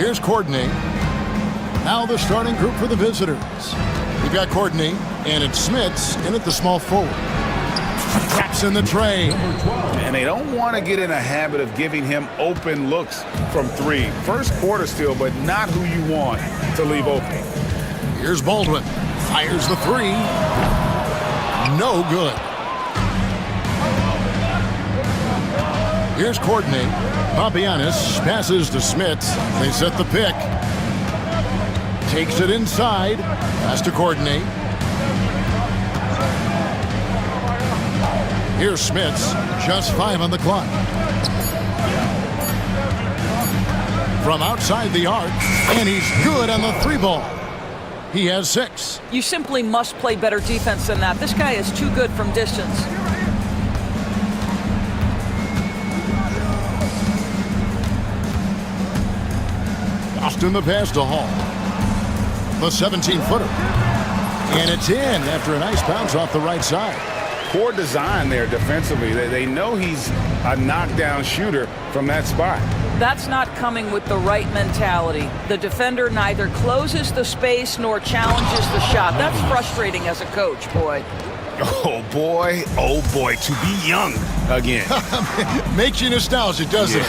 Here's Courtney. Now the starting group for the visitors. We've got Courtney, and it's Smits in at the small forward. Traps in the tray. And they don't want to get in a habit of giving him open looks from three. First quarter still, but not who you want to leave open. Here's Baldwin. Fires the three. No good. Here's Courtney. Papagiannis passes to Smits. They set the pick. Takes it inside. Pass to Courtney. Here's Smits. Just 5 on the clock. From outside the arc. And he's good on the 3-ball. He has 6. You simply must play better defense than that. This guy is too good from distance. Austin the pass to Hall. The 17-footer. And it's in after a nice bounce off the right side. Poor design there defensively. They know he's a knockdown shooter from that spot. That's not coming with the right mentality. The defender neither closes the space nor challenges the shot. That's frustrating as a coach, boy. Oh boy, to be young again. Makes you nostalgic, doesn't it?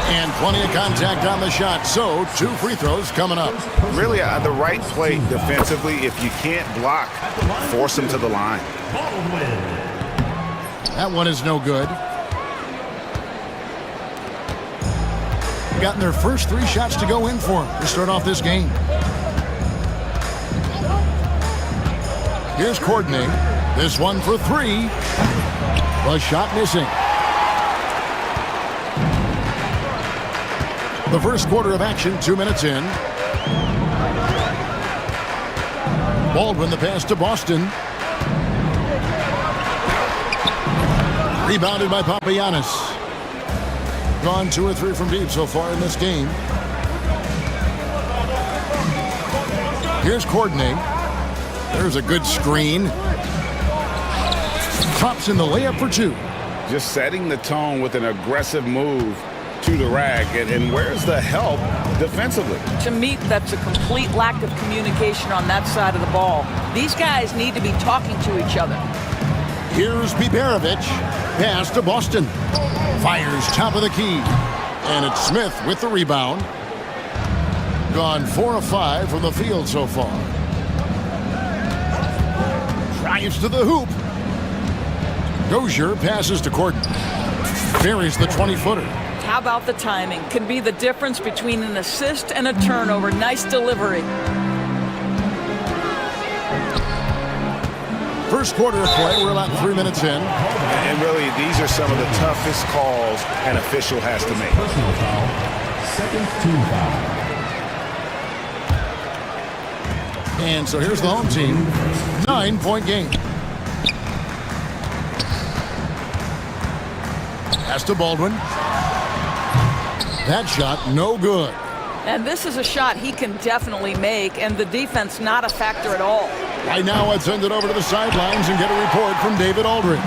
And plenty of contact on the shot, so 2 free throws coming up. Really, the right play defensively. If you can't block, force him to the line. That one is no good. Gotten their first 3 shots to go in for him to start off this game. Here's Courtney. This one for 3. The shot missing. The first quarter of action, 2 minutes in. Baldwin the pass to Boston. Rebounded by Papagiannis. Gone 2 or 3 from deep so far in this game. Here's Courtney. There's a good screen. Drops in the layup for 2. Just setting the tone with an aggressive move to the rack. And where's the help defensively? To me, that's a complete lack of communication on that side of the ball. These guys need to be talking to each other. Here's Biberovic. Pass to Boston. Fires top of the key. And it's Smith with the rebound. Gone 4 of 5 from the field so far. Drives to the hoop. Dozier passes to Courtney. Buries the 20-footer. How about the timing? Can be the difference between an assist and a turnover. Nice delivery. First quarter of play, we're about 3 minutes in. And really, these are some of the toughest calls an official has to make. Personal foul, second team foul. And so here's the home team. 9-point game. Pass to Baldwin. That shot, no good. And this is a shot he can definitely make, and the defense not a factor at all. Right now, let's send it over to the sidelines and get a report from David Aldridge.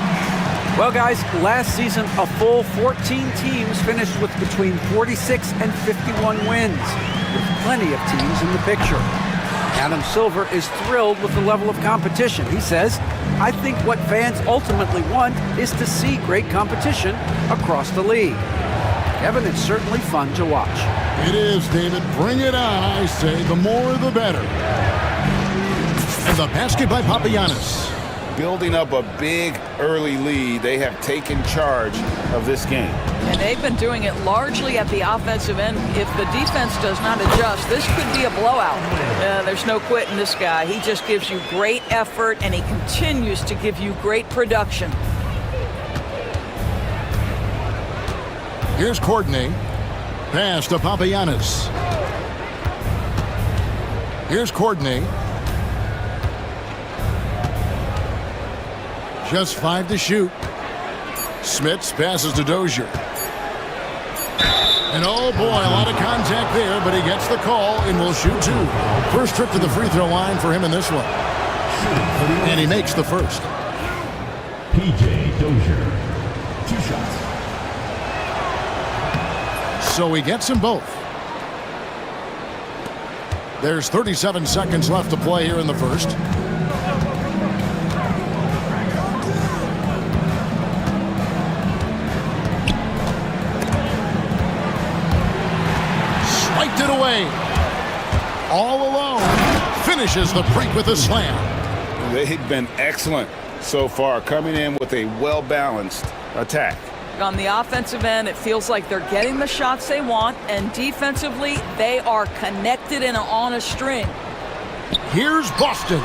Well, guys, last season, a full 14 teams finished with between 46 and 51 wins, with plenty of teams in the picture. Adam Silver is thrilled with the level of competition. He says, I think what fans ultimately want is to see great competition across the league. Kevin, it's certainly fun to watch. It is, David. Bring it on, I say. The more, the better. And the basket by Papagiannis. Building up a big early lead, they have taken charge of this game. And they've been doing it largely at the offensive end. If the defense does not adjust, this could be a blowout. There's no quitting this guy. He just gives you great effort, and he continues to give you great production. Here's Courtney. Pass to Papagiannis. Here's Courtney. Just 5 to shoot. Smits passes to Dozier. And oh boy, a lot of contact there, but he gets the call and will shoot 2. First trip to the free throw line for him in this one. And he makes the first. P.J. Dozier, 2 shots. So he gets them both. There's 37 seconds left to play here in the first. Swiped it away. All alone. Finishes the break with a slam. They've been excellent so far, coming in with a well-balanced attack. On the offensive end, it feels like they're getting the shots they want, and defensively, they are connected and on a string. Here's Boston.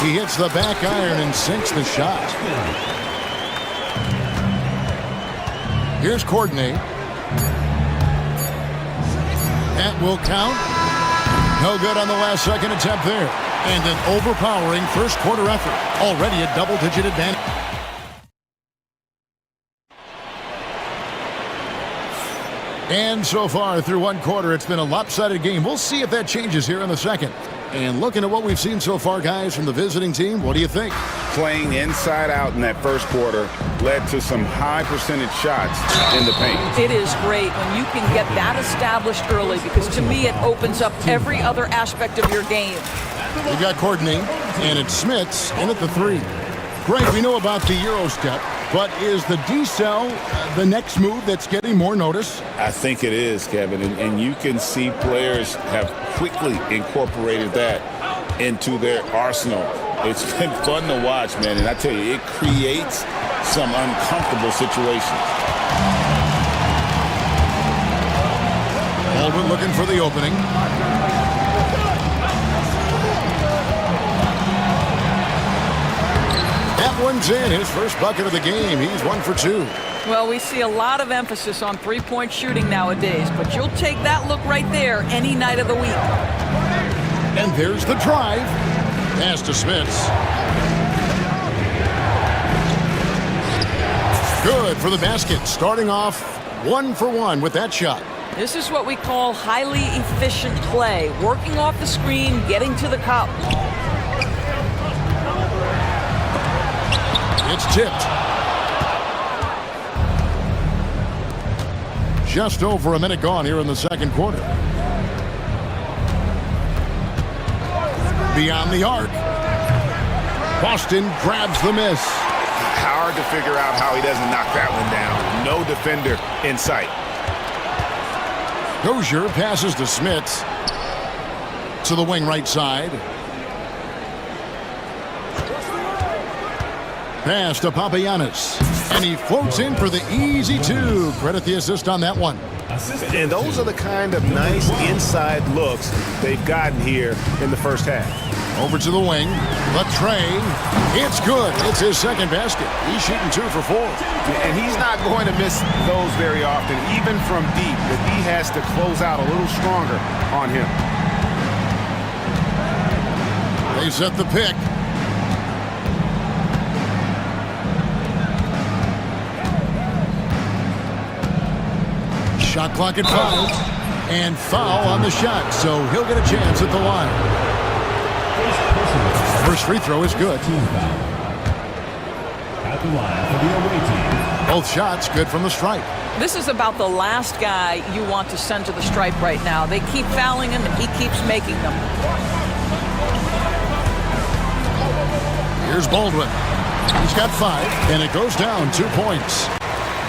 He hits the back iron and sinks the shot. Here's Courtney. That will count. No good on the last second attempt there. And an overpowering first quarter effort. Already a double-digit advantage. And so far through one quarter, it's been a lopsided game. We'll see if that changes here in the second. And looking at what we've seen so far, guys, from the visiting team, what do you think? Playing inside out in that first quarter led to some high percentage shots in the paint. It is great when you can get that established early, because to me it opens up every other aspect of your game. We've got Courtney, and it's Smits in at the three. Greg, we know about the Euro step, but is the decel the next move that's getting more notice? I think it is, Kevin, and you can see players have quickly incorporated that into their arsenal. It's been fun to watch, man, and I tell you, it creates some uncomfortable situations. Baldwin looking for the opening. That one's in, his first bucket of the game. He's 1 for 2. Well, we see a lot of emphasis on three-point shooting nowadays, but you'll take that look right there any night of the week. And there's the drive. Pass to Smits. Good for the basket. Starting off 1 for 1 with that shot. This is what we call highly efficient play. Working off the screen, getting to the cup. It's tipped. Just over a minute gone here in the second quarter. Beyond the arc. Boston grabs the miss. Hard to figure out how he doesn't knock that one down. No defender in sight. Dozier passes to Smits. To the wing right side. Pass to Papagiannis. And he floats in for the easy two. Credit the assist on that one. And those are the kind of nice inside looks they've gotten here in the first half. Over to the wing. Latre. It's good. It's his second basket. He's shooting 2 for 4. And he's not going to miss those very often, even from deep. But he has to close out a little stronger on him. They set the pick. Shot clock at 5. And foul on the shot, so he'll get a chance at the line. First free throw is good. At the line for the away team. Both shots good from the stripe. This is about the last guy you want to send to the stripe right now. They keep fouling him, and he keeps making them. Here's Baldwin. He's got 5, and it goes down 2 points.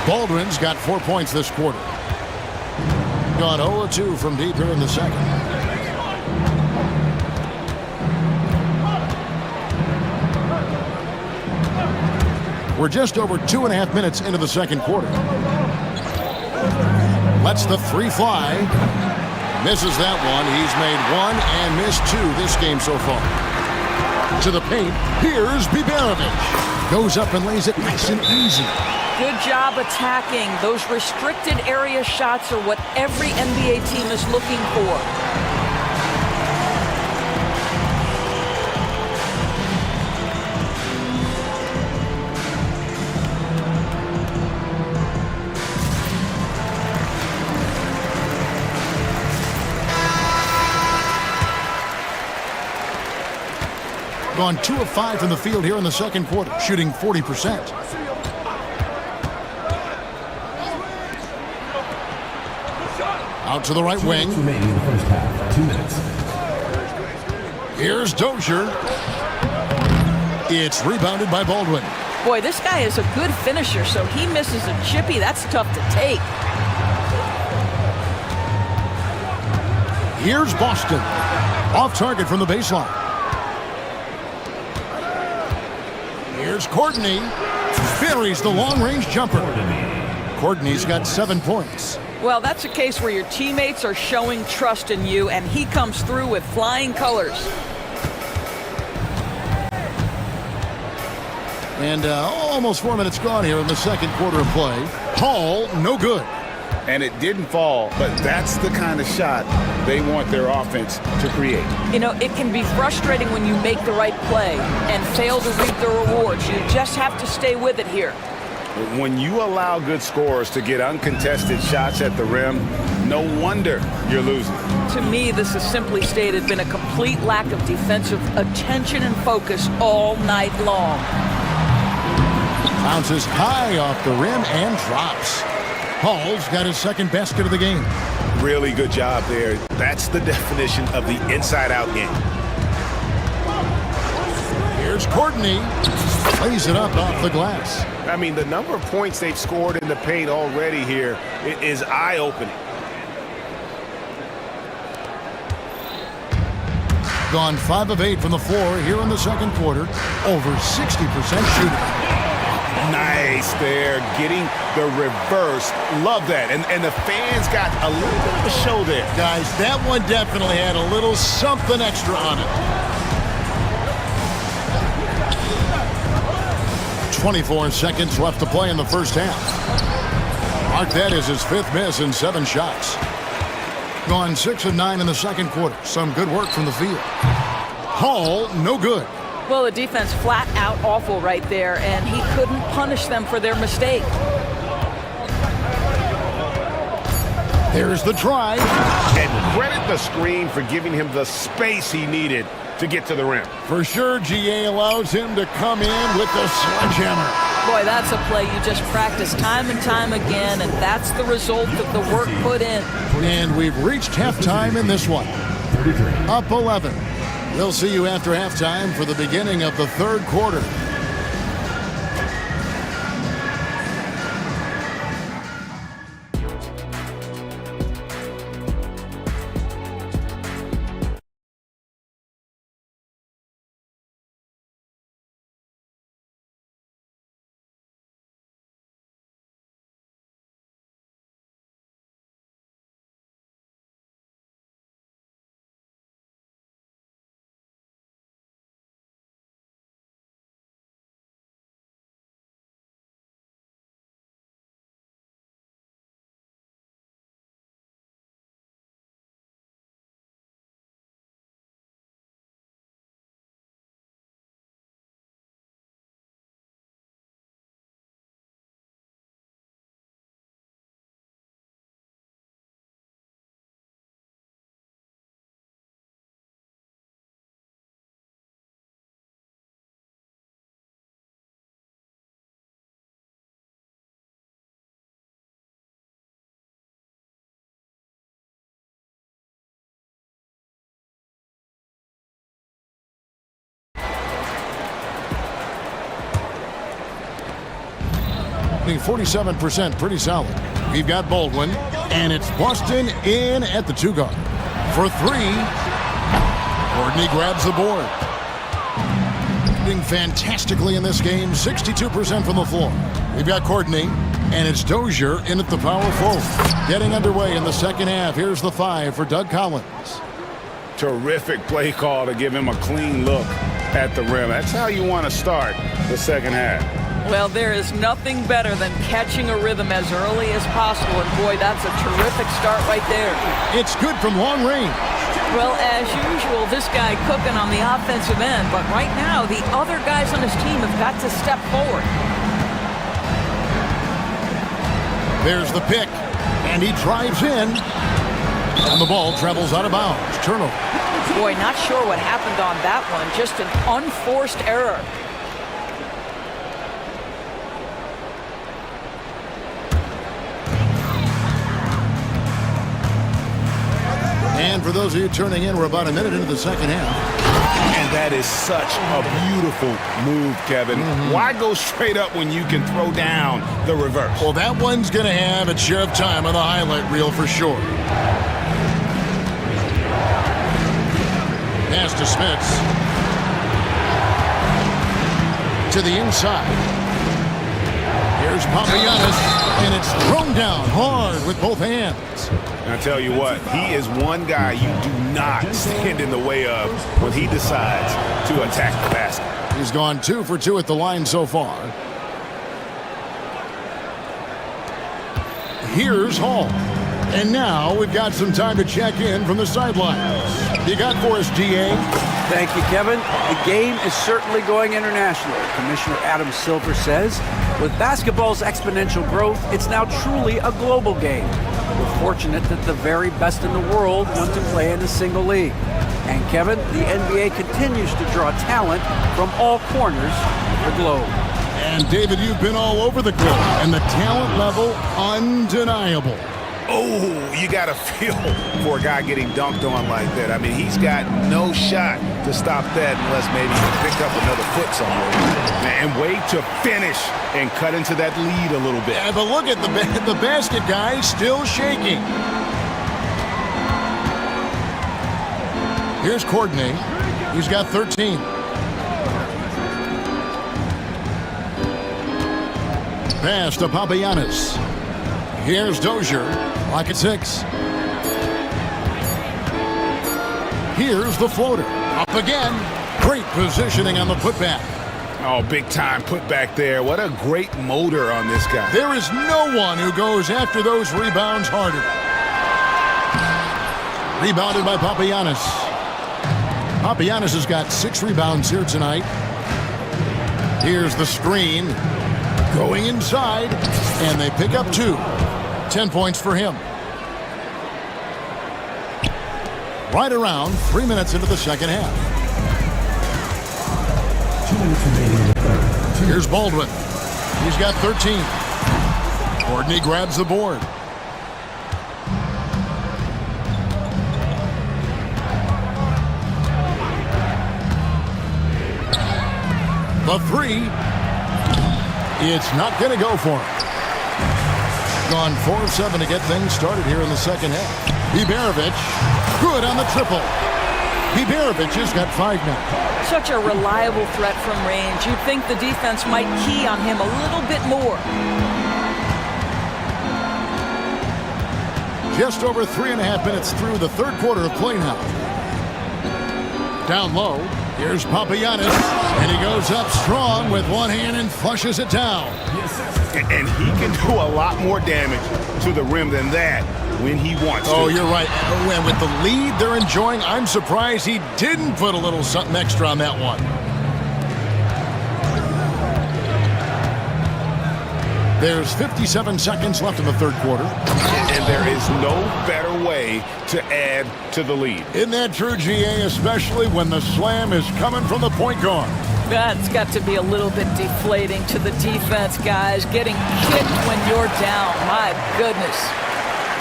Baldwin's got 4 points this quarter. Gone 0-2 from deep here in the second. We're just over 2.5 minutes into the second quarter. Lets the three fly. Misses that one. He's made 1 and missed 2 this game so far. To the paint. Here's Biberovic. Goes up and lays it nice and easy. Good job attacking. Those restricted area shots are what every NBA team is looking for. Gone 2 of 5 from the field here in the second quarter, shooting 40%. Out to the right wing. Remaining in the first half. 2 minutes. Here's Dozier. It's rebounded by Baldwin. Boy, this guy is a good finisher, so he misses a chippy. That's tough to take. Here's Boston. Off target from the baseline. Here's Courtney. Buries the long-range jumper. Courtney's got 7 points. Well, that's a case where your teammates are showing trust in you, and he comes through with flying colors. And almost 4 minutes gone here in the second quarter of play. Hall, no good. And it didn't fall, but that's the kind of shot they want their offense to create. You know, it can be frustrating when you make the right play and fail to reap the rewards. You just have to stay with it here. When you allow good scorers to get uncontested shots at the rim, no wonder you're losing. To me, this has simply stated been a complete lack of defensive attention and focus all night long. Bounces high off the rim and drops. Hall's got his second basket of the game. Really good job there. That's the definition of the inside-out game. Here's Courtney. Plays it up off the glass. I mean, the number of points they've scored in the paint already here is eye-opening. Gone 5 of 8 from the floor here in the second quarter. Over 60% shooting. Nice there, getting the reverse. Love that. And the fans got a little bit of a show there. Guys, that one definitely had a little something extra on it. 24 seconds left to play in the first half. Mark that as his 5th miss in 7 shots. Gone 6 of 9 in the second quarter. Some good work from the field. Hall, no good. Well, the defense flat out awful right there, and he couldn't punish them for their mistake. There's the drive. And credit the screen for giving him the space he needed to get to the rim. For sure, GA allows him to come in with the sledgehammer. Boy, that's a play you just practice time and time again, and that's the result of the work put in. And we've reached halftime in this one. Up 11. We'll see you after halftime for the beginning of the third quarter. shooting 47%, pretty solid. We've got Baldwin, and it's Boston in at the two guard. For three, Courtney grabs the board. Shooting fantastically in this game, 62% from the floor. We've got Courtney, and it's Dozier in at the power forward. Getting underway in the second half. Here's the 5 for Doug Collins. Terrific play call to give him a clean look at the rim. That's how you want to start the second half. Well, there is nothing better than catching a rhythm as early as possible, and boy, that's a terrific start right there. It's good from long range. Well, as usual, this guy cooking on the offensive end, but right now, the other guys on his team have got to step forward. There's the pick, and he drives in, and the ball travels out of bounds. Turnover. Boy, not sure what happened on that one. Just an unforced error. And for those of you turning in, we're about a minute into the second half. And that is such a beautiful move, Kevin. Why go straight up when you can throw down the reverse? Well, that one's going to have its share of time on the highlight reel for sure. Pass to Smits. To the inside. Here's Papagiannis, and it's thrown down hard with both hands. And I tell you what, he is one guy you do not stand in the way of when he decides to attack the basket. He's gone 2 for 2 at the line so far. Here's Hall. And now we've got some time to check in from the sidelines. You got for us, GA? Thank you, Kevin. The game is certainly going international. Commissioner Adam Silver says, with basketball's exponential growth, it's now truly a global game. We're fortunate that the very best in the world want to play in a single league. And Kevin, the NBA continues to draw talent from all corners of the globe. And David, you've been all over the globe, and the talent level undeniable. Oh, you got to feel for a guy getting dunked on like that. I mean, he's got no shot to stop that unless maybe he pick up another foot somewhere. And wait to finish and cut into that lead a little bit. Yeah, but look at the basket guy still shaking. Here's Courtney. He's got 13. Pass to Papagiannis. Here's Dozier. Lock at 6. Here's the floater. Up again. Great positioning on the putback. Oh, big time putback there. What a great motor on this guy. There is no one who goes after those rebounds harder. Rebounded by Papagiannis. Papagiannis has got 6 rebounds here tonight. Here's the screen. Going inside. And they pick up 2. 10 points for him. Right around 3 minutes into the second half. 2 minutes remaining in the third. Here's Baldwin. He's got 13. Courtney grabs the board. The 3. It's not going to go for him. Gone 4 of 7 to get things started here in the second half. Biberovic, good on the triple. Biberovic has got 5 now. Such a reliable threat from range. You'd think the defense might key on him a little bit more. Just over 3.5 minutes through the third quarter of play now. Down low, here's Papagiannis, and he goes up strong with one hand and flushes it down. And he can do a lot more damage to the rim than that when he wants to. Oh, you're right. And with the lead they're enjoying, I'm surprised he didn't put a little something extra on that one. There's 57 seconds left in the third quarter. And there is no better way to add to the lead. Isn't that true, GA, especially when the slam is coming from the point guard? That's got to be a little bit deflating to the defense, guys. Getting kicked when you're down. My goodness.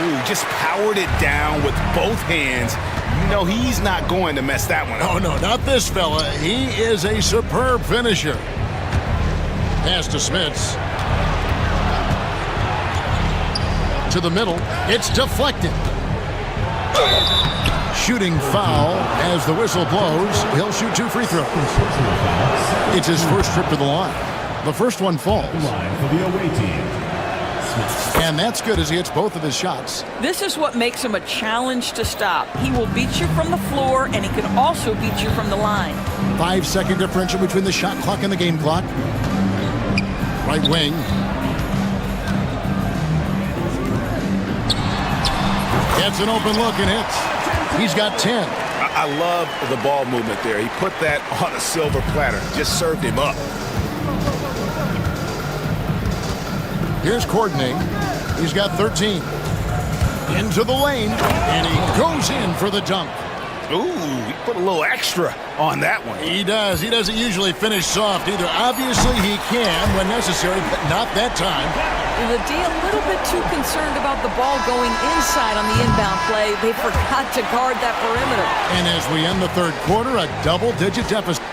Ooh, just powered it down with both hands. You know he's not going to mess that one up. Oh, no, not this fella. He is a superb finisher. Pass to Smits. To the middle. It's deflected. Shooting foul as the whistle blows. He'll shoot 2 free throws. It's his first trip to the line. The first one falls. Line for the away team. And that's good as he hits both of his shots. This is what makes him a challenge to stop. He will beat you from the floor, and he can also beat you from the line. 5-second differential between the shot clock and the game clock. Right wing. Gets an open look and hits. He's got 10. I love the ball movement there. He put that on a silver platter. Just served him up. Here's Courtney. He's got 13. Into the lane, and he goes in for the dunk. Ooh, he put a little extra on that one. He does. He doesn't usually finish soft either. Obviously, he can when necessary, but not that time. The D a little bit too concerned about the ball going inside on the inbound play. They forgot to guard that perimeter. And as we end the third quarter, a double-digit deficit.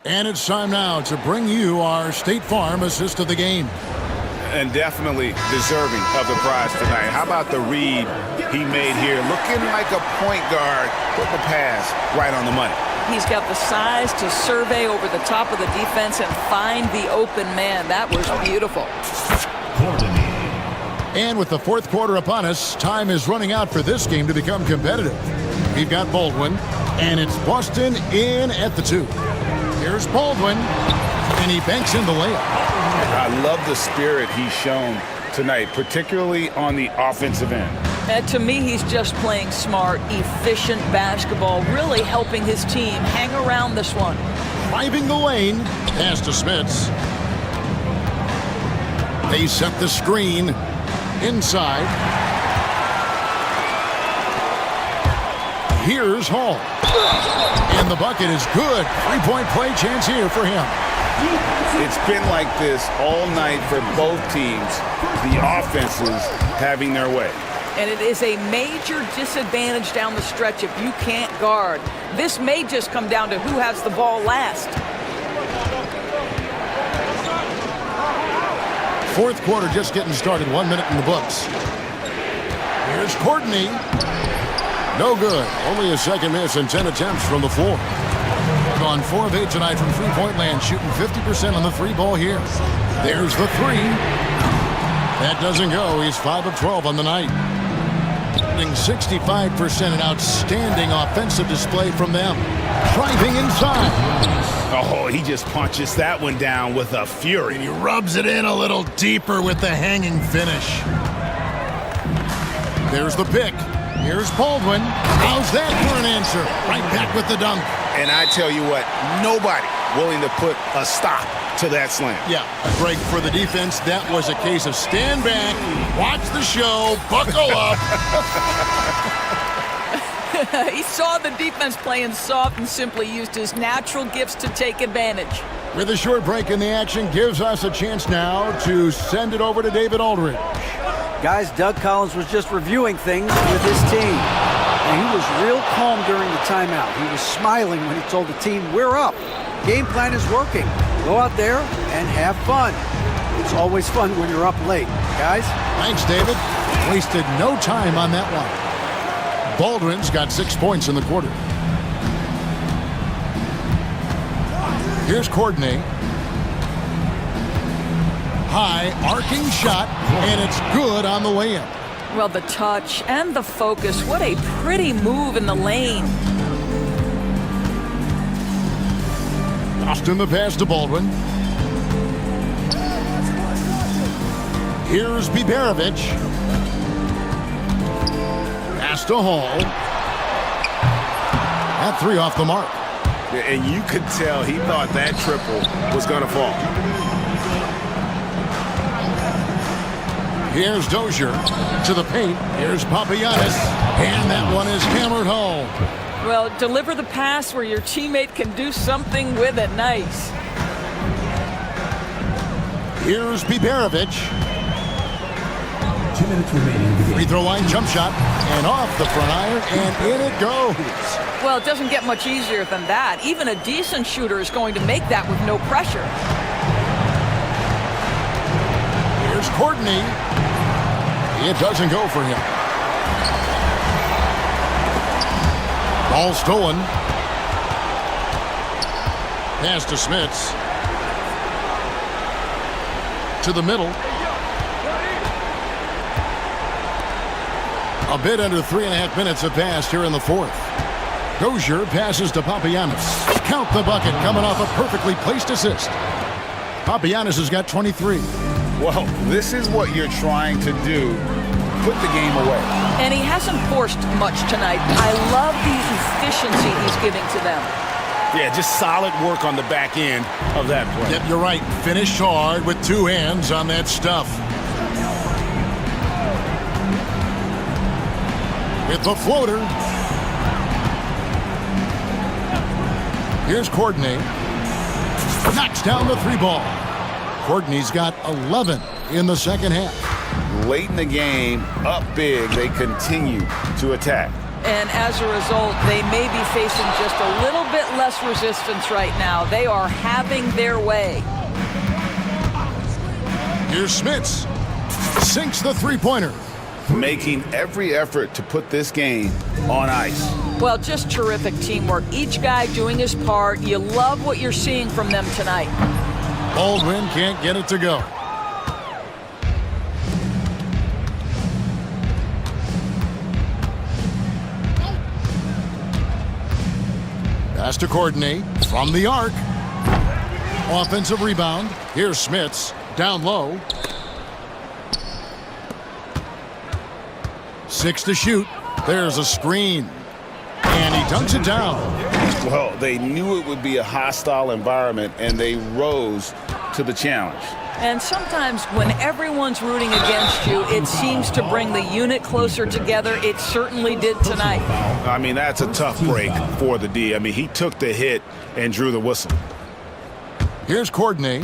And it's time now to bring you our State Farm assist of the game. And definitely deserving of the prize tonight. How about the read he made here? Looking like a point guard. Put the pass right on the money. He's got the size to survey over the top of the defense and find the open man. That was beautiful. And with the fourth quarter upon us, time is running out for this game to become competitive. We've got Baldwin, and it's Boston in at the 2. Here's Baldwin, and he banks in the layup. I love the spirit he's shown tonight, particularly on the offensive end. To me, he's just playing smart, efficient basketball, really helping his team hang around this one. Driving the lane, pass to Smits. They set the screen inside. Here's Hall. And the bucket is good. Three-point play chance here for him. It's been like this all night for both teams, the offenses having their way. And it is a major disadvantage down the stretch if you can't guard. This may just come down to who has the ball last. Fourth quarter just getting started. 1 minute in the books. Here's Courtney. No good. Only a second miss and 10 attempts from the floor. Gone 4 of 8 tonight from three-point land, shooting 50% on the three ball here. There's the 3. That doesn't go. He's 5 of 12 on the night. 65%, an outstanding offensive display from them. Driving inside. Oh, he just punches that one down with a fury. And he rubs it in a little deeper with the hanging finish. There's the pick. Here's Baldwin. How's that for an answer? Right back with the dunk. And I tell you what, nobody willing to put a stop to that slam. Yeah, a break for the defense. That was a case of stand back, watch the show, buckle up. He saw the defense playing soft and simply used his natural gifts to take advantage. With a short break in the action, gives us a chance now to send it over to David Aldridge. Guys, Doug Collins was just reviewing things with his team. And he was real calm during the timeout. He was smiling when he told the team, we're up. Game plan is working. Go out there and have fun. It's always fun when you're up late. Guys? Thanks, David. Wasted no time on that one. Baldwin's got 6 points in the quarter. Here's Courtney. High, arcing shot, and it's good on the layup. Well, the touch and the focus, what a pretty move in the lane. Austin the pass to Baldwin. Here's Biberovic. Pass to Hall. That 3 off the mark. And you could tell he thought that triple was going to fall. Here's Dozier to the paint. Here's Papagiannis. And that one is hammered home. Well, deliver the pass where your teammate can do something with it. Nice. Here's Biberovic. 2 minutes remaining in the game. Free throw line jump shot. And off the front iron. And in it goes. Well, it doesn't get much easier than that. Even a decent shooter is going to make that with no pressure. Here's Courtney. It doesn't go for him. Ball stolen. Pass to Smits. To the middle. A bit under 3.5 minutes have passed here in the fourth. Dozier passes to Papagiannis. Count the bucket coming off a perfectly placed assist. Papagiannis has got 23. Well, this is what you're trying to do. Put the game away. And he hasn't forced much tonight. I love the efficiency he's giving to them. Yeah, just solid work on the back end of that play. Yep, you're right. Finished hard with 2 hands on that stuff. with the floater. Here's Courtney. Knocks down the three ball. Courtney's got 11 in the second half. Late in the game, up big, they continue to attack. And as a result, they may be facing just a little bit less resistance right now. They are having their way. Here's Smits. Sinks the three-pointer. Making every effort to put this game on ice. Well, just terrific teamwork. Each guy doing his part. You love what you're seeing from them tonight. Baldwin can't get it to go. Pass to Courtney from the arc. Offensive rebound. Here's Smits. Down low. 6 to shoot. There's a screen. And he dunks it down. Well, they knew it would be a hostile environment, and they rose to the challenge. And sometimes when everyone's rooting against you, it seems to bring the unit closer together. It certainly did tonight. I mean, that's a tough break for the D. I mean, he took the hit and drew the whistle. Here's Courtney.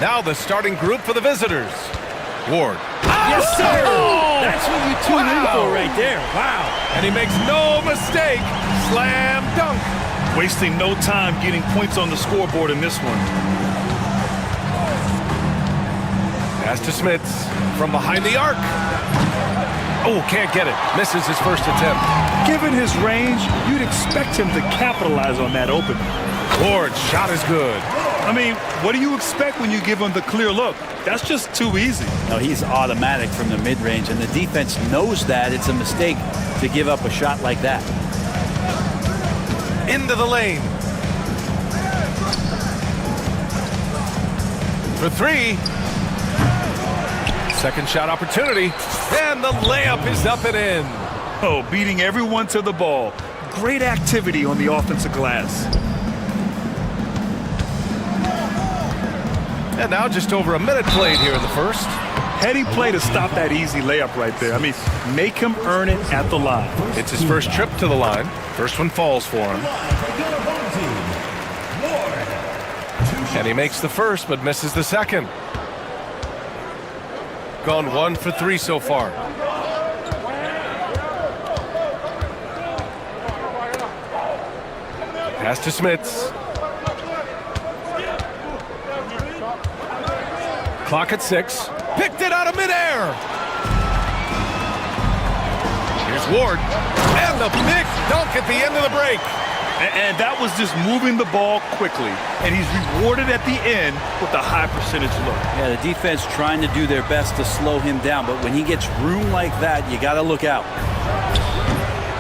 Now the starting group for the visitors. Ward. Yes, sir! Oh! That's what you tune in for right there. Wow. And he makes no mistake. Slam dunk. Wasting no time getting points on the scoreboard in this one. Pass to Smits from behind the arc. Oh, can't get it. Misses his first attempt. Given his range, you'd expect him to capitalize on that open. Ward's shot is good. I mean, what do you expect when you give him the clear look? That's just too easy. No, he's automatic from the mid-range, and the defense knows that. It's a mistake to give up a shot like that. Into the lane. For three. Second shot opportunity. And the layup is up and in. Oh, beating everyone to the ball. Great activity on the offensive glass. And now just over a minute played here in the first. Heady play to stop that easy layup right there. I mean, make him earn it at the line. It's his first trip to the line. First one falls for him. And he makes the first but misses the second. Gone 1 for 3 so far. Pass to Smits. Clock at 6. Picked it out of midair. Here's Ward. And the big dunk at the end of the break. And that was just moving the ball quickly. And he's rewarded at the end with a high percentage look. Yeah, the defense trying to do their best to slow him down, but when he gets room like that, you got to look out.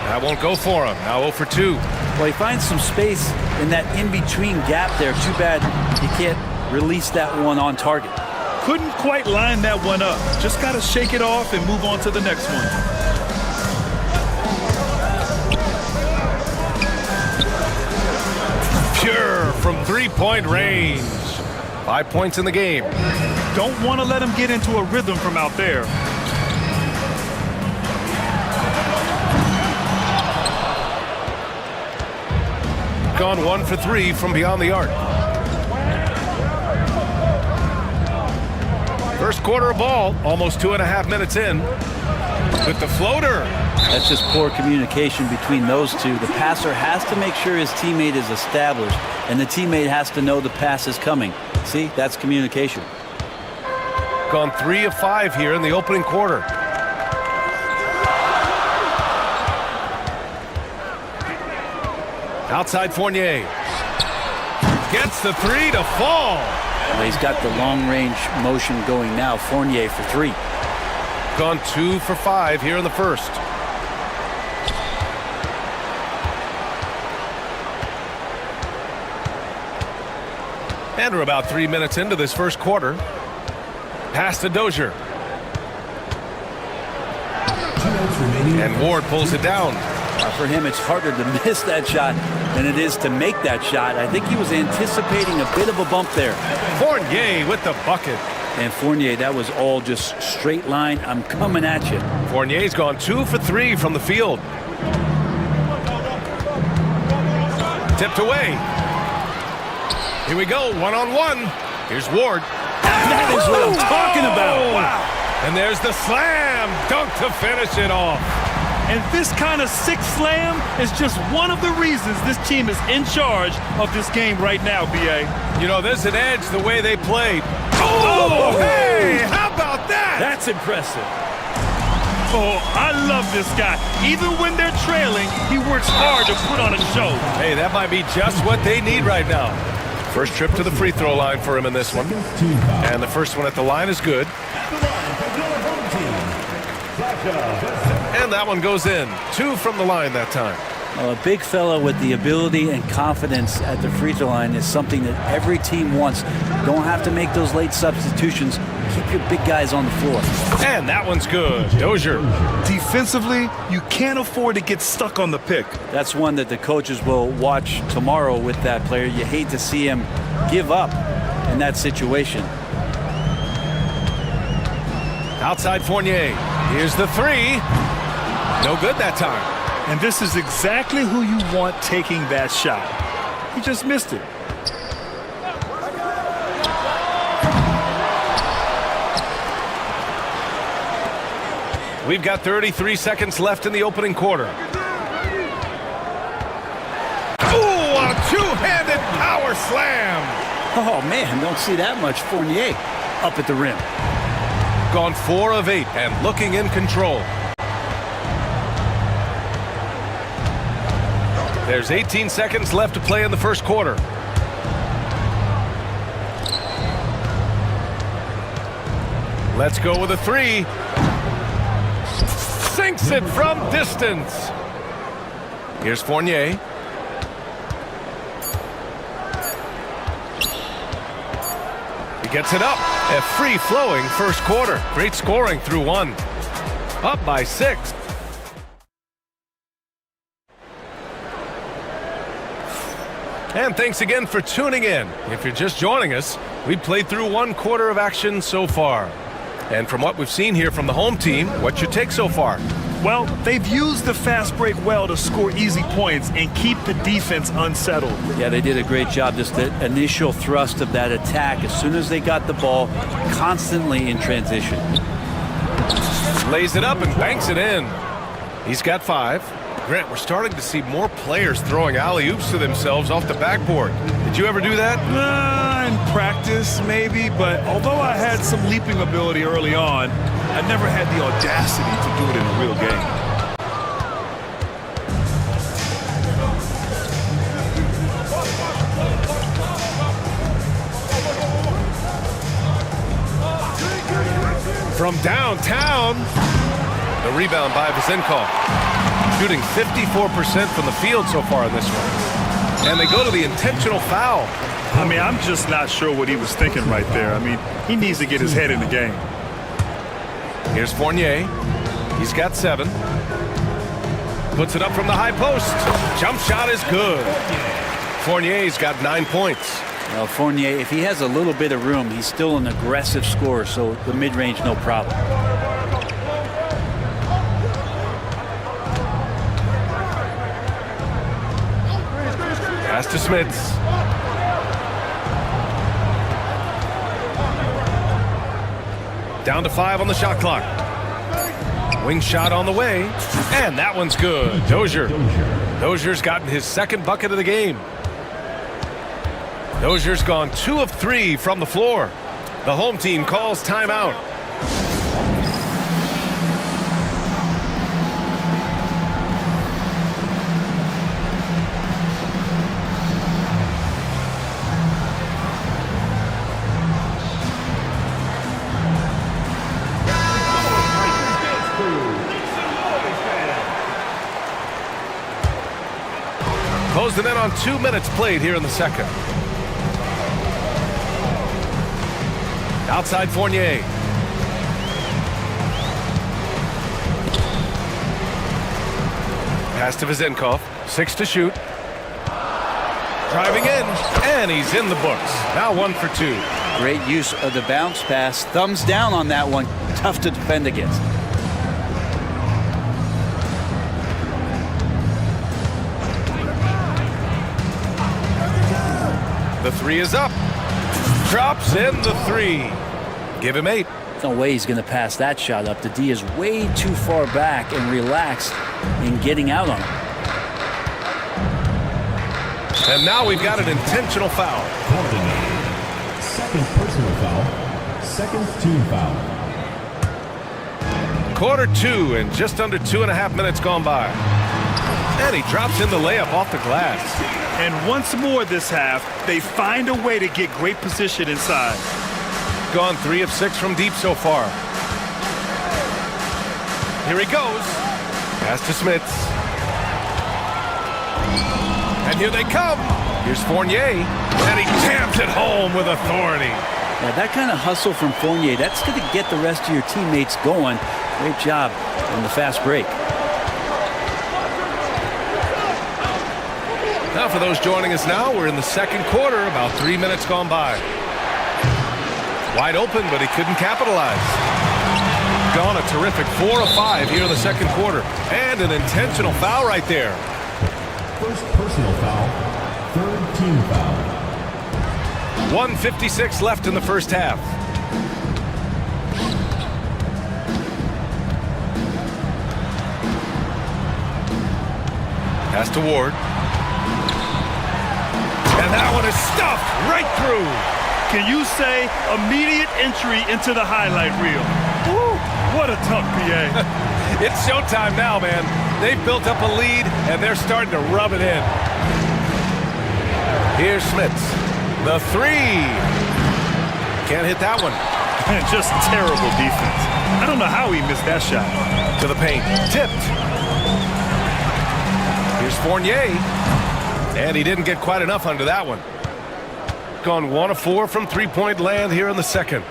That won't go for him. Now 0 for 2. Well, he finds some space in that in-between gap there. Too bad he can't release that one on target. Couldn't quite line that one up. Just got to shake it off and move on to the next one. Pure from three-point range. 5 points in the game. Don't want to let him get into a rhythm from out there. Gone 1 for 3 from beyond the arc. First quarter of ball, almost 2.5 minutes in. With the floater. That's just poor communication between those two. The passer has to make sure his teammate is established, and the teammate has to know the pass is coming. See, that's communication. Gone 3 of 5 here in the opening quarter. Outside Fournier. Gets the 3 to fall. Well, he's got the long-range motion going now. Fournier for 3. Gone 2 for 5 here in the first. And we're about 3 minutes into this first quarter. Pass to Dozier. And Ward pulls it down. For him, it's harder to miss that shot than it is to make that shot. I think he was anticipating a bit of a bump there. Fournier with the bucket. And Fournier, that was all just straight line. I'm coming at you. Fournier's gone 2 for 3 from the field. Tipped away. Here we go, one-on-one. Here's Ward. That is what I'm talking about. Wow. And there's the slam dunk to finish it off. And this kind of sick slam is just one of the reasons this team is in charge of this game right now, B.A. You know, there's an edge the way they played. Oh, hey, how about that? That's impressive. Oh, I love this guy. Even when they're trailing, he works hard to put on a show. Hey, that might be just what they need right now. First trip to the free throw line for him in this one. And the first one at the line is good. And that one goes in. 2 from the line that time. Well, a big fella with the ability and confidence at the free throw line is something that every team wants. Don't have to make those late substitutions. Keep your big guys on the floor. And that one's good. Dozier. Defensively, you can't afford to get stuck on the pick. That's one that the coaches will watch tomorrow with that player. You hate to see him give up in that situation. Outside Fournier. Here's the 3. No good that time. And this is exactly who you want taking that shot. He just missed it. We've got 33 seconds left in the opening quarter. Ooh, a two-handed power slam. Oh, man, don't see that much. Fournier up at the rim. Gone 4 of 8 and looking in control. There's 18 seconds left to play in the first quarter. Let's go with a 3. Sinks it from distance. Here's Fournier. He gets it up. A free-flowing first quarter. Great scoring through 1. Up by 6. And thanks again for tuning in. If you're just joining us, we played through 1 quarter of action so far. And from what we've seen here from the home team, what's your take so far? Well, they've used the fast break well to score easy points and keep the defense unsettled. Yeah, they did a great job. Just the initial thrust of that attack, as soon as they got the ball, constantly in transition. Lays it up and banks it in. He's got 5. Grant, we're starting to see more players throwing alley-oops to themselves off the backboard. Did you ever do that? In practice, maybe, but although I had some leaping ability early on, I never had the audacity to do it in a real game. From downtown, the rebound by Vazenkov. Shooting 54% from the field so far in this one. And they go to the intentional foul. I mean, I'm just not sure what he was thinking right there. I mean, he needs to get his head in the game. Here's Fournier. He's got 7. Puts it up from the high post. Jump shot is good. Fournier's got 9 points. Well, Fournier, if he has a little bit of room, he's still an aggressive scorer, so the mid-range, no problem. Pass to Smits. Down to 5 on the shot clock. Wing shot on the way, and that one's good. Dozier. Dozier's gotten his 2nd bucket of the game. Dozier's gone 2 of 3 from the floor. The home team calls timeout. Closing in on 2 minutes played here in the second. Outside Fournier. Pass to Vazenkov. 6 to shoot. Driving in, and he's in the books. Now 1 for 2. Great use of the bounce pass. Thumbs down on that one. Tough to defend against. The 3 is up. Drops in the 3. Give him 8. No way he's going to pass that shot up. The D is way too far back and relaxed in getting out on him. And now we've got an intentional foul. Second personal foul. Second team foul. Quarter 2 and just under 2.5 minutes gone by. And he drops in the layup off the glass. And once more this half, they find a way to get great position inside. Gone 3 of 6 from deep so far. Here he goes. Pass to Smits. And here they come. Here's Fournier. And he jams it home with authority. Yeah, that kind of hustle from Fournier, that's going to get the rest of your teammates going. Great job on the fast break. Now for those joining us now, we're in the second quarter, about 3 minutes gone by. Wide open, but he couldn't capitalize. Gone a terrific 4 of 5 here in the second quarter. And an intentional foul right there. First personal foul. Third team foul. 1:56 left in the first half. Pass to Ward. And that one is stuffed right through. Can you say immediate entry into the highlight reel? Woo, what a tough PA. It's showtime now, man. They've built up a lead, and they're starting to rub it in. Here's Smits. The three. Can't hit that one. Just terrible defense. I don't know how he missed that shot. To the paint. Tipped. Here's Fournier. And he didn't get quite enough under that one. Gone 1 of 4 from three-point land here in the second.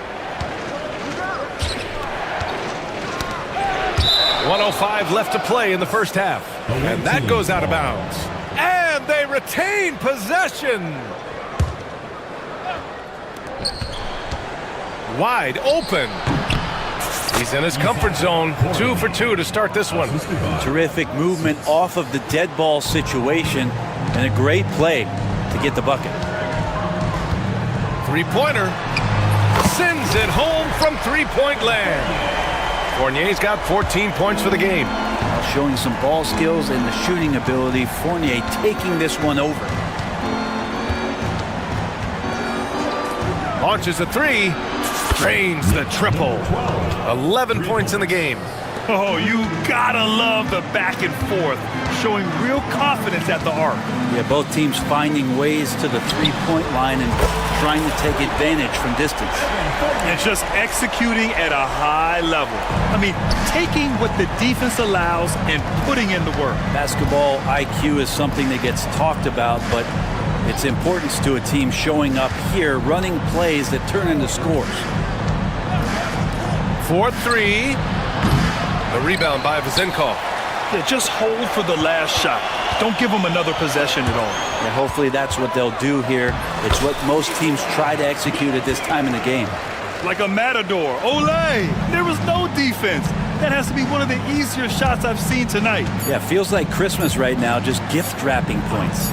1:05 left to play in the first half. And that goes out of bounds. And they retain possession. Wide open. He's in his comfort zone. 2 for 2 to start this one. Terrific movement off of the dead ball situation and a great play to get the bucket. Three-pointer. Sends it home from three-point land. Fournier's got 14 points for the game. Showing some ball skills and the shooting ability. Fournier taking this one over. Launches a three. Drains the triple. 11 points in the game. Oh, you gotta love the back and forth, showing real confidence at the arc. Yeah, both teams finding ways to the three-point line and trying to take advantage from distance. And just executing at a high level. I mean, taking what the defense allows and putting in the work. Basketball IQ is something that gets talked about, but its importance to a team showing up here, running plays that turn into scores. 4-3. The rebound by Vezenkov. Yeah, just hold for the last shot. Don't give them another possession at all. Yeah, hopefully that's what they'll do here. It's what most teams try to execute at this time in the game. Like a matador. Olé! There was no defense. That has to be one of the easier shots I've seen tonight. Yeah, feels like Christmas right now, just gift wrapping points.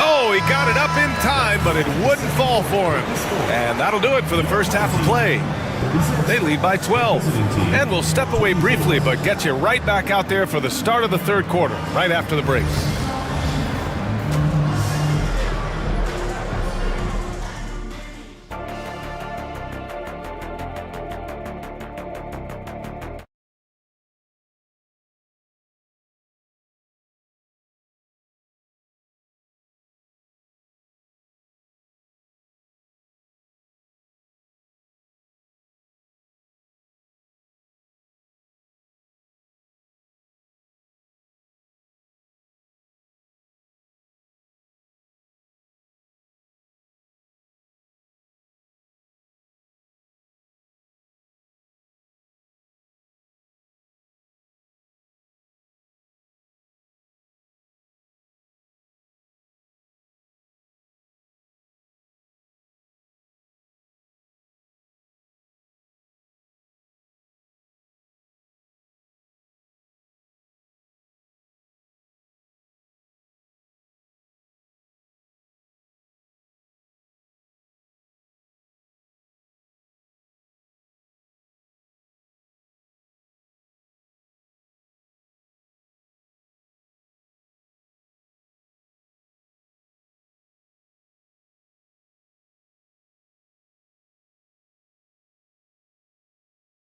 Oh, he got it up in time, but it wouldn't fall for him. And that'll do it for the first half of play. They lead by 12. And we'll step away briefly, but get you right back out there for the start of the third quarter, right after the break.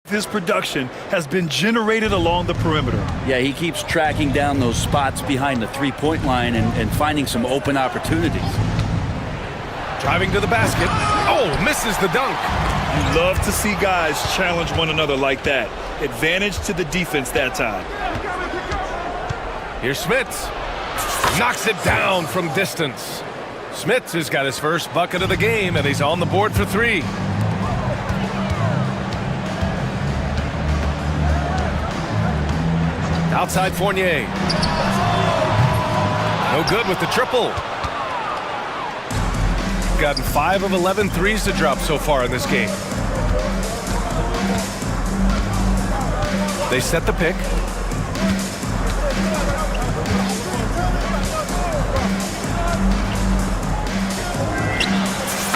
His production has been generated along the perimeter. Yeah, he keeps tracking down those spots behind the three-point line and finding some open opportunities. Driving to the basket. Oh, misses the dunk. You love to see guys challenge one another like that. Advantage to the defense that time. Here's Smits. Knocks it down from distance. Smits has got his first bucket of the game, and he's on the board for three. Outside Fournier. No good with the triple. Gotten 5 of 11 threes to drop so far in this game. They set the pick.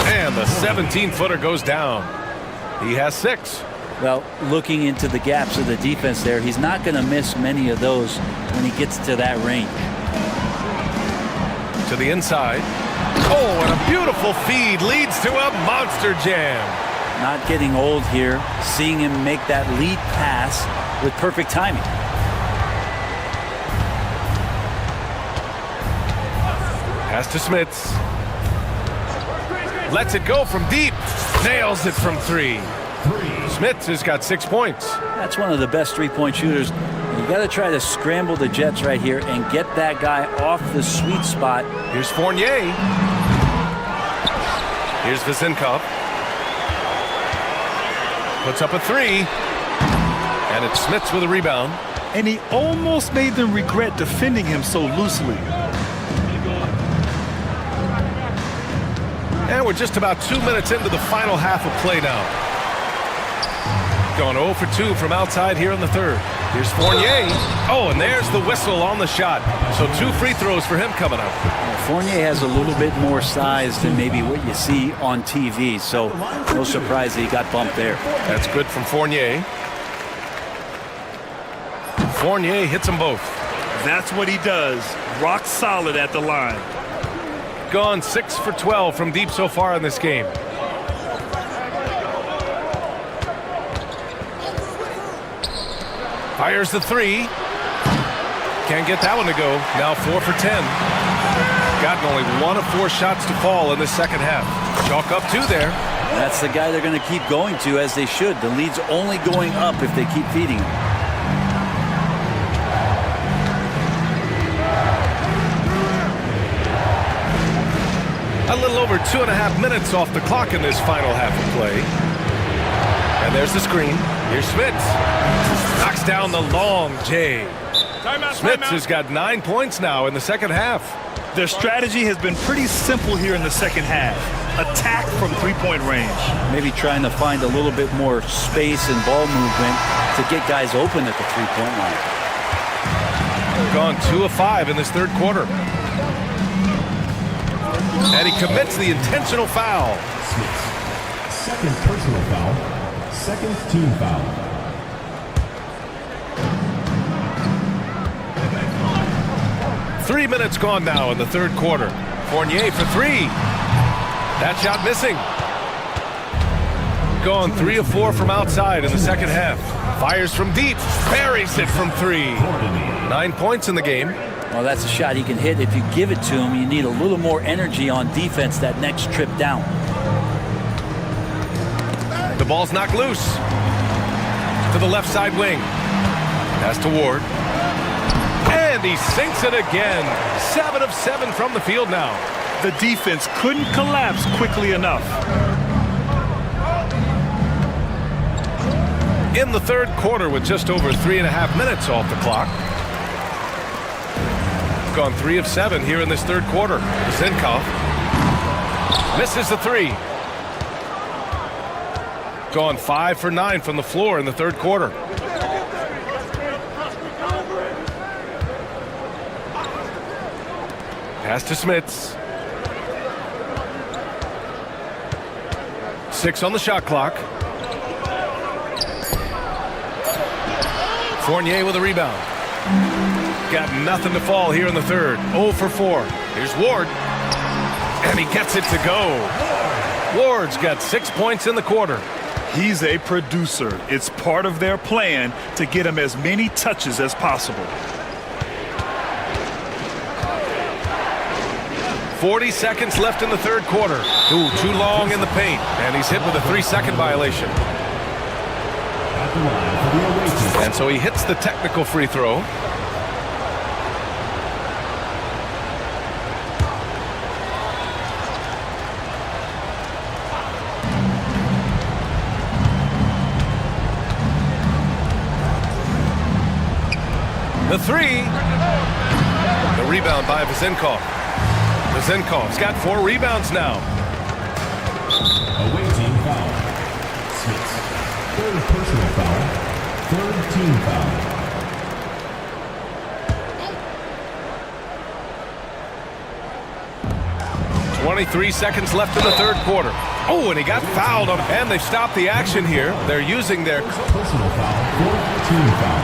And the 17-footer goes down. He has 6. Well, looking into the gaps of the defense there, he's not going to miss many of those when he gets to that range. To the inside. Oh, and a beautiful feed leads to a monster jam. Not getting old here, seeing him make that lead pass with perfect timing. Pass to Smits. Lets it go from deep. Nails it from 3. Smits has got 6 points. That's one of the best three-point shooters. You got to try to scramble the Jets right here and get that guy off the sweet spot. Here's Fournier. Here's Vezinkov. Puts up a 3. And it's Smits with a rebound. And he almost made them regret defending him so loosely. And we're just about 2 minutes into the final half of play now. Going 0 for 2 from outside here in the third. Here's Fournier. Oh, and there's the whistle on the shot. So 2 free throws for him coming up. Fournier has a little bit more size than maybe what you see on TV, so no surprise that he got bumped there. That's good from Fournier. Fournier hits them both. That's what he does. Rock solid at the line. Gone 6 for 12 from deep so far in this game. Fires the 3. Can't get that one to go. Now 4 for 10. Gotten only 1 of 4 shots to fall in the second half. Chalk up 2 there. That's the guy they're going to keep going to, as they should. The lead's only going up if they keep feeding him. A little over 2.5 minutes off the clock in this final half of play. And there's the screen. Here's Smits. Knocks down the long J. Smits has got 9 points now in the second half. Their strategy has been pretty simple here in the second half. Attack from three-point range. Maybe trying to find a little bit more space and ball movement to get guys open at the three-point line. Gone 2 of 5 in this third quarter. And he commits the intentional foul. Second personal foul. Second team foul. Three minutes gone now in the third quarter. Fournier for 3. That shot missing. Gone 3 of 4 from outside in the second half. Fires from deep. Buries it from 3. 9 points in the game. Well, that's a shot he can hit. If you give it to him, you need a little more energy on defense that next trip down. The ball's knocked loose. To the left side wing. Pass to Ward. And he sinks it again. 7 of 7 from the field now. The defense couldn't collapse quickly enough. In the third quarter with just over 3.5 minutes off the clock. Gone 3 of 7 here in this third quarter. Zinkov misses the 3. Gone 5 for 9 from the floor in the third quarter. Pass to Smits. 6 on the shot clock. Fournier with a rebound. Got nothing to fall here in the third. 0 for 4. Here's Ward. And he gets it to go. Ward's got 6 points in the quarter. He's a producer. It's part of their plan to get him as many touches as possible. 40 seconds left in the third quarter. Ooh, too long in the paint. And he's hit with a 3-second violation. And so he hits the technical free throw. The 3. The rebound by Vezinkov. Vezinkov's got 4 rebounds now. Away team foul. Smits. Third personal foul. Third team foul. 23 seconds left in the third quarter. Oh, and he got fouled, and they've stopped the action here. They're using their Personal foul, fourth team foul.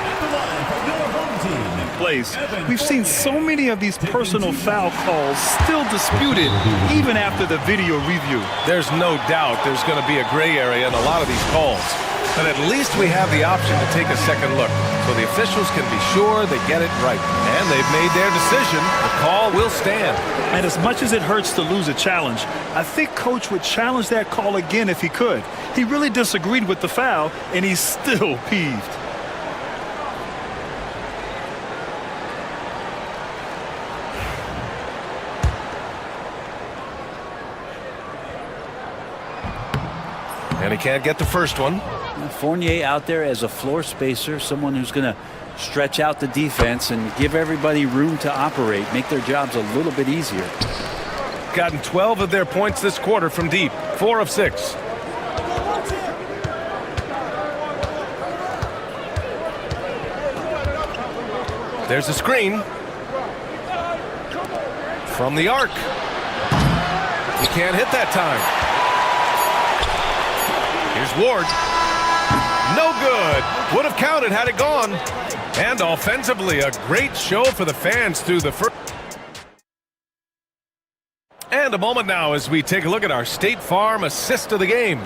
At the line for your home team. Plays. We've seen so many of these personal foul calls still disputed even after the video review. There's no doubt there's going to be a gray area in a lot of these calls. But at least we have the option to take a second look, so the officials can be sure they get it right. And they've made their decision. The call will stand. And as much as it hurts to lose a challenge, I think Coach would challenge that call again if he could. He really disagreed with the foul, and he's still peeved. And he can't get the first one. Fournier out there as a floor spacer, someone who's going to stretch out the defense and give everybody room to operate, make their jobs a little bit easier. Gotten 12 of their points this quarter from deep, 4 of 6. There's a screen. From the arc. He can't hit that time. Here's Ward. No good. Would have counted had it gone. And offensively, a great show for the fans through the first. And a moment now as we take a look at our State Farm assist of the game.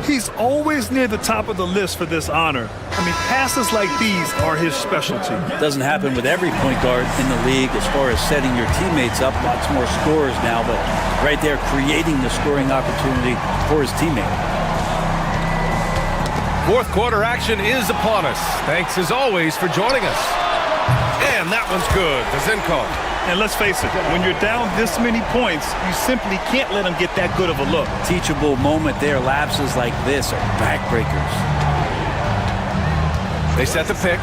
He's always near the top of the list for this honor. I mean, passes like these are his specialty. Doesn't happen with every point guard in the league as far as setting your teammates up. Lots more scorers now, but right there creating the scoring opportunity for his teammate. Fourth quarter action is upon us. Thanks as always for joining us. And that one's good. Zinkov. And let's face it, when you're down this many points, you simply can't let him get that good of a look. Teachable moment there. Lapses like this are backbreakers. They set the pick.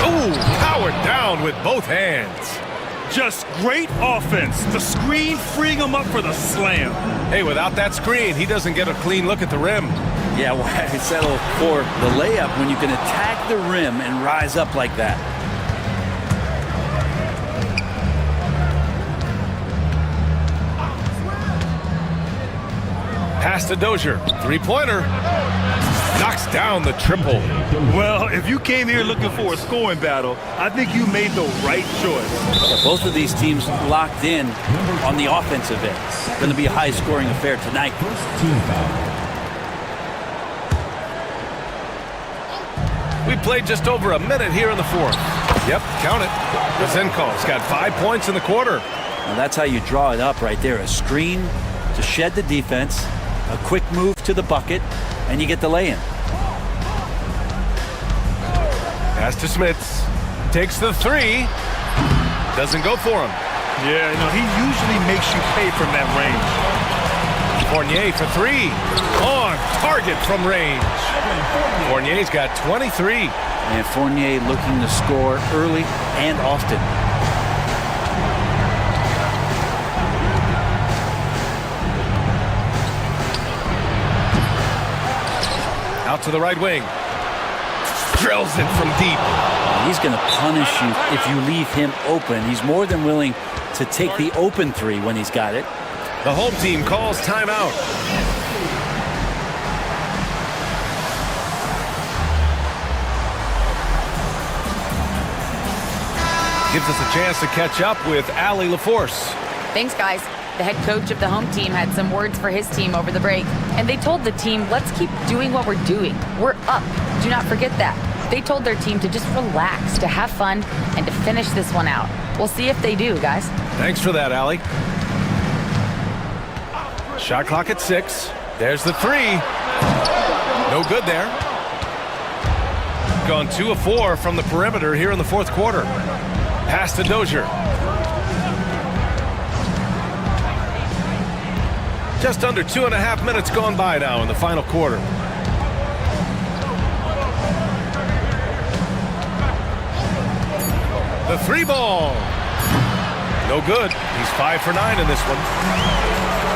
Ooh, powered down with both hands. Just great offense. The screen freeing him up for the slam. Hey, without that screen, he doesn't get a clean look at the rim. Yeah, why settle for the layup when you can attack the rim and rise up like that? Pass to Dozier. Three-pointer. Knocks down the triple. Well, if you came here looking for a scoring battle, I think you made the right choice. Yeah, both of these teams locked in on the offensive end. It's going to be a high-scoring affair tonight. We played just over a minute here in the fourth. Yep, count it. Zenkov's got 5 points in the quarter. Now that's how you draw it up right there. A screen to shed the defense, a quick move to the bucket, and you get the lay-in. Pass to Smits. Takes the three. Doesn't go for him. Yeah, no, he usually makes you pay from that range. Fournier for three. On target from range. Fournier's got 23. And Fournier looking to score early and often. Out to the right wing. Drills it from deep. He's going to punish you if you leave him open. He's more than willing to take the open three when he's got it. The home team calls timeout. Gives us a chance to catch up with Allie LaForce. Thanks, guys. The head coach of the home team had some words for his team over the break, and they told the team, let's keep doing what we're doing. We're up. Do not forget that. They told their team to just relax, to have fun, and to finish this one out. We'll see if they do, guys. Thanks for that, Allie. Shot clock at 6. There's the three. No good there. Gone 2 of 4 from the perimeter here in the fourth quarter. Pass to Dozier. Just under 2.5 minutes gone by now in the final quarter. The three ball. No good. He's 5 for 9 in this one.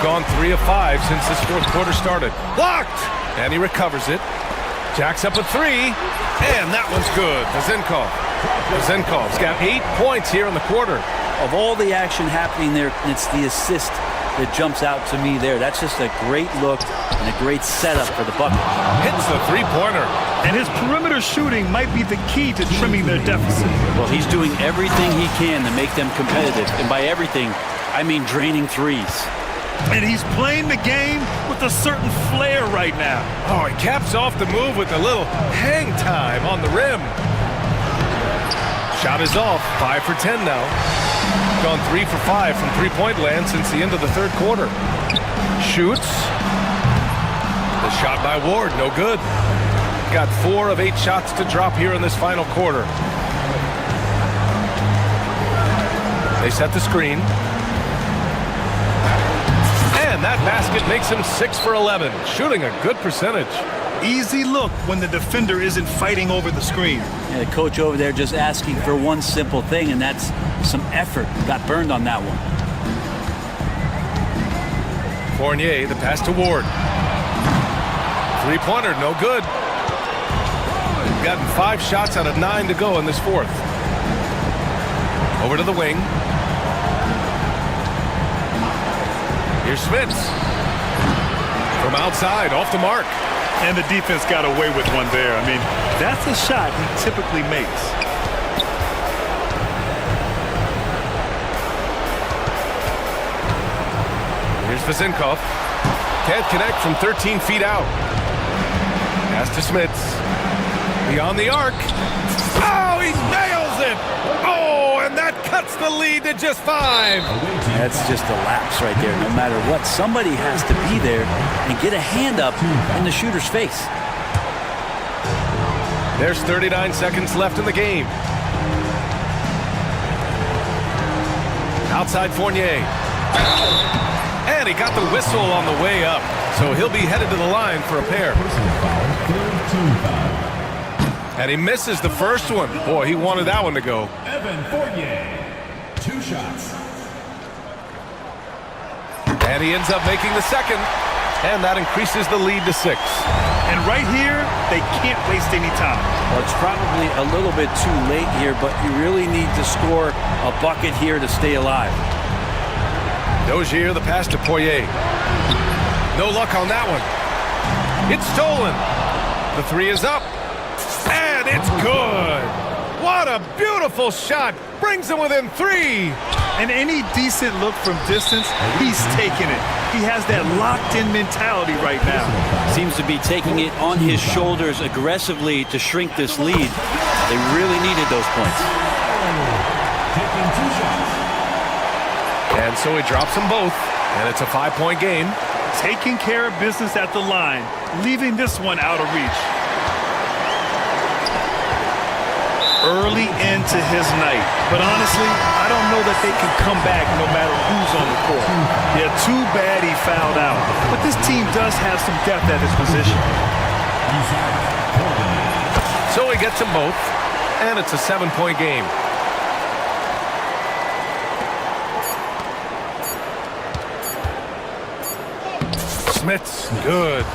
Gone 3 of 5 since this fourth quarter started. Blocked! And he recovers it. Jacks up a 3. And that one's good. Zenkov's got 8 points here in the quarter. Of all the action happening there, it's the assist that jumps out to me there. That's just a great look and a great setup for the bucket. Hits the three-pointer. And his perimeter shooting might be the key to trimming their deficit. Well, he's doing everything he can to make them competitive. And by everything, I mean draining threes. And he's playing the game with a certain flair right now. Oh, he caps off the move with a little hang time on the rim. Shot is off. 5 for 10 now. Gone 3 for 5 from three-point land since the end of the third quarter. Shoots. The shot by Ward, no good. Got 4 of 8 shots to drop here in this final quarter. They set the screen. And that basket makes him 6 for 11, shooting a good percentage. Easy look when the defender isn't fighting over the screen. Yeah, the coach over there just asking for one simple thing, and that's some effort. Got burned on that one. Fournier, the pass to Ward. Three-pointer, no good. Gotten 5 shots out of 9 to go in this fourth. Over to the wing. Here's Smits. From outside, off the mark. And the defense got away with one there. I mean, that's a shot he typically makes. Here's Vasenkov. Can't connect from 13 feet out. Pass to Smits. Beyond the arc. Oh, he nails it! Oh, and that cuts the lead to just 5. That's just a lapse right there. No matter what, somebody has to be there and get a hand up in the shooter's face. There's 39 seconds left in the game. Outside Fournier. And he got the whistle on the way up. So he'll be headed to the line for a pair. And he misses the first one. Boy, he wanted that one to go. Evan Fournier, 2 shots. And he ends up making the second. And that increases the lead to 6. And right here, they can't waste any time. Well, it's probably a little bit too late here, but you really need to score a bucket here to stay alive. Dozier, the pass to Poirier. No luck on that one. It's stolen. The 3 is up. And it's good. What a beautiful shot. Brings him within 3. And any decent look from distance, he's taking it. He has that locked-in mentality right now. Seems to be taking it on his shoulders aggressively to shrink this lead. They really needed those points. Taking 2 shots. And so he drops them both. And it's a 5-point game. Taking care of business at the line, leaving this one out of reach. Early into his night. But honestly, I don't know that they can come back no matter who's on the court. Yeah, too bad he fouled out. But this team does have some depth at his position. So he gets them both. And it's a 7-point game. Smits, good.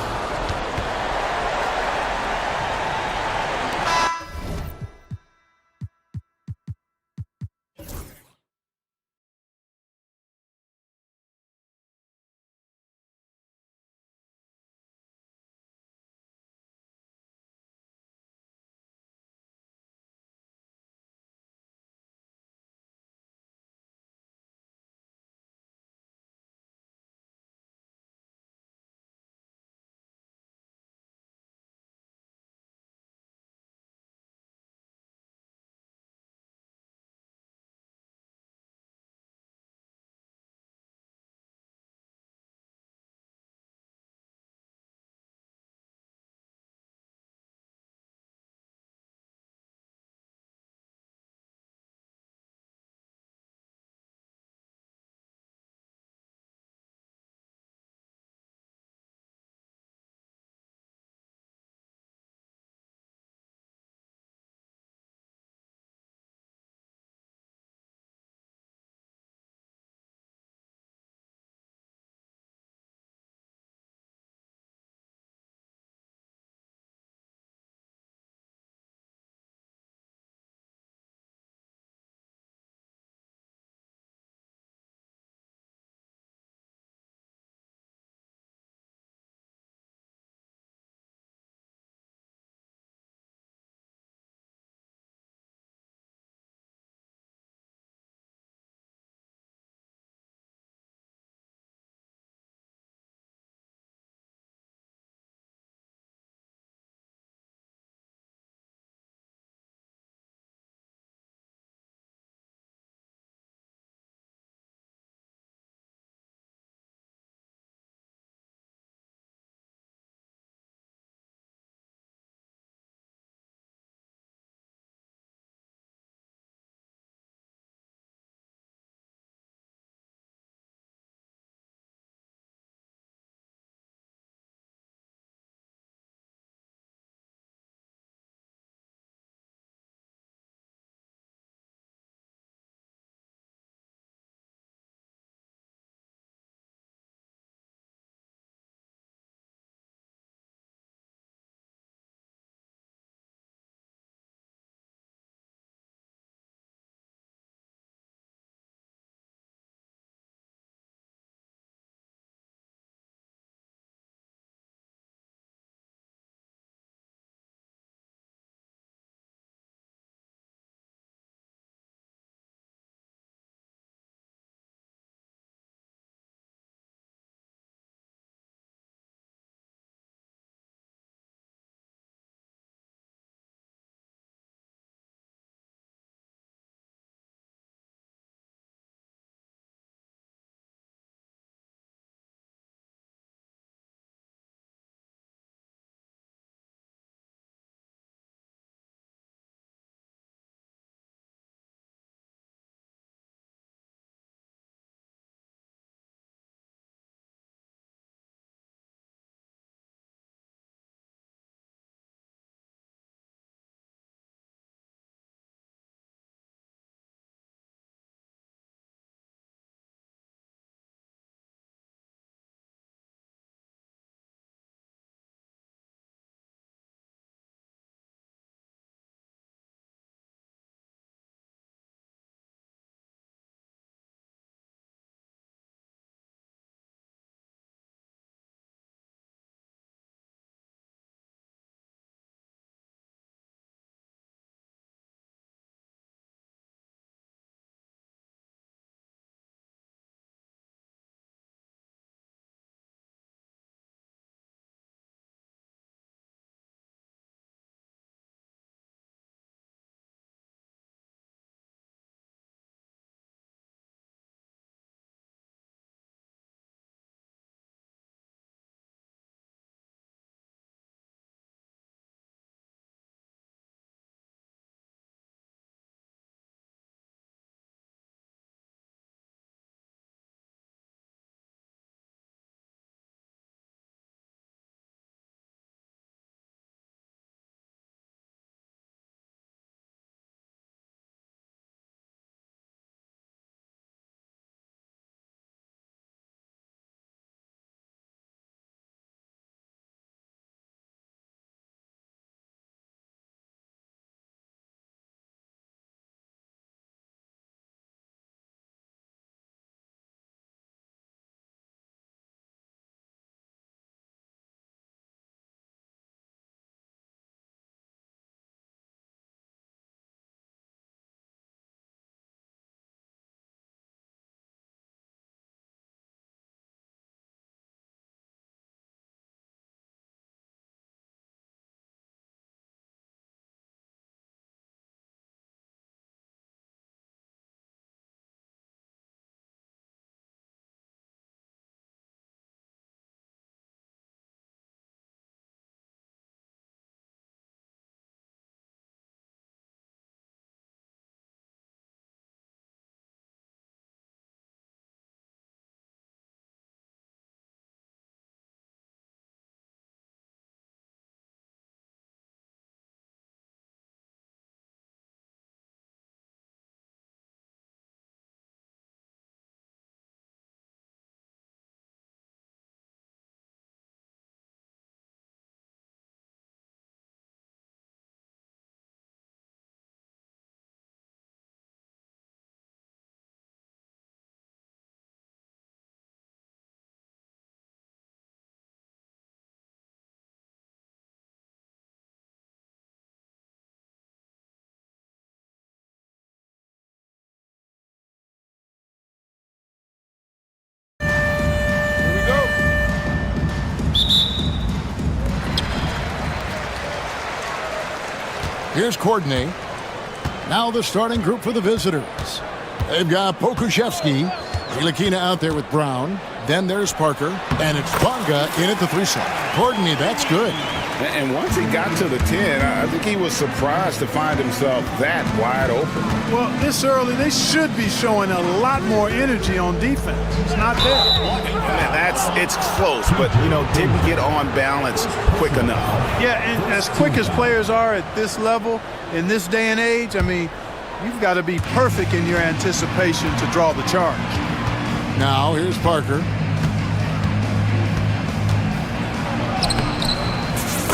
Here's Courtney. Now the starting group for the visitors. They've got Pokushevsky, Ntilikina out there with Brown. Then there's Parker, and it's Bonga in at the 3 slot. Courtney, that's good. And once he got to the 10, I think he was surprised to find himself that wide open. Well, this early, they should be showing a lot more energy on defense. It's not there. Man, it's close, but, didn't get on balance quick enough. Yeah, and as quick as players are at this level, in this day and age, I mean, you've got to be perfect in your anticipation to draw the charge. Now, here's Parker.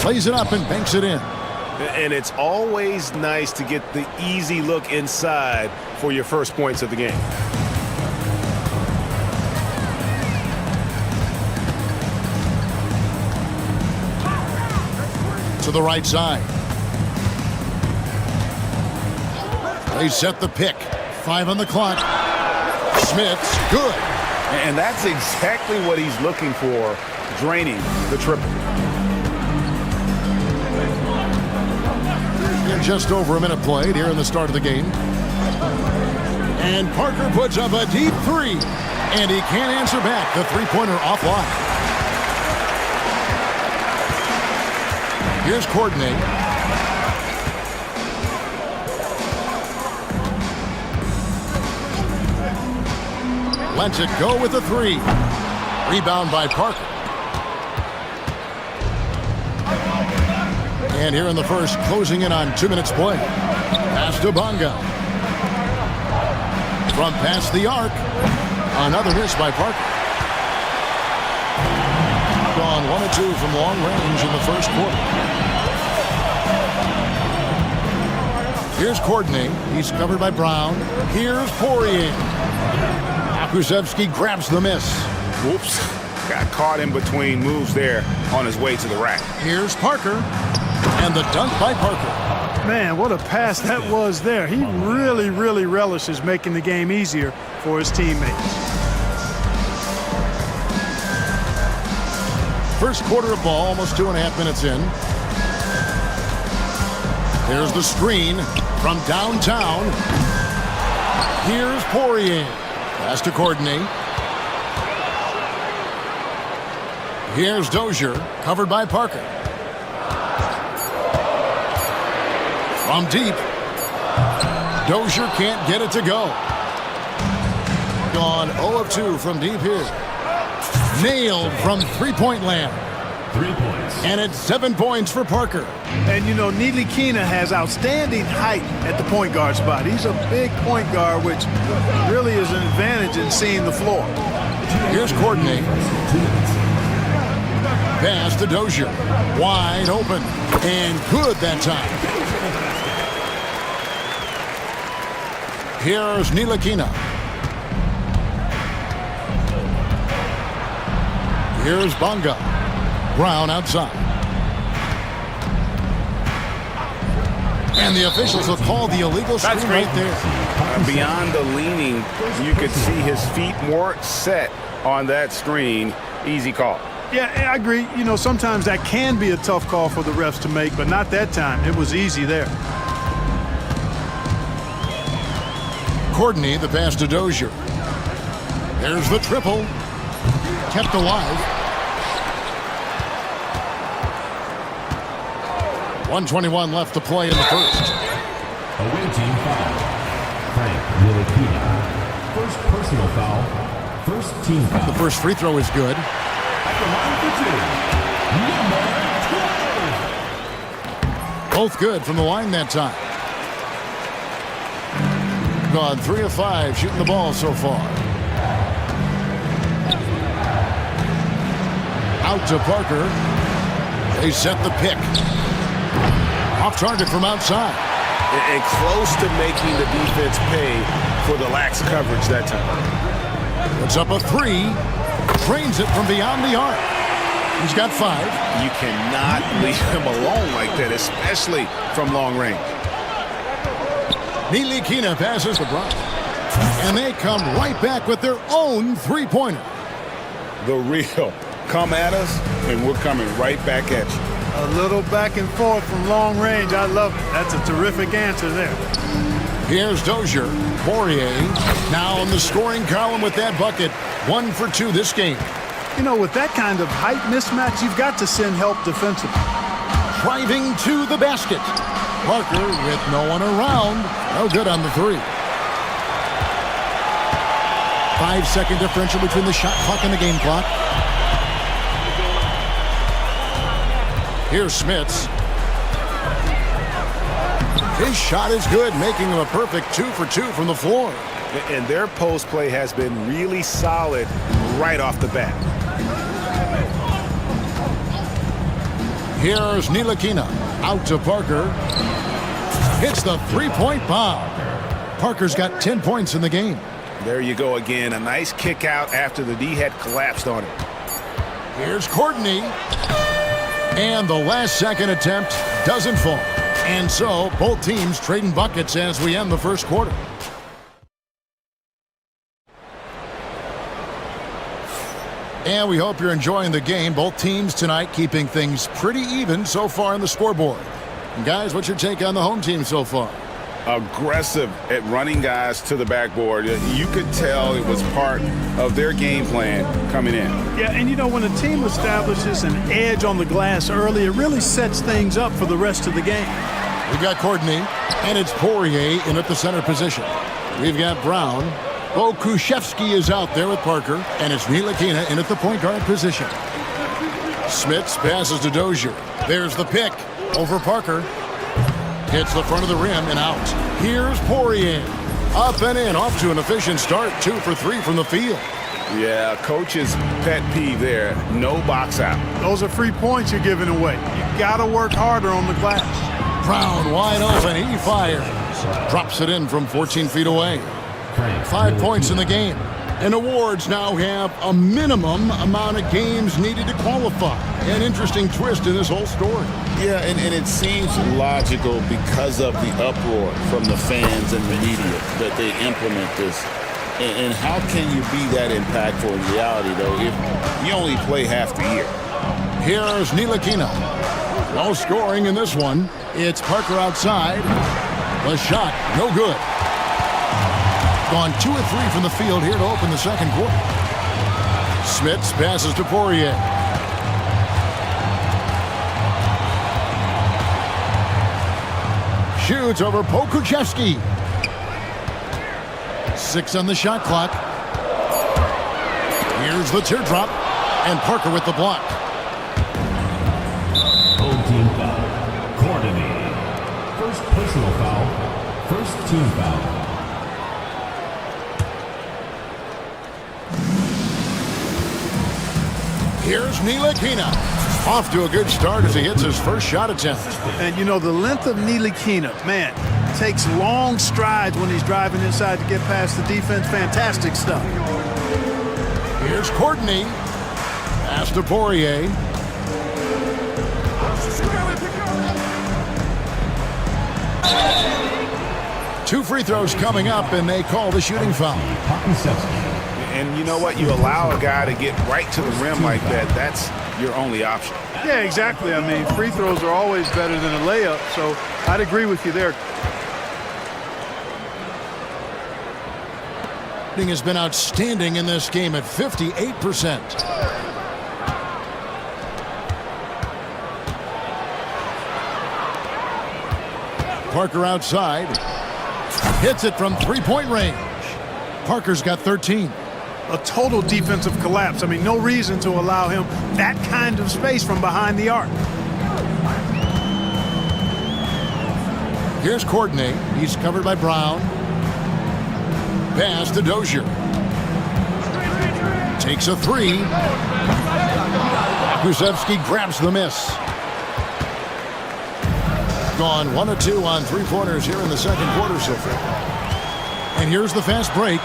Plays it up and banks it in. And it's always nice to get the easy look inside for your first points of the game. To the right side. They set the pick. 5 on the clock. Smith's good. And that's exactly what he's looking for, draining the triple. And just over a minute played here in the start of the game. And Parker puts up a deep 3. And he can't answer back. The three-pointer offline. Here's Courtney. Lets it go with a 3. Rebound by Parker. And here in the first, closing in on 2 minutes play. Pass to Bonga. From past the arc. Another miss by Parker. Gone 1 of 2 from long range in the first quarter. Here's Courtney. He's covered by Brown. Here's Poirier. Pokusevsky grabs the miss. Whoops. Got caught in between moves there on his way to the rack. Here's Parker. And the dunk by Parker. Man, what a pass that was there. He really, really relishes making the game easier for his teammates. First quarter of ball, almost 2.5 minutes in. Here's the screen from downtown. Here's Poirier. Pass to Courtney. Here's Dozier, covered by Parker. From deep. Dozier can't get it to go. Gone 0 of 2 from deep here. Nailed from three-point land. 3 points. And it's 7 points for Parker. And, Ntilikina has outstanding height at the point guard spot. He's a big point guard, which really is an advantage in seeing the floor. Here's Courtney. Pass to Dozier. Wide open. And good that time. Here's Ntilikina. Here's Bonga. Brown outside. And the officials will call the illegal screen right there. Beyond the leaning, you could see his feet more set on that screen. Easy call. Yeah, I agree. Sometimes that can be a tough call for the refs to make, but not that time. It was easy there. Courtney, the pass to Dozier. There's the triple. Kept alive. 1:21 left to play in the first. Away team foul. Frank Ntilikina. First personal foul. First team foul. The first free throw is good. At the line for 2. Number 12. Both good from the line that time. Gone 3 of 5 shooting the ball so far. Out to Parker. They set the pick. Off target from outside. And close to making the defense pay for the lax coverage that time. Puts up a 3. Trains it from beyond the arc. He's got 5. You cannot leave him alone like that, especially from long range. Ntilikina passes to Brown. And they come right back with their own three-pointer. The real. Come at us, and we're coming right back at you. A little back and forth from long range. I love it. That's a terrific answer there. Here's Dozier. Poirier now in the scoring column with that bucket. 1 for 2 this game. You know, with that kind of height mismatch, you've got to send help defensively. Driving to the basket. Parker with no one around. No good on the three. 5-second differential between the shot clock and the game clock. Here's Smits. His shot is good, making him a perfect 2 for 2 from the floor. And their post play has been really solid right off the bat. Here's Ntilikina out to Parker. Hits the three-point bomb. Parker's got 10 points in the game. There you go again. A nice kick out after the D had collapsed on it. Here's Courtney. And the last-second attempt doesn't fall. And so, both teams trading buckets as we end the first quarter. And we hope you're enjoying the game. Both teams tonight keeping things pretty even so far on the scoreboard. And guys, what's your take on the home team so far? Aggressive at running guys to the backboard. You could tell it was part of their game plan coming in. Yeah, and you know, when a team establishes an edge on the glass early, it really sets things up for the rest of the game. We've got Courtney, and it's Poirier in at the center position. We've got Brown. Kushevsky is out there with Parker, and it's Ntilikina in at the point guard position. Smits passes to Dozier. There's the pick over Parker. Hits the front of the rim and out. Here's Poirier. Up and in, off to an efficient start. 2 for 3 from the field. Yeah, coach's pet peeve there. No box out. Those are free points you're giving away. You got to work harder on the glass. Brown wide open. He fires. Drops it in from 14 feet away. 5 points in the game. And awards now have a minimum amount of games needed to qualify. An interesting twist in this whole story. Yeah, and it seems logical because of the uproar from the fans and the media that they implement this. And how can you be that impactful in reality, though, if you only play half the year? Here's Ntilikina. No scoring in this one. It's Parker outside. The shot, no good. Gone 2 of 3 from the field here to open the second quarter. Smits passes to Poirier. Shoots over Kushevsky. 6 on the shot clock. Here's the teardrop. And Parker with the block. Home team foul. Coordinated. First personal foul. First team foul. Here's Ntilikina. Off to a good start as he hits his first shot attempt. And you know, the length of Ntilikina, man, takes long strides when he's driving inside to get past the defense. Fantastic stuff. Here's Courtney. Pass to Poirier. Two free throws coming up, and they call the shooting foul. And you know what? You allow a guy to get right to the rim like that. That's your only option. Yeah, exactly. I mean, free throws are always better than a layup, so I'd agree with you there. Has been outstanding in this game at 58%. Parker outside. Hits it from three-point range. Parker's got 13. A total defensive collapse. I mean, no reason to allow him that kind of space from behind the arc. Here's Courtney. He's covered by Brown. Pass to Dozier. Takes a three. Kushevsky grabs the miss. Gone 1 of 2 on three-pointers here in the second quarter so far. And here's the fast break.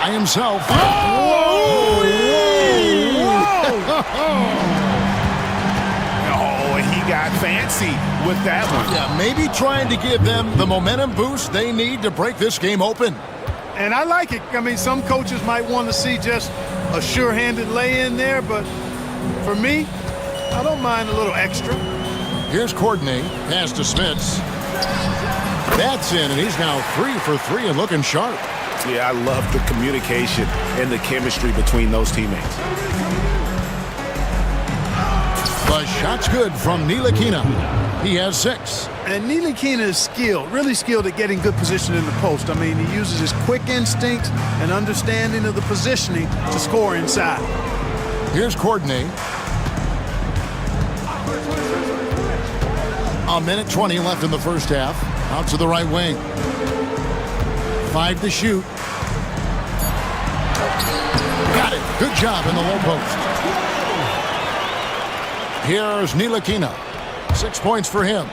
By himself. Oh, he got fancy with that one. Yeah, maybe trying to give them the momentum boost they need to break this game open. And I like it. I mean, some coaches might want to see just a sure-handed lay-in there, but for me, I don't mind a little extra. Here's Courtney. Pass to Smits. That's in, and he's now 3 for 3 and looking sharp. Yeah, I love the communication and the chemistry between those teammates. The shot's good from Ntilikina. He has 6. And Ntilikina is skilled, really skilled at getting good position in the post. I mean, he uses his quick instincts and understanding of the positioning to score inside. Here's Courtney. A minute 20 left in the first half. Out to the right wing. 5 to shoot. Got it. Good job in the low post. Here's Ntilikina. 6 points for him.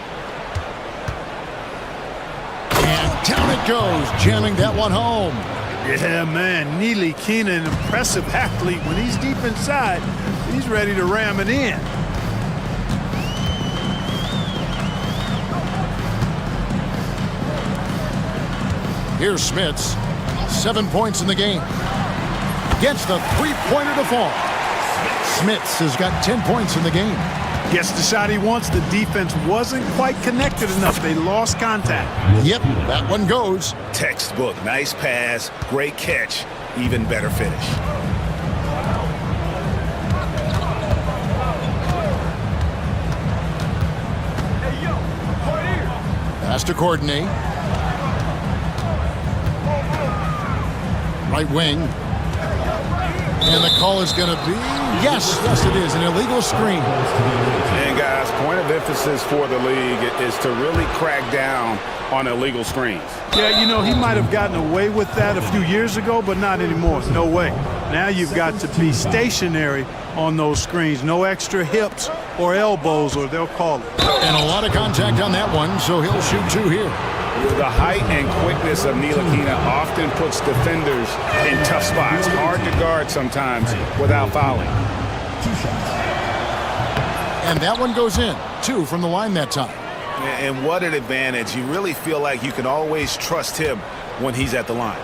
And down it goes, jamming that one home. Yeah, man, Ntilikina, an impressive athlete. When he's deep inside, he's ready to ram it in. Here's Smits. 7 points in the game. Gets the three-pointer to fall. Smits has got 10 points in the game. Gets the shot he wants. The defense wasn't quite connected enough. They lost contact. Yep, that one goes. Textbook. Nice pass. Great catch. Even better finish. Pass to Courtney. Right wing. And the call is going to be, yes, it is, an illegal screen. And guys, point of emphasis for the league is to really crack down on illegal screens. Yeah, you know, he might have gotten away with that a few years ago, but not anymore. No way. Now you've got to be stationary on those screens. No extra hips or elbows, or they'll call it. And a lot of contact on that one, so he'll shoot 2 here. The height and quickness of Ntilikina often puts defenders in tough spots. Hard to guard sometimes without fouling. And that one goes in. 2 from the line that time. And what an advantage. You really feel like you can always trust him when he's at the line.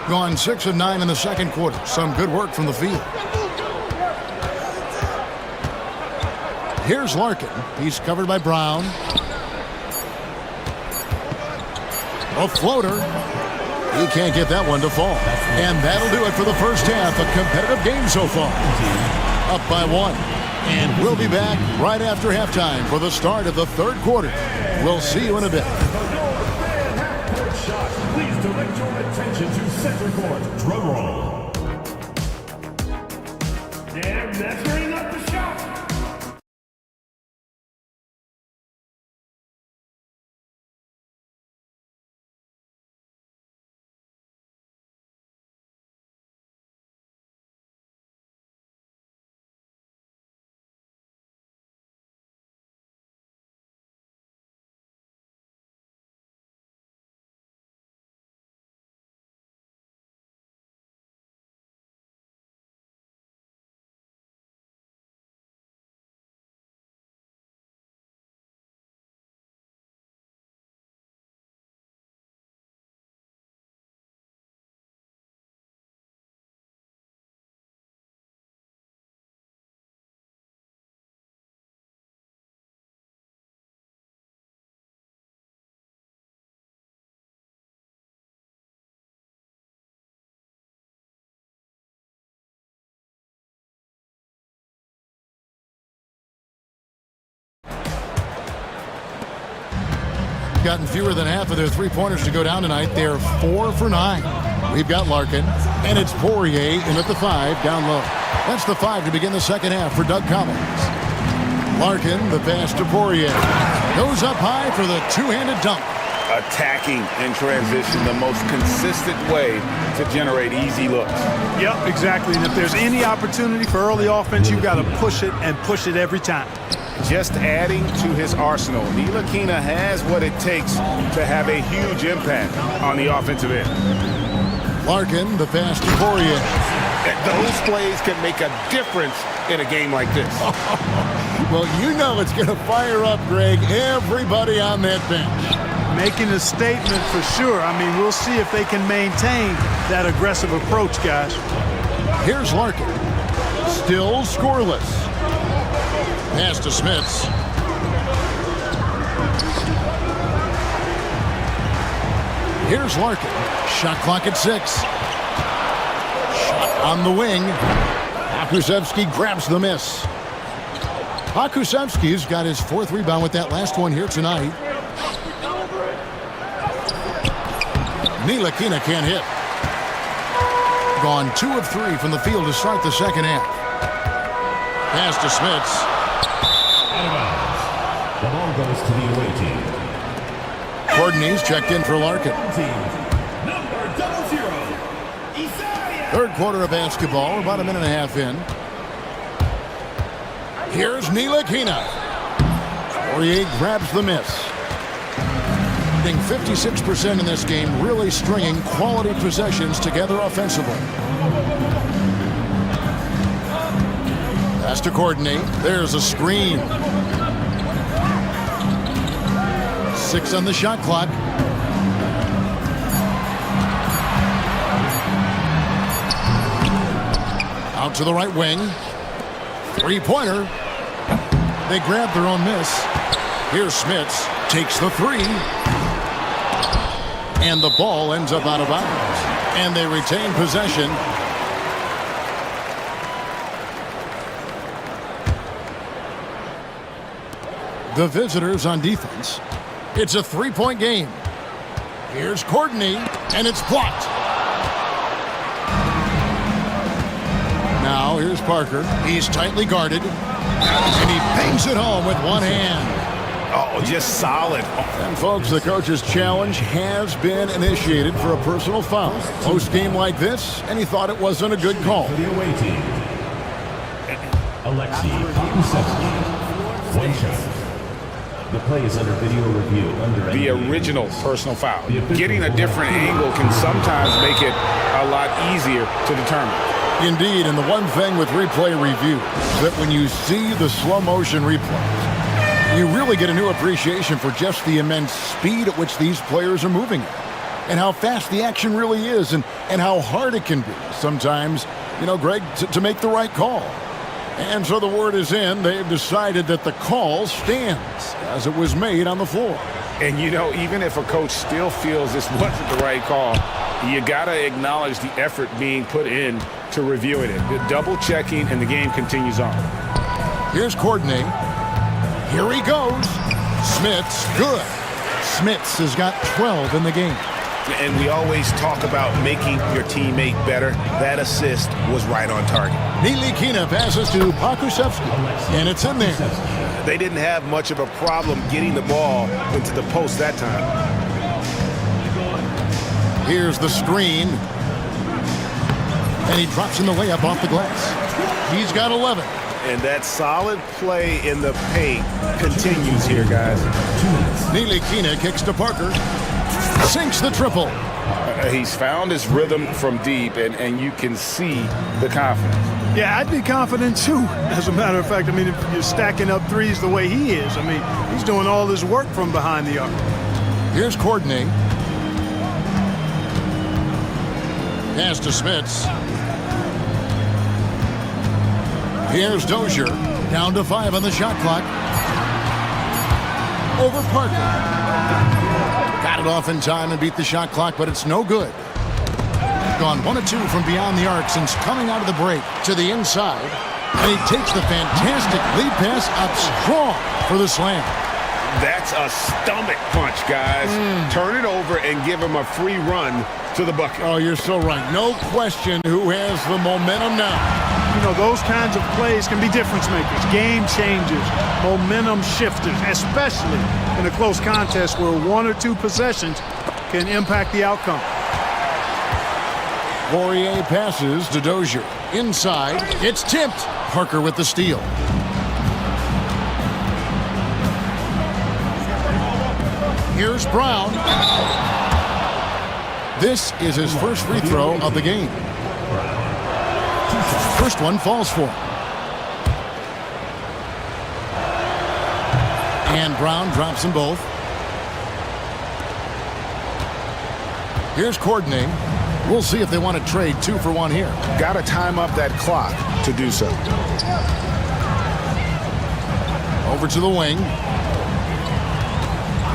Gone 6 of 9 in the second quarter. Some good work from the field. Here's Larkin. He's covered by Brown. A floater. He can't get that one to fall. And that'll do it for the first half. A competitive game so far. Up by 1. And we'll be back right after halftime for the start of the third quarter. We'll see you in a bit. Please direct your attention to center court. Drum roll. And measuring up the shot. Gotten fewer than half of their three-pointers to go down tonight. They're 4 for 9. We've got Larkin, and it's Poirier in at the 5 down low. That's the 5 to begin the second half for Doug Collins. Larkin, the pass to Poirier. Goes up high for the two-handed dunk. Attacking in transition, the most consistent way to generate easy looks. Yep, exactly. And if there's any opportunity for early offense, you've got to push it and push it every time. Just adding to his arsenal. Ntilikina has what it takes to have a huge impact on the offensive end. Larkin, the pass to Poirier. Those plays can make a difference in a game like this. Well, you know it's going to fire up, Greg, everybody on that bench. Making a statement for sure. I mean, we'll see if they can maintain that aggressive approach, guys. Here's Larkin. Still scoreless. Pass to Smits. Here's Larkin. Shot clock at 6. Shot on the wing. Pokusevski grabs the miss. Pokusevski's got his 4th rebound with that last one here tonight. Ntilikina can't hit. Gone 2 of 3 from the field to start the second half. Pass to Smits. The ball goes to the away team. Courtney's checked in for Larkin. Number 00. Third quarter of basketball, about a minute and a half in. Here's Ntilikina. Poirier grabs the miss. Shooting 56% in this game, really stringing quality possessions together offensively. Pass to Courtney. There's a screen. 6 on the shot clock. Out to the right wing. 3-pointer. They grab their own miss. Here's Smits. Takes the 3. And the ball ends up out of bounds. And they retain possession. The visitors on defense. It's a 3-point game. Here's Courtney, and it's blocked. Now here's Parker. He's tightly guarded. And he bangs it home with one hand. Oh, just solid. And folks, the coach's challenge has been initiated for a personal foul. Post-game like this, and he thought it wasn't a good call. For the away team. Alexei Pokusevski. 1 shot. The play is under video review. The original personal foul. Getting a different angle can sometimes make it a lot easier to determine. Indeed, and the one thing with replay review is that when you see the slow motion replays, you really get a new appreciation for just the immense speed at which these players are moving and how fast the action really is and how hard it can be sometimes, Greg, to make the right call. And so the word is in. They've decided that the call stands as it was made on the floor. And, even if a coach still feels this wasn't the right call, you got to acknowledge the effort being put in to reviewing it. The double checking, and the game continues on. Here's Courtney. Here he goes. Smits, good. Smits has got 12 in the game. And we always talk about making your teammate better. That assist was right on target. Ntilikina passes to Pokusevski, and it's in there. They didn't have much of a problem getting the ball into the post that time. Here's the screen. And he drops in the layup off the glass. He's got 11. And that solid play in the paint continues here, guys. Ntilikina kicks to Parker. Sinks the triple. He's found his rhythm from deep, and you can see the confidence. Yeah, I'd be confident too. As a matter of fact, if you're stacking up threes the way he is, he's doing all his work from behind the arc. Here's Courtney. Pass to Smits. Here's Dozier. Down to 5 on the shot clock. Over Parker. Got it off in time and beat the shot clock, but it's no good. Gone 1 of 2 from beyond the arc since coming out of the break to the inside. And he takes the fantastic lead pass up strong for the slam. That's a stomach punch, guys. Turn it over and give him a free run to the bucket. Oh, you're so right. No question who has the momentum now. Those kinds of plays can be difference makers, game changers, momentum shifters, especially in a close contest where 1 or 2 possessions can impact the outcome. Poirier passes to Dozier. Inside, it's tipped. Parker with the steal. Here's Brown. This is his first free throw of the game. First one falls for him. And Brown drops them both. Here's Courtney. We'll see if they want to trade 2 for 1 here. Got to time up that clock to do so. Over to the wing.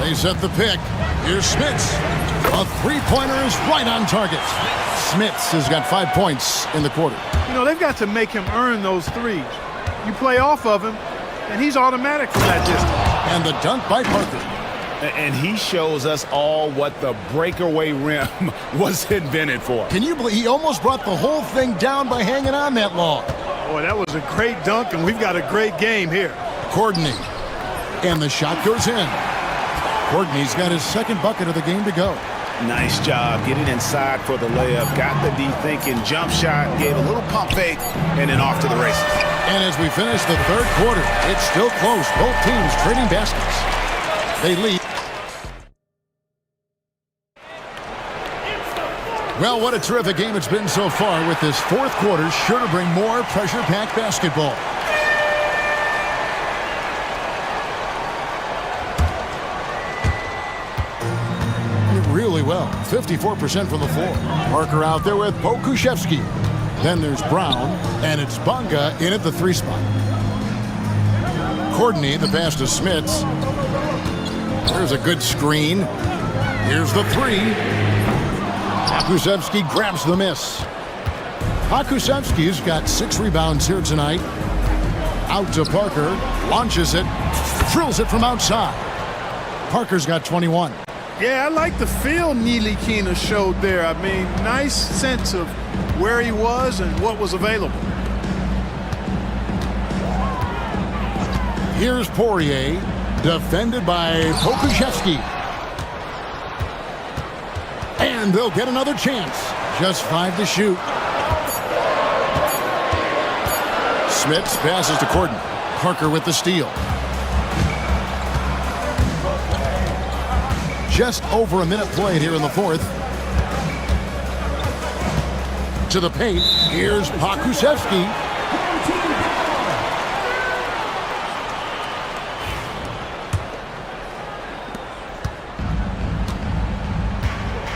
They set the pick. Here's Smits. A three-pointer is right on target. Smits has got 5 points in the quarter. You know, they've got to make him earn those threes. You play off of him, and he's automatic from that distance. And the dunk by Parker. And he shows us all what the breakaway rim was invented for. Can you believe he almost brought the whole thing down by hanging on that long? Boy, that was a great dunk, and we've got a great game here. Courtney. And the shot goes in. Courtney's got his second bucket of the game to go. Nice job getting inside for the layup. Got the D thinking, jump shot, gave a little pump fake, and then off to the races. And as we finish the third quarter, it's still close. Both teams trading baskets. They lead. Well, what a terrific game it's been so far, with this fourth quarter sure to bring more pressure-packed basketball. Really well, 54% from the floor. Parker out there with Pokushevsky. Then there's Brown, and it's Bonga in at the 3 spot. Courtney, the pass to Smits. There's a good screen. Here's the 3. Pokusevsky grabs the miss. Pokusevsky's got 6 rebounds here tonight. Out to Parker, launches it, drills it from outside. Parker's got 21. Yeah, I like the feel Nilikina showed there. I mean, nice sense of where he was and what was available. Here's Poirier, defended by Pokushevsky. And they'll get another chance. Just 5 to shoot. Smits passes to Courtney. Parker with the steal. Just over a minute played here in the fourth. To the paint. Here's Pokusevsky.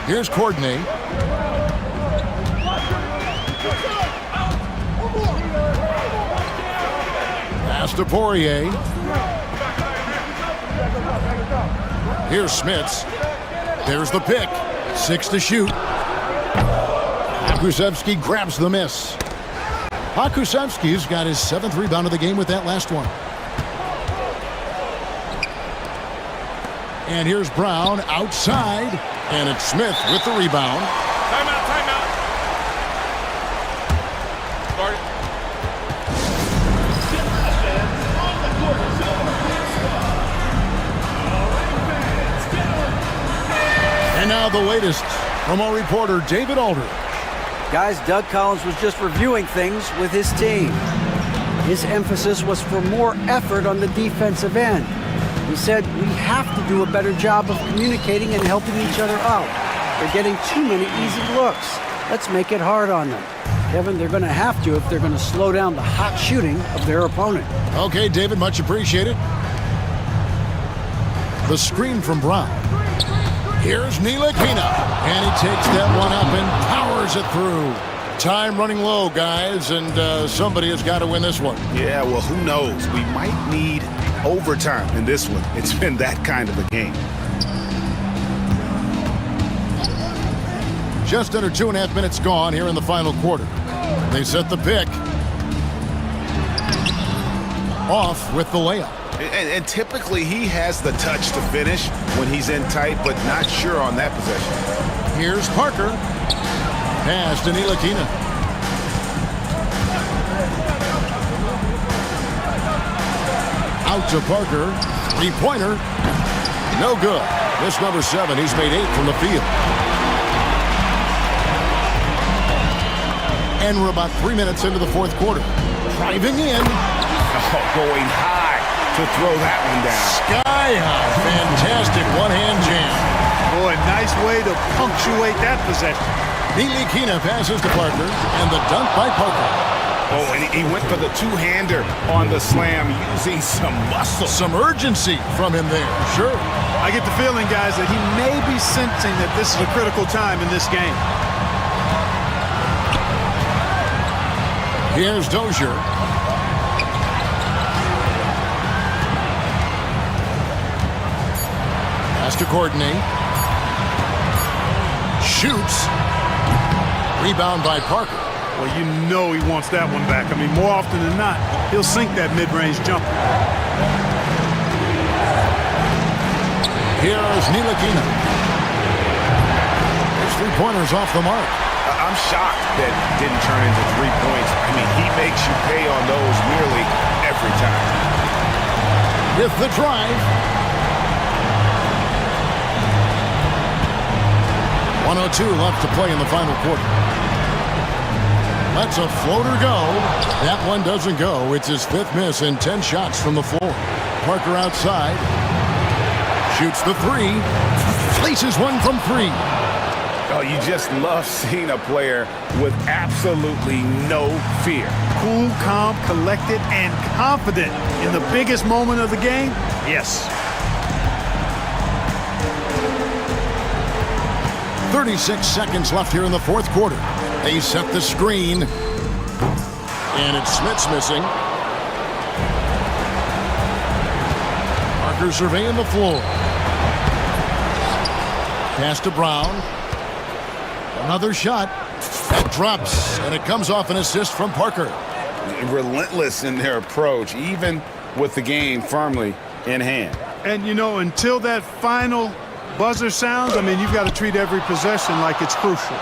Here's Courtney. Pass to Poirier. Here's Smits. There's the pick. 6 to shoot. Pokusevsky grabs the miss. Pokusevsky's got his 7th rebound of the game with that last one. And here's Brown outside. And it's Smith with the rebound. Timeout, timeout. Start it. And now the latest from our reporter, David Aldridge. Guys, Doug Collins was just reviewing things with his team. His emphasis was for more effort on the defensive end. He said we have to do a better job of communicating and helping each other out. They're getting too many easy looks. Let's make it hard on them. Kevin, they're going to have to if they're going to slow down the hot shooting of their opponent. Okay, David, much appreciated. The screen from Brown. Here's Nilikina. And he takes that one up and powers it through. Time running low, guys, and somebody has got to win this one. Yeah, well, who knows? We might need overtime in this one. It's been that kind of a game. Just under 2.5 minutes gone here in the final quarter. They set the pick. Off with the layup. And typically he has the touch to finish when he's in tight, but not sure on that possession. Here's Parker. Pass to Nilikina. Out to Parker. 3-pointer. No good. This number 7, he's made 8 from the field. And we're about 3 minutes into the fourth quarter. Driving in. Oh, going high to throw that one down. Sky high. Fantastic one-hand jam. Boy, nice way to punctuate that possession. Nilikina passes to Parker, and the dunk by Parker. Oh, and he went for the two-hander on the slam, using some muscle. Some urgency from him there, sure. I get the feeling, guys, that he may be sensing that this is a critical time in this game. Here's Dozier. Pass to Courtney. shoots. Rebound by Parker. Well, you know he wants that one back. I mean, more often than not, he'll sink that mid-range jumper. Here's Ntilikina. His three-pointers off the mark. I'm shocked that it didn't turn into 3 points. I mean, he makes you pay on those nearly every time. With the drive. 1:02 left to play in the final quarter. Lets a floater go. That one doesn't go. It's his fifth miss and 10 shots from the floor. Parker outside. Shoots the three. Places one from three. Oh, you just love seeing a player with absolutely no fear. Cool, calm, collected, and confident in the biggest moment of the game. Yes. 36 seconds left here in the fourth quarter. They set the screen. And it's Smith's missing. Parker surveying the floor. Pass to Brown. Another shot. That drops, and it comes off an assist from Parker. Relentless in their approach, even with the game firmly in hand. And, you know, until that final buzzer sounds, I mean, you've got to treat every possession like it's crucial.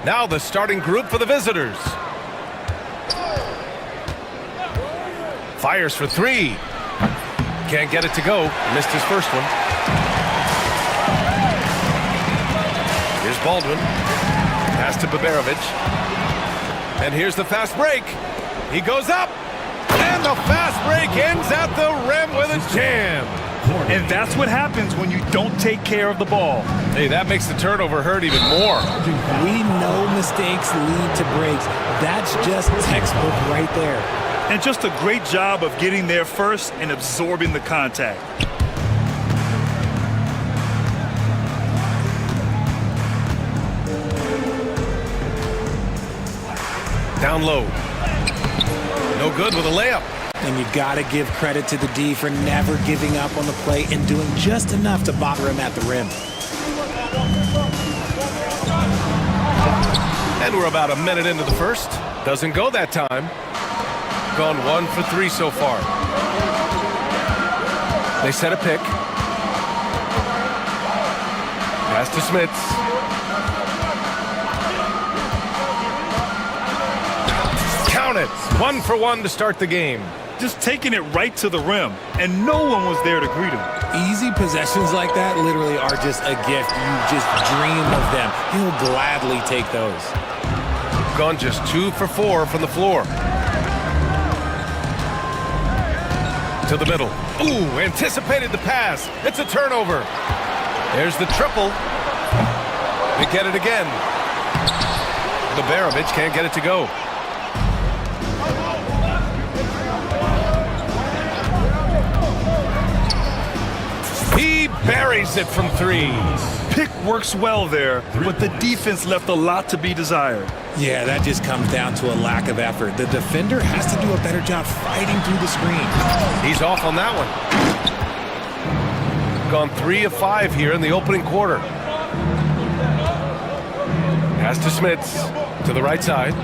Now the starting group for the visitors. Fires for three. Can't get it to go. Missed his first one. Here's Baldwin. Pass to Baberovic. And here's the fast break. He goes up. And the fast break ends at the rim with a jam. And that's what happens when you don't take care of the ball. Hey, that makes the turnover hurt even more. We know mistakes lead to breaks. That's just textbook right there. And just a great job of getting there first and absorbing the contact. Down low. No good with a layup. And you've got to give credit to the D for never giving up on the play and doing just enough to bother him at the rim. And we're about a minute into the first. Doesn't go that time. Gone 1 for 3 so far. They set a pick. Pass to Smits. Count it. 1 for 1 to start the game. Just taking it right to the rim, and no one was there to greet him. Easy possessions like that literally are just a gift. You just dream of them. He'll gladly take those. Gone just 2 for 4 from the floor. To the middle. Ooh, anticipated the pass. It's a turnover. There's the triple. They get it again. Baberovic can't get it to go. He buries it from 3. Pick works well there, but the defense left a lot to be desired. Yeah, that just comes down to a lack of effort. The defender has to do a better job fighting through the screen. He's off on that one. Gone 3 of 5 here in the opening quarter. Pass to Smits to the right side.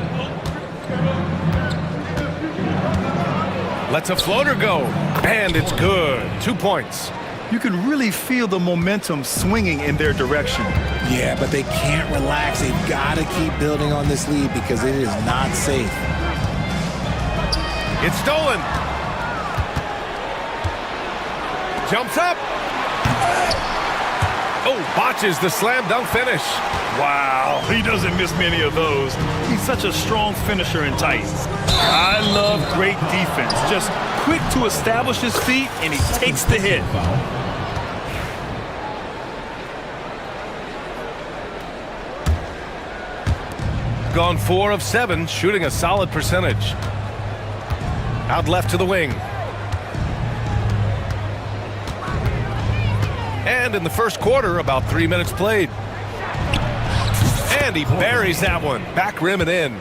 Lets a floater go, and it's good. 2 points. You can really feel the momentum swinging in their direction. Yeah, but they can't relax. They've got to keep building on this lead because it is not safe. It's stolen. Jumps up. Oh, botches the slam dunk finish. Wow, he doesn't miss many of those. He's such a strong finisher in tight. I love great defense. Just quick to establish his feet, and he takes the hit. Gone 4 of 7, shooting a solid percentage. Out left to the wing. And in the first quarter, about 3 minutes played. And he buries that one. Back rim and in.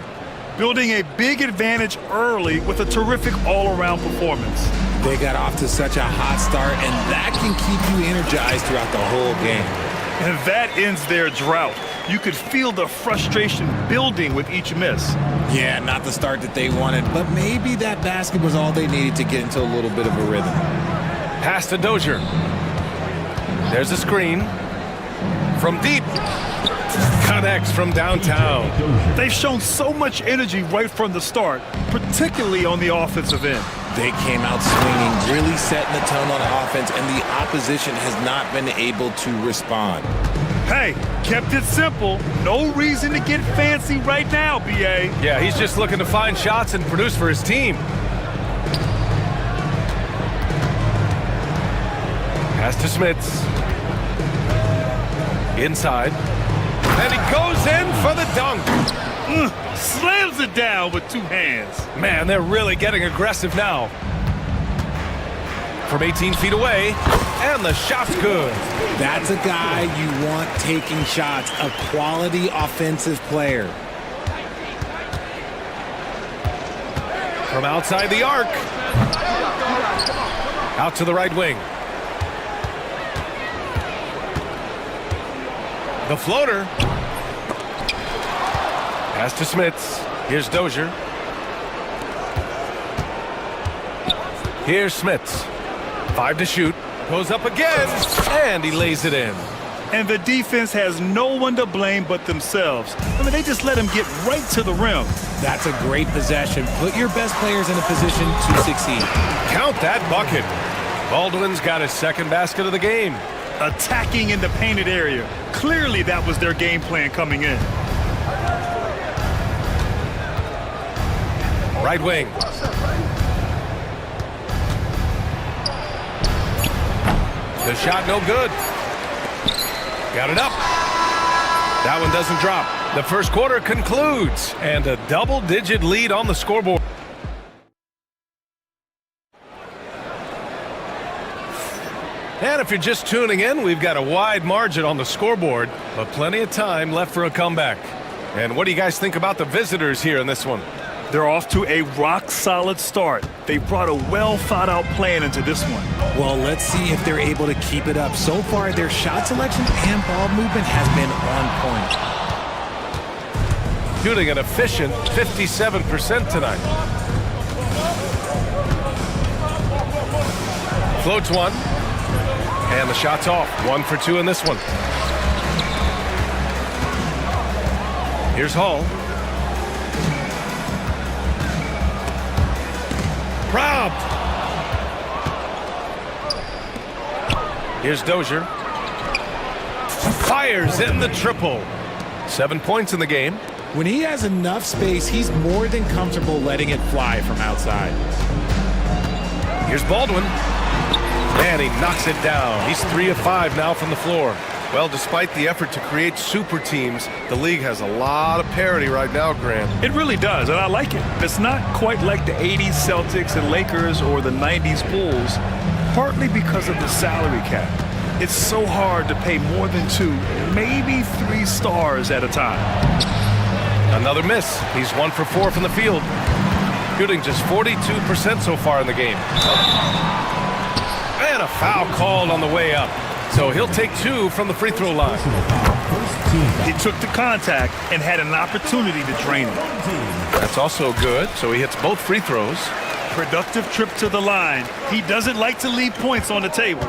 Building a big advantage early with a terrific all-around performance. They got off to such a hot start, and that can keep you energized throughout the whole game. And that ends their drought. You could feel the frustration building with each miss. Yeah, not the start that they wanted, but maybe that basket was all they needed to get into a little bit of a rhythm. Pass to Dozier. There's a screen. From deep. Connects from downtown. They've shown so much energy right from the start, particularly on the offensive end. They came out swinging, really setting the tone on offense, and the opposition has not been able to respond. Hey, kept it simple. No reason to get fancy right now, B.A. Yeah, he's just looking to find shots and produce for his team. Pass to Smits. Inside. And he goes in for the dunk. Slams it down with 2 hands. Man, they're really getting aggressive now. From 18 feet away, and the shot's good. That's a guy you want taking shots, a quality offensive player. From outside the arc. Out to the right wing. The floater. Pass to Smits. Here's Dozier. Here's Smits. 5 to shoot. Goes up again, and he lays it in. And the defense has no one to blame but themselves. I mean, they just let him get right to the rim. That's a great possession. Put your best players in a position to succeed. Count that bucket. Baldwin's got his second basket of the game. Attacking in the painted area. Clearly that was their game plan coming in. Right wing. The shot no good. Got it up. That one doesn't drop. The first quarter concludes, and a double-digit lead on the scoreboard. And if you're just tuning in, we've got a wide margin on the scoreboard, but plenty of time left for a comeback. And what do you guys think about the visitors here in this one? They're off to a rock-solid start. They brought a well-thought-out plan into this one. Well, let's see if they're able to keep it up. So far, their shot selection and ball movement has been on point. Shooting an efficient 57% tonight. Floats one. And the shot's off. 1 for 2 in this one. Here's Hall. Robbed. Here's Dozier. Fires in the triple. 7 points in the game. When he has enough space, he's more than comfortable letting it fly from outside. Here's Baldwin. And he knocks it down. He's 3 of 5 now from the floor. Well, despite the effort to create super teams, the league has a lot of parity right now, Graham. It really does, and I like it. It's not quite like the 80s Celtics and Lakers or the 90s Bulls, partly because of the salary cap. It's so hard to pay more than 2, maybe 3 stars at a time. Another miss. He's 1 for 4 from the field. Shooting just 42% so far in the game. And a foul called on the way up. So he'll take 2 from the free throw line. He took the contact and had an opportunity to drain it. That's also good. So he hits both free throws. Productive trip to the line. He doesn't like to leave points on the table.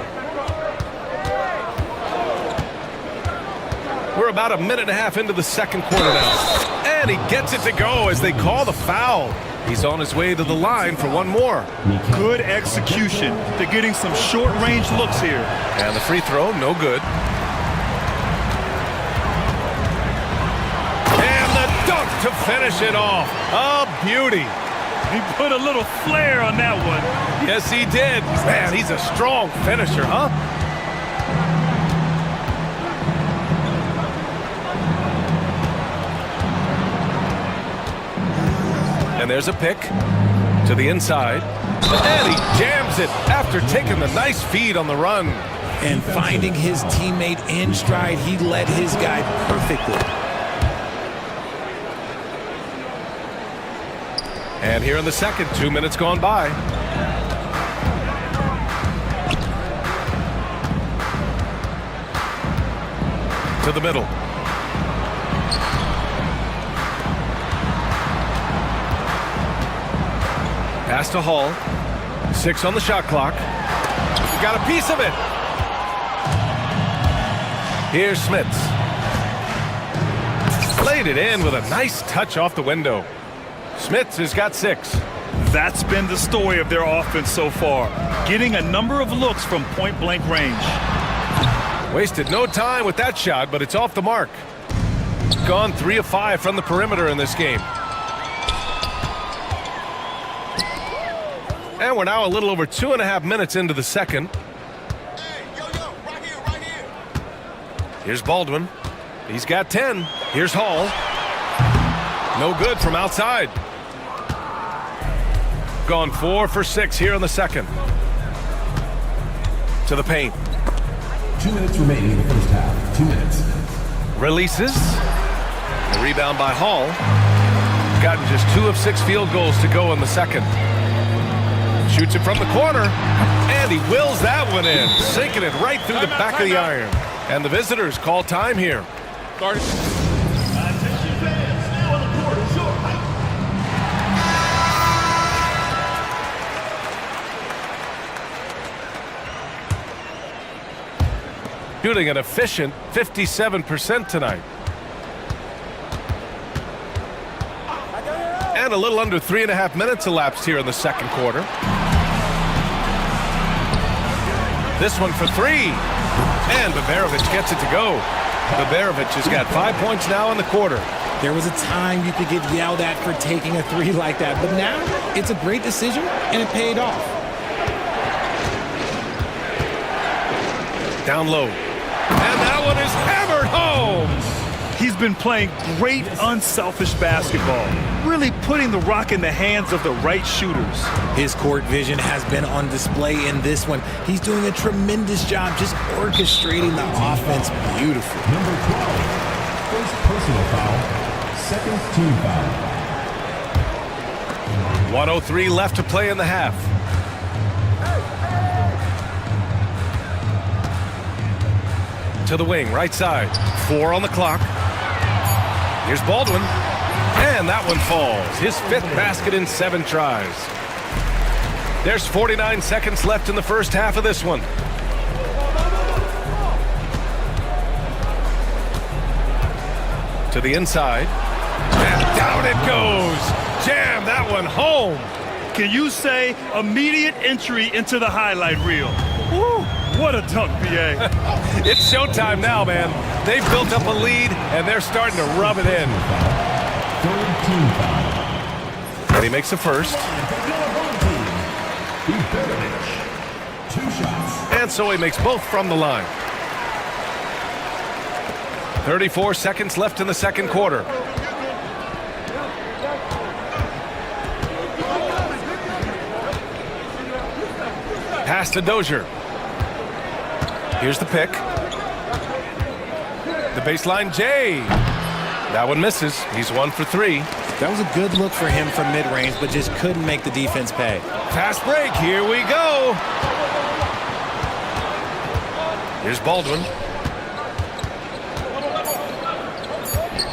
We're about a minute and a half into the second quarter now. And he gets it to go as they call the foul. He's on his way to the line for one more. Good execution. They're getting some short-range looks here. And the free throw, no good. And the dunk to finish it off. A beauty. He put a little flair on that one. Yes, he did. Man, he's a strong finisher, huh? And there's a pick to the inside. And he jams it after taking the nice feed on the run. And finding his teammate in stride, he led his guy perfectly. And here in the second, 2 minutes gone by. To the middle. Pass to Hall. 6 on the shot clock. Got a piece of it. Here's Smits. Laid it in with a nice touch off the window. Smits has got 6. That's been the story of their offense so far. Getting a number of looks from point-blank range. Wasted no time with that shot, but it's off the mark. Gone 3 of 5 from the perimeter in this game. And we're now a little over 2.5 minutes into the second. Here's Baldwin. He's got 10. Here's Hall. No good from outside. Gone 4 for 6 here in the second. To the paint. 2 minutes remaining in the first half. 2 minutes. Releases. The rebound by Hall. Gotten just 2 of 6 field goals to go in the second. Shoots it from the corner, and he wills that one in, sinking it right through the back of the iron. And the visitors call time here. Shooting an efficient 57% tonight. And a little under 3.5 minutes elapsed here in the second quarter. This one for three. And Babarovic gets it to go. Babarovic has got 5 points now in the quarter. There was a time you could get yelled at for taking a three like that, but now it's a great decision and it paid off. Down low. And that one is hammered home. He's been playing great unselfish basketball, really putting the rock in the hands of the right shooters. His court vision has been on display in this one. He's doing a tremendous job just orchestrating the offense beautifully. Number 12, first personal foul, second team foul. 1:03 left to play in the half. To the wing, right side. 4 on the clock. Here's Baldwin. And that one falls. His 5th basket in 7 tries. There's 49 seconds left in the first half of this one. To the inside. And down it goes. Jam that one home. Can you say immediate entry into the highlight reel? Woo, what a dunk, BA. It's showtime now, man. They've built up a lead, and they're starting to rub it in. Third team foul. And he makes the first. Two shots. And so he makes both from the line. 34 seconds left in the second quarter. Pass to Dozier. Here's the pick. The baseline, Jay. That one misses. He's 1 for 3. That was a good look for him from mid-range, but just couldn't make the defense pay. Fast break. Here we go. Here's Baldwin.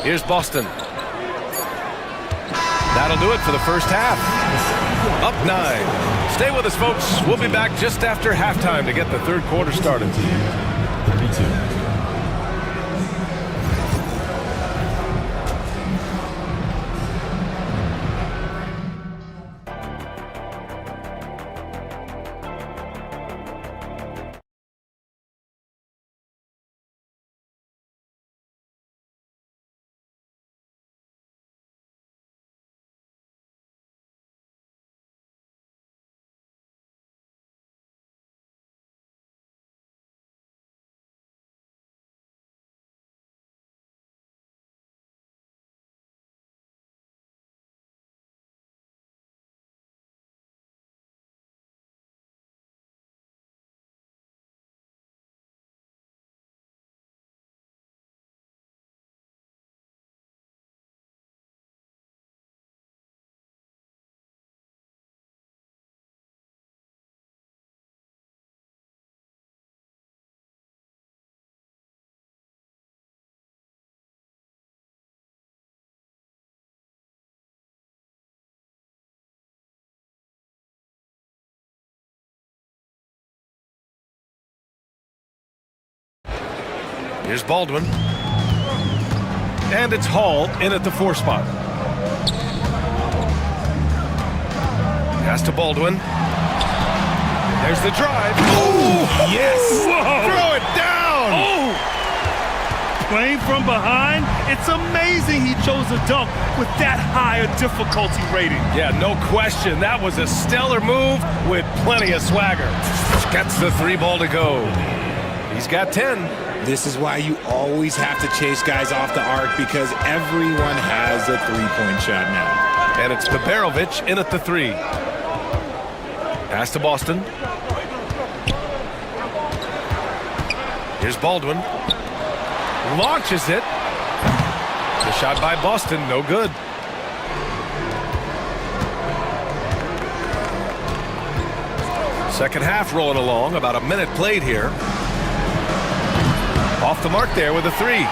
Here's Boston. That'll do it for the first half. Up 9. Stay with us, folks. We'll be back just after halftime to get the third quarter started. 32. Here's Baldwin. And it's Hall in at the 4 spot. Pass to Baldwin. There's the drive. Oh, yes! Whoa. Throw it down! Oh! Playing from behind, it's amazing he chose a dunk with that high a difficulty rating. Yeah, no question. That was a stellar move with plenty of swagger. Gets the 3 ball to go. He's got 10. This is why you always have to chase guys off the arc, because everyone has a three-point shot now. And it's Babarovic in at the 3. Pass to Boston. Here's Baldwin. Launches it. The shot by Boston, no good. Second half rolling along, about a minute played here. Off the mark there with a 3.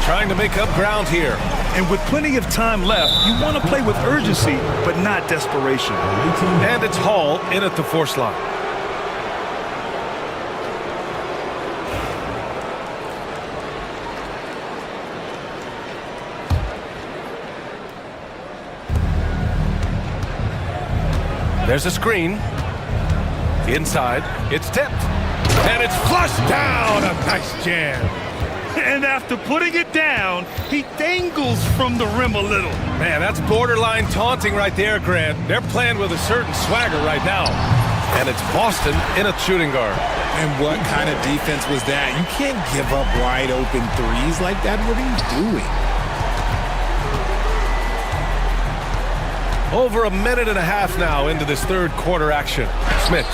Trying to make up ground here. And with plenty of time left, you want to play with urgency, but not desperation. And it's Hall in at the 4 slot. There's a screen. Inside. It's tipped. And it's flushed down. A nice jam. And after putting it down, he dangles from the rim a little. Man, that's borderline taunting right there, Grant. They're playing with a certain swagger right now. And it's Boston in a shooting guard. And what kind of defense was that? You can't give up wide open threes like that. What are you doing? Over a minute and a half now into this third quarter action. Smith.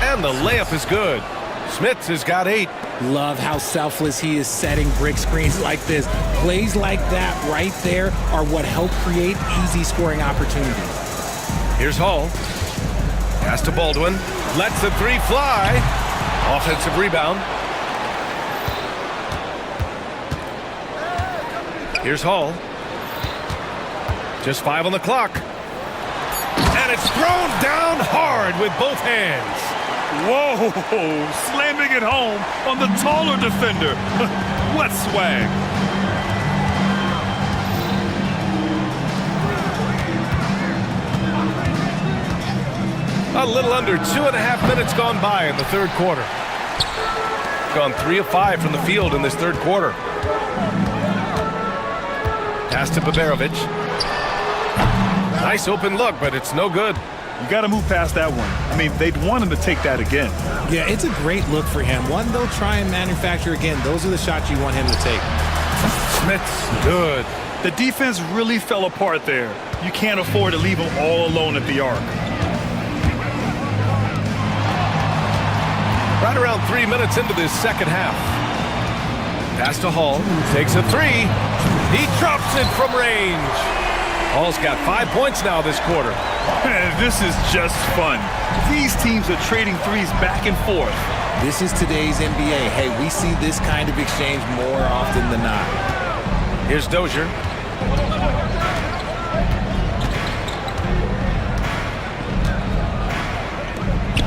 And the layup is good. Smith has got 8. Love how selfless he is setting brick screens like this. Plays like that right there are what help create easy scoring opportunities. Here's Hall. Pass to Baldwin. Lets the 3 fly. Offensive rebound. Here's Hall. Just 5 on the clock. And it's thrown down hard with both hands. Whoa, slamming it home on the taller defender. What swag. A little under 2.5 minutes gone by in the third quarter. Gone 3 of 5 from the field in this third quarter. Pass to Baberovic. Nice open look, but it's no good. You got to move past that one. I mean, they'd want him to take that again. Yeah, it's a great look for him. One they'll try and manufacture again. Those are the shots you want him to take. Smith's good. The defense really fell apart there. You can't afford to leave him all alone at the arc. Right around 3 minutes into this second half. Pass to Hall. Takes a 3. He drops it from range. Hall's got 5 points now this quarter. This is just fun. These teams are trading threes back and forth. This is today's NBA. Hey, we see this kind of exchange more often than not. Here's Dozier.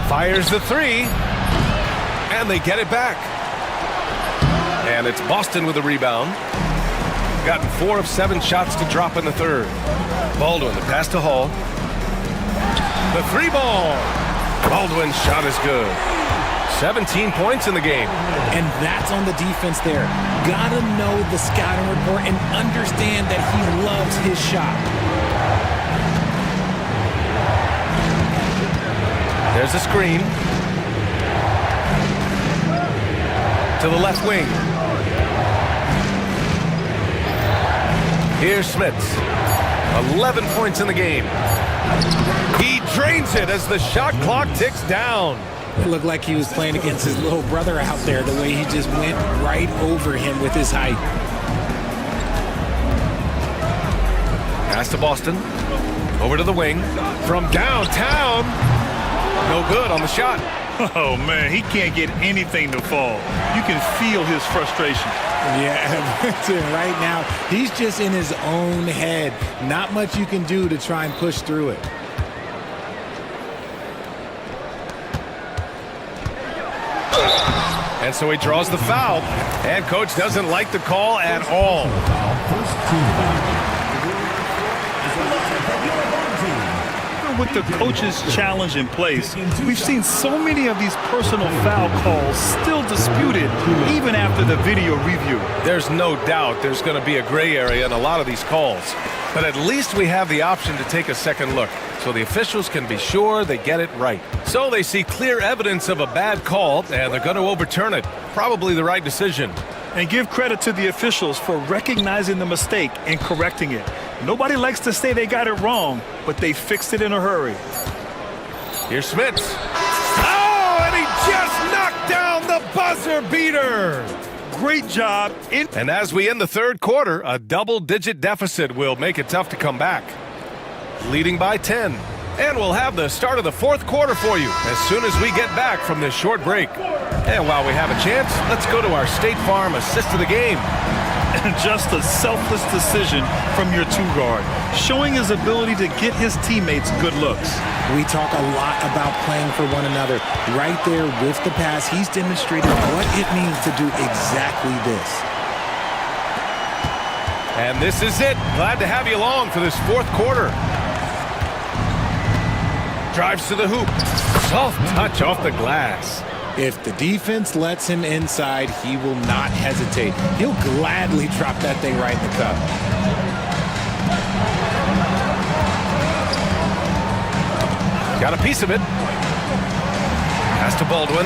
Fires the 3. And they get it back. And it's Boston with a rebound. Gotten 4 of 7 shots to drop in the third. Baldwin, the pass to Hall. The 3 ball. Baldwin's shot is good. 17 points in the game. And that's on the defense there. Gotta know the scouting report and understand that he loves his shot. There's a screen. To the left wing. Here's Smits. 11 points in the game. He drains it as the shot clock ticks down. It looked like he was playing against his little brother out there, the way he just went right over him with his height. Pass to Boston. Over to the wing. From downtown. No good on the shot. Oh, man, he can't get anything to fall. You can feel his frustration. Yeah, right now, he's just in his own head. Not much you can do to try and push through it. And so he draws the foul. And coach doesn't like the call at all. With the coach's challenge in place, we've seen so many of these personal foul calls still disputed even after the video review. There's no doubt there's going to be a gray area in a lot of these calls. But at least we have the option to take a second look so the officials can be sure they get it right. So they see clear evidence of a bad call and they're going to overturn it. Probably the right decision. And give credit to the officials for recognizing the mistake and correcting it. Nobody likes to say they got it wrong, but they fixed it in a hurry. Here's Smits. Oh, and he just knocked down the buzzer beater. Great job. And as we end the third quarter, a double-digit deficit will make it tough to come back. Leading by 10. And we'll have the start of the fourth quarter for you as soon as we get back from this short break. And while we have a chance, let's go to our State Farm assist of the game. Just a selfless decision from your two-guard, showing his ability to get his teammates good looks. We talk a lot about playing for one another. Right there with the pass, he's demonstrated what it means to do exactly this. And this is it. Glad to have you along for this fourth quarter. Drives to the hoop. Soft touch off the glass. If the defense lets him inside, he will not hesitate. He'll gladly drop that thing right in the cup. Got a piece of it. Pass to Baldwin.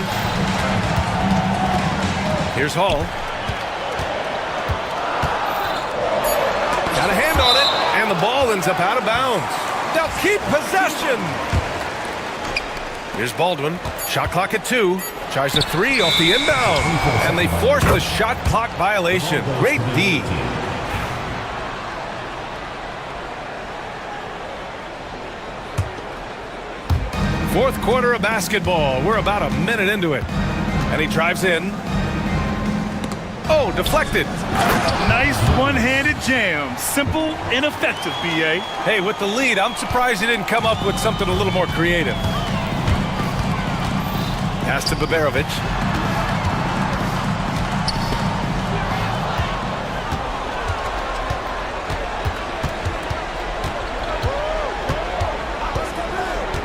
Here's Hall. Got a hand on it, and the ball ends up out of bounds. They'll keep possession. Here's Baldwin. Shot clock at 2. Tries a 3 off the inbound, and they force the shot clock violation. Great D. Fourth quarter of basketball. We're about a minute into it. And he drives in. Oh, deflected. Nice one-handed jam. Simple and effective, B.A. Hey, with the lead, I'm surprised he didn't come up with something a little more creative. Pass to Baberovic.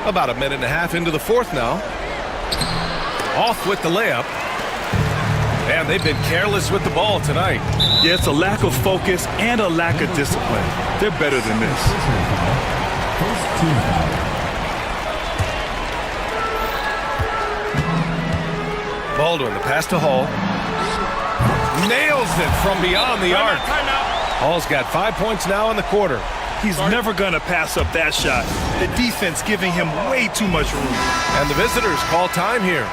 About a minute and a half into the fourth now. Off with the layup. And they've been careless with the ball tonight. Yeah, it's a lack of focus and a lack of discipline. They're better than this. Baldwin, the pass to Hall. Nails it from beyond the arc. Hall's got 5 points now in the quarter. He's never going to pass up that shot. The defense giving him way too much room. And the visitors call time here.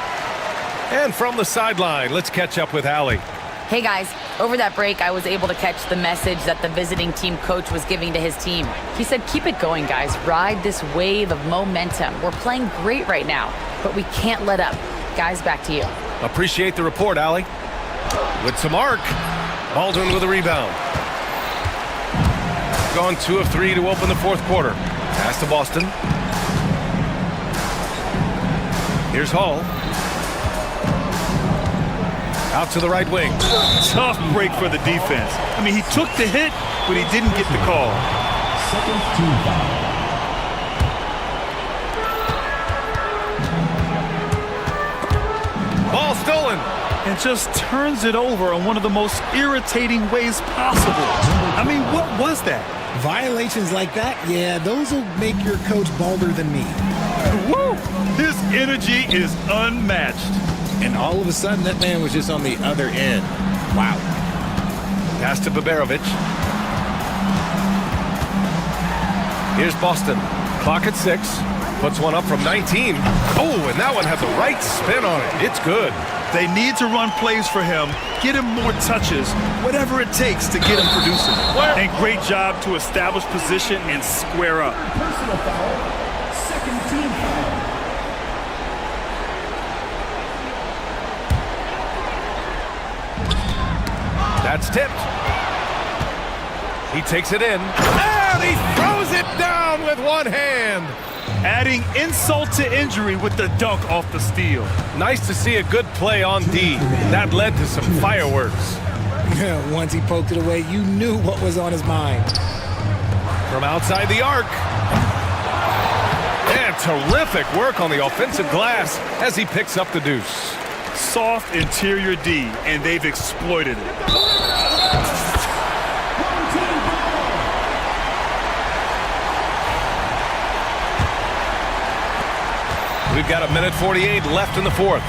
And from the sideline, let's catch up with Allie. Hey guys, over that break, I was able to catch the message that the visiting team coach was giving to his team. He said, keep it going, guys. Ride this wave of momentum. We're playing great right now, but we can't let up. Guys, back to you. Appreciate the report, Allie. With some arc, Baldwin with a rebound. Gone 2 of 3 to open the fourth quarter. Pass to Boston. Here's Hall. Out to the right wing. Tough break for the defense. I mean, he took the hit, but he didn't get the call. Second team foul. Ball stolen. And just turns it over in one of the most irritating ways possible. I mean, what was that? Violations like that, yeah, those will make your coach balder than me. Woo! His energy is unmatched. And all of a sudden, that man was just on the other end. Wow. Pass to Baberovic. Here's Boston. Clock at 6. Puts one up from 19. Oh, and that one has the right spin on it. It's good. They need to run plays for him, get him more touches, whatever it takes to get him producing. And great job to establish position and square up. Personal foul. Second team foul. That's tipped. He takes it in. And he throws it down with one hand. Adding insult to injury with the dunk off the steal. Nice to see a good play on D. That led to some fireworks. Once he poked it away, you knew what was on his mind. From outside the arc. And terrific work on the offensive glass as he picks up the deuce. Soft interior D, and they've exploited it. We've got a minute 48 left in the fourth.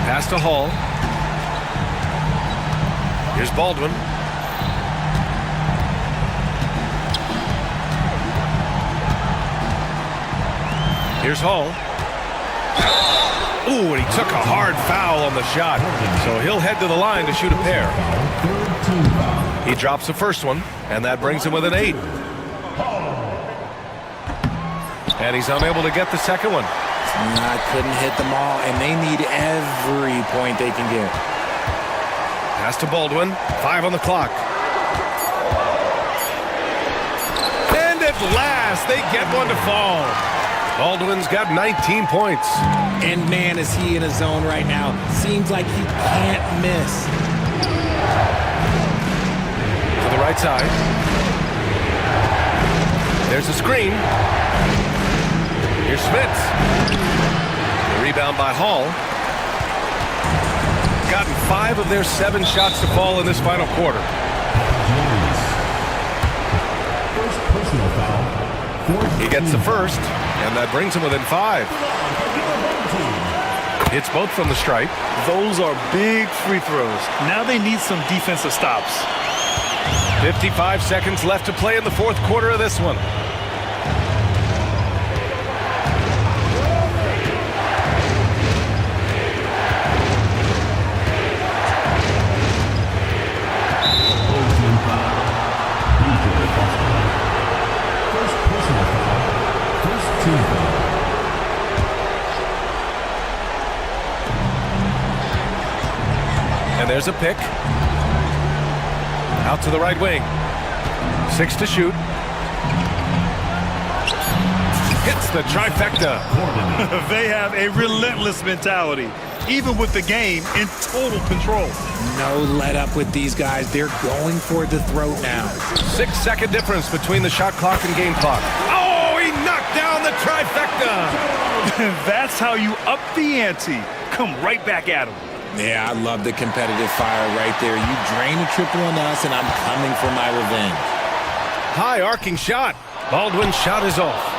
Pass to Hall. Here's Baldwin. Here's Hall. Ooh, and he took a hard foul on the shot. So he'll head to the line to shoot a pair. He drops the first one, and that brings him with an 8. And he's unable to get the second one. Couldn't hit them all, and they need every point they can get. Pass to Baldwin. 5 on the clock. And at last, they get one to fall. Baldwin's got 19 points. And man, is he in a zone right now. Seems like he can't miss. To the right side. There's a screen. Here's Smith. The rebound by Hall. Gotten 5 of their 7 shots to fall in this final quarter. First personal foul. He gets the first, and that brings him within 5. Hits both from the stripe. Those are big free throws. Now they need some defensive stops. 55 seconds left to play in the fourth quarter of this one. First personal foul. First team foul. And there's a pick. Out to the right wing. 6 to shoot. Hits the trifecta. They have a relentless mentality, even with the game in total control. No let up with these guys. They're going for the throat now. 6-second difference between the shot clock and game clock. Oh, he knocked down the trifecta. That's how you up the ante. Come right back at him. Yeah, I love the competitive fire right there. You drain a triple on us, and I'm coming for my revenge. High arcing shot. Baldwin's shot is off.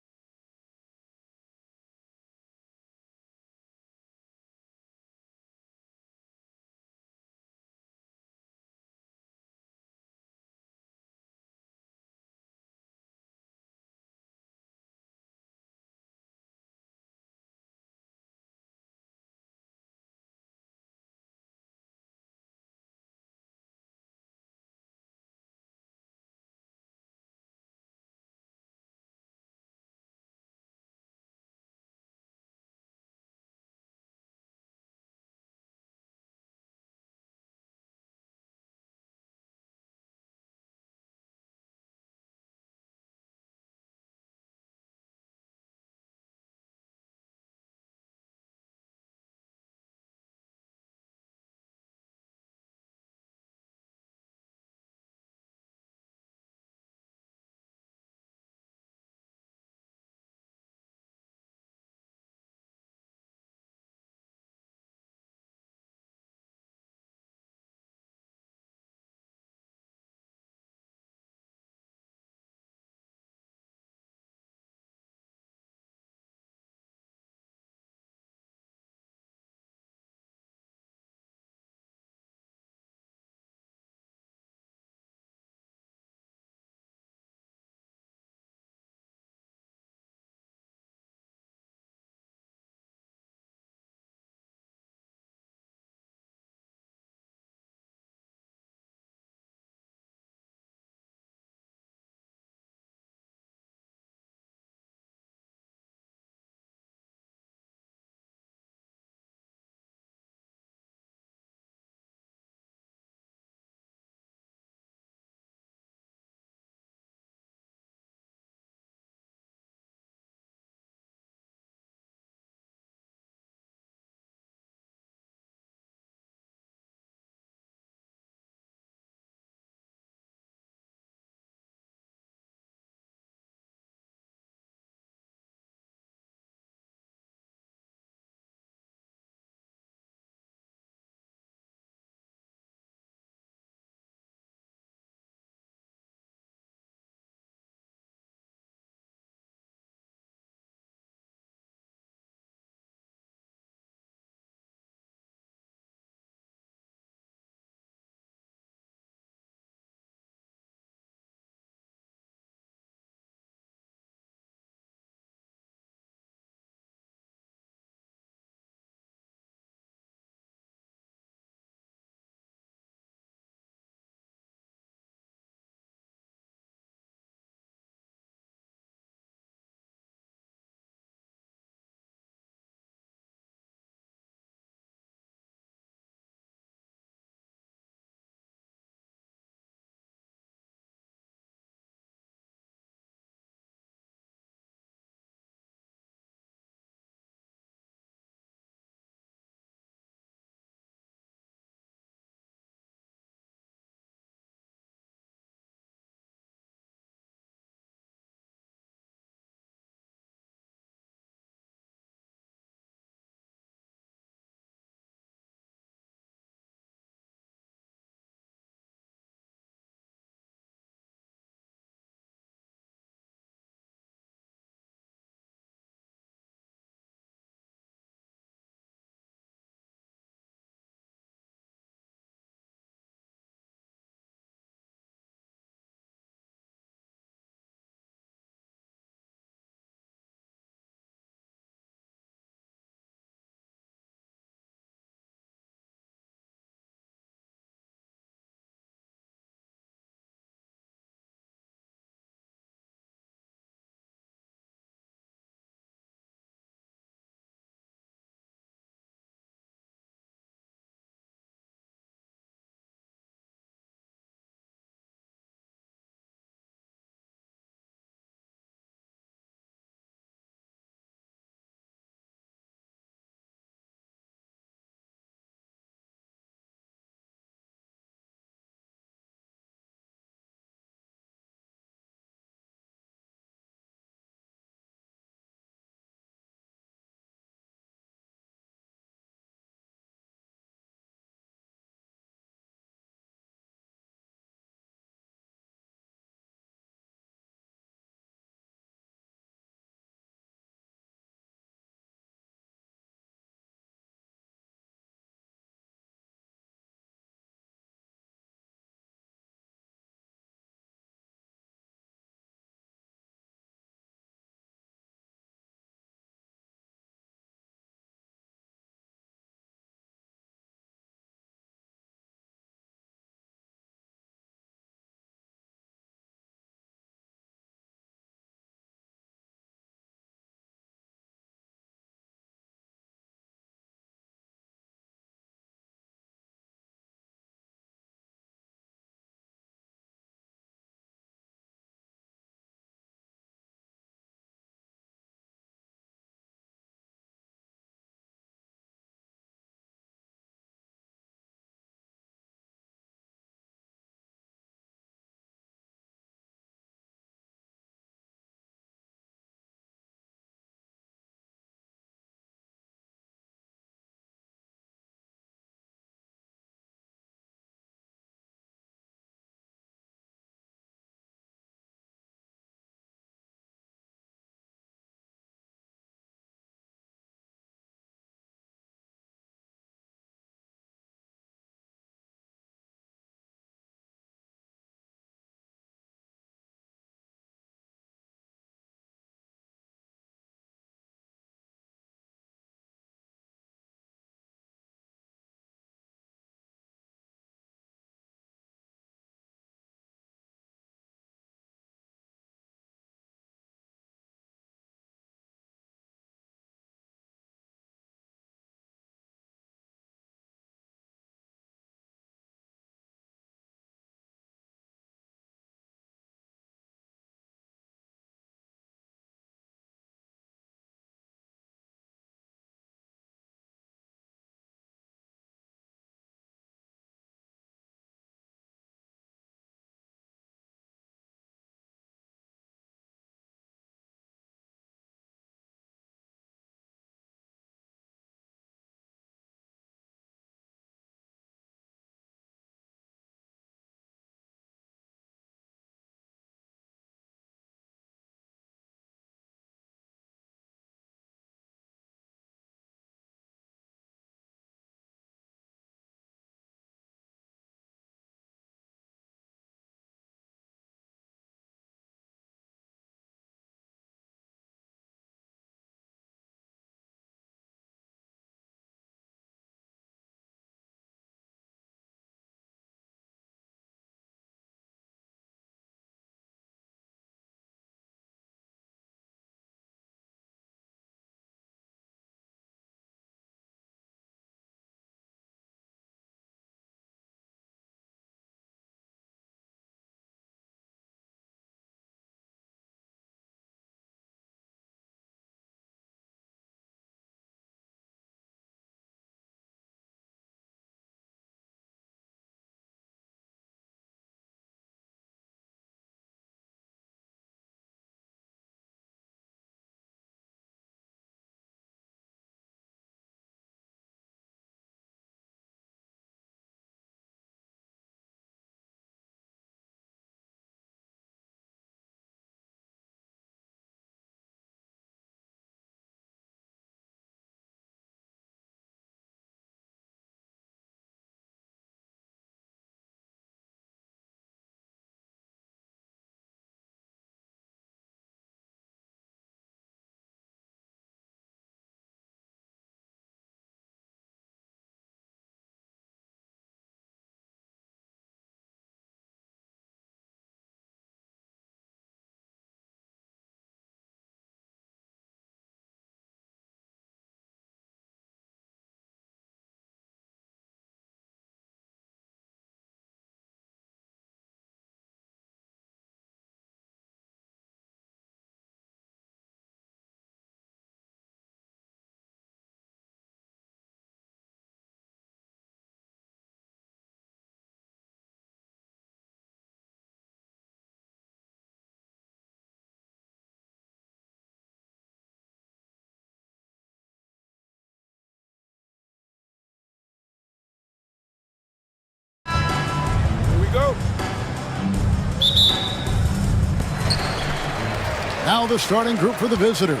Now the starting group for the visitors.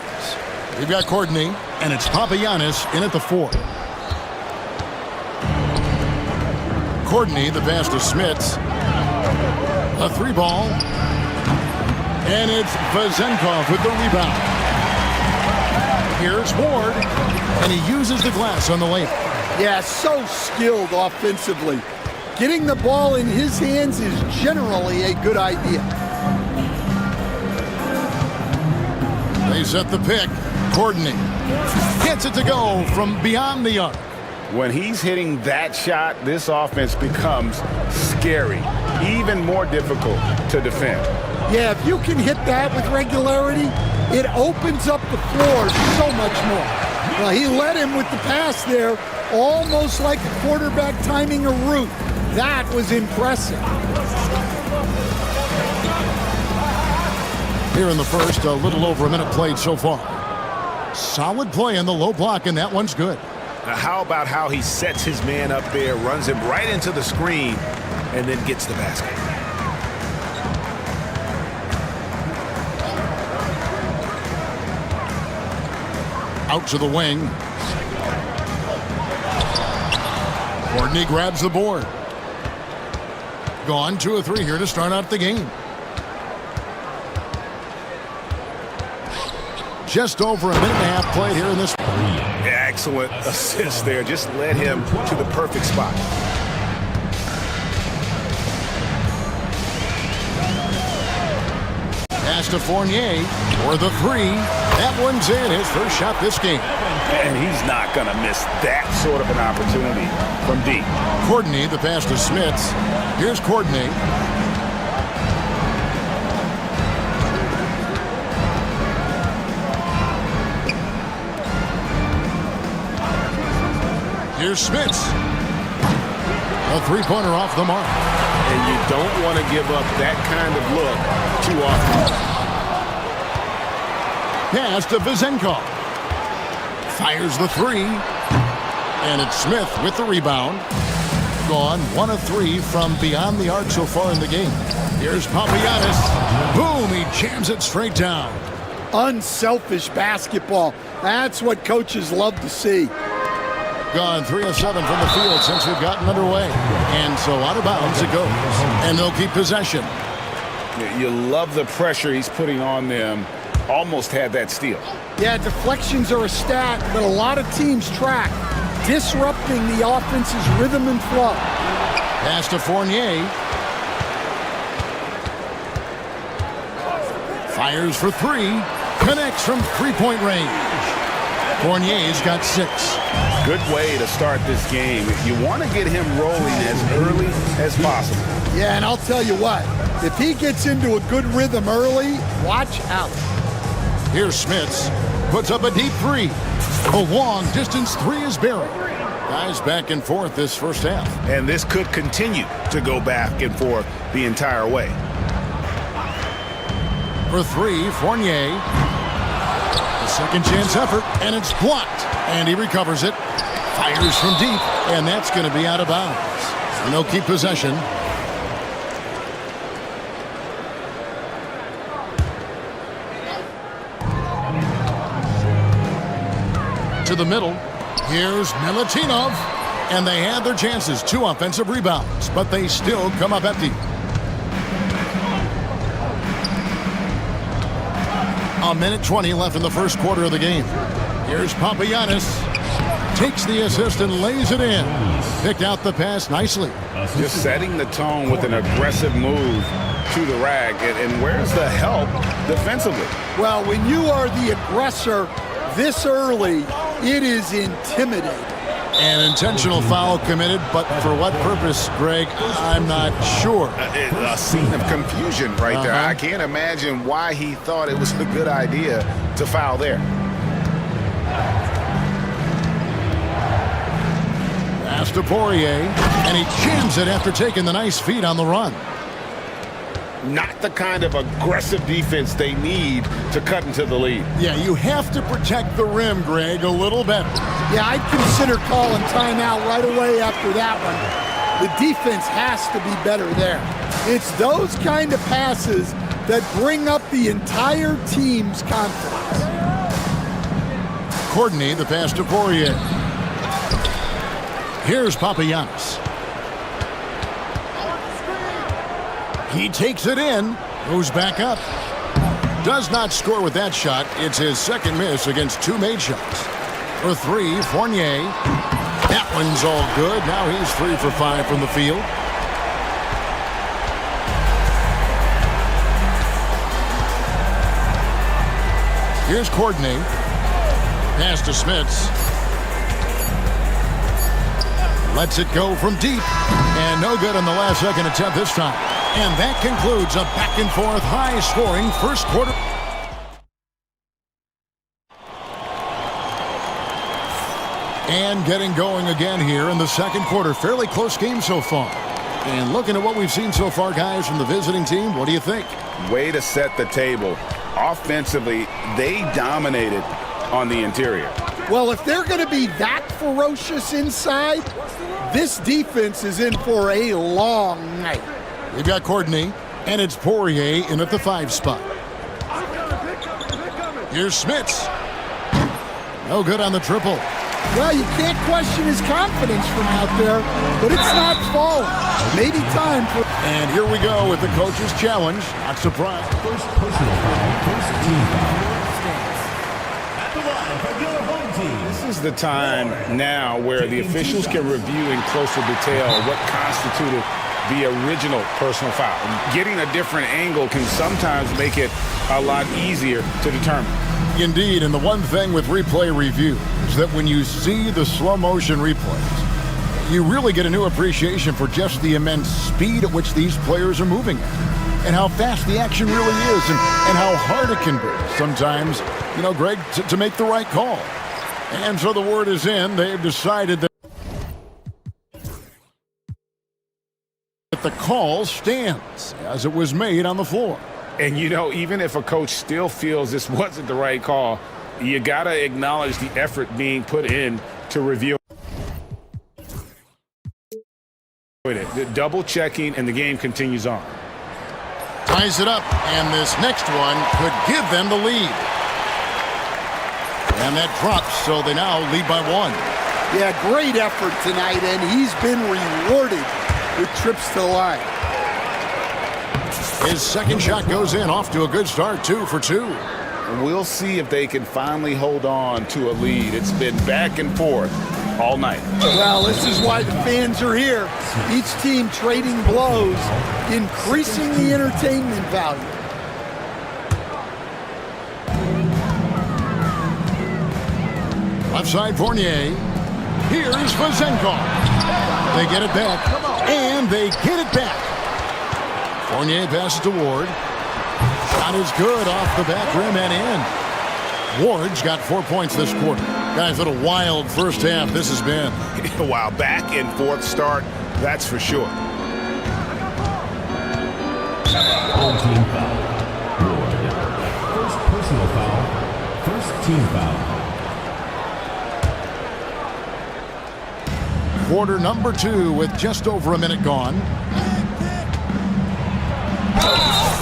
We've got Courtney, and it's Papagiannis in at the 4. Courtney, the pass to Smits. A 3-ball. And it's Vazenkov with the rebound. Here's Ward, and he uses the glass on the layup. Yeah, so skilled offensively. Getting the ball in his hands is generally a good idea. They set the pick. Courtney gets it to go from beyond the arc. When he's hitting that shot, this offense becomes scary, even more difficult to defend. Yeah, if you can hit that with regularity, it opens up the floor so much more. Well, he led him with the pass there, almost like a quarterback timing a route. That was impressive. Here in the first, a little over a minute played so far. Solid play in the low block, and that one's good. Now how about how he sets his man up there, runs him right into the screen, and then gets the basket. Out to the wing. Courtney grabs the board. Gone 2 of 3 here to start out the game. Just over a minute and a half played here in this. Excellent assist there. Just led him to the perfect spot. Pass to Fournier for the 3. That one's in. His first shot this game. And he's not going to miss that sort of an opportunity from deep. Courtney, the pass to Smits. Here's Courtney. Here's Smits. A 3-pointer off the mark. And you don't want to give up that kind of look too often. Pass to Vazenkov. Fires the 3. And it's Smith with the rebound. Gone 1 of 3 from beyond the arc so far in the game. Here's Papagiannis. Boom, he jams it straight down. Unselfish basketball. That's what coaches love to see. Gone 3 of 7 from the field since we've gotten underway. And so out of bounds it goes. And they'll keep possession. You love the pressure he's putting on them. Almost had that steal. Yeah, deflections are a stat that a lot of teams track, disrupting the offense's rhythm and flow. Pass to Fournier. Fires for 3. Connects from 3-point range. Fournier's got 6. Good way to start this game. If you want to get him rolling as early as possible. Yeah, and I'll tell you what, if he gets into a good rhythm early, watch out. Here's Smits. Puts up a deep 3. A long-distance 3 is buried. Guys back and forth this first half. And this could continue to go back and forth the entire way. For 3, Fournier. The second chance effort, and it's blocked. And he recovers it. Fires from deep, and that's going to be out of bounds. And they'll keep possession. To the middle. Here's Milutinov. And they had their chances. 2 offensive rebounds, but they still come up empty. A minute 20 left in the first quarter of the game. Here's Papagiannis. Takes the assist and lays it in. Picked out the pass nicely. Just setting the tone with an aggressive move to the rack. And where's the help defensively? Well, when you are the aggressor this early, it is intimidating. An intentional foul committed, but for what purpose, Greg, I'm not sure. A scene of confusion right there. I can't imagine why he thought it was a good idea to foul there. Pass to Poirier, and he jams it after taking the nice feed on the run. Not the kind of aggressive defense they need to cut into the lead. Yeah, you have to protect the rim, Greg, a little better. Yeah, I'd consider calling timeout right away after that one. The defense has to be better there. It's those kind of passes that bring up the entire team's confidence. Courtney, the pass to Poirier. Here's Papagiannis. He takes it in, moves back up. Does not score with that shot. It's his second miss against 2 made shots. For 3, Fournier. That one's all good. Now he's 3 for 5 from the field. Here's Courtney. Pass to Smits. Lets it go from deep. And no good on the last second attempt this time. And that concludes a back-and-forth, high-scoring first quarter. And getting going again here in the second quarter. Fairly close game so far. And looking at what we've seen so far, guys, from the visiting team, what do you think? Way to set the table. Offensively, they dominated on the interior. Well, if they're going to be that ferocious inside, this defense is in for a long night. We've got Courtney, and it's Poirier in at the 5 spot. Here's Smits. No good on the triple. Well, you can't question his confidence from out there, but it's not falling. Maybe time for... And here we go with the coach's challenge. Not surprised. First personal foul, first team foul. At the line for your home team. This is the time now where the officials can review in closer detail what constituted the original personal foul. Getting a different angle can sometimes make it a lot easier to determine. Indeed, and the one thing with replay review is that when you see the slow motion replays, you really get a new appreciation for just the immense speed at which these players are moving at, and how fast the action really is, and how hard it can be sometimes, you know, Greg, to make the right call. And so the word is in. They've decided that the call stands as it was made on the floor. And, you know, even if a coach still feels this wasn't the right call, you got to acknowledge the effort being put in to review it. The double checking, and the game continues on. Ties it up, and this next one could give them the lead. And that drops, so they now lead by 1. Yeah, great effort tonight, and he's been rewarded with trips to the line. His second shot goes in, off to a good start, 2 for 2. We'll see if they can finally hold on to a lead. It's been back and forth all night. Well, this is why the fans are here. Each team trading blows, increasing the entertainment value. Left side, Fournier. Here's Vazenkov. They get it back, and they get it back. Fournier passes to Ward. Shot is good off the back rim and in. Ward's got 4 points this quarter. Guys, what a wild first half this has been. Wow, back and forth start, that's for sure. Home team foul. Ward. First personal foul, first team foul. Quarter number 2 with just over a minute gone.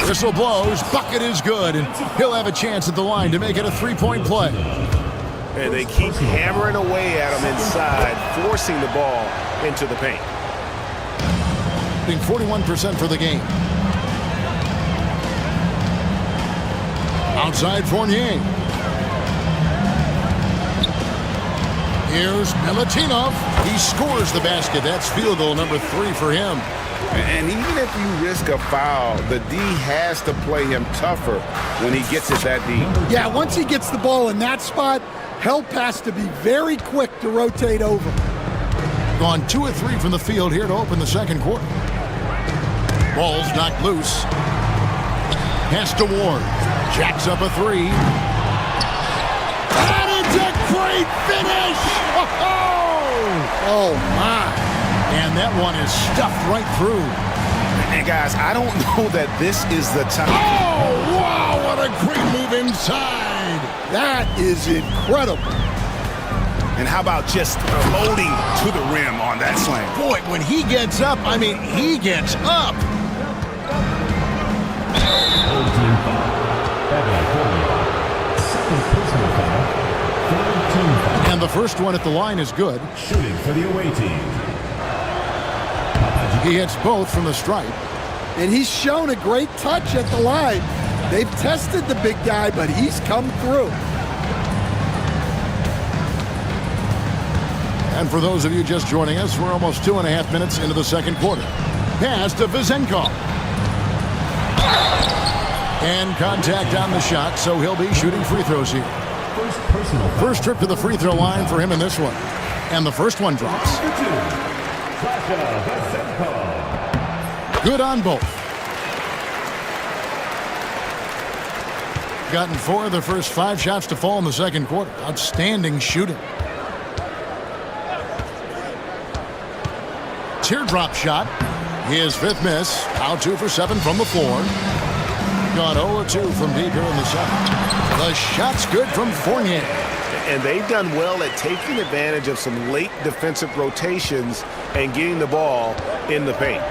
Whistle blows, bucket is good, and he'll have a chance at the line to make it a 3-point play. And they keep hammering away at him inside, forcing the ball into the paint. Being 41% for the game. Outside Fournier. Here's Milutinov. He scores the basket. That's field goal number 3 for him. And even if you risk a foul, the D has to play him tougher when he gets it that deep. Yeah, once he gets the ball in that spot, help has to be very quick to rotate over. Gone 2 of 3 from the field here to open the second quarter. Ball's knocked loose. Pass to Ward. Jacks up a 3. That is a great finish! Oh, my. And that one is stuffed right through. And guys, I don't know that this is the time. Oh, wow, what a great move inside. That is incredible. And how about just floating to the rim on that slam? Boy, when he gets up, I mean, he gets up. Home team foul. Bad foul. Second personal foul. Third team foul. And the first one at the line is good. Shooting for the away team. He hits both from the stripe. And he's shown a great touch at the line. They've tested the big guy, but he's come through. And for those of you just joining us, we're almost 2.5 minutes into the second quarter. Pass to Vizenkov. And contact on the shot, so he'll be shooting free throws here. First trip to the free throw line for him in this one. And the first one drops. Good on both. Gotten 4 of the first 5 shots to fall in the second quarter. Outstanding shooting. Teardrop shot. His 5th miss. Now 2 for 7 from the floor. Gone 0-2 from deep here in the second. The shot's good from Fournier. And they've done well at taking advantage of some late defensive rotations and getting the ball in the paint.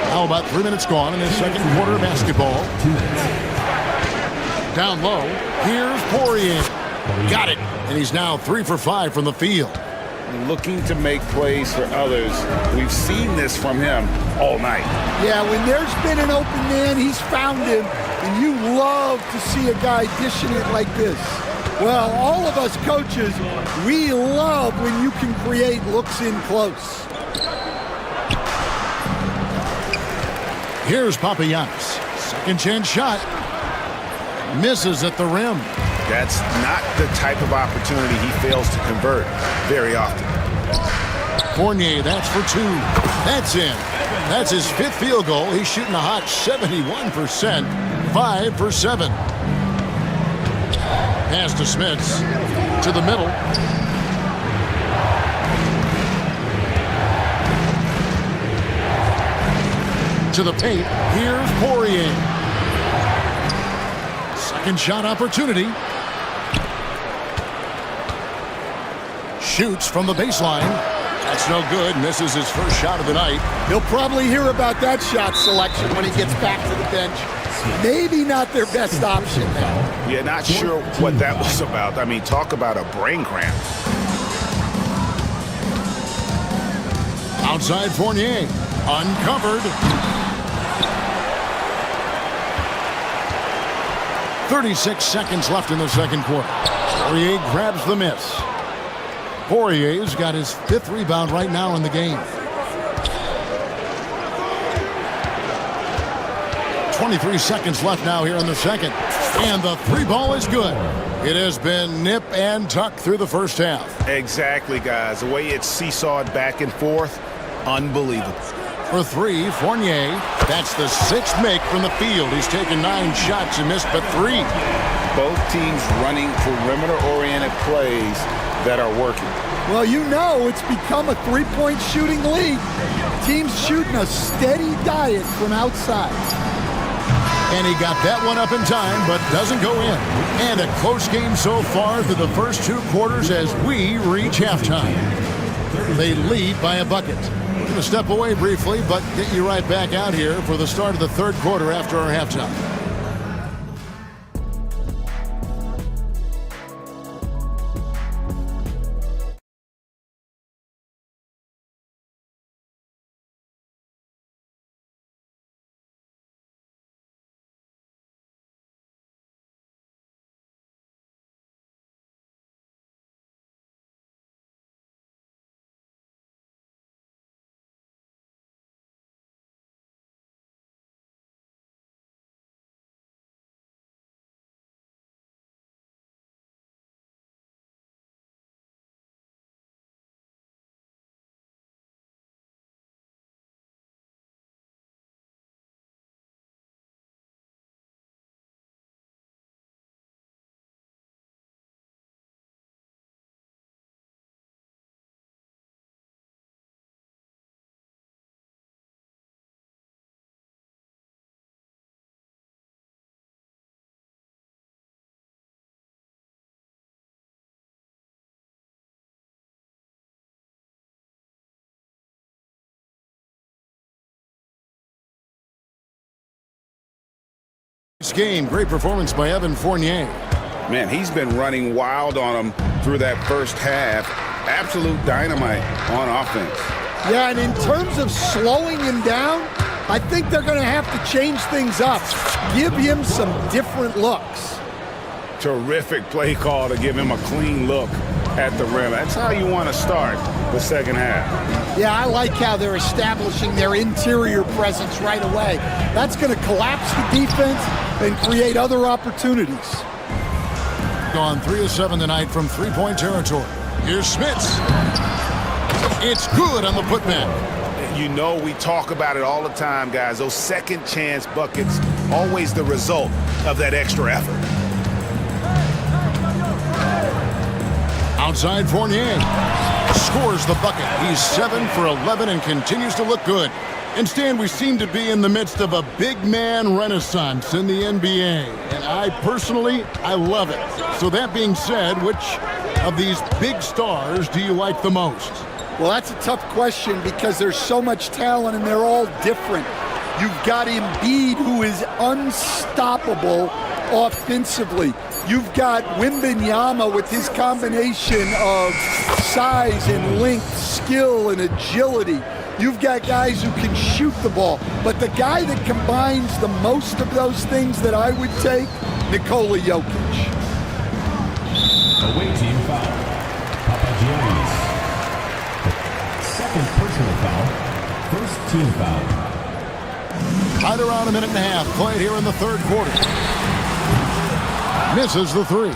Now about 3 minutes gone in this second quarter of basketball. Down low. Here's Poirier. Got it. And he's now 3 for 5 from the field. Looking to make plays for others. We've seen this from him all night. Yeah, when there's been an open man, he's found him. And you love to see a guy dishing it like this. Well, all of us coaches, we love when you can create looks in close. Here's Papagiannis. Second chance shot. Misses at the rim. That's not the type of opportunity he fails to convert very often. Fournier, that's for 2. That's in. That's his 5th field goal. He's shooting a hot 71%. 5 for 7. Pass to Smits. To the middle. To the paint. Here's Poirier. Second shot opportunity. Shoots from the baseline. That's no good. Misses his first shot of the night. He'll probably hear about that shot selection when he gets back to the bench. Maybe not their best option now. Yeah, not sure what that was about. I mean, talk about a brain cramp. Outside Fournier. Uncovered. 36 seconds left in the second quarter. Poirier grabs the miss. Poirier's got his 5th rebound right now in the game. 23 seconds left now here in the second. And the 3 ball is good. It has been nip and tuck through the first half. Exactly, guys. The way it's seesawed back and forth, unbelievable. For 3, Fournier. That's the 6th make from the field. He's taken 9 shots and missed but 3. Both teams running perimeter-oriented plays that are working. Well, you know it's become a 3-point shooting league. Teams shooting a steady diet from outside. And he got that one up in time, but doesn't go in. And a close game so far through the first 2 quarters as we reach halftime. They lead by a bucket. We're going to step away briefly, but get you right back out here for the start of the third quarter after our halftime. This game, great performance by Evan Fournier. Man, he's been running wild on him through that first half. Absolute dynamite on offense. Yeah, and in terms of slowing him down, I think they're going to have to change things up. Give him some different looks. Terrific play call to give him a clean look at the rim. That's how you want to start the second half. Yeah, I like how they're establishing their interior presence right away. That's going to collapse the defense and create other opportunities. Gone 3 of 7 tonight from three-point territory. Here's Smits. It's good on the putback. You know, we talk about it all the time, guys. Those second chance buckets, always the result of that extra effort. Outside Fournier scores the bucket. He's 7 for 11 and continues to look good. And Stan, we seem to be in the midst of a big man renaissance in the NBA. And I love it. So that being said, which of these big stars do you like the most? Well, that's a tough question because there's so much talent and they're all different. You've got Embiid, who is unstoppable offensively. You've got Wembanyama with his combination of size and length, skill and agility. You've got guys who can shoot the ball. But the guy that combines the most of those things that I would take, Nikola Jokic. Away team foul. Papagiannis. Second personal foul. First team foul. Right around a minute and a half played here in the third quarter. Misses the three.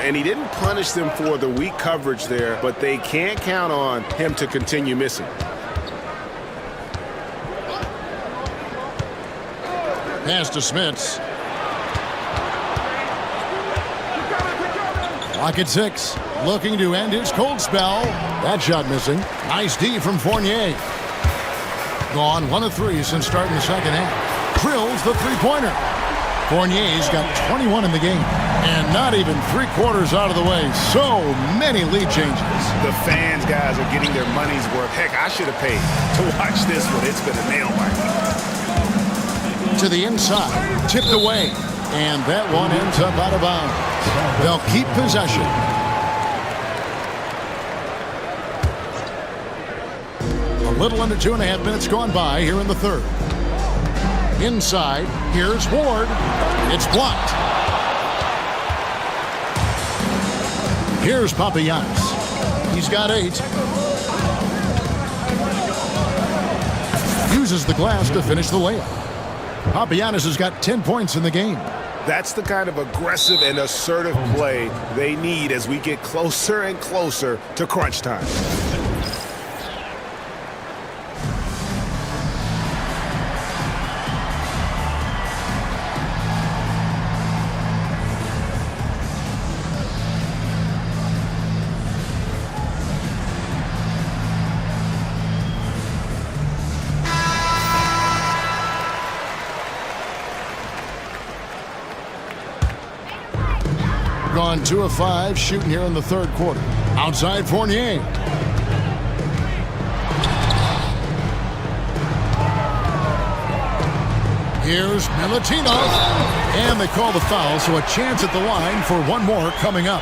And he didn't punish them for the weak coverage there, but they can't count on him to continue missing. Pass to Smits. Clock at 6. Looking to end his cold spell. That shot missing. Nice D from Fournier. Gone 1 of 3 since starting the second half. Drills the three-pointer. Fournier's got 21 in the game. And not even 3/4 out of the way. So many lead changes. The fans, guys, are getting their money's worth. Heck, I should have paid to watch this one. It's been a nail biter. To the inside, tipped away, and that one ends up out of bounds. They'll keep possession. A little under 2.5 minutes gone by here in the third. Inside, here's Ward. It's blocked. Here's Papagiannis. He's got 8. Uses the glass to finish the layup. Papagiannis has got 10 points in the game. That's the kind of aggressive and assertive play they need as we get closer and closer to crunch time. Gone 2 of 5 shooting here in the third quarter. Outside Fournier. Here's Milutinov. And they call the foul, so a chance at the line for one more coming up.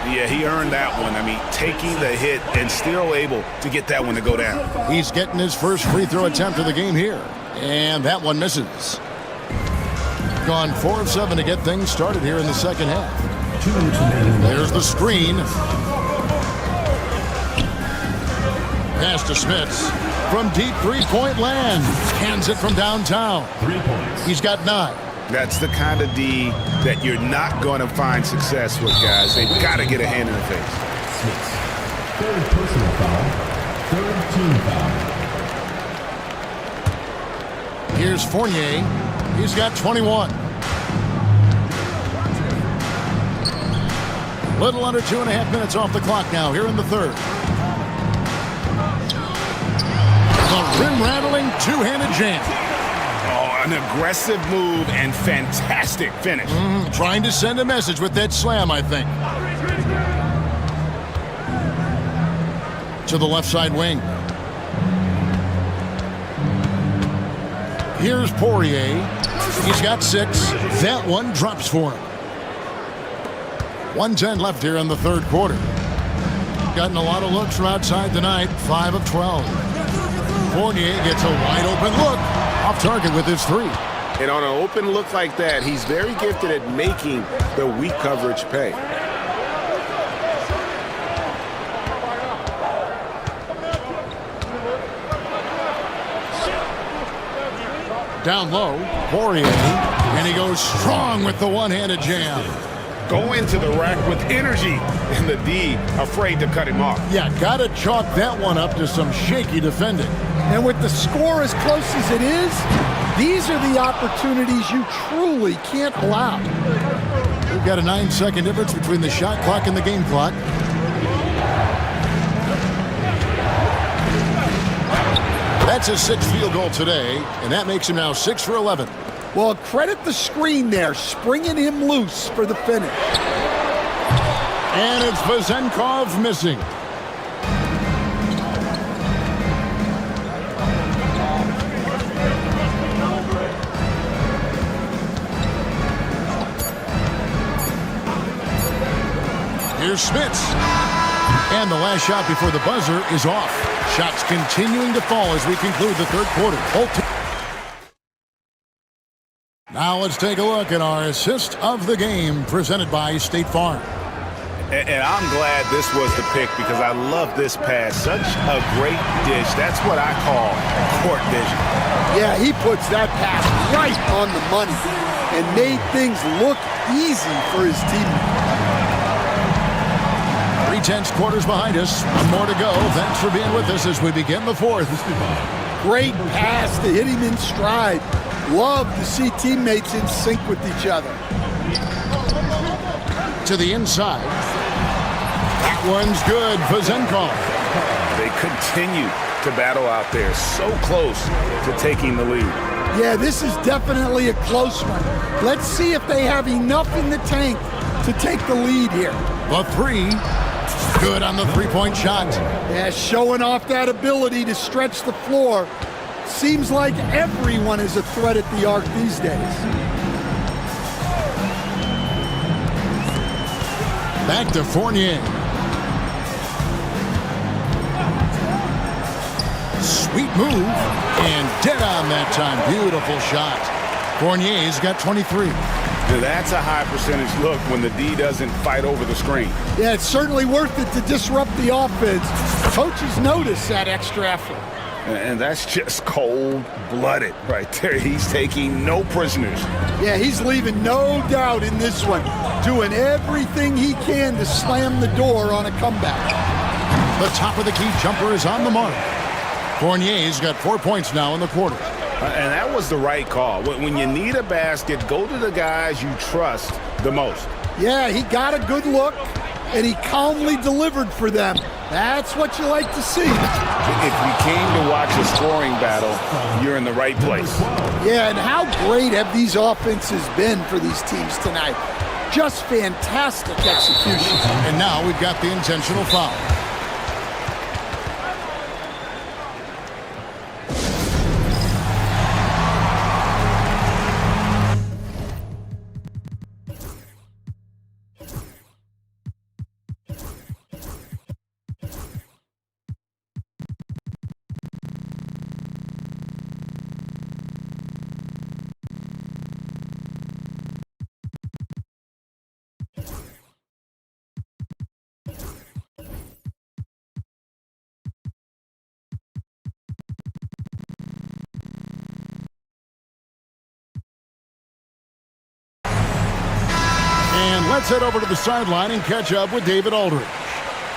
Yeah, he earned that one. I mean, taking the hit and still able to get that one to go down. He's getting his first free throw attempt of the game here. And that one misses. Gone 4 of 7 to get things started here in the second half. There's the screen. Pass to Smits. From deep three-point land. Hands it from downtown. 3 points. He's got 9. That's the kind of D that you're not going to find success with, guys. They've got to get a hand in the face. Smits. Third personal foul. Third team foul. Here's Fournier. He's got 21. Little under 2.5 minutes off the clock now here in the third. The rim-rattling two-handed jam. Oh, an aggressive move and fantastic finish. Trying to send a message with that slam, I think. To the left side wing. Here's Poirier. He's got 6. That one drops for him. 1:10 left here in the third quarter. Gotten a lot of looks from outside tonight. 5 of 12. Fournier gets a wide open look. Off target with his 3. And on an open look like that, he's very gifted at making the weak coverage pay. Down low, Poirier, and he goes strong with the one-handed jam. Go into the rack with energy, and the D afraid to cut him off. Yeah, gotta chalk that one up to some shaky defending. And with the score as close as it is, these are the opportunities you truly can't allow. We've got a 9-second difference between the shot clock and the game clock. That's his 6th field goal today, and that makes him now 6 for 11. Well, credit the screen there, springing him loose for the finish. And it's Vazenkov missing. Here's Smits. And the last shot before the buzzer is off. Shots continuing to fall as we conclude the third quarter. Now let's take a look at our assist of the game presented by State Farm. And I'm glad this was the pick because I love this pass. Such a great dish. That's what I call court vision. Yeah, he puts that pass right on the money and made things look easy for his teammates. 3/10 quarters behind us. One more to go. Thanks for being with us as we begin the fourth. Great pass to hit him in stride. Love to see teammates in sync with each other. To the inside. That one's good. Vazenkov. They continue to battle out there. So close to taking the lead. Yeah, this is definitely a close one. Let's see if they have enough in the tank to take the lead here. The 3. Good on the three-point shot. Yeah, showing off that ability to stretch the floor. Seems like everyone is a threat at the arc these days. Back to Fournier. Sweet move. And dead on that time. Beautiful shot. Fournier's got 23. That's a high percentage look when the D doesn't fight over the screen. Yeah, it's certainly worth it to disrupt the offense. Coaches notice that extra effort. And that's just cold-blooded right there. He's taking no prisoners. Yeah, he's leaving no doubt in this one. Doing everything he can to slam the door on a comeback. The top of the key jumper is on the mark. Fournier's got 4 points now in the quarter. And that was the right call. When you need a basket, go to the guys you trust the most. Yeah, he got a good look, and he calmly delivered for them. That's what you like to see. If we came to watch a scoring battle, you're in the right place. Yeah, and how great have these offenses been for these teams tonight? Just fantastic execution. And now we've got the intentional foul. And let's head over to the sideline and catch up with David Aldridge.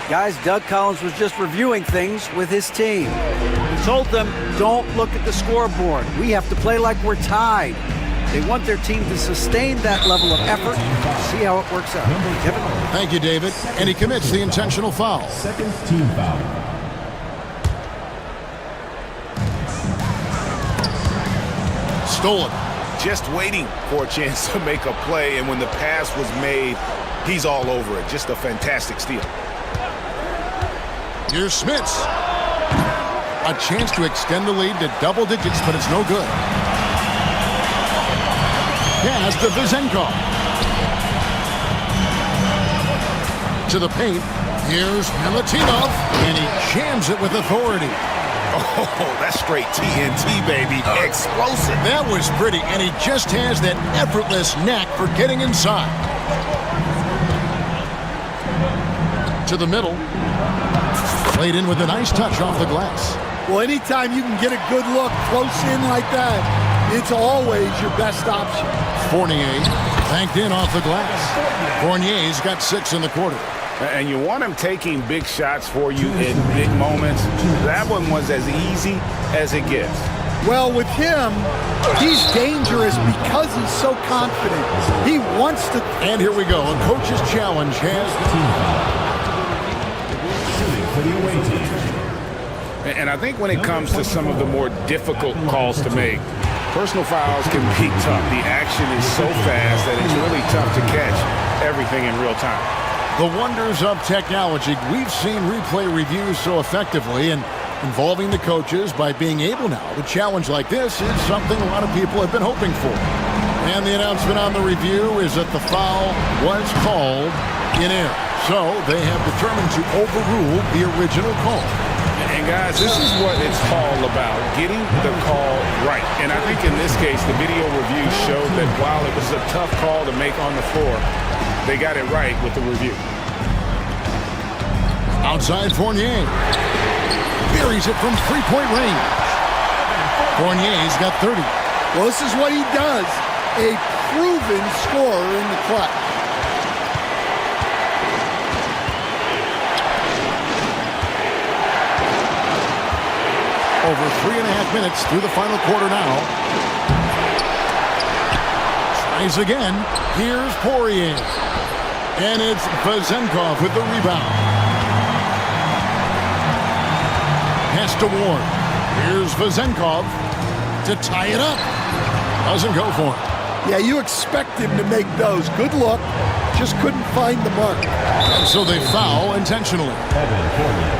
Guys, Doug Collins was just reviewing things with his team. He told them, don't look at the scoreboard. We have to play like we're tied. They want their team to sustain that level of effort. See how it works out. Kevin? Thank you, David. And he commits the intentional foul. Second team foul. Stolen. Just waiting for a chance to make a play, and when the pass was made, he's all over it. Just a fantastic steal. Here's Smits. A chance to extend the lead to double digits, but it's no good. Pass to Vizenkov. To the paint. Here's Milutinov, and he jams it with authority. Oh, that's straight TNT, baby. Explosive. That was pretty, and he just has that effortless knack for getting inside. To the middle. Played in with a nice touch off the glass. Well, anytime you can get a good look close in like that, it's always your best option. Fournier banked in off the glass. Fournier's got 6 in the quarter. And you want him taking big shots for you in big moments. That one was as easy as it gets. Well, with him, he's dangerous because he's so confident. He wants to. And here we go. A coach's challenge has. And I think when it comes to some of the more difficult calls to make, personal fouls can be tough. The action is so fast that it's really tough to catch everything in real time. The wonders of technology. We've seen replay reviews so effectively, and involving the coaches by being able now to challenge like this is something a lot of people have been hoping for. And the announcement on the review is that the foul was called in error. So they have determined to overrule the original call. And guys, this is what it's all about, getting the call right. And I think in this case, the video review showed that while it was a tough call to make on the floor, they got it right with the review. Outside Fournier. Buries it from three-point range. Fournier's got 30. Well, this is what he does. A proven scorer in the clutch. Over 3.5 minutes through the final quarter now. Tries again. Here's Poirier. And it's Vizenkov with the rebound. Pass to Ward. Here's Vizenkov to tie it up. Doesn't go for him. Yeah, you expect him to make those. Good look. Just couldn't find the mark. And so they foul intentionally. Evan Fournier.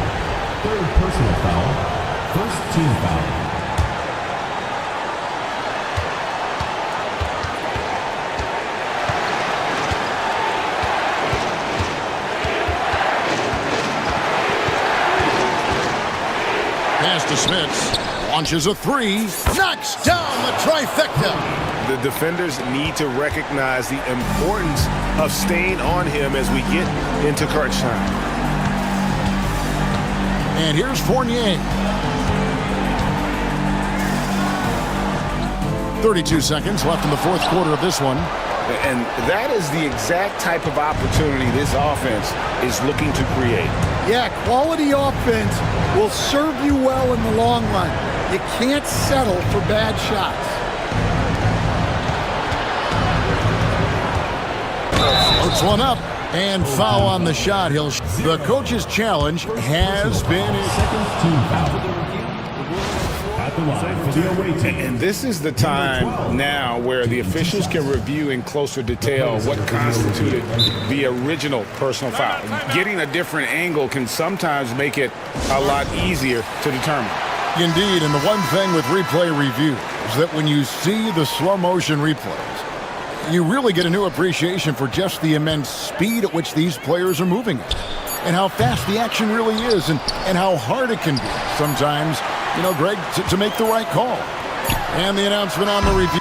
Third personal foul. First team foul. Pass to Smith. Launches a three. Knocks down the trifecta. The defenders need to recognize the importance of staying on him as we get into crunch time. And here's Fournier. 32 seconds left in the fourth quarter of this one. And that is the exact type of opportunity this offense is looking to create. Yeah, quality offense will serve you well in the long run. You can't settle for bad shots. Floats one up and foul on the shot. The coach's challenge has been. Second team foul. At the line for the away team. And this is the time now where the officials can review in closer detail what constituted the original personal foul. Getting a different angle can sometimes make it a lot easier to determine. Indeed, and the one thing with replay review is that when you see the slow motion replays, you really get a new appreciation for just the immense speed at which these players are moving and how fast the action really is and how hard it can be sometimes, Greg, to make the right call. And the announcement on the review.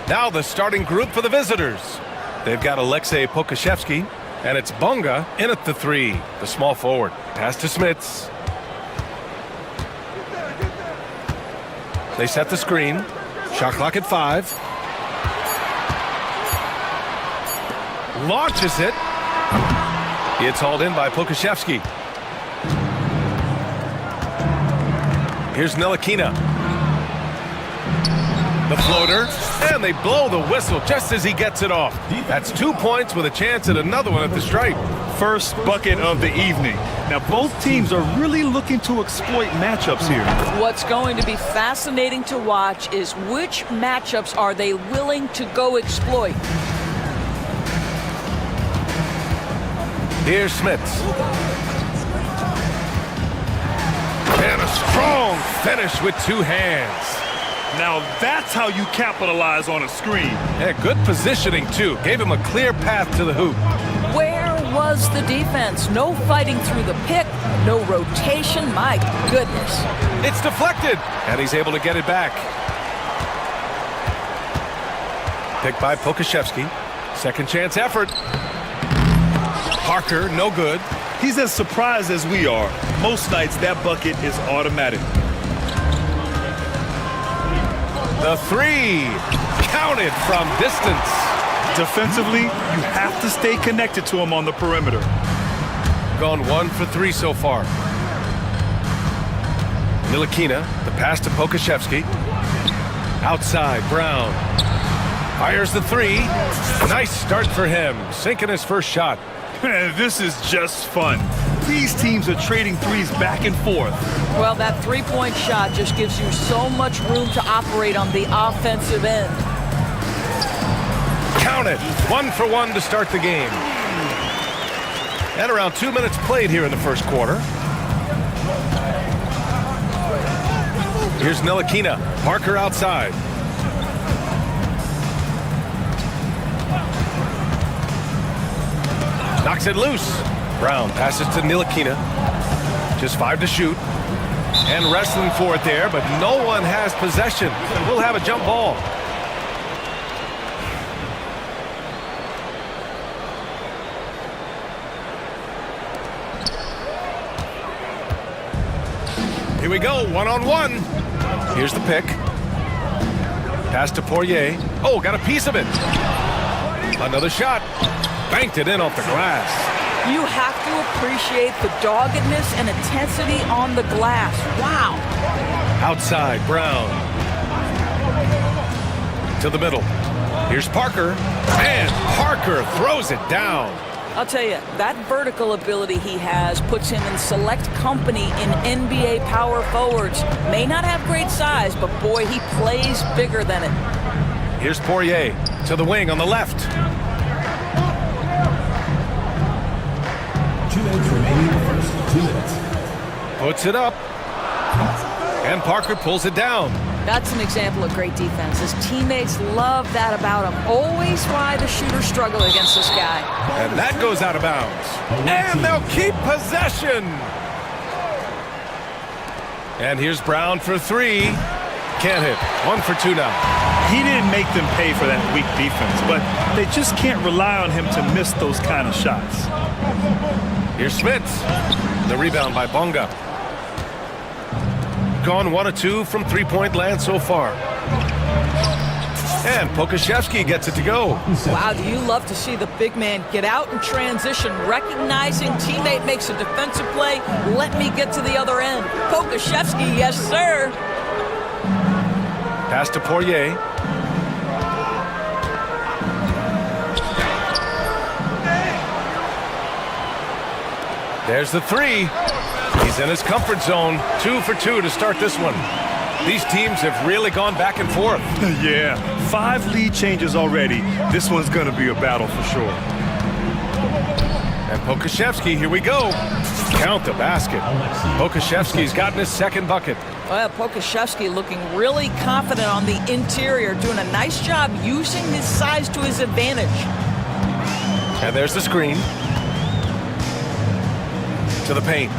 Now the starting group for the visitors. They've got Alexei Pokashevsky, and it's Bonga in at the 3, the small forward. Pass to Smits. They set the screen. Shot clock at 5. Launches it. It's hauled in by Pokashevsky. Here's Ntilikina. The floater, and they blow the whistle just as he gets it off. That's 2 points with a chance at another one at the stripe. First bucket of the evening. Now, both teams are really looking to exploit matchups here. What's going to be fascinating to watch is which matchups are they willing to go exploit. Here's Smits. And a strong finish with 2 hands. Now that's how you capitalize on a screen. Yeah, good positioning, too. Gave him a clear path to the hoop. Where was the defense? No fighting through the pick, no rotation. My goodness. It's deflected, and he's able to get it back. Picked by Pokashevsky. Second chance effort. Parker, no good. He's as surprised as we are. Most nights, that bucket is automatic. The 3, counted from distance. Defensively, you have to stay connected to him on the perimeter. Gone 1 for 3 so far. Ntilikina, the pass to Pokashevsky. Outside, Brown. Fires the 3. Nice start for him, sinking his first shot. This is just fun. These teams are trading threes back and forth. Well, that three-point shot just gives you so much room to operate on the offensive end. Count it. 1 for 1 to start the game. And around 2 minutes played here in the first quarter. Here's Ntilikina. Parker outside. Knocks it loose. Brown passes to Ntilikina. Just 5 to shoot. And wrestling for it there, but no one has possession. We'll have a jump ball. Here we go, 1-on-1. Here's the pick. Pass to Poirier. Oh, got a piece of it. Another shot. Banked it in off the glass. You have to appreciate the doggedness and intensity on the glass. Wow. Outside, Brown. To the middle. Here's Parker. And Parker throws it down. I'll tell you, that vertical ability he has puts him in select company in NBA power forwards. May not have great size, but boy, he plays bigger than it. Here's Poirier to the wing on the left. 2 minutes remaining in the first 2 minutes. Puts it up. And Parker pulls it down. That's an example of great defense. His teammates love that about him. Always why the shooters struggle against this guy. And that goes out of bounds. And they'll keep possession. And here's Brown for 3. Can't hit. 1 for 2 now. He didn't make them pay for that weak defense, but they just can't rely on him to miss those kind of shots. Here's Smits. The rebound by Bonga. Gone 1 of 2 from three-point land so far. And Pokashevsky gets it to go. Wow, do you love to see the big man get out in transition, recognizing teammate makes a defensive play, let me get to the other end. Pokashevsky, yes sir. Pass to Poirier. There's the 3. He's in his comfort zone. 2 for 2 to start this one. These teams have really gone back and forth. Yeah, 5 lead changes already. This one's going to be a battle for sure. And Pokashevsky, here we go. Count the basket. Pokashevsky's gotten his second bucket. Well, Pokashevsky looking really confident on the interior, doing a nice job using his size to his advantage. And there's the screen. To the paint.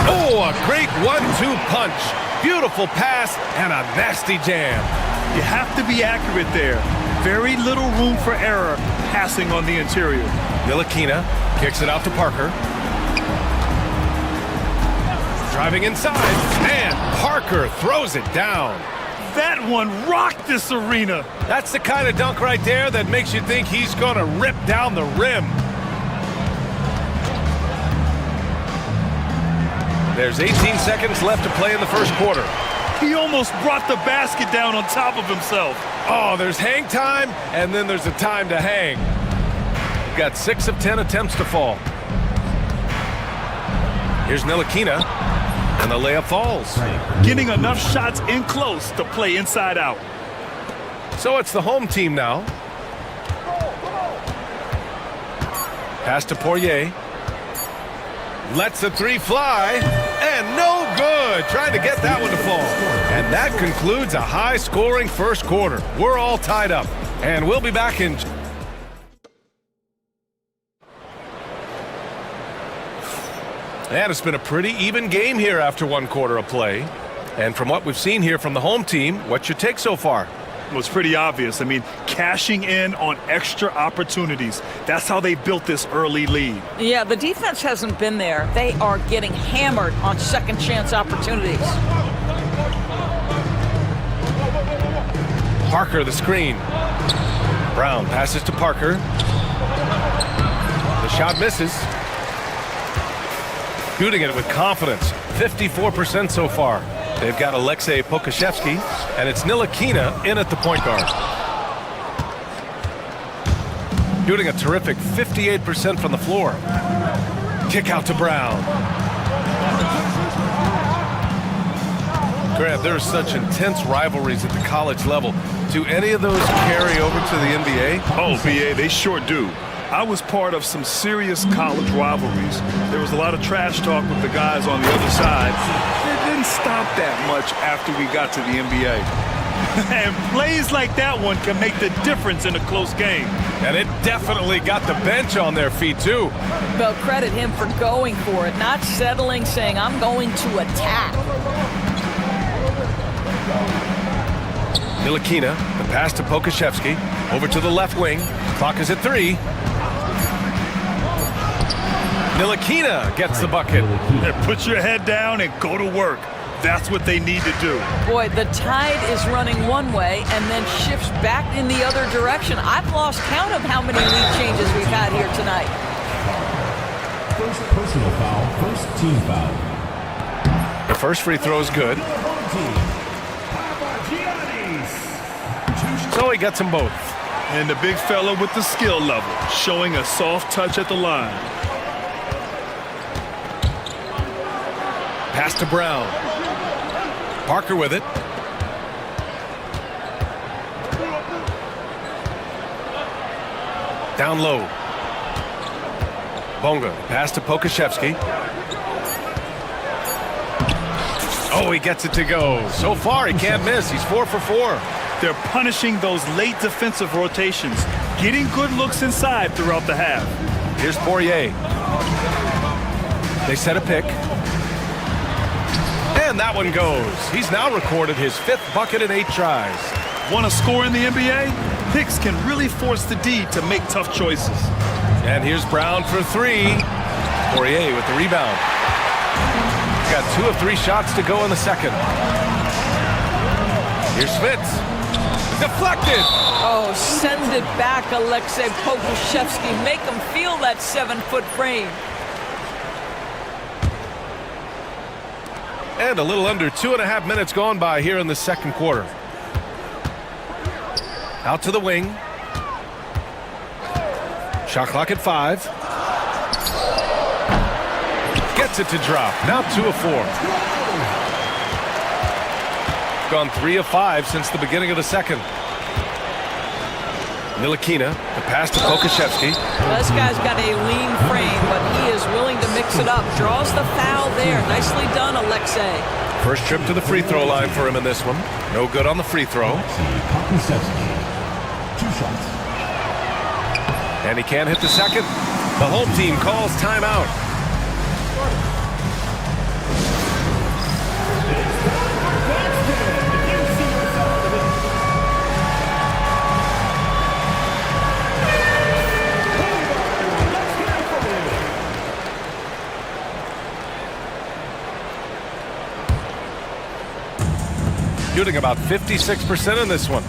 Oh, a great 1-2 punch. Beautiful pass and a nasty jam. You have to be accurate there. Very little room for error passing on the interior. Ntilikina kicks it out to Parker. Driving inside, and Parker throws it down. That one rocked this arena. That's the kind of dunk right there that makes you think he's going to rip down the rim. There's 18 seconds left to play in the first quarter. He almost brought the basket down on top of himself. Oh, there's hang time, and then there's a time to hang. Got 6 of 10 attempts to fall. Here's Ntilikina, and the layup falls. Getting enough shots in close to play inside out. So it's the home team now. Pass to Poirier. Lets the three fly, and no good. Trying to get that one to fall. And that concludes a high-scoring first quarter. We're all tied up, and we'll be back in... And it's been a pretty even game here after one quarter of play. And from what we've seen here from the home team, what's your take so far? It was pretty obvious. I mean, cashing in on extra opportunities. That's how they built this early lead. Yeah, the defense hasn't been there. They are getting hammered on second chance opportunities. Parker, the screen. Brown passes to Parker. The shot misses. Shooting it with confidence. 54% so far. They've got Alexei Pokashevsky, and it's Ntilikina in at the point guard. Shooting a terrific 58% from the floor. Kick out to Brown. Grant, there are such intense rivalries at the college level. Do any of those carry over to the NBA? Oh, BA, they sure do. I was part of some serious college rivalries. There was a lot of trash talk with the guys on the other side. It didn't stop that much after we got to the NBA. And plays like that one can make the difference in a close game. And it definitely got the bench on their feet, too. Well, credit him for going for it, not settling, saying, I'm going to attack. Ntilikina, the pass to Pokashevsky, over to the left wing. Clock is at 3. Ntilikina gets the bucket. Put your head down and go to work. That's what they need to do. Boy, the tide is running one way and then shifts back in the other direction. I've lost count of how many lead changes we've had here tonight. First personal foul, first team foul. The first free throw is good. So he gets them both. And the big fella with the skill level, showing a soft touch at the line. Pass to Brown. Parker with it. Down low. Bonga, pass to Pokashevsky. Oh, he gets it to go. So far, he can't miss. He's 4 for 4. They're punishing those late defensive rotations, getting good looks inside throughout the half. Here's Poirier. They set a pick. And that one goes. He's now recorded his 5th bucket in 8 tries. Want to score in the NBA? Picks can really force the D to make tough choices. And here's Brown for 3. Poirier with the rebound. Got 2 of 3 shots to go in the second. Here's Smith. Deflected. Oh, send it back, Alexei Pokashevsky. Make him feel that 7-foot frame. And a little under 2.5 minutes gone by here in the second quarter. Out to the wing. Shot clock at 5. Gets it to drop. Now 2 of 4. Gone 3 of 5 since the beginning of the second. Ntilikina, the pass to Pokashevsky. This guy's got a lean frame, but he is willing to mix it up. Draws the foul there. Nicely done, Alexei. First trip to the free throw line for him in this one. No good on the free throw. 2 shots. And he can't hit the second. The home team calls timeout. shooting about 56% in this one.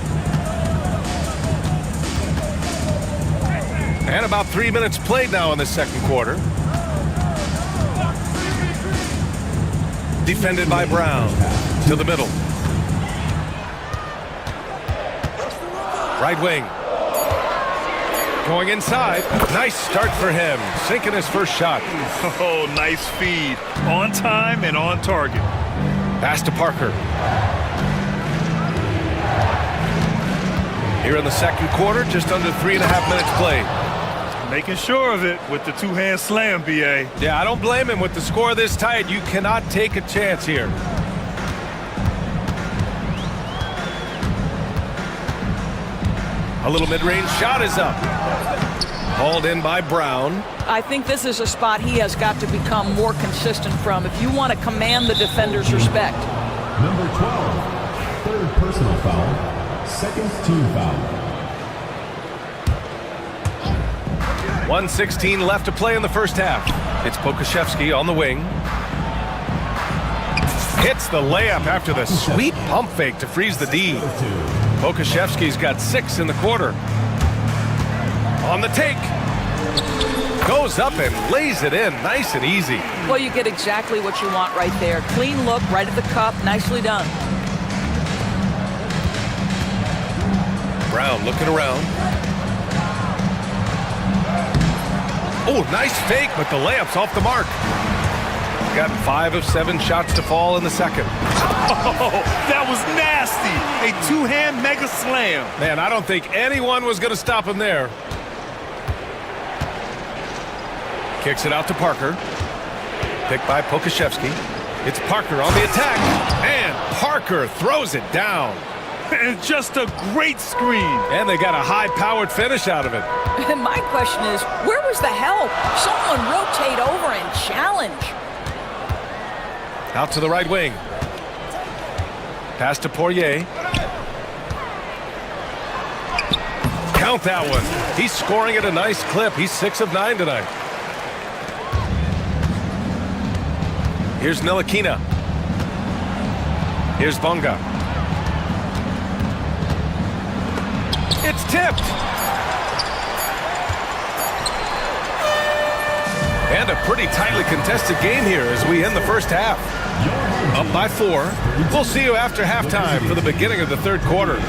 And about 3 minutes played now in the second quarter. Defended by Brown. To the middle. Right wing. Going inside. Nice start for him. Sinking his first shot. Oh, nice feed. On time and on target. Pass to Parker. Here in the second quarter, just under 3.5 minutes played. Making sure of it with the two-hand slam, B.A. Yeah, I don't blame him. With the score this tight, you cannot take a chance here. A little mid-range shot is up. Hauled in by Brown. I think this is a spot he has got to become more consistent from if you want to command the defender's respect. Number 12, third personal foul, second team foul. 1:16 left to play in the first half. It's Pokusevski on the wing. Hits the layup after the sweet pump fake to freeze the D. Pokusevski's got 6 in the quarter. On the take. Goes up and lays it in nice and easy. Well, you get exactly what you want right there. Clean look, right at the cup. Nicely done. Brown looking around. Oh, nice fake, but the layup's off the mark. Got 5 of 7 shots to fall in the second. Oh, that was nasty. A two-hand mega slam. Man, I don't think anyone was going to stop him there. Kicks it out to Parker. Picked by Pokusevski. It's Parker on the attack. And Parker throws it down. And just a great screen. And they got a high-powered finish out of it. And my question is, where was the help? Someone rotate over and challenge. Out to the right wing. Pass to Poirier. Count that one. He's scoring at a nice clip. He's 6 of 9 tonight. Here's Ntilikina. Here's Bonga. It's tipped. And a pretty tightly contested game here as we end the first half. Up by 4. We'll see you after halftime for the beginning of the third quarter.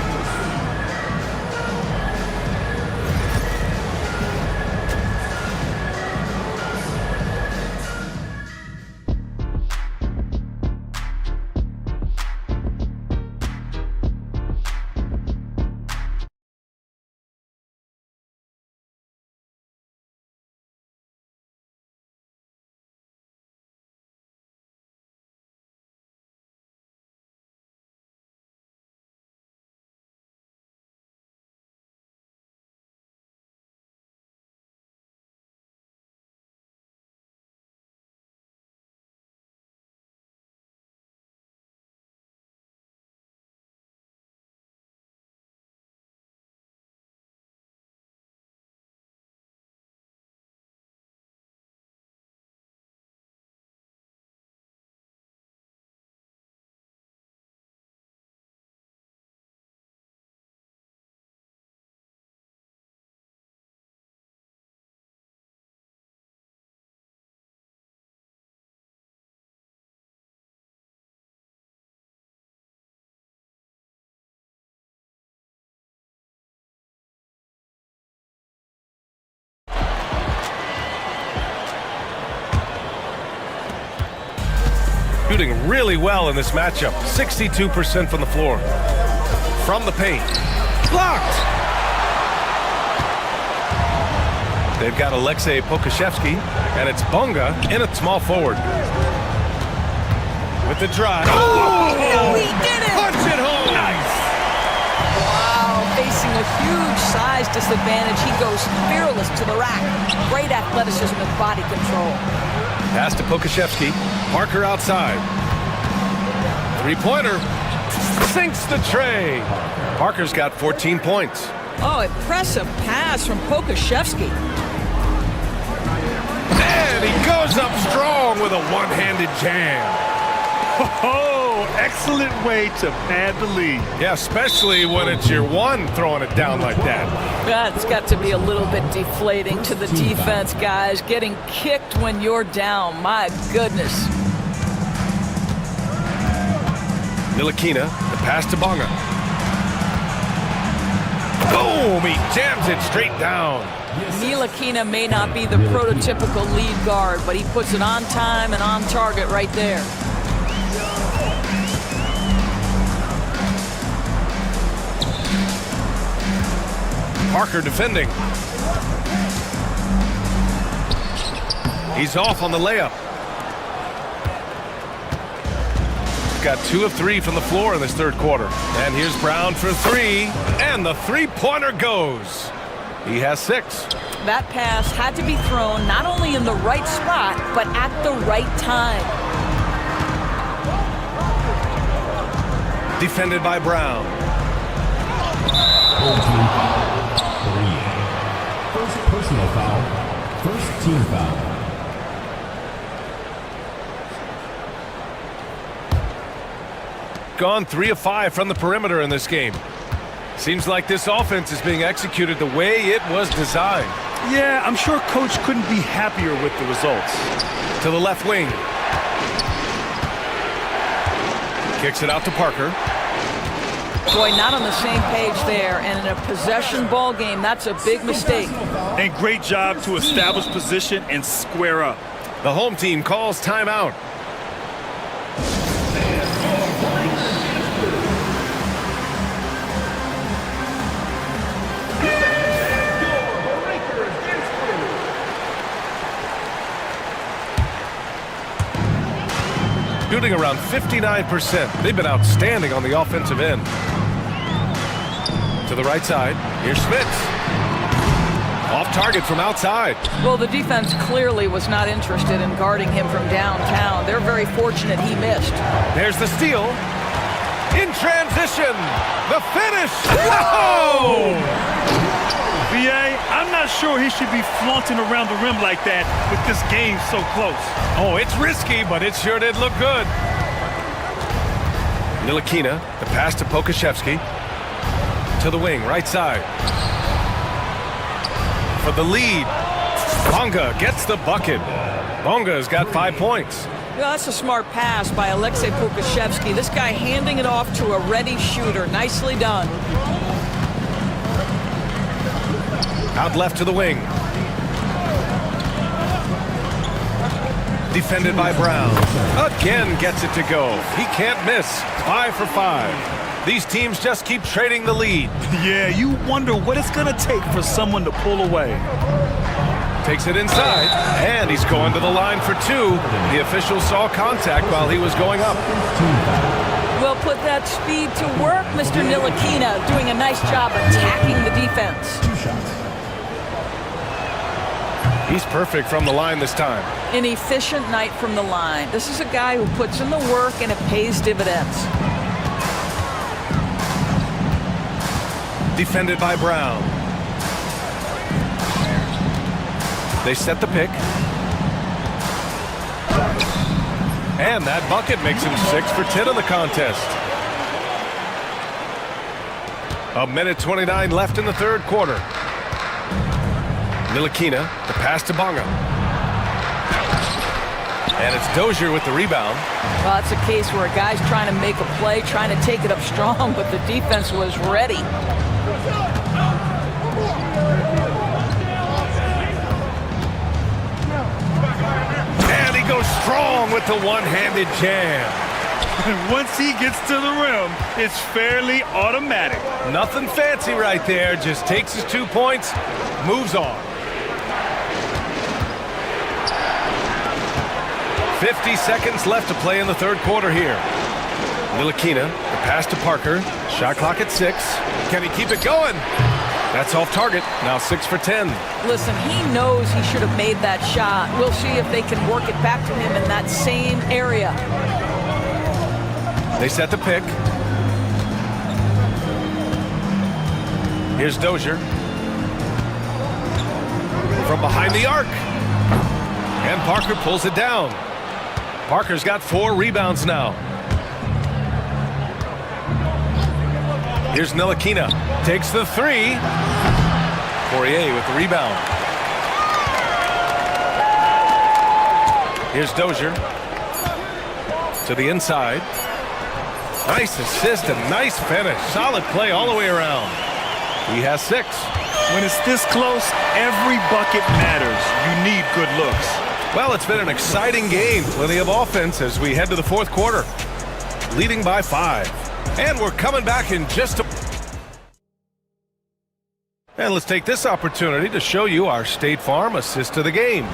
Shooting really well in this matchup. 62% from the floor. From the paint. Blocked! They've got Alexei Pokusevski, and it's Bonga in at small forward. With the drive. Oh, he did it! Punch it home! Nice! Wow, facing a huge size disadvantage, he goes fearless to the rack. Great athleticism and body control. Pass to Pokusevski. Parker outside. Three-pointer. Sinks the tray. Parker's got 14 points. Oh, impressive pass from Pokusevski. And he goes up strong with a one-handed jam. Oh, excellent way to pad the lead. Yeah, especially when it's your one throwing it down like that. That's got to be a little bit deflating to the defense, guys. Getting kicked when you're down. My goodness. Ntilikina, the pass to Bonga. Boom! He jams it straight down. Ntilikina may not be the prototypical lead guard, but he puts it on time and on target right there. Parker defending. He's off on the layup. Got 2 of 3 from the floor in this third quarter. And here's Brown for 3, and the three-pointer goes. He has 6. That pass had to be thrown not only in the right spot, but at the right time. Defended by Brown. Home team foul. 3. First personal foul. First team foul. Gone 3 of 5 from the perimeter in this game. Seems like this offense is being executed the way it was designed. Yeah, I'm sure Coach couldn't be happier with the results. To the left wing. Kicks it out to Parker. Boy, not on the same page there, and in a possession ball game, that's a big mistake. And great job to establish position and square up. The home team calls timeout. Shooting around 59%. They've been outstanding on the offensive end. To the right side. Here's Smith. Off target from outside. Well, the defense clearly was not interested in guarding him from downtown. They're very fortunate he missed. There's the steal. In transition. The finish. Whoa! VA, I'm not sure he should be flaunting around the rim like that with this game so close. Oh, it's risky, but it sure did look good. Ntilikina, the pass to Pokashevsky. To the wing, right side. For the lead. Bonga gets the bucket. Bonga's got 5 points. Well, that's a smart pass by Alexei Pokashevsky. This guy handing it off to a ready shooter. Nicely done. Out left to the wing. Defended by Brown. Again gets it to go. He can't miss. 5 for 5. These teams just keep trading the lead. Yeah, you wonder what it's going to take for someone to pull away. Takes it inside, and he's going to the line for 2. The official saw contact while he was going up. Well, put that speed to work, Mr. Ntilikina, doing a nice job attacking the defense. 2 shots. He's perfect from the line this time. An efficient night from the line. This is a guy who puts in the work and it pays dividends. Defended by Brown. They set the pick. And that bucket makes him 6 for 10 in the contest. 1:29 left in the third quarter. Ntilikina, the pass to Bonga. And it's Dozier with the rebound. Well, it's a case where a guy's trying to make a play, trying to take it up strong, but the defense was ready. And he goes strong with the one-handed jam. Once he gets to the rim, it's fairly automatic. Nothing fancy right there. Just takes his 2 points, moves on. 50 seconds left to play in the third quarter here. Ntilikina, the pass to Parker. Shot clock at 6. Can he keep it going? That's off target. Now 6 for 10. Listen, he knows he should have made that shot. We'll see if they can work it back to him in that same area. They set the pick. Here's Dozier. From behind the arc. And Parker pulls it down. Parker's got 4 rebounds now. Here's Ntilikina. Takes the three. Poirier with the rebound. Here's Dozier. To the inside. Nice assist and nice finish. Solid play all the way around. He has 6. When it's this close, every bucket matters. You need good looks. Well, it's been an exciting game. Plenty of offense as we head to the fourth quarter. Leading by 5. And we're coming back in just a... And let's take this opportunity to show you our State Farm assist of the game.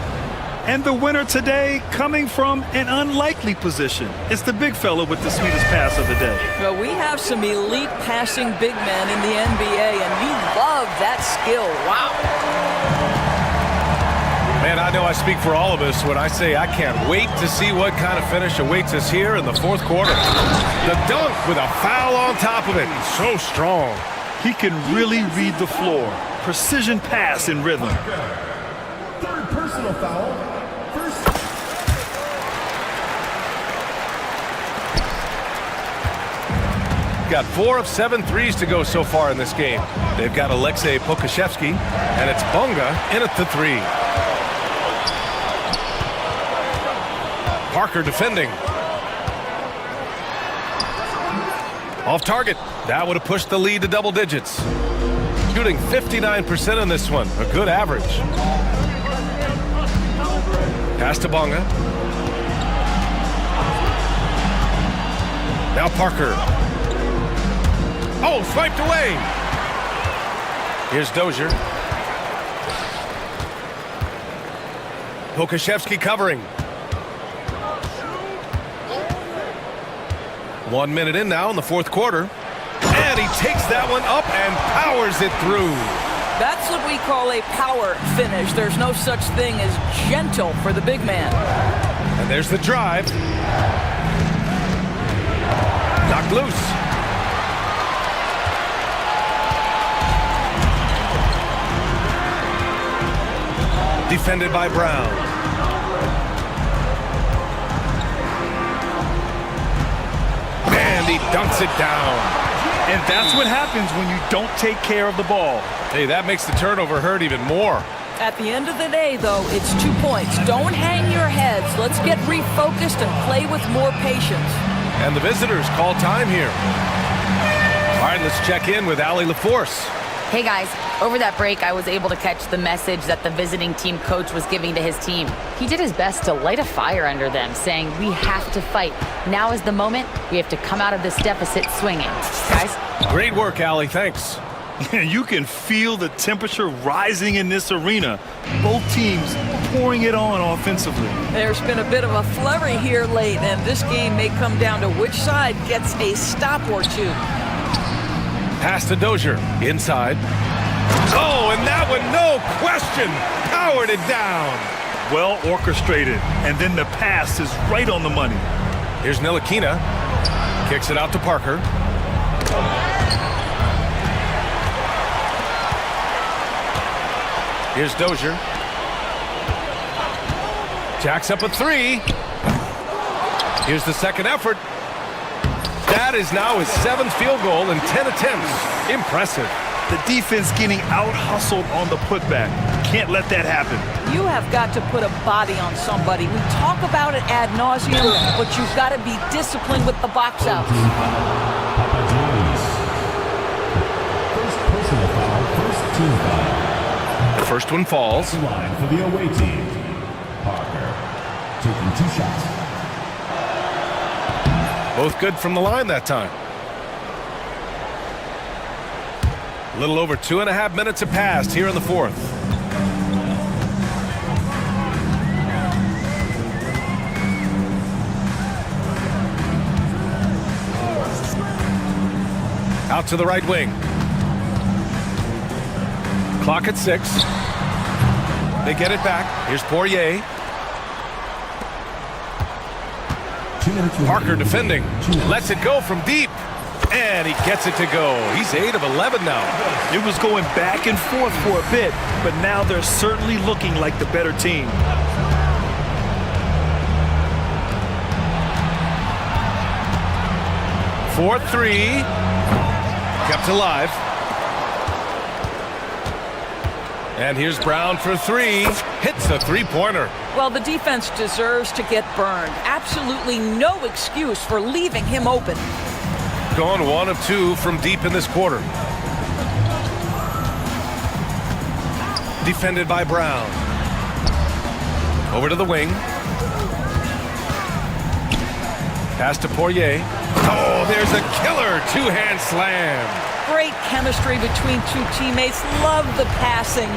And the winner today coming from an unlikely position. It's the big fella with the sweetest pass of the day. Well, we have some elite passing big men in the NBA, and you love that skill. Wow. Man, I know I speak for all of us when I say I can't wait to see what kind of finish awaits us here in the fourth quarter. The dunk with a foul on top of it. So strong. He can really read the floor. Precision pass in rhythm. Third personal foul. First. Got 4 of 7 threes to go so far in this game. They've got Alexei Pokashevsky, and it's Bunga in at the 3. Parker defending. Off target. That would have pushed the lead to double digits. Shooting 59% on this one. A good average. Pass to Bunga. Now Parker. Oh, swiped away. Here's Dozier. Pokashevsky covering. 1 minute in now in the fourth quarter. And he takes that one up and powers it through. That's what we call a power finish. There's no such thing as gentle for the big man. And there's the drive. Knocked loose. Defended by Brown. And he dunks it down. And that's what happens when you don't take care of the ball. Hey, that makes the turnover hurt even more. At the end of the day, though, it's 2 points. Don't hang your heads. Let's get refocused and play with more patience. And the visitors call time here. All right, let's check in with Allie LaForce. Hey guys, over that break, I was able to catch the message that the visiting team coach was giving to his team. He did his best to light a fire under them, saying, we have to fight. Now is the moment. We have to come out of this deficit swinging. Guys? Great work, Allie. Thanks. You can feel the temperature rising in this arena. Both teams pouring it on offensively. There's been a bit of a flurry here late, and this game may come down to which side gets a stop or two. Pass to Dozier. Inside. Oh, and that one, no question, powered it down. Well orchestrated, and then the pass is right on the money. Here's Ntilikina. Kicks it out to Parker. Here's Dozier. Jacks up a 3. Here's the second effort. That is now his 7th field goal in 10 attempts. Impressive. The defense getting out-hustled on the putback. Can't let that happen. You have got to put a body on somebody. We talk about it ad nauseum, but you've got to be disciplined with the box outs. First personal foul, first team foul. The first one falls. Line for the away team. Parker taking 2 shots. Both good from the line that time. A little over 2.5 minutes have passed here in the fourth. Out to the right wing. Clock at 6. They get it back. Here's Poirier. Parker defending. Lets it go from deep. And he gets it to go. He's 8 of 11 now. It was going back and forth for a bit, but now they're certainly looking like the better team. For 3. Kept alive. And here's Brown for three. Hits the three-pointer. Well, the defense deserves to get burned. Absolutely no excuse for leaving him open. Gone 1 of 2 from deep in this quarter. Defended by Brown. Over to the wing. Pass to Poirier. Oh, there's a killer two-hand slam. Great chemistry between two teammates. Love the passing.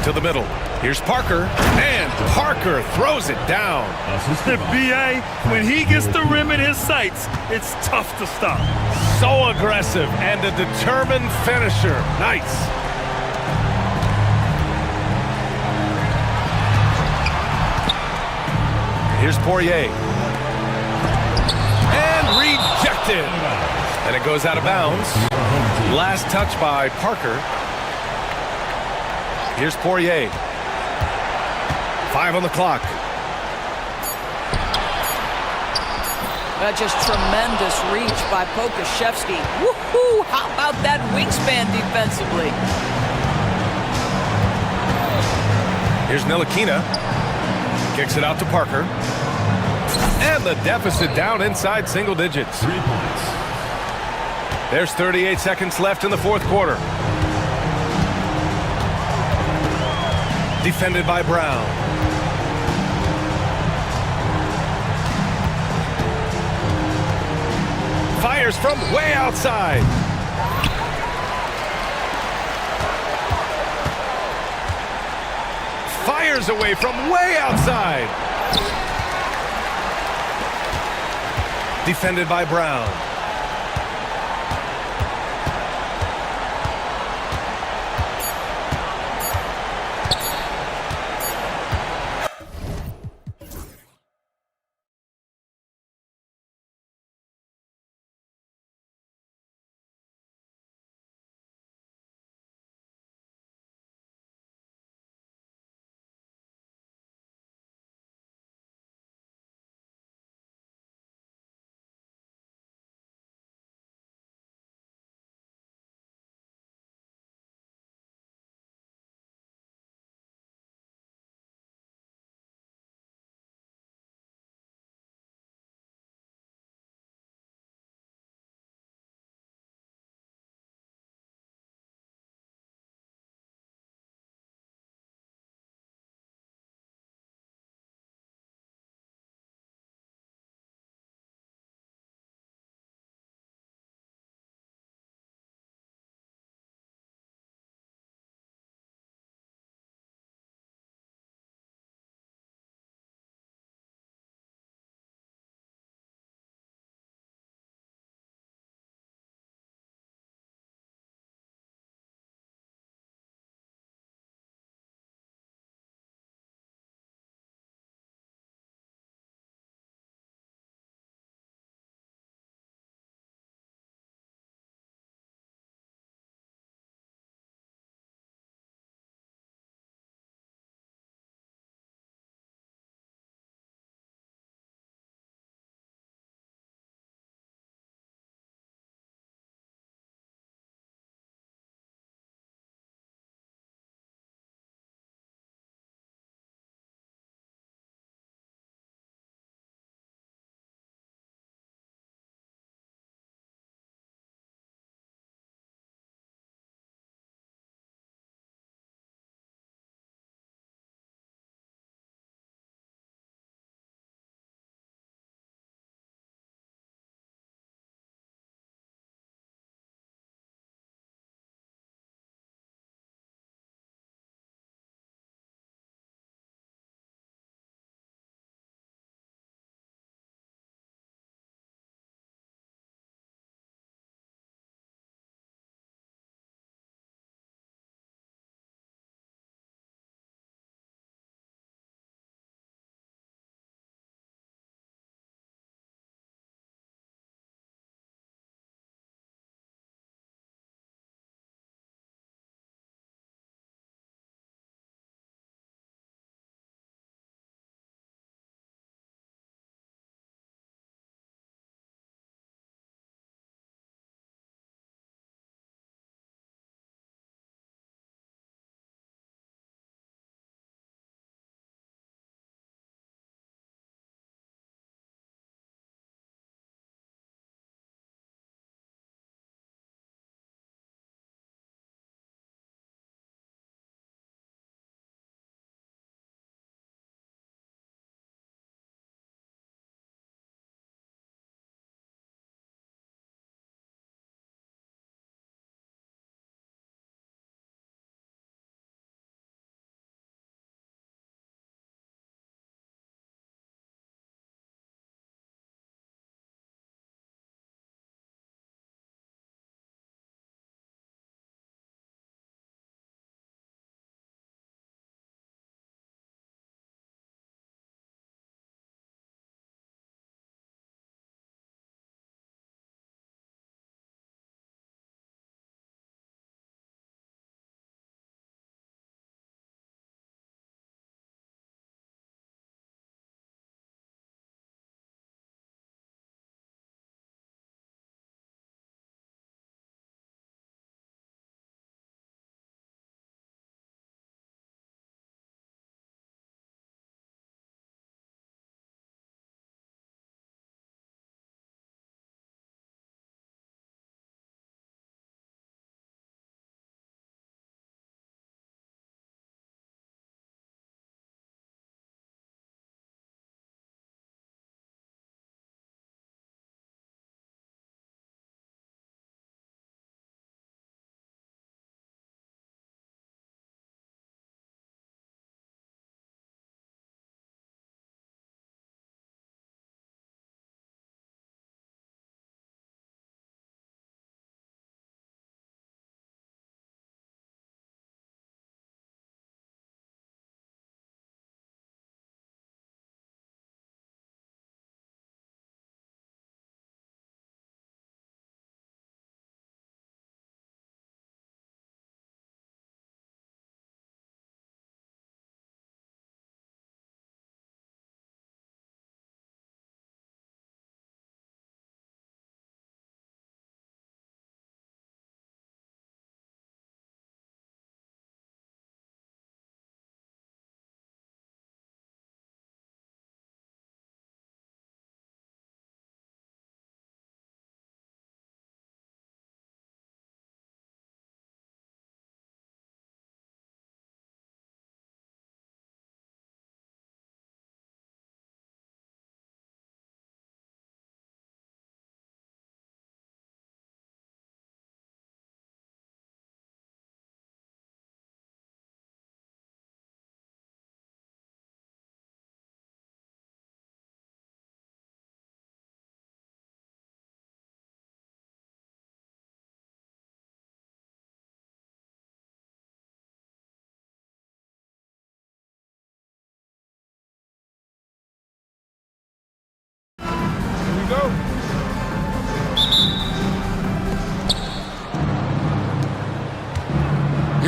To the middle. Here's Parker. And Parker throws it down. The BA, when he gets the rim in his sights, it's tough to stop. So aggressive and a determined finisher. Nice. Here's Poirier. And rejected. And it goes out of bounds. Last touch by Parker. Here's Poirier. 5 on the clock. Just tremendous reach by Pokashevsky. Woohoo! How about that wingspan defensively? Here's Ntilikina. Kicks it out to Parker. And the deficit down inside single digits. 3 points. There's 38 seconds left in the fourth quarter. Defended by Brown. Fires from way outside. Fires away from way outside. Defended by Brown.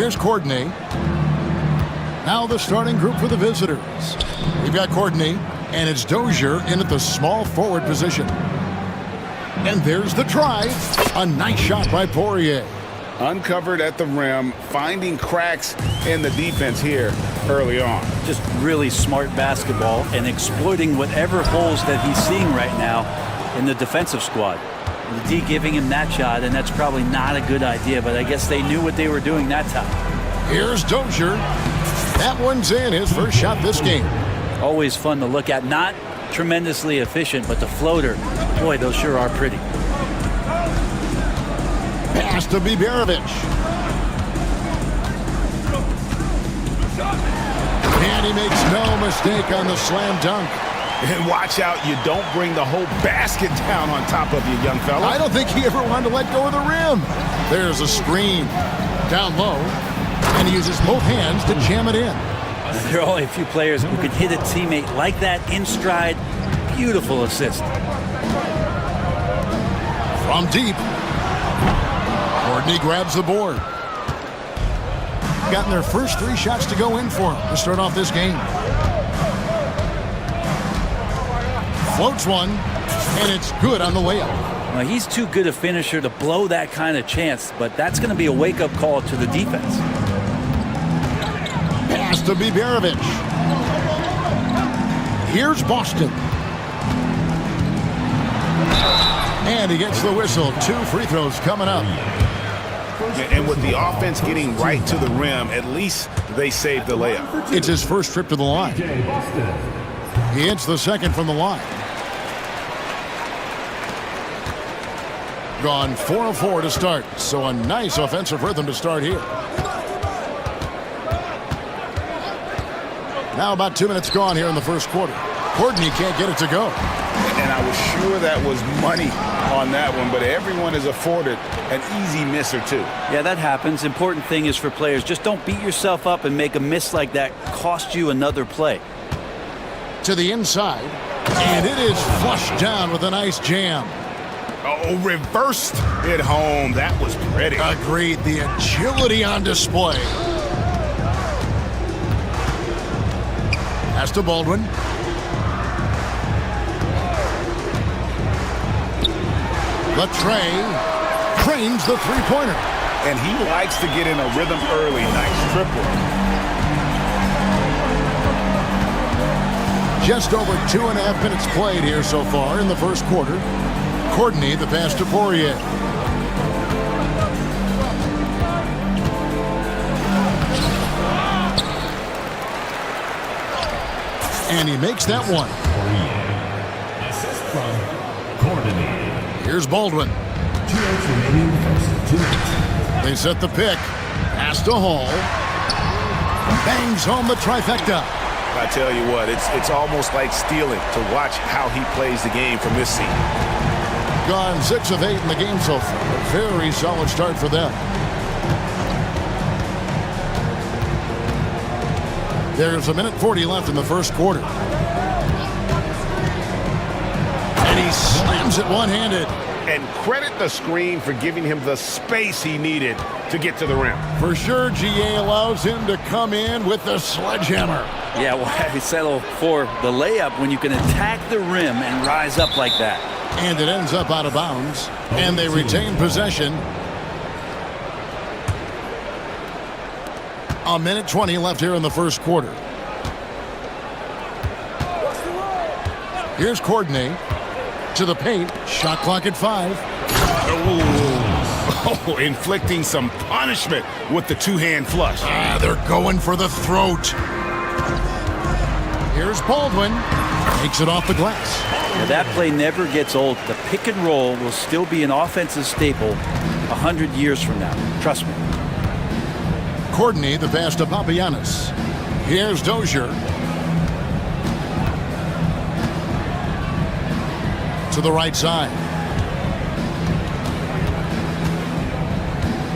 Here's Courtney. Now the starting group for the visitors. We've got Courtney, and it's Dozier in at the small forward position. And there's the try. A nice shot by Poirier. Uncovered at the rim, finding cracks in the defense here early on. Just really smart basketball and exploiting whatever holes that he's seeing right now in the defensive squad. The D giving him that shot, and that's probably not a good idea, but I guess they knew what they were doing that time. Here's Dozier. That one's in, his first shot this game. Always fun to look at. Not tremendously efficient, but the floater, boy, those sure are pretty. Pass to Biberovic. And he makes no mistake on the slam dunk. And watch out, you don't bring the whole basket down on top of you, young fella. I don't think he ever wanted to let go of the rim. There's a screen. Down low. And he uses both hands to jam it in. There are only a few players who can hit a teammate like that in stride. Beautiful assist. From deep. Courtney grabs the board. Gotten their first 3 shots to go in for him to start off this game. Floats one, and it's good on the layup. Well, he's too good a finisher to blow that kind of chance, but that's going to be a wake-up call to the defense. Pass to Biberovic. Here's Boston. And he gets the whistle. 2 free throws coming up. And with the offense getting right to the rim, at least they saved the layup. It's his first trip to the line. He hits the second from the line. Gone 4 of 4 to start, so a nice offensive rhythm to start here. Now about 2 minutes gone here in the first quarter. Courtney can't get it to go. And I was sure that was money on that one, but everyone is afforded an easy miss or 2. Yeah, that happens. Important thing is for players, just don't beat yourself up and make a miss like that cost you another play. To the inside, and it is flushed down with a nice jam. Oh, reversed it home. That was pretty. Agreed. The agility on display. Pass to Baldwin. Latrey trains the three-pointer. And he likes to get in a rhythm early. Nice triple. Just over 2.5 minutes played here so far in the first quarter. Courtney, the pass to Poirier. And he makes that one. Assist from Courtney. Here's Baldwin. They set the pick. Pass to Hall. Bangs home the trifecta. I tell you what, it's almost like stealing to watch how he plays the game from this seat. Gone 6 of 8 in the game so far. A very solid start for them. There's 1:40 left in the first quarter. And he slams it one-handed. And credit the screen for giving him the space he needed to get to the rim. For sure, GA allows him to come in with the sledgehammer. Yeah, why settle for the layup when you can attack the rim and rise up like that? And it ends up out of bounds. And they retain possession. 1:20 left here in the first quarter. Here's Courtney to the paint. Shot clock at 5. Oh, inflicting some punishment with the two-hand flush. They're going for the throat. Here's Baldwin. Takes it off the glass. Now that play never gets old. The pick and roll will still be an offensive staple 100 years from now. Trust me. Courtney, the pass to Papagiannis. Here's Dozier. To the right side.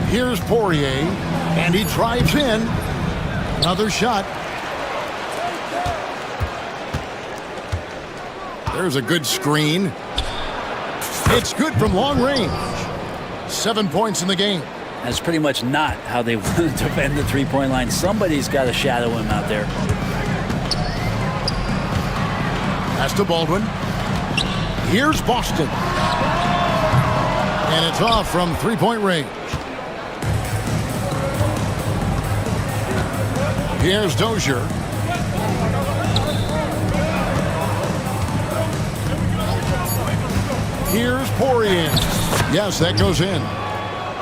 Here's Poirier, and he drives in. Another shot. There's a good screen. It's good from long range. 7 points in the game. That's pretty much not how they want to defend the three-point line. Somebody's got to shadow him out there. Pass to Baldwin. Here's Boston. And it's off from three-point range. Here's Dozier. Here's Poirier. Yes, that goes in.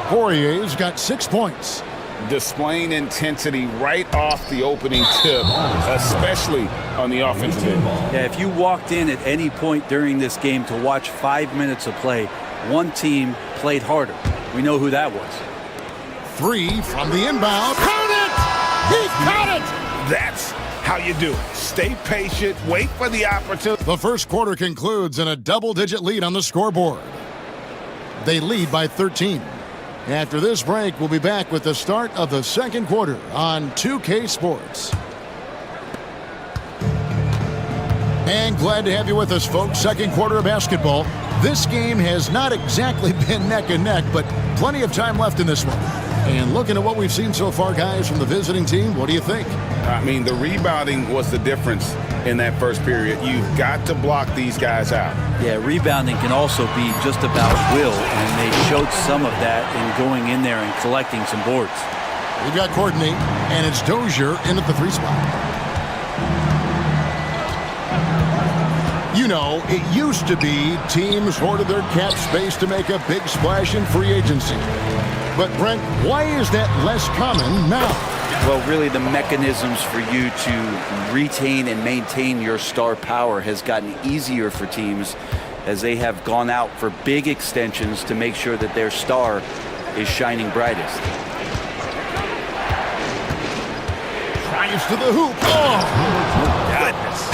Poirier's got 6 points. Displaying intensity right off the opening tip, especially on the offensive end. Yeah, if you walked in at any point during this game to watch 5 minutes of play, one team played harder. We know who that was. 3 from the inbound. Count it! He got it! That's how you do it. Stay patient, wait for the opportunity. The first quarter concludes in a double-digit lead on the scoreboard. They lead by 13. After this break, we'll be back with the start of the second quarter on 2K Sports. And glad to have you with us, folks. Second quarter of basketball. This game has not exactly been neck and neck, but plenty of time left in this one. And looking at what we've seen so far, guys, from the visiting team, what do you think? I mean, the rebounding was the difference in that first period. You've got to block these guys out. Yeah, rebounding can also be just about will, and they showed some of that in going in there and collecting some boards. We've got Courtney, and it's Dozier in at the 3 spot. You know, it used to be teams hoarded their cap space to make a big splash in free agency. But, Brent, why is that less common now? Well, really, the mechanisms for you to retain and maintain your star power has gotten easier for teams as they have gone out for big extensions to make sure that their star is shining brightest. Drives to the hoop. Oh, goodness.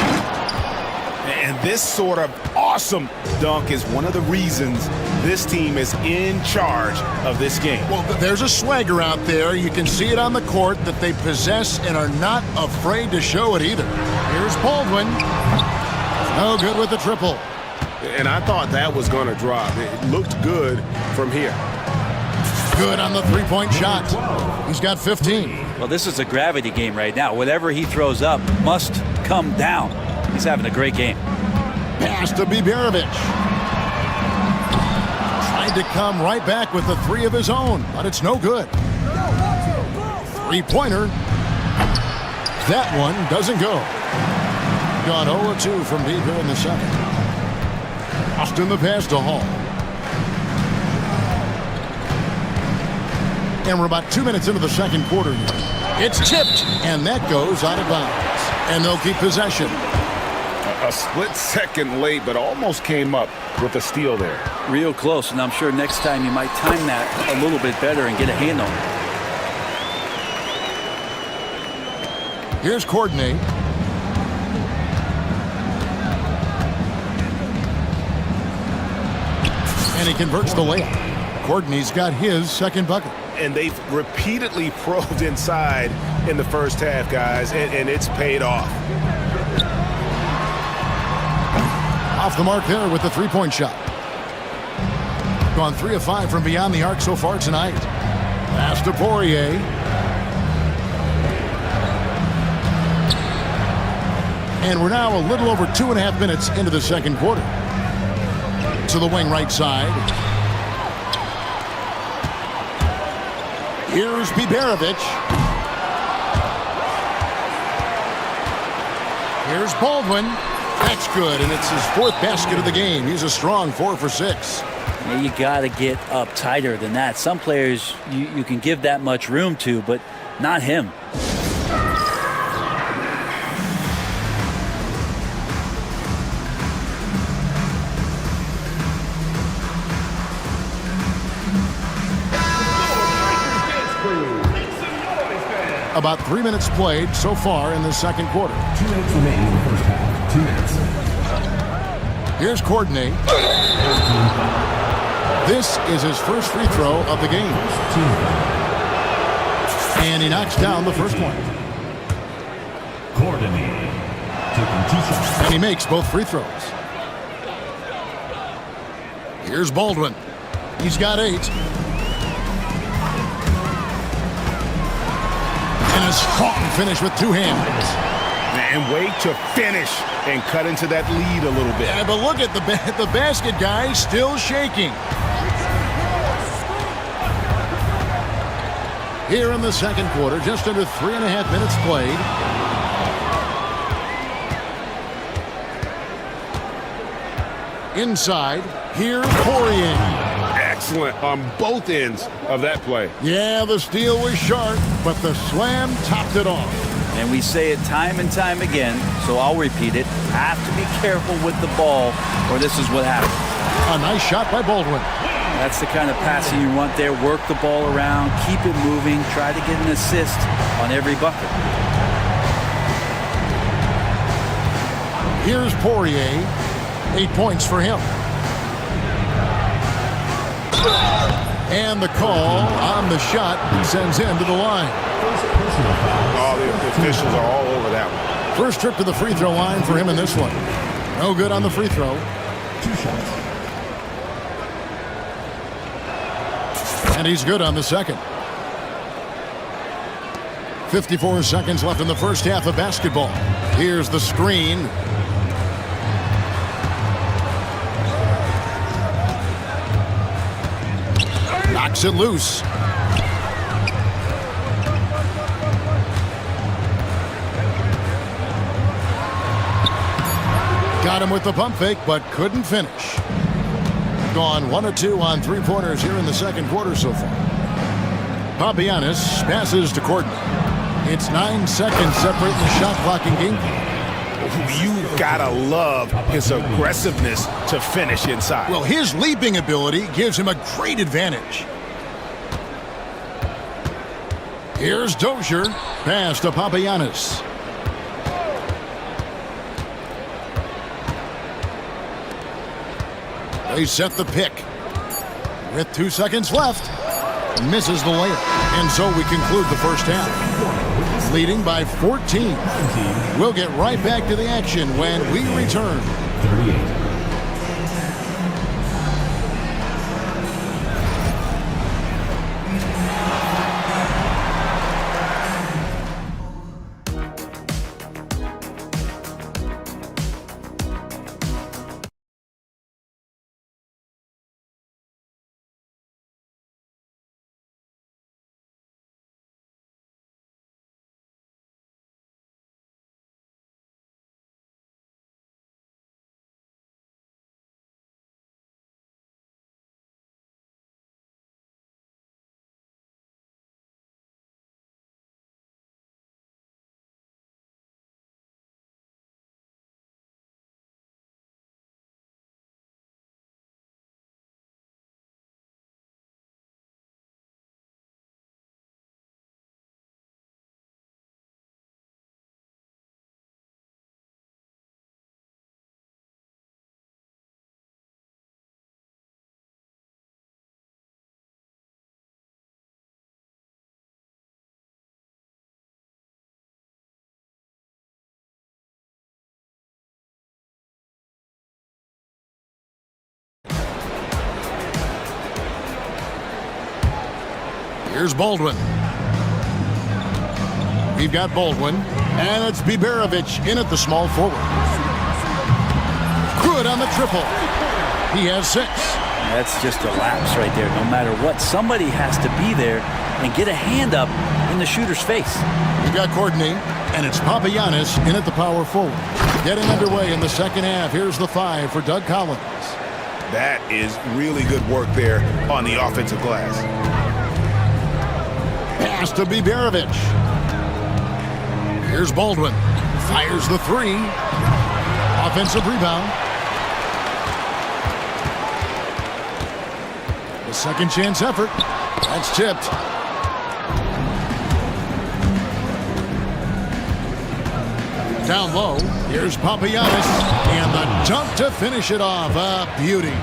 And this sort of awesome dunk is one of the reasons this team is in charge of this game. Well, there's a swagger out there. You can see it on the court that they possess and are not afraid to show it either. Here's Baldwin. No good with the triple. And I thought that was going to drop. It looked good from here. Good on the three-point shot. He's got 15. Well, this is a gravity game right now. Whatever he throws up must come down. He's having a great game. Pass to Biberovic. Tried to come right back with the 3 of his own, but it's no good. Three-pointer. That one doesn't go. Gone 0-2 from Bieber in the second. Austin the pass to Hall. And we're about 2 minutes into the second quarter here. It's tipped, and that goes out of bounds. And they'll keep possession. A split second late, but almost came up with a steal there. Real close, and I'm sure next time you might time that a little bit better and get a hand on it. Here's Courtney. And he converts the layup. Courtney's got his second bucket. And they've repeatedly probed inside in the first half, guys, and it's paid off. Off the mark there with the three-point shot. Gone 3 of 5 from beyond the arc so far tonight. Pass to Poirier. And we're now a little over 2.5 minutes into the second quarter. To the wing right side. Here's Biberovic. Here's Baldwin. That's good, and it's his 4th basket of the game. He's a strong 4 for 6. Yeah, you got to get up tighter than that. Some players you can give that much room to, but not him. About 3 minutes played so far in the second quarter. 2 minutes remaining in the first half. 2 minutes. Here's Courtney. This is his first free throw of the game. And he knocks down the first one. Courtney taking 2 shots. And he makes both free throws. Here's Baldwin. He's got 8. a strong finish with two hands. And way to finish and cut into that lead a little bit. Yeah, but look at the basket guy still shaking. Here in the second quarter, just under 3.5 minutes played. Inside, here's Poirier. Excellent on both ends of that play. Yeah, the steal was sharp, but the slam topped it off. And we say it time and time again, so I'll repeat it. Have to be careful with the ball, or this is what happens. A nice shot by Baldwin. That's the kind of passing you want there. Work the ball around, keep it moving, try to get an assist on every bucket. Here's Poirier. 8 points for him. And the call on the shot sends him to the line. Oh, the officials are all over that one. First trip to the free throw line for him in this one. No good on the free throw. 2 shots. And he's good on the second. 54 seconds left in the first half of basketball. Here's the screen. Knocks it loose. Got him with the pump fake, but couldn't finish. Gone 1 of 2 on three-pointers here in the second quarter so far. Papagiannis passes to Courtney. It's 9 seconds separating the shot clock and game. You gotta love his aggressiveness to finish inside. Well, his leaping ability gives him a great advantage. Here's Dozier. Pass to Papagiannis. They set the pick. With 2 seconds left. Misses the layup. And so we conclude the first half. Leading by 14. We'll get right back to the action when we return. 38. Here's Baldwin. We've got Baldwin, and it's Biberovic in at the small forward. Good on the triple. He has 6. That's just a lapse right there. No matter what, somebody has to be there and get a hand up in the shooter's face. We've got Courtney, and it's Papagiannis in at the power forward. Getting underway in the second half. Here's the 5 for Doug Collins. That is really good work there on the offensive glass. Pass to Biberovic. Here's Baldwin. Fires the 3. Offensive rebound. The second chance effort. That's tipped. Down low. Here's Papagiannis. And the dunk to finish it off. A beauty.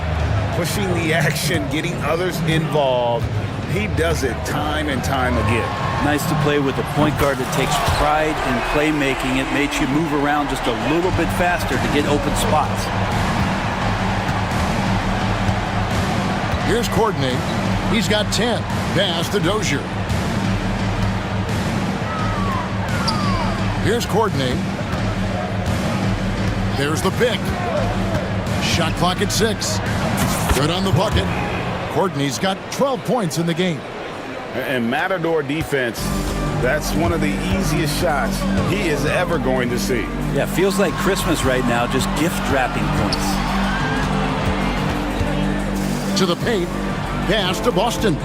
Pushing the action, getting others involved. He does it time and time again. Nice to play with a point guard that takes pride in playmaking. It makes you move around just a little bit faster to get open spots. Here's Courtney. He's got 10. Pass to Dozier. Here's Courtney. There's the pick. Shot clock at 6. Good on the bucket. Courtney's got 12 points in the game. And Matador defense, that's one of the easiest shots he is ever going to see. Yeah, feels like Christmas right now, just gift wrapping points. To the paint. Pass to Boston.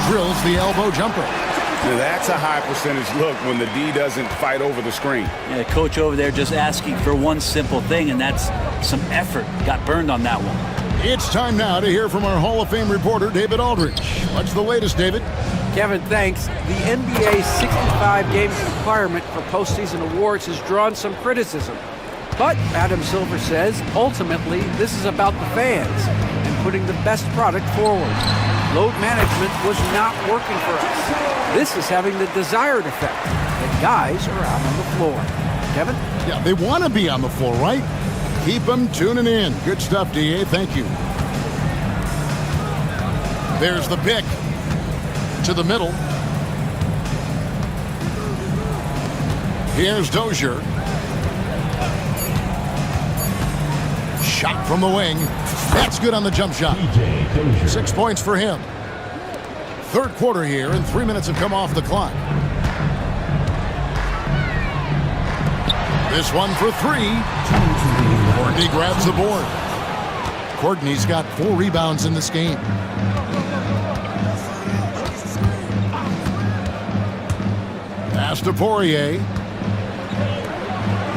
Drills the elbow jumper. Now that's a high percentage look when the D doesn't fight over the screen. Yeah, coach over there just asking for one simple thing, and that's some effort. Got burned on that one. It's time now to hear from our Hall of Fame reporter, David Aldridge. What's the latest, David? Kevin, thanks. The NBA's 65-game requirement for postseason awards has drawn some criticism. But Adam Silver says, ultimately, this is about the fans and putting the best product forward. Load management was not working for us. This is having the desired effect that guys are out on the floor. Kevin? Yeah, they want to be on the floor, right? Keep them tuning in. Good stuff, DA. Thank you. There's the pick. To the middle. Here's Dozier. Shot from the wing. That's good on the jump shot. 6 points for him. Third quarter here, and 3 minutes have come off the clock. This one for 3. Courtney grabs the board. Courtney's got 4 rebounds in this game. Pass to Poirier.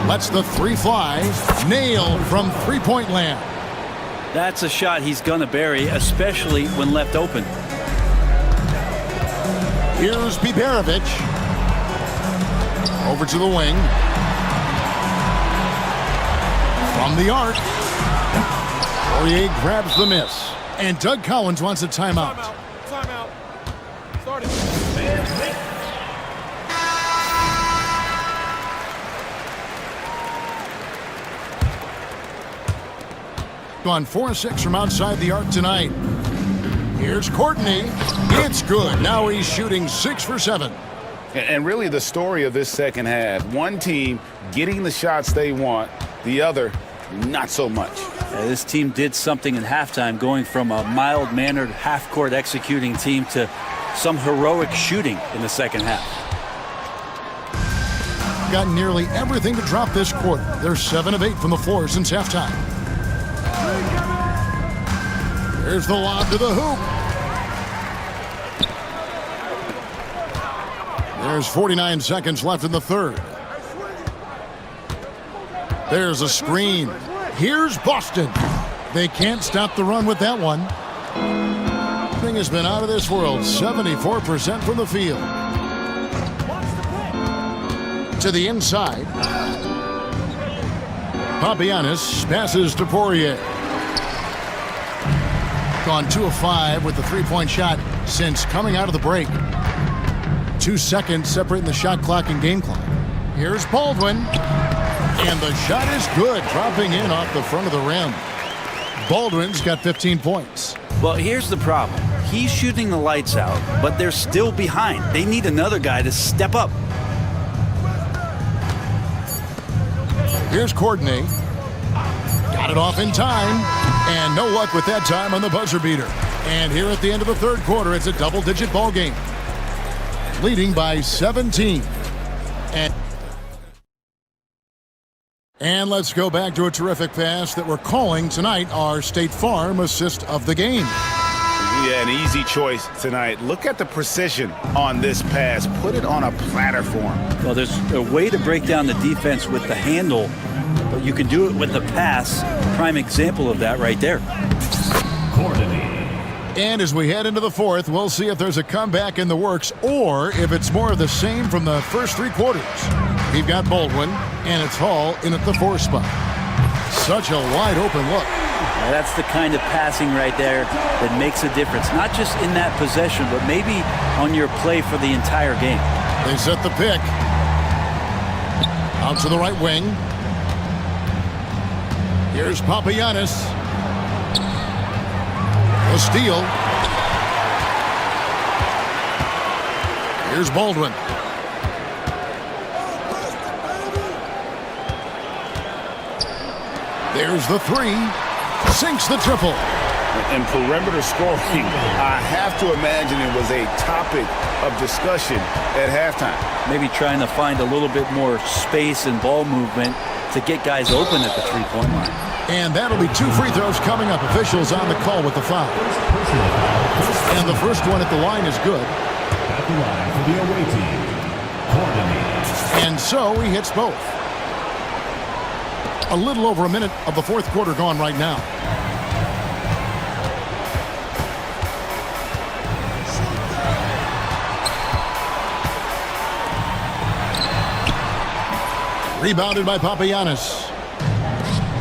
Lets the 3 fly. Nailed from three-point land. That's a shot he's going to bury, especially when left open. Here's Biberovic. Over to the wing. From the arc. Poirier grabs the miss. And Doug Collins wants a timeout. Timeout. Start it. Gone 4-6 from outside the arc tonight. Here's Courtney. It's good. Now he's shooting 6 for 7. And really the story of this second half, one team getting the shots they want, the other not so much. This team did something in halftime, going from a mild-mannered half-court executing team to some heroic shooting in the second half. Got nearly everything to drop this quarter. They're 7 of 8 from the floor since halftime. Here's the lob to the hoop. There's 49 seconds left in the third. There's a screen. Here's Boston. They can't stop the run with that one. Thing has been out of this world. 74% from the field. To the inside. Papagiannis passes to Poirier. Gone 2 of 5 with the 3-point shot since coming out of the break. 2 seconds separating the shot clock and game clock. Here's Baldwin. And the shot is good, dropping in off the front of the rim. Baldwin's got 15 points. Well, here's the problem. He's shooting the lights out, but they're still behind. They need another guy to step up. Here's Courtney. Got it off in time. And no luck with that time on the buzzer beater. And here at the end of the third quarter, it's a double-digit ball game. Leading by 17. And let's go back to a terrific pass that we're calling tonight our State Farm assist of the game. Yeah, an easy choice tonight. Look at the precision on this pass. Put it on a platter for him. Well, there's a way to break down the defense with the handle, but you can do it with the pass. Prime example of that right there. And as we head into the fourth, we'll see if there's a comeback in the works or if it's more of the same from the first 3 quarters. We've got Baldwin, and it's Hall in at the 4 spot. Such a wide open look. Now that's the kind of passing right there that makes a difference. Not just in that possession, but maybe on your play for the entire game. They set the pick. Out to the right wing. Here's Papagiannis. The steal. Here's Baldwin. There's the three. Sinks the triple. And perimeter scoring, I have to imagine it was a topic of discussion at halftime. Maybe trying to find a little bit more space and ball movement to get guys open at the three-point line. And that'll be 2 free throws coming up. Officials on the call with the foul. And the first one at the line is good. At the line for the away team, Courtney. And so he hits both. A little over a minute of the fourth quarter gone right now. Rebounded by Papagiannis.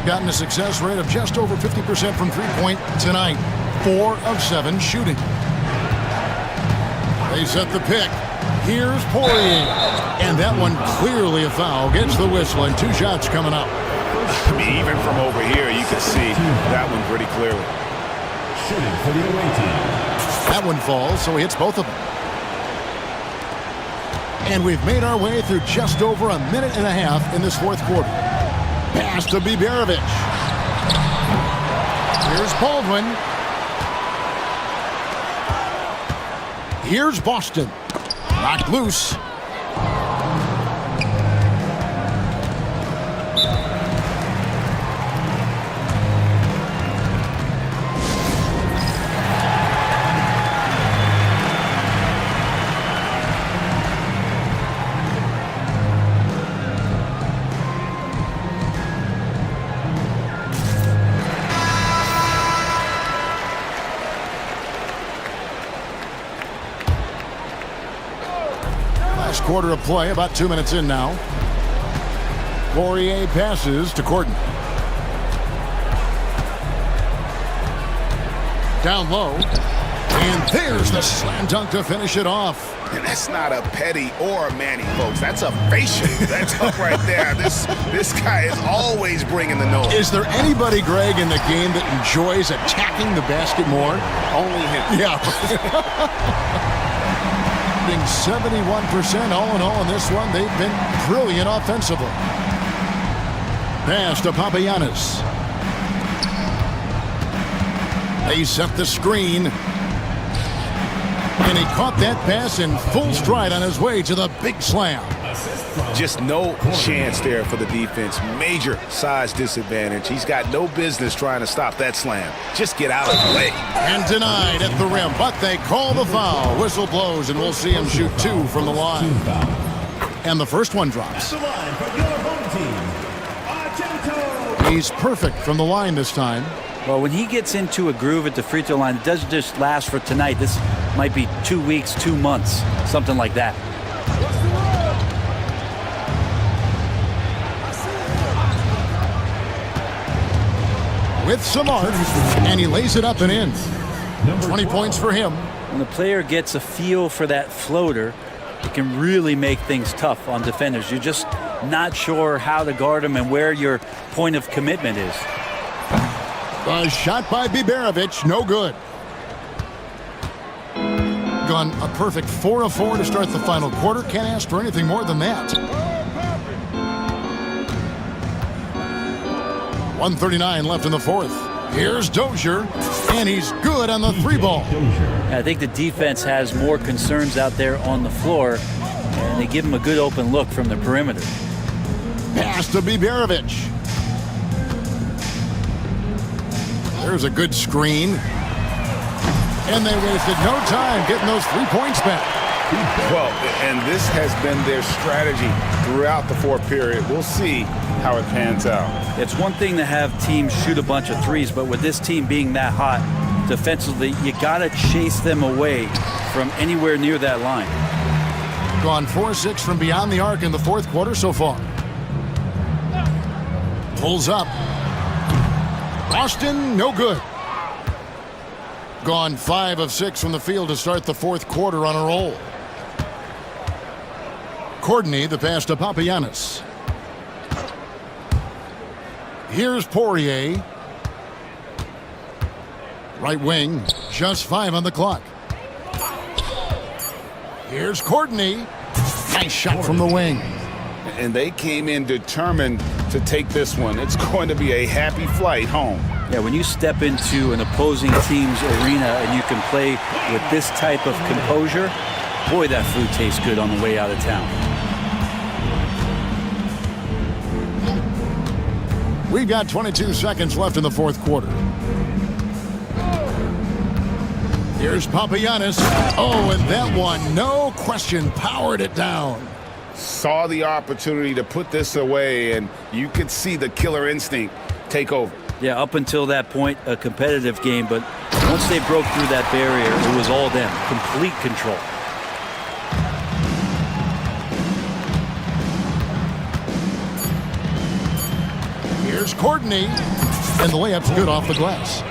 Gotten a success rate of just over 50% from three-point tonight. 4 of 7 shooting. They set the pick. Here's Poirier. And that one clearly a foul. Gets the whistle and 2 shots coming up. I mean, even from over here, you can see that one pretty clearly. Shooting for the away team. That one falls, so he hits both of them. And we've made our way through just over a minute and a half in this fourth quarter. Pass to Biberovic. Here's Baldwin. Here's Boston. Knocked loose. Quarter of play, about 2 minutes in now. Poirier passes to Courtney. Down low. And there's the slam dunk to finish it off. And that's not a Petty or a Manny, folks. That's a facial. That's up right there. This guy is always bringing the noise. Is there anybody, Greg, in the game that enjoys attacking the basket more? Only him. Yeah. 71% all in all in this one. They've been brilliant offensively. Pass to Papagiannis. They set the screen. And he caught that pass in full stride on his way to the big slam. Just no chance there for the defense. Major size disadvantage. He's got no business trying to stop that slam. Just get out of the way. And denied at the rim, but they call the foul. Whistle blows, and we'll see him shoot 2 from the line. And the first one drops. He's perfect from the line this time. Well, when he gets into a groove at the free throw line, it doesn't just last for tonight. This might be 2 weeks, 2 months, something like that. With some art, and he lays it up and in. 20 points for him. When the player gets a feel for that floater, it can really make things tough on defenders. You're just not sure how to guard them and where your point of commitment is. A shot by Biberovic, no good. Gone a perfect 4 of 4 to start the final quarter. Can't ask for anything more than that. 1:39 left in the fourth. Here's Dozier, and he's good on the 3-ball. I think the defense has more concerns out there on the floor, and they give him a good open look from the perimeter. Pass to Biberovic. There's a good screen. And they wasted no time getting those 3 points back. Well, and this has been their strategy throughout the fourth period. We'll see how it pans out. It's one thing to have teams shoot a bunch of threes, but with this team being that hot defensively, you got to chase them away from anywhere near that line. Gone 4-6 from beyond the arc in the fourth quarter so far. Pulls up. Austin, no good. Gone 5 of 6 from the field to start the fourth quarter on a roll. Courtney, the pass to Papagiannis. Here's Poirier. Right wing, just 5 on the clock. Here's Courtney. Nice shot from the wing. And they came in determined to take this one. It's going to be a happy flight home. Yeah, when you step into an opposing team's arena and you can play with this type of composure, boy, that food tastes good on the way out of town. We've got 22 seconds left in the fourth quarter. Here's Papagiannis. Oh, and that one, no question, powered it down. Saw the opportunity to put this away, and you could see the killer instinct take over. Yeah, up until that point, a competitive game, but once they broke through that barrier, it was all them. Complete control. Here's Courtney, and the layup's good off the glass.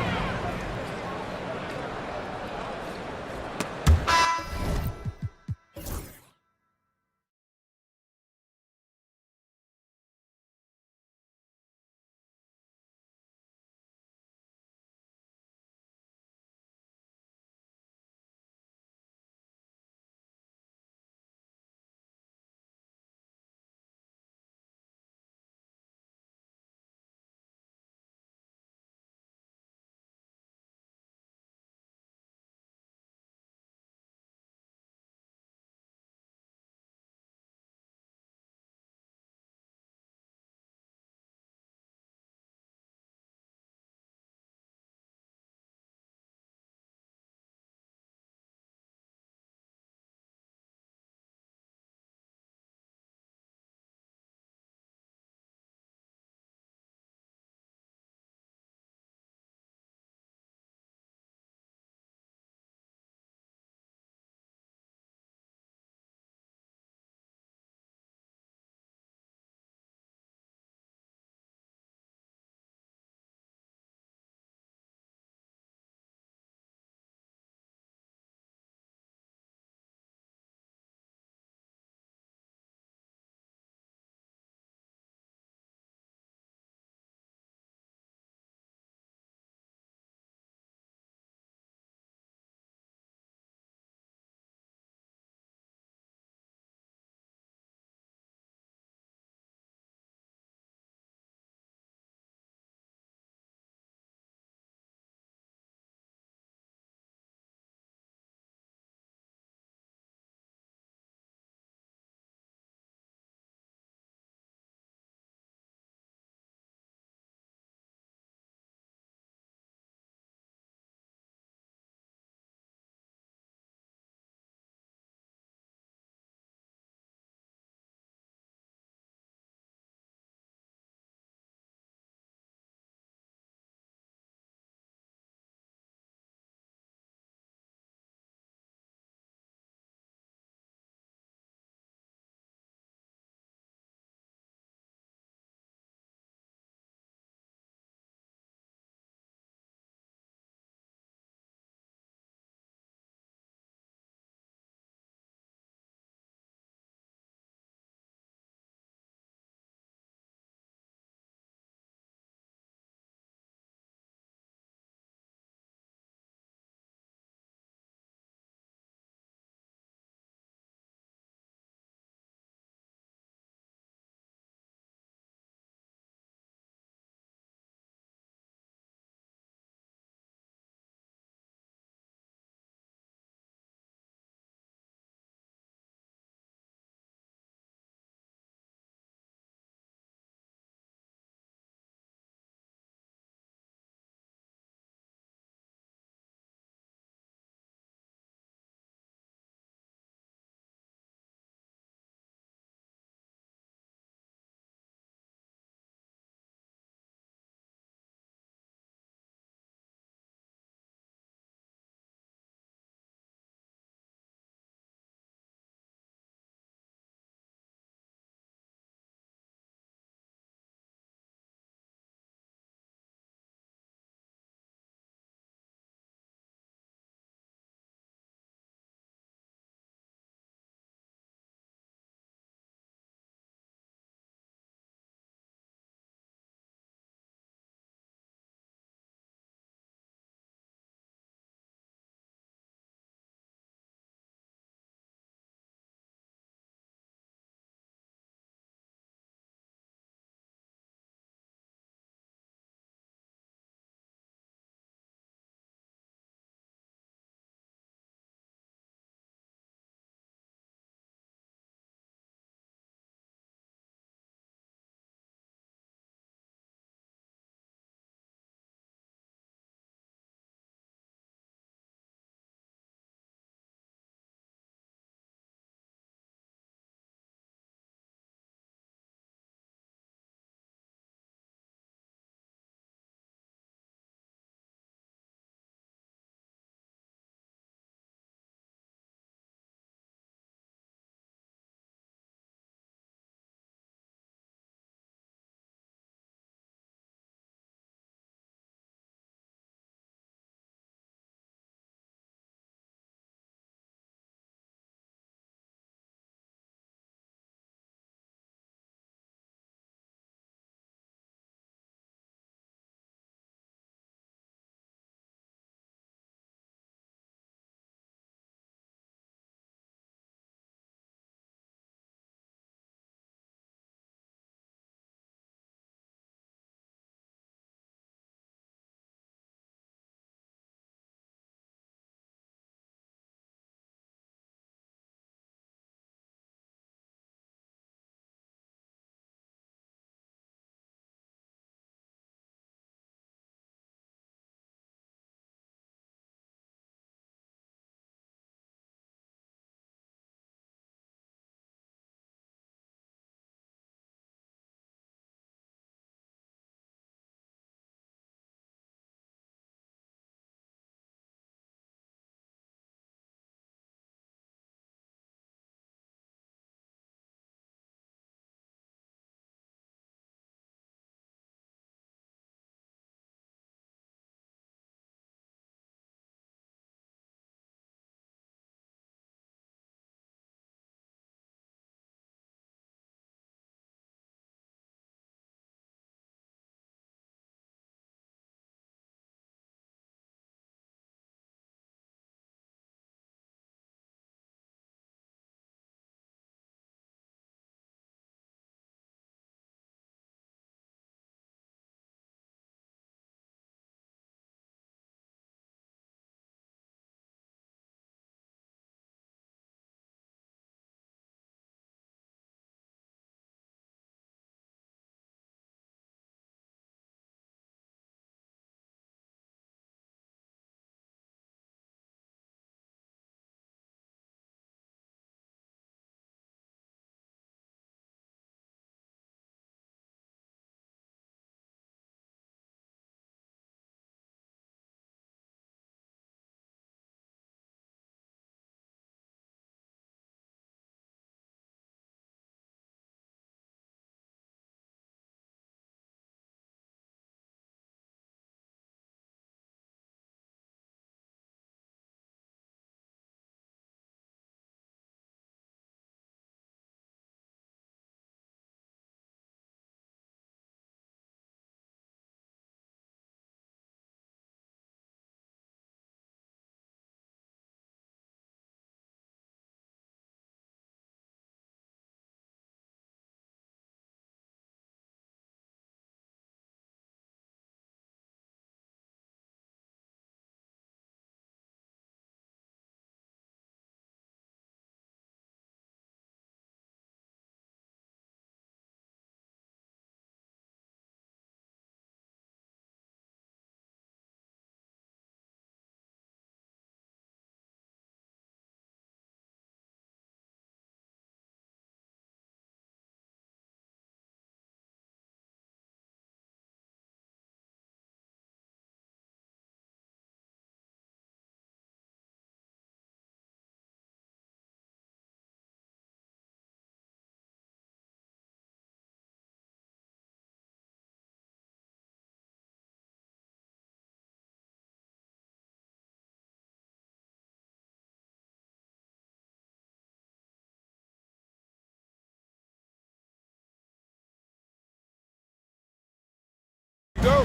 go.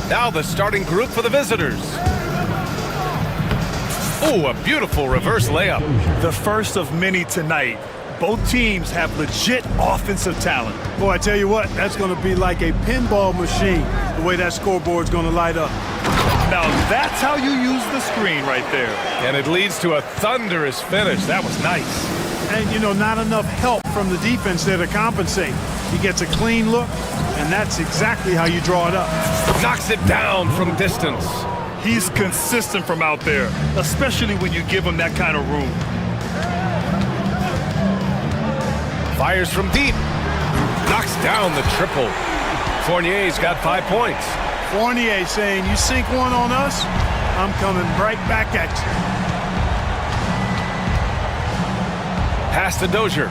Now the starting group for the visitors. Oh, a beautiful reverse layup. The first of many tonight. Both teams have legit offensive talent. Boy, I tell you what, that's going to be like a pinball machine, the way that scoreboard's going to light up. Now that's how you use the screen right there. And it leads to a thunderous finish. That was nice. And, you know, not enough help from the defense there to compensate. He gets a clean look, and that's exactly how you draw it up. Knocks it down from distance. He's consistent from out there, especially when you give him that kind of room. Fires from deep. Knocks down the triple. Fournier's got 5 points. Fournier saying, you sink one on us, I'm coming right back at you. Pass to Dozier.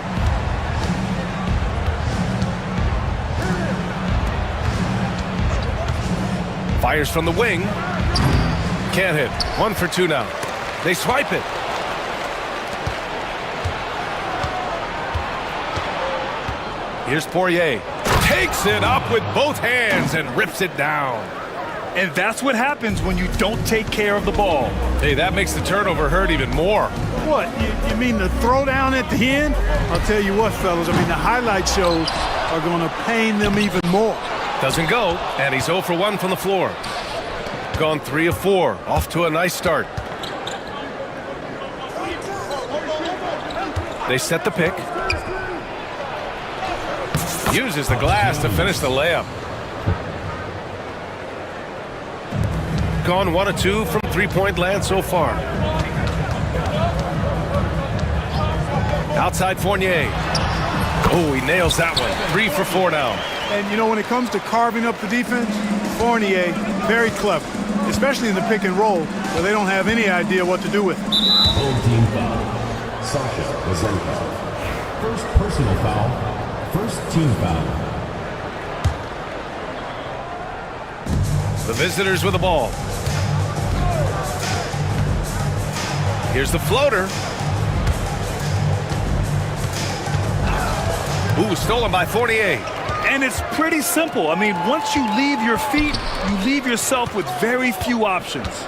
Fires from the wing. Can't hit. 1 for 2 now. They swipe it. Here's Poirier. Takes it up with both hands and rips it down. And that's what happens when you don't take care of the ball. Hey, that makes the turnover hurt even more. What, you mean the throwdown at the end? I'll tell you what, fellas, I mean, the highlight shows are going to pain them even more. Doesn't go, and he's 0 for 1 from the floor. Gone 3 of 4. Off to a nice start. They set the pick. Uses the glass to finish the layup. Gone 1 of 2 from three-point land so far. Outside Fournier. Oh, he nails that one. 3 for 4 now. And, you know, when it comes to carving up the defense, Fournier, very clever, especially in the pick and roll, where they don't have any idea what to do with it. Home team foul. Sasha Wazenka. First personal foul. First team foul. The visitors with the ball. Here's the floater. Ooh, stolen by Fournier. And it's pretty simple. I mean, once you leave your feet, you leave yourself with very few options.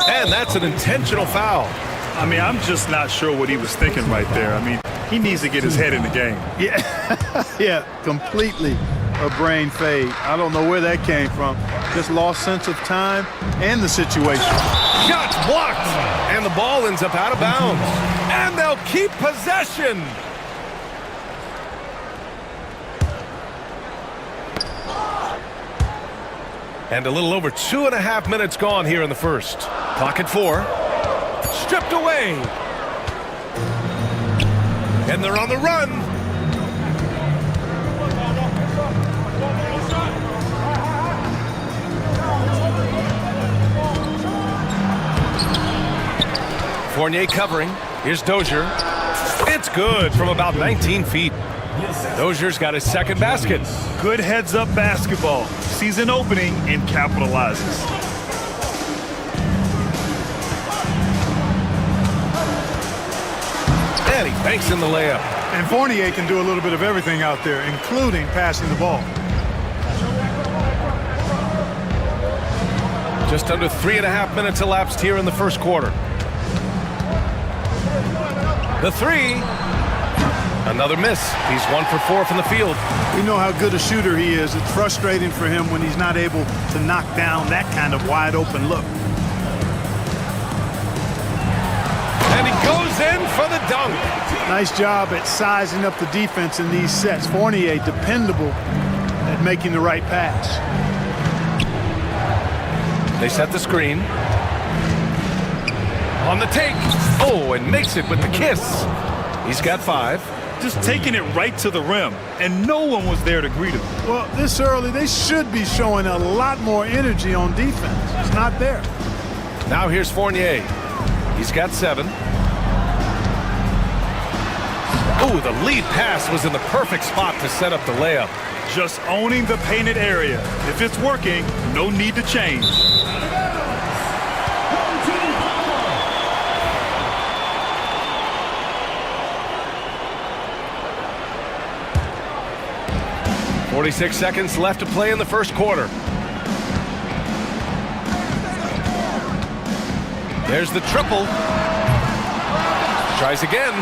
And that's an intentional foul. I mean, I'm just not sure what he was thinking right there. I mean, he needs to get his head in the game. Yeah, yeah, completely a brain fade. I don't know where that came from. Just lost sense of time and the situation. Shots blocked, and the ball ends up out of bounds. And they'll keep possession. And a little over 2.5 minutes gone here in the first. Clock at 4. Stripped away. And they're on the run. Fournier covering. Here's Dozier. It's good from about 19 feet. Dozier's got his second basket. Good heads-up basketball. Sees an opening and capitalizes. And he banks in the layup. And Fournier can do a little bit of everything out there, including passing the ball. Just under 3.5 minutes elapsed here in the first quarter. The three. Another miss. He's 1 for 4 from the field. We know how good a shooter he is. It's frustrating for him when he's not able to knock down that kind of wide open look. And he goes in for the dunk. Nice job at sizing up the defense in these sets. Fournier dependable at making the right pass. They set the screen. On the take. Oh, and makes it with the kiss. He's got 5. Just taking it right to the rim, and no one was there to greet him. Well, this early, they should be showing a lot more energy on defense. It's not there. Now here's Fournier. He's got 7. Oh, the lead pass was in the perfect spot to set up the layup. Just owning the painted area. If it's working, no need to change. 46 seconds left to play in the first quarter. There's the triple. Tries again.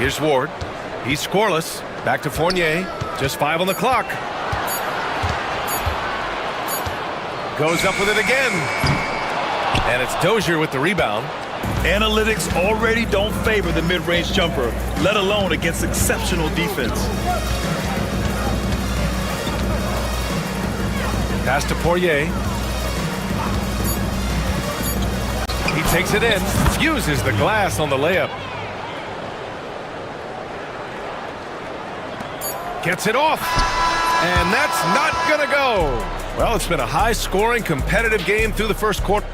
Here's Ward. He's scoreless. Back to Fournier. Just 5 on the clock. Goes up with it again. And it's Dozier with the rebound. Analytics already don't favor the mid-range jumper, let alone against exceptional defense. Pass to Poirier. He takes it in. Fuses the glass on the layup. Gets it off. And that's not going to go. Well, it's been a high-scoring, competitive game through the first quarter.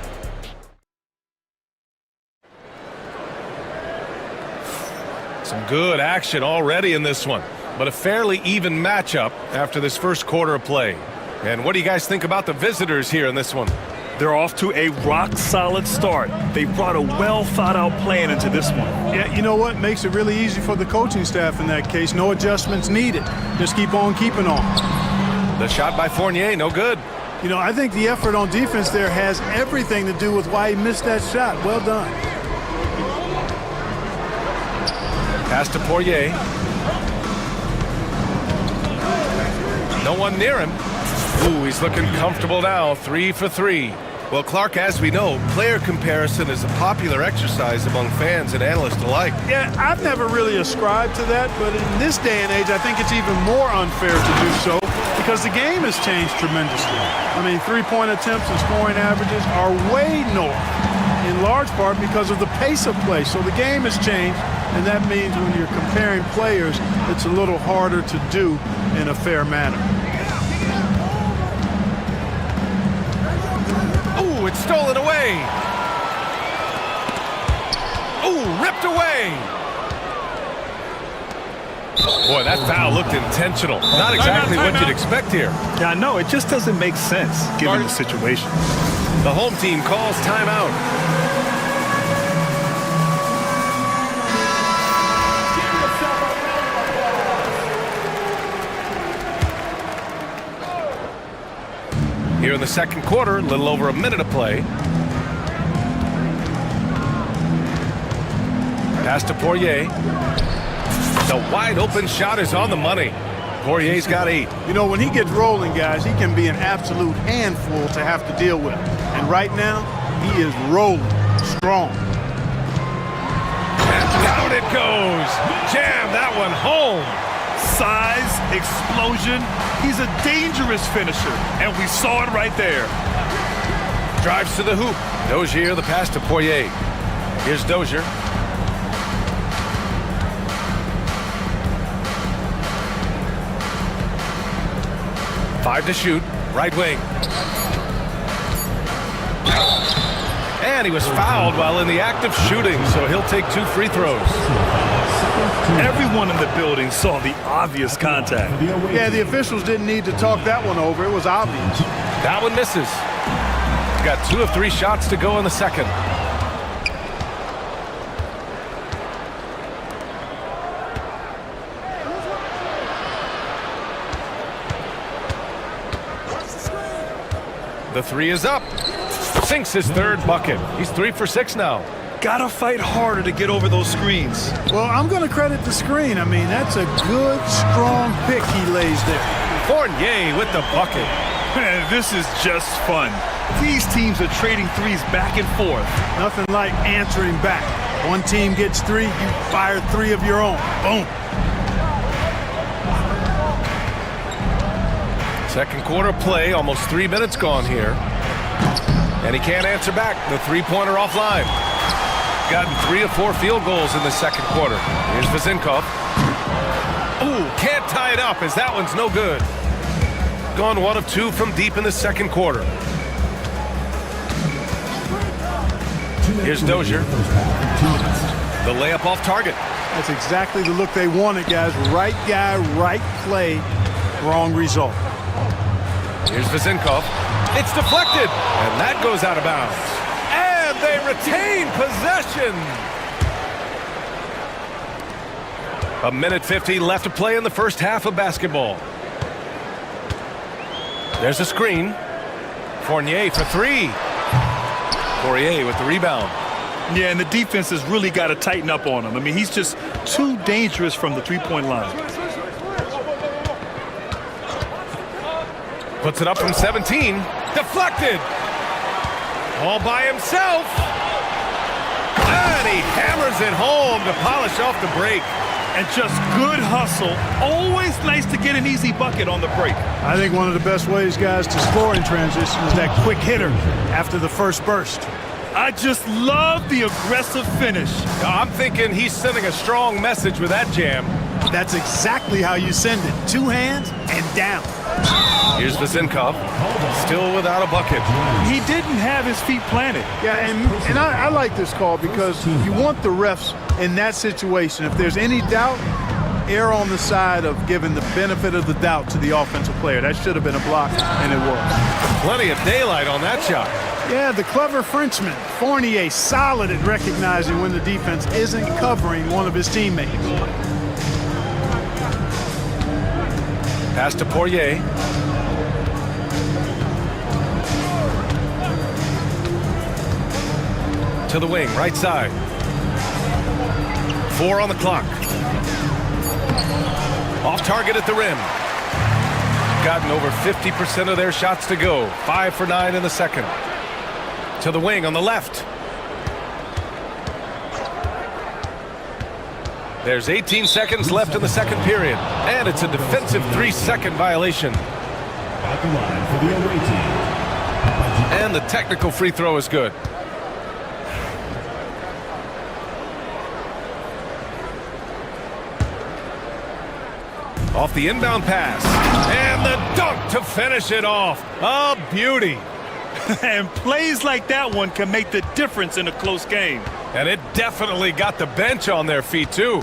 Some good action already in this one, but a fairly even matchup after this first quarter of play. And what do you guys think about the visitors here in this one? They're off to a rock-solid start. They brought a well-thought-out plan into this one. Yeah, you know what? Makes it really easy for the coaching staff in that case. No adjustments needed. Just keep on keeping on. The shot by Fournier, no good. You know, I think the effort on defense there has everything to do with why he missed that shot. Well done. Pass to Poirier. No one near him. Ooh, he's looking comfortable now. 3 for 3. Well, Clark, as we know, player comparison is a popular exercise among fans and analysts alike. Yeah, I've never really ascribed to that, but in this day and age, I think it's even more unfair to do so because the game has changed tremendously. I mean, three-point attempts and scoring averages are way north, in large part because of the pace of play. So the game has changed, and that means when you're comparing players, it's a little harder to do in a fair manner. Ooh, it's stolen away. Ooh, ripped away. Boy, that foul looked intentional. Not exactly what you'd expect here. Yeah, I know. It just doesn't make sense given the situation. The home team calls timeout. Here in the second quarter, a little over a minute of play. Pass to Poirier. The wide open shot is on the money. Poirier's got 8. You know, when he gets rolling, guys, he can be an absolute handful to have to deal with. And right now, he is rolling strong. And down it goes. Jam that one home. Size, explosion. He's a dangerous finisher, and we saw it right there. Drives to the hoop. Dozier, the pass to Poirier. Here's Dozier. Five to shoot. Right wing. And he was fouled while in the act of shooting, so he'll take 2 free throws. Everyone in the building saw the obvious contact. Yeah, the officials didn't need to talk that one over. It was obvious. That one misses. Got 2 of 3 shots to go in the second. The 3 is up. Sinks his 3rd bucket. He's 3 for 6 now. Gotta fight harder to get over those screens. Well, I'm going to credit the screen. I mean, that's a good, strong pick he lays there. Fournier with the bucket. Man, this is just fun. These teams are trading threes back and forth. Nothing like answering back. One team gets 3, you fire 3 of your own. Boom. Second quarter play, almost 3 minutes gone here. And he can't answer back. The three-pointer offline. Gotten 3 of 4 field goals in the second quarter. Here's Vezinkov. Ooh, can't tie it up as that one's no good. Gone 1 of 2 from deep in the second quarter. Here's Dozier. The layup off target. That's exactly the look they wanted, guys. Right guy, right play, wrong result. Here's Vezinkov. It's deflected, and that goes out of bounds. And they retain possession. A minute 50 left to play in the first half of basketball. There's a screen. Fournier for three. Poirier with the rebound. Yeah, and the defense has really got to tighten up on him. I mean, he's just too dangerous from the three-point line. Puts it up from 17. Deflected. All by himself. And he hammers it home to polish off the break. And just good hustle. Always nice to get an easy bucket on the break. I think one of the best ways, guys, to score in transition is that quick hitter after the first burst. I just love the aggressive finish. I'm thinking he's sending a strong message with that jam. That's exactly how you send it. Two hands and down. Here's Vazenkov, still without a bucket. He didn't have his feet planted. Yeah, and I like this call because you want the refs in that situation. If there's any doubt, err on the side of giving the benefit of the doubt to the offensive player. That should have been a block, and it was. Plenty of daylight on that shot. Yeah, the clever Frenchman, Fournier, solid at recognizing when the defense isn't covering one of his teammates. Pass to Poirier. To the wing, right side. 4 on the clock. Off target at the rim. Gotten over 50% of their shots to go. 5 for 9 in the second. To the wing on the left. There's 18 seconds left in the second period. And it's a defensive 3-second violation. At the line for the away team. And the technical free throw is good. Off the inbound pass. And the dunk to finish it off. A beauty. And plays like that one can make the difference in a close game. And it definitely got the bench on their feet, too.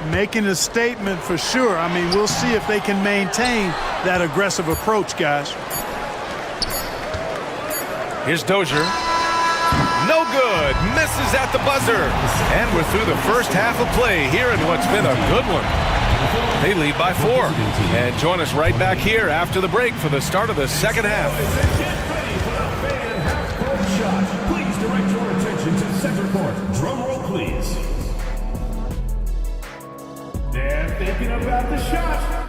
Making a statement for sure. I mean, we'll see if they can maintain that aggressive approach, guys. Here's Dozier. No good. Misses at the buzzer. And we're through the first half of play here in what's been a good one. They lead by 4. And join us right back here after the break for the start of the second half. Please direct your attention to center court. Drum roll, please. They're thinking about the shot.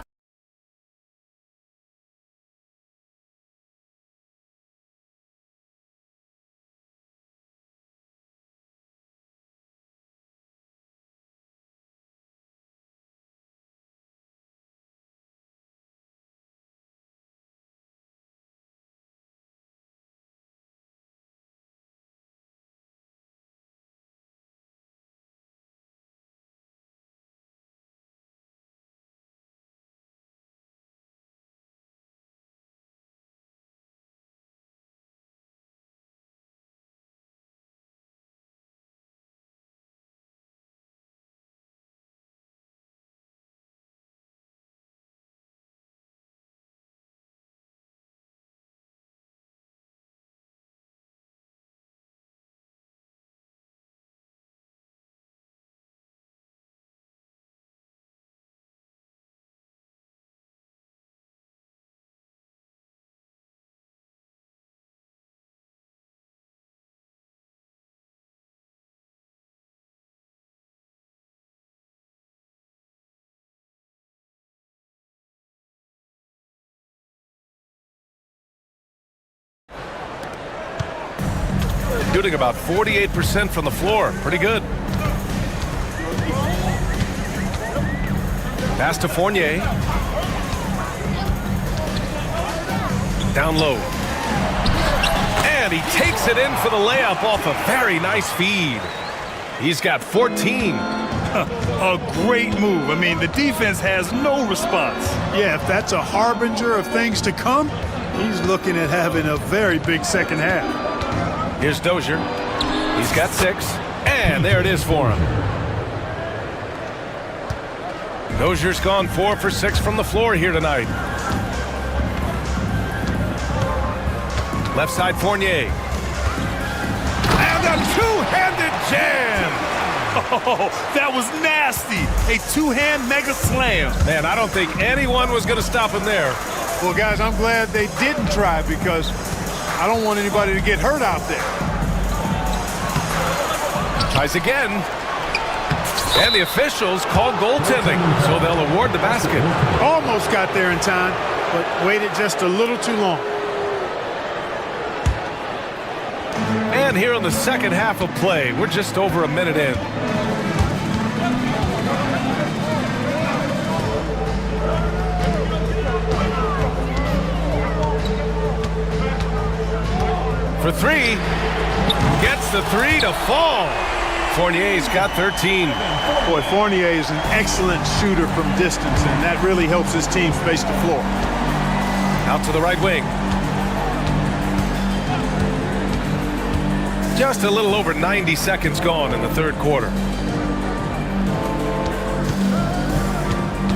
Shooting about 48% from the floor. Pretty good. Pass to Fournier. Down low. And he takes it in for the layup off a very nice feed. He's got 14. A great move. I mean, the defense has no response. Yeah, if that's a harbinger of things to come, he's looking at having a very big second half. Here's Dozier. He's got 6. And there it is for him. Dozier's gone 4 for 6 from the floor here tonight. Left side Fournier. And a two-handed jam. Oh, that was nasty. A two-hand mega slam. Man, I don't think anyone was going to stop him there. Well, guys, I'm glad they didn't try because I don't want anybody to get hurt out there. Tries again. And the officials called goaltending, so they'll award the basket. Almost got there in time, but waited just a little too long. And here in the second half of play, we're just over a minute in. For three, gets the three to fall. Fournier's got 13. Boy, Fournier is an excellent shooter from distance, and that really helps his team space the floor. Out to the right wing. Just a little over 90 seconds gone in the third quarter.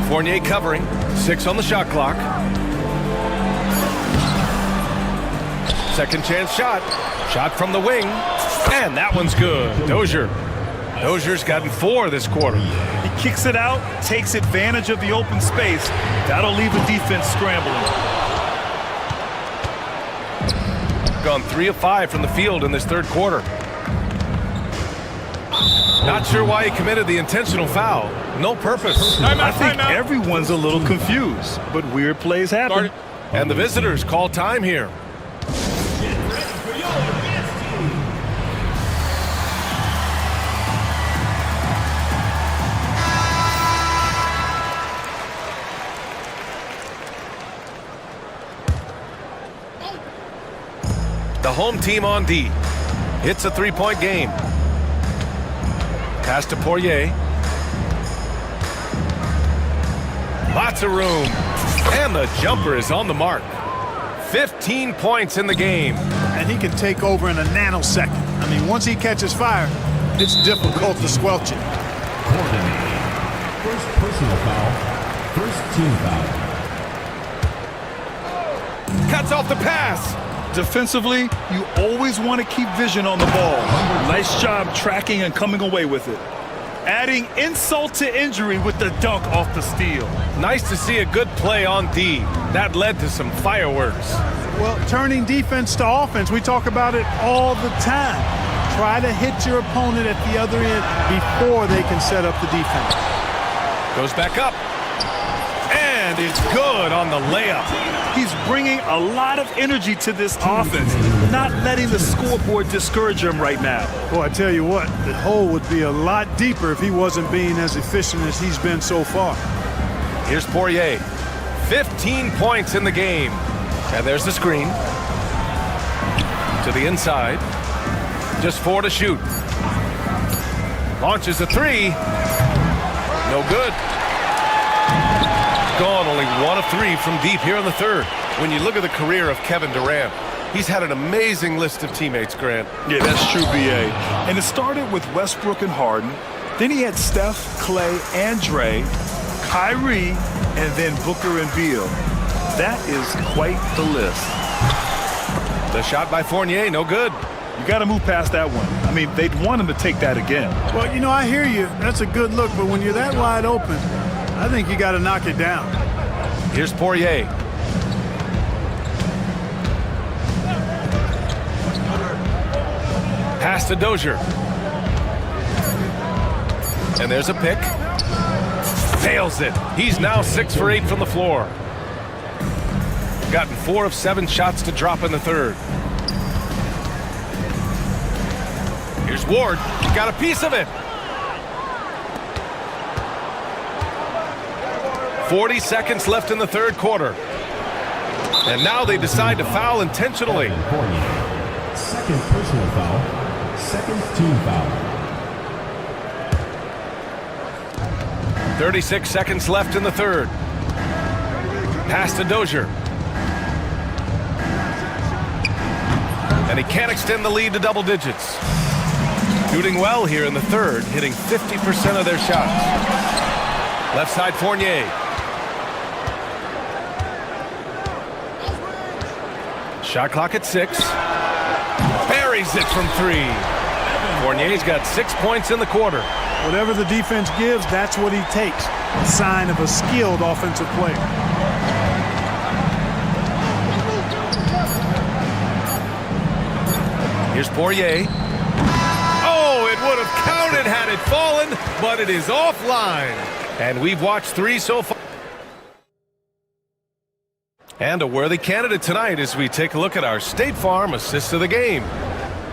Fournier covering, 6 on the shot clock. Second chance shot. Shot from the wing. And that one's good. Dozier's gotten 4 this quarter. He kicks it out, takes advantage of the open space. That'll leave the defense scrambling. Gone 3 of 5 from the field in this third quarter. Not sure why he committed the intentional foul. No purpose. I think everyone's a little confused, but weird plays happen. And the visitors call time here. The home team on D. It's a three-point game. Pass to Poirier. Lots of room. And the jumper is on the mark. 15 points in the game. And he can take over in a nanosecond. I mean, once he catches fire, it's difficult to squelch it. First personal foul. First team foul. Cuts off the pass. Defensively, you always want to keep vision on the ball. Nice job tracking and coming away with it. Adding insult to injury with the dunk off the steal. Nice to see a good play on D. That led to some fireworks. Well, turning defense to offense, we talk about it all the time. Try to hit your opponent at the other end before they can set up the defense. Goes back up. And it's good on the layup. He's bringing a lot of energy to this offense, not letting the scoreboard discourage him right now. Well, I tell you what, the hole would be a lot deeper if he wasn't being as efficient as he's been so far. Here's Poirier. 15 points in the game. And there's the screen. To the inside. Just 4 to shoot. Launches a 3. No good. Gone only 1 of 3 from deep here in the third. When you look at the career of Kevin Durant, he's had an amazing list of teammates, Grant. Yeah, that's true, B.A. And it started with Westbrook and Harden. Then he had Steph, Clay, and Dre, Kyrie, and then Booker and Beal. That is quite the list. The shot by Fournier, no good. You got to move past that one. I mean, they'd want him to take that again. Well, you know, I hear you. That's a good look, but when you're that wide open, I think you got to knock it down. Here's Poirier. Pass to Dozier. And there's a pick. Fails it. He's now 6 for 8 from the floor. Gotten 4 of 7 shots to drop in the third. Here's Ward. Got a piece of it. 40 seconds left in the third quarter. And now they decide to foul intentionally. Second personal foul. Second team foul. 36 seconds left in the third. Pass to Dozier. And he can't extend the lead to double digits. Shooting well here in the third, hitting 50% of their shots. Left side Fournier. Shot clock at 6. Buries it from 3. Fournier's got 6 points in the quarter. Whatever the defense gives, that's what he takes. A sign of a skilled offensive player. Here's Poirier. Oh, it would have counted had it fallen, but it is offline. And we've watched 3 so far. And a worthy candidate tonight as we take a look at our State Farm assist of the game.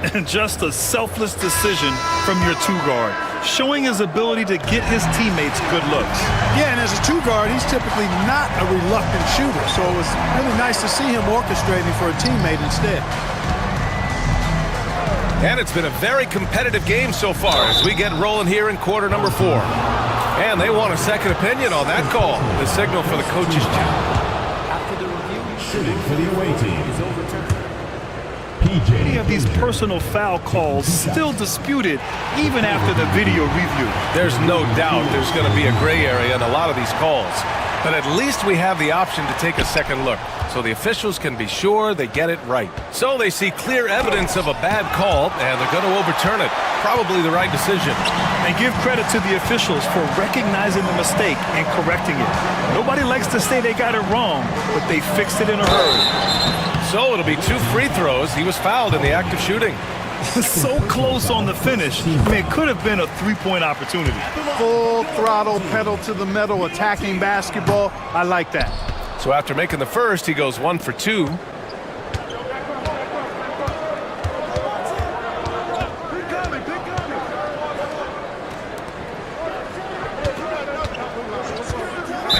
And just a selfless decision from your 2-guard, showing his ability to get his teammates good looks. Yeah, and as a 2-guard, he's typically not a reluctant shooter, so it was really nice to see him orchestrating for a teammate instead. And it's been a very competitive game so far as we get rolling here in quarter number 4. And they want a second opinion on that call, the signal for the coach's chair. Shooting for the away team is overturned. Many of these personal foul calls still disputed even after the video review. There's no doubt there's going to be a gray area in a lot of these calls. But at least we have the option to take a second look, so the officials can be sure they get it right. So they see clear evidence of a bad call, and they're going to overturn it. Probably the right decision. And give credit to the officials for recognizing the mistake and correcting it. Nobody likes to say they got it wrong, but they fixed it in a hurry. So it'll be 2 free throws. He was fouled in the act of shooting. So close on the finish. I mean, it could have been a 3-point opportunity. Full throttle, pedal to the metal, attacking basketball. I like that. So after making the first, he goes 1 for 2.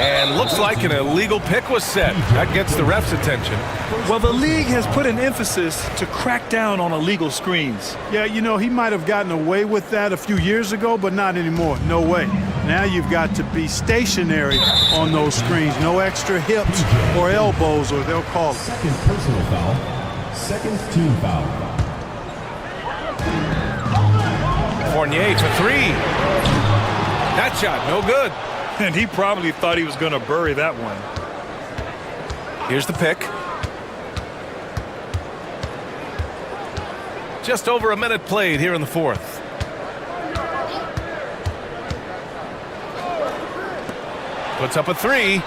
And looks like an illegal pick was set. That gets the ref's attention. Well, the league has put an emphasis to crack down on illegal screens. Yeah, you know, he might have gotten away with that a few years ago, but not anymore. No way. Now you've got to be stationary on those screens. No extra hips or elbows, or they'll call it. Second personal foul. Second team foul. Fournier for 3. That shot, no good. And he probably thought he was going to bury that one. Here's the pick. Just over a minute played here in the 4th. Puts up a 3.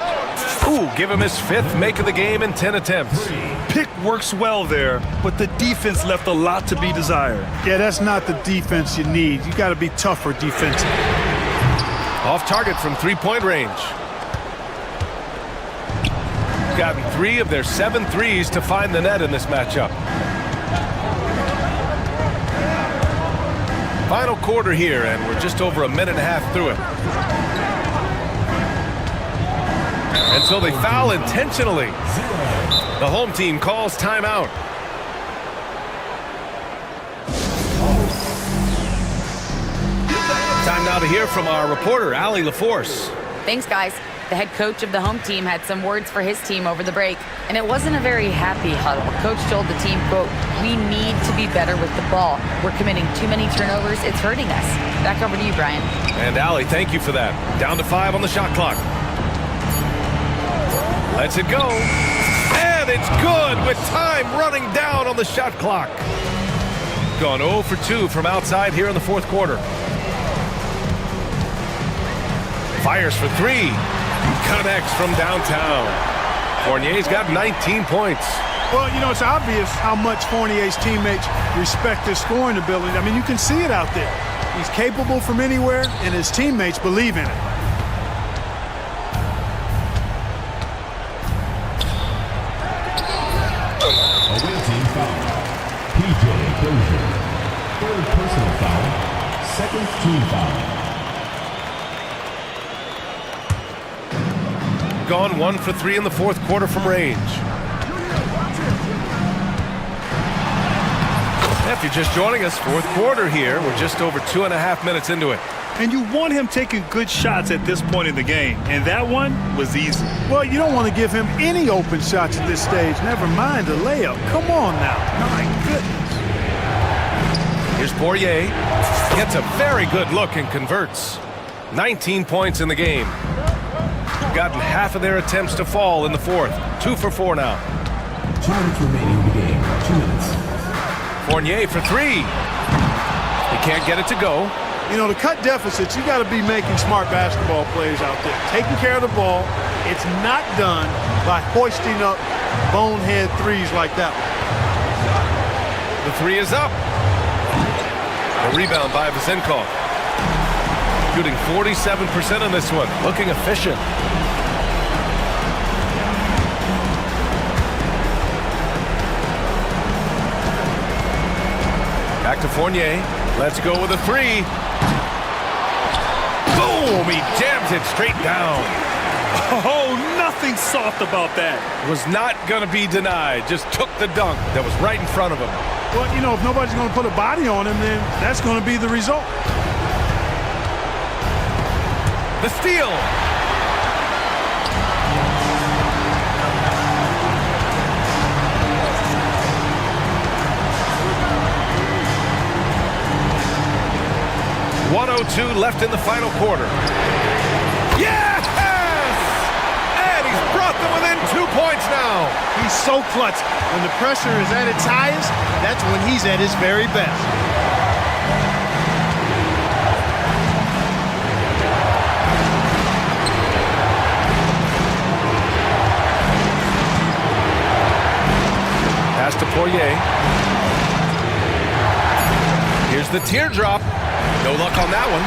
Ooh, give him his 5th make of the game in 10 attempts. Pick works well there, but the defense left a lot to be desired. Yeah, that's not the defense you need. You got to be tougher defensively. Off target from 3-point range. Gotten 3 of their 7 threes to find the net in this matchup. Final quarter here, and we're just over a minute and a half through it. And so they foul intentionally. The home team calls timeout. Time now to hear from our reporter, Allie LaForce. Thanks, guys. The head coach of the home team had some words for his team over the break, and it wasn't a very happy huddle. Coach told the team, quote, "We need to be better with the ball. We're committing too many turnovers. It's hurting us." Back over to you, Brian. And Allie, thank you for that. Down to 5 on the shot clock. Lets it go. And it's good with time running down on the shot clock. Gone 0 for 2 from outside here in the 4th quarter. Fires for 3. Connects from downtown. Fournier's got 19 points. Well, you know, it's obvious how much Fournier's teammates respect his scoring ability. I mean, you can see it out there. He's capable from anywhere, and his teammates believe in it. Away team foul. PJ Dozier. 3rd personal foul. 2nd team foul. Gone 1 for 3 in the 4th quarter from range. If you're just joining us, 4th quarter here. We're just over 2.5 minutes into it. And you want him taking good shots at this point in the game. And that one was easy. Well, you don't want to give him any open shots at this stage. Never mind a layup. Come on now. My goodness. Here's Poirier. Gets a very good look and converts. 19 points in the game. Gotten half of their attempts to fall in the 4th. 2 for 4 now. 2 minutes remaining in the game. 2 minutes. Fournier for 3. He can't get it to go. You know, to cut deficits, you got to be making smart basketball plays out there. Taking care of the ball. It's not done by hoisting up bonehead threes like that one. The three is up. A rebound by Vasenkov. Shooting 47% on this one. Looking efficient. Back to Fournier. Let's go with a three. Boom! He jams it straight down. Oh, nothing soft about that. Was not going to be denied. Just took the dunk that was right in front of him. Well, you know, if nobody's going to put a body on him, then that's going to be the result. The steal. .102 left in the final quarter. Yes! And he's brought them within 2 points now. He's so clutch. When the pressure is at its highest, that's when he's at his very best. Pass to Poirier. Here's the teardrop. No luck on that one.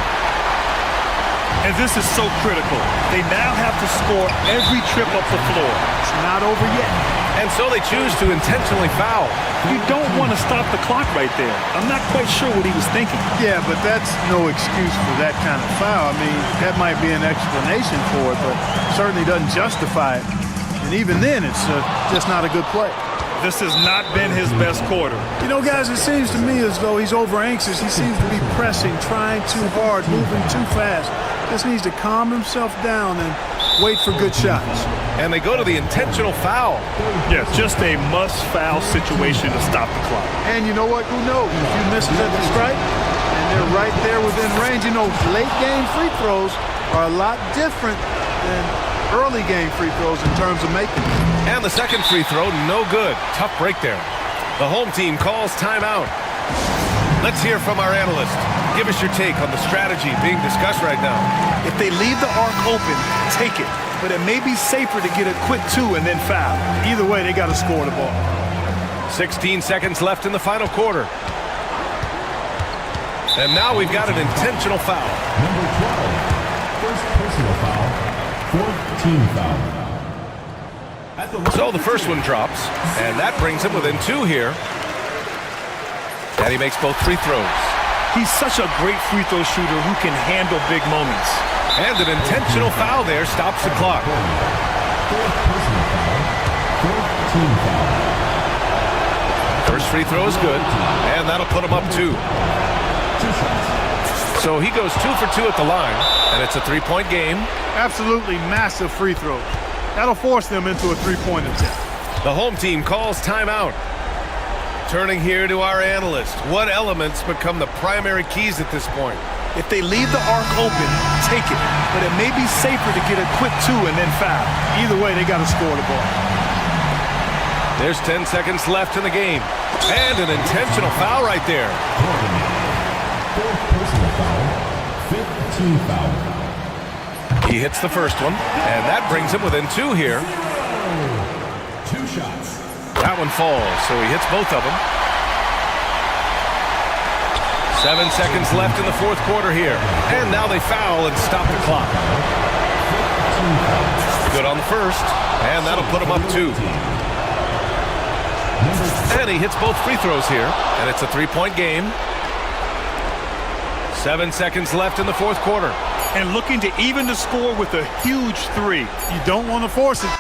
And this is so critical. They now have to score every trip up the floor. It's not over yet. And so they choose to intentionally foul. You don't want to stop the clock right there. I'm not quite sure what he was thinking. Yeah, but that's no excuse for that kind of foul. I mean, that might be an explanation for it, but certainly doesn't justify it. And even then, it's just not a good play. This has not been his best quarter. You know, guys, it seems to me as though he's over anxious. He seems to be pressing, trying too hard, moving too fast. Just needs to calm himself down and wait for good shots. And they go to the intentional foul. Yeah, just a must-foul situation to stop the clock. And you know what? Who knows? A few misses at the stripe, and they're right there within range. You know, late-game free throws are a lot different than early-game free throws in terms of making them. And the second free throw, no good. Tough break there. The home team calls timeout. Let's hear from our analyst. Give us your take on the strategy being discussed right now. If they leave the arc open, take it. But it may be safer to get a quick two and then foul. Either way, they got to score the ball. 16 seconds left in the final quarter. And now we've got an intentional foul. Number 12, first personal foul, fourth team foul. So the first one drops, and that brings him within 2 here. And he makes both free throws. He's such a great free throw shooter who can handle big moments. And an intentional foul there stops the clock. Fourth personal foul, fourth team foul. First free throw is good, and that'll put him up 2. 2 shots. So he goes 2 for 2 at the line, and it's a 3-point game. Absolutely massive free throw. That'll force them into a three-point attempt. The home team calls timeout. Turning here to our analyst. What elements become the primary keys at this point? If they leave the arc open, take it. But it may be safer to get a quick two and then foul. Either way, they got to score the ball. There's 10 seconds left in the game. And an intentional foul right there. Fourth personal foul, fifth team foul. He hits the first one, and that brings him within 2 here. 2 shots. That one falls, so he hits both of them. 7 seconds left in the fourth quarter here. And now they foul and stop the clock. Good on the first, and that'll put him up 2. And he hits both free throws here, and it's a 3-point game. 7 seconds left in the fourth quarter. And looking to even the score with a huge 3. You don't want to force it.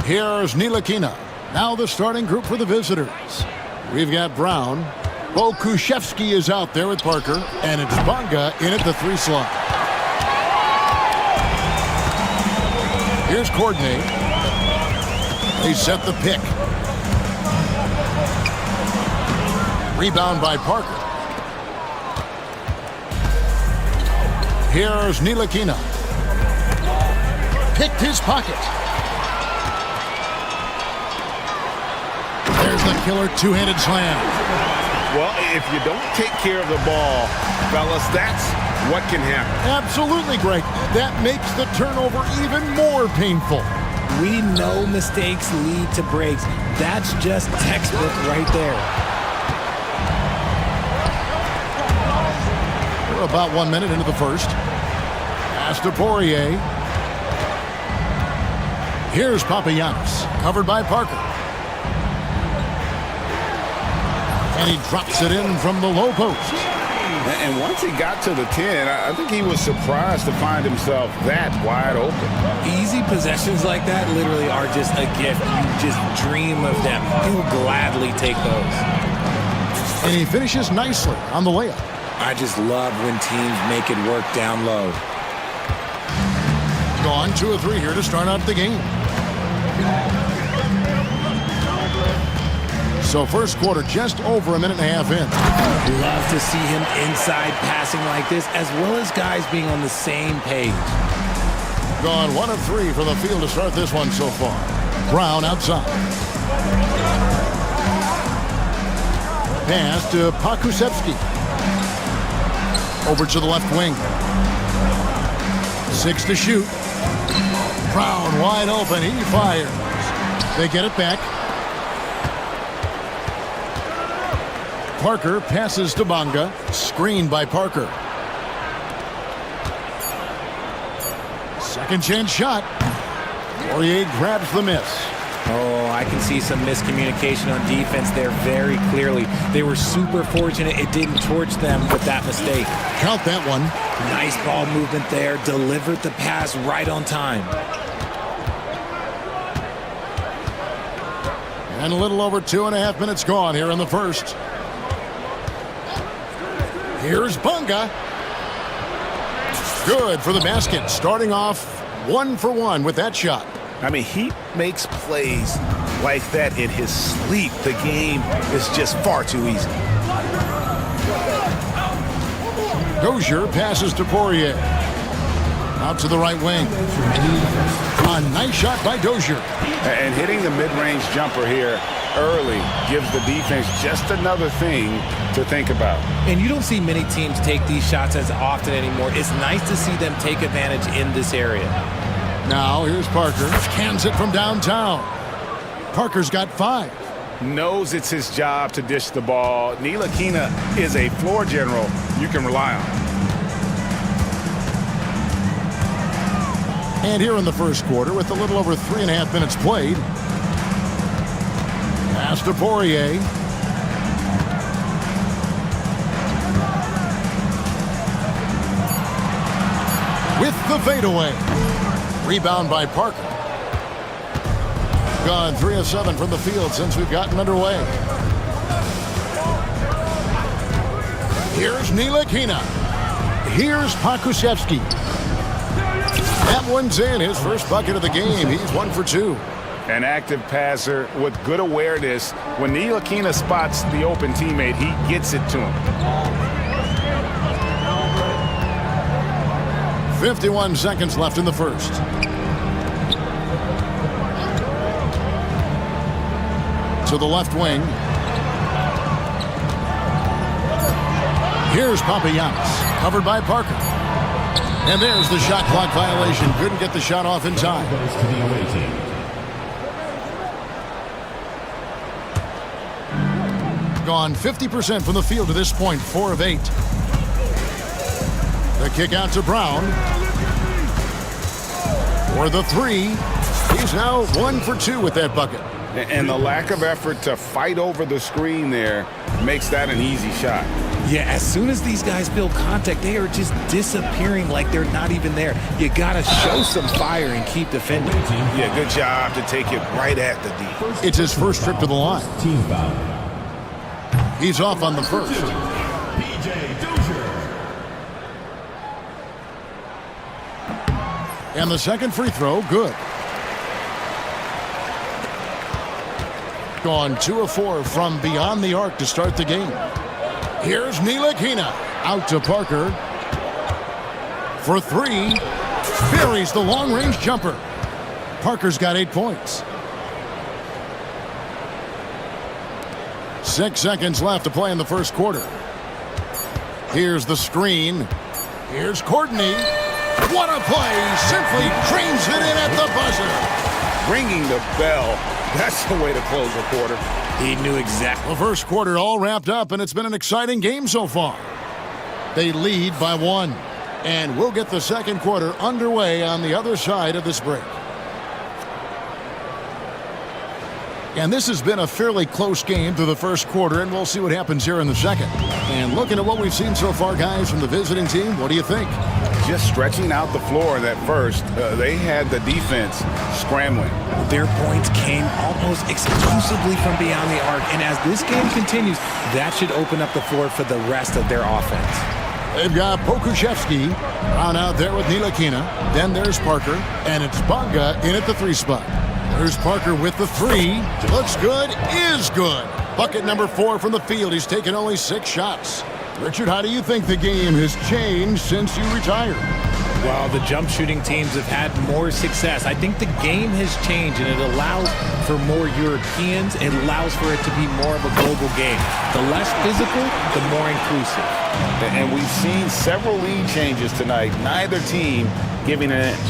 Here's Ntilikina. Now the starting group for the visitors. We've got Brown. Bokushevsky is out there with Parker. And it's Bonga in at the 3 slot. Here's Courtney. They set the pick. Rebound by Parker. Here's Ntilikina. Picked his pocket. There's the killer two-handed slam. Well, if you don't take care of the ball, fellas, that's what can happen. Absolutely, Greg. That makes the turnover even more painful. We know mistakes lead to breaks. That's just textbook right there. We're about 1 minute into the first. Pass to Poirier. Here's Papagiannis, covered by Parker. And he drops it in from the low post. And once he got to the 10, I think he was surprised to find himself that wide open. Easy possessions like that literally are just a gift. You just dream of them. You will gladly take those. And he finishes nicely on the layup. I just love when teams make it work down low. Gone 2 of 3 here to start out the game. So first quarter just over 1.5 minutes in. Love to see him inside passing like this, as well as guys being on the same page. Gone 1 of 3 from the field to start this one so far. Brown outside. Pass to Pakusevsky. Over to the left wing. 6 to shoot. Brown wide open. He fires. They get it back. Parker passes to Bonga. Screened by Parker. Second chance shot. Poirier grabs the miss. Oh, I can see some miscommunication on defense there very clearly. They were super fortunate it didn't torch them with that mistake. Count that one. Nice ball movement there. Delivered the pass right on time. And a little over 2.5 minutes gone here in the first. Here's Bonga. Good for the basket. Starting off 1 for 1 with that shot. I mean, he makes plays like that in his sleep. The game is just far too easy. Dozier passes to Poirier. Out to the right wing. A nice shot by Dozier. And hitting the mid-range jumper here early gives the defense just another thing to think about. And you don't see many teams take these shots as often anymore. It's nice to see them take advantage in this area. Now here's Parker. Cans it from downtown. Parker's got 5. Knows it's his job to dish the ball. Ntilikina is a floor general you can rely on. And here in the first quarter, with a little over 3.5 minutes played. Pass to Poirier. With the fadeaway. Rebound by Parker. Gone 3 of 7 from the field since we've gotten underway. Here's Ntilikina. Here's Pakusevsky. That one's in. His first bucket of the game. He's 1 for 2. An active passer with good awareness. When Ntilikina spots the open teammate, he gets it to him. 51 seconds left in the first. To the left wing. Here's Papagiannis, covered by Parker. And there's the shot clock violation. Couldn't get the shot off in time. Gone 50% from the field to this point, 4 of 8. The kick out to Brown. For the 3. He's now 1 for 2 with that bucket. And the lack of effort to fight over the screen there makes that an easy shot. Yeah, as soon as these guys build contact, they are just disappearing like they're not even there. You got to show some fire and keep defending. Yeah, good job to take it right at the D. It's his first trip to the line. Team foul. He's off on the first. And the second free throw, good. Gone 2 of 4 from beyond the arc to start the game. Here's Ntilikina out to Parker for 3. Buries the long-range jumper. Parker's got 8 points. 6 seconds left to play in the first quarter. Here's the screen. Here's Courtney. What a play! Simply drains it in at the buzzer. Ringing the bell. That's the way to close a quarter. He knew exactly. The first quarter all wrapped up, and it's been an exciting game so far. They lead by 1, and we'll get the second quarter underway on the other side of this break. And this has been a fairly close game through the first quarter, and we'll see what happens here in the second. And looking at what we've seen so far, guys, from the visiting team, what do you think? Just stretching out the floor in that first, they had the defense scrambling. Their points came almost exclusively from beyond the arc, and as this game continues, that should open up the floor for the rest of their offense. They've got Pokuševski on out there with Ntilikina. Then there's Parker, and it's Bonga in at the 3 spot. There's Parker with the 3. Looks good, is good. Bucket number 4 from the field. He's taken only 6 shots. Richard, how do you think the game has changed since you retired? Well, the jump shooting teams have had more success. I think the game has changed, and it allows for more Europeans. It allows for it to be more of a global game. The less physical, the more inclusive. And we've seen several lead changes tonight. Neither team giving an inch.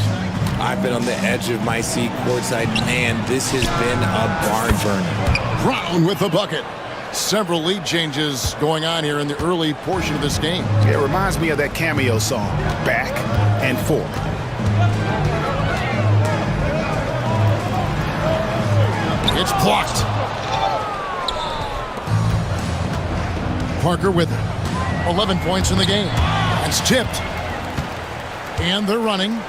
I've been on the edge of my seat courtside. Man, this has been a barn burner. Brown with the bucket. Several lead changes going on here in the early portion of this game. It reminds me of that cameo song, Back and Forth. It's blocked. Parker with it. 11 points in the game. It's tipped. And they're running.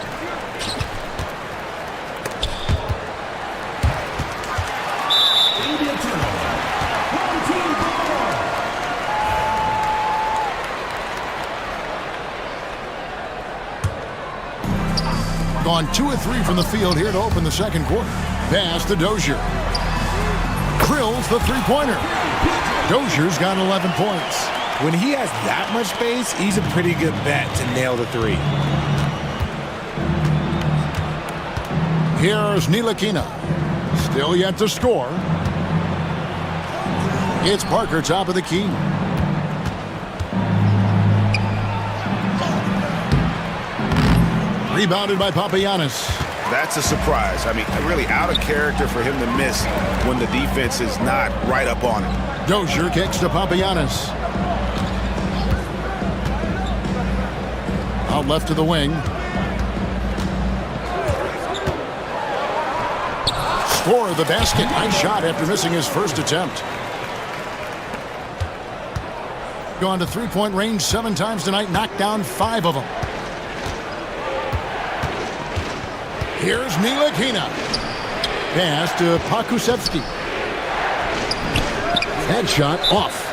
Gone 2 of 3 from the field here to open the second quarter. Pass to Dozier. Drills the 3-pointer. Dozier's got 11 points. When he has that much space, he's a pretty good bet to nail the 3. Here's Ntilikina. Still yet to score. It's Parker top of the key. Rebounded by Papagiannis. That's a surprise. I mean, really out of character for him to miss when the defense is not right up on him. Dozier kicks to Papagiannis. Out left to the wing. Score the basket. Nice shot after missing his first attempt. Gone to 3-point range 7 times tonight. Knocked down 5 of them. Here's Ntilikina. Pass to Pokusevski. Headshot off.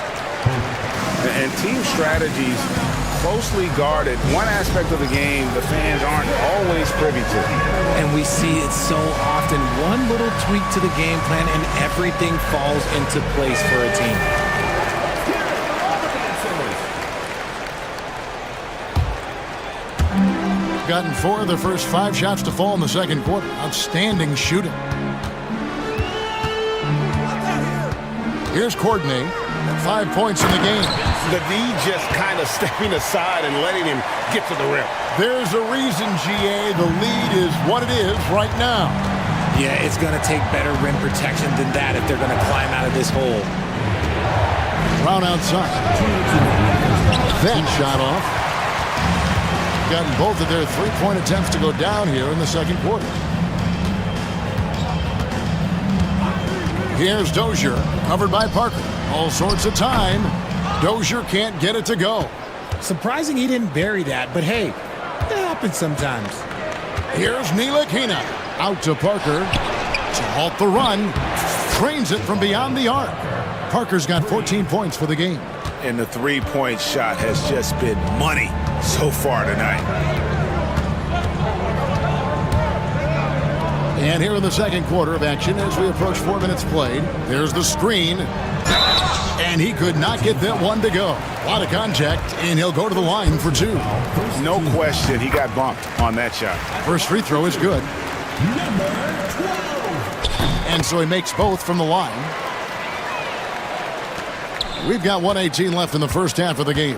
And team strategies closely guarded. One aspect of the game the fans aren't always privy to. And we see it so often. One little tweak to the game plan and everything falls into place for a team. Gotten 4 of their first 5 shots to fall in the second quarter. Outstanding shooting. Here's Courtney. 5 points in the game. The D just kind of stepping aside and letting him get to the rim. There's a reason, GA, the lead is what it is right now. Yeah, it's going to take better rim protection than that if they're going to climb out of this hole. Brown outside. That shot off. Gotten both of their 3-point attempts to go down here in the second quarter. Here's Dozier, covered by Parker. All sorts of time. Dozier can't get it to go. Surprising he didn't bury that, but hey, it happens sometimes. Here's Ntilikina. Out to Parker. To halt the run. Trains it from beyond the arc. Parker's got 14 points for the game. And the three-point shot has just been money so far tonight. And here in the second quarter of action, as we approach 4 minutes played, there's the screen. And he could not get that one to go. A lot of contact, and he'll go to the line for two. No question, he got bumped on that shot. First free throw is good. Number 12. And so he makes both from the line. We've got 1:18 left in the first half of the game.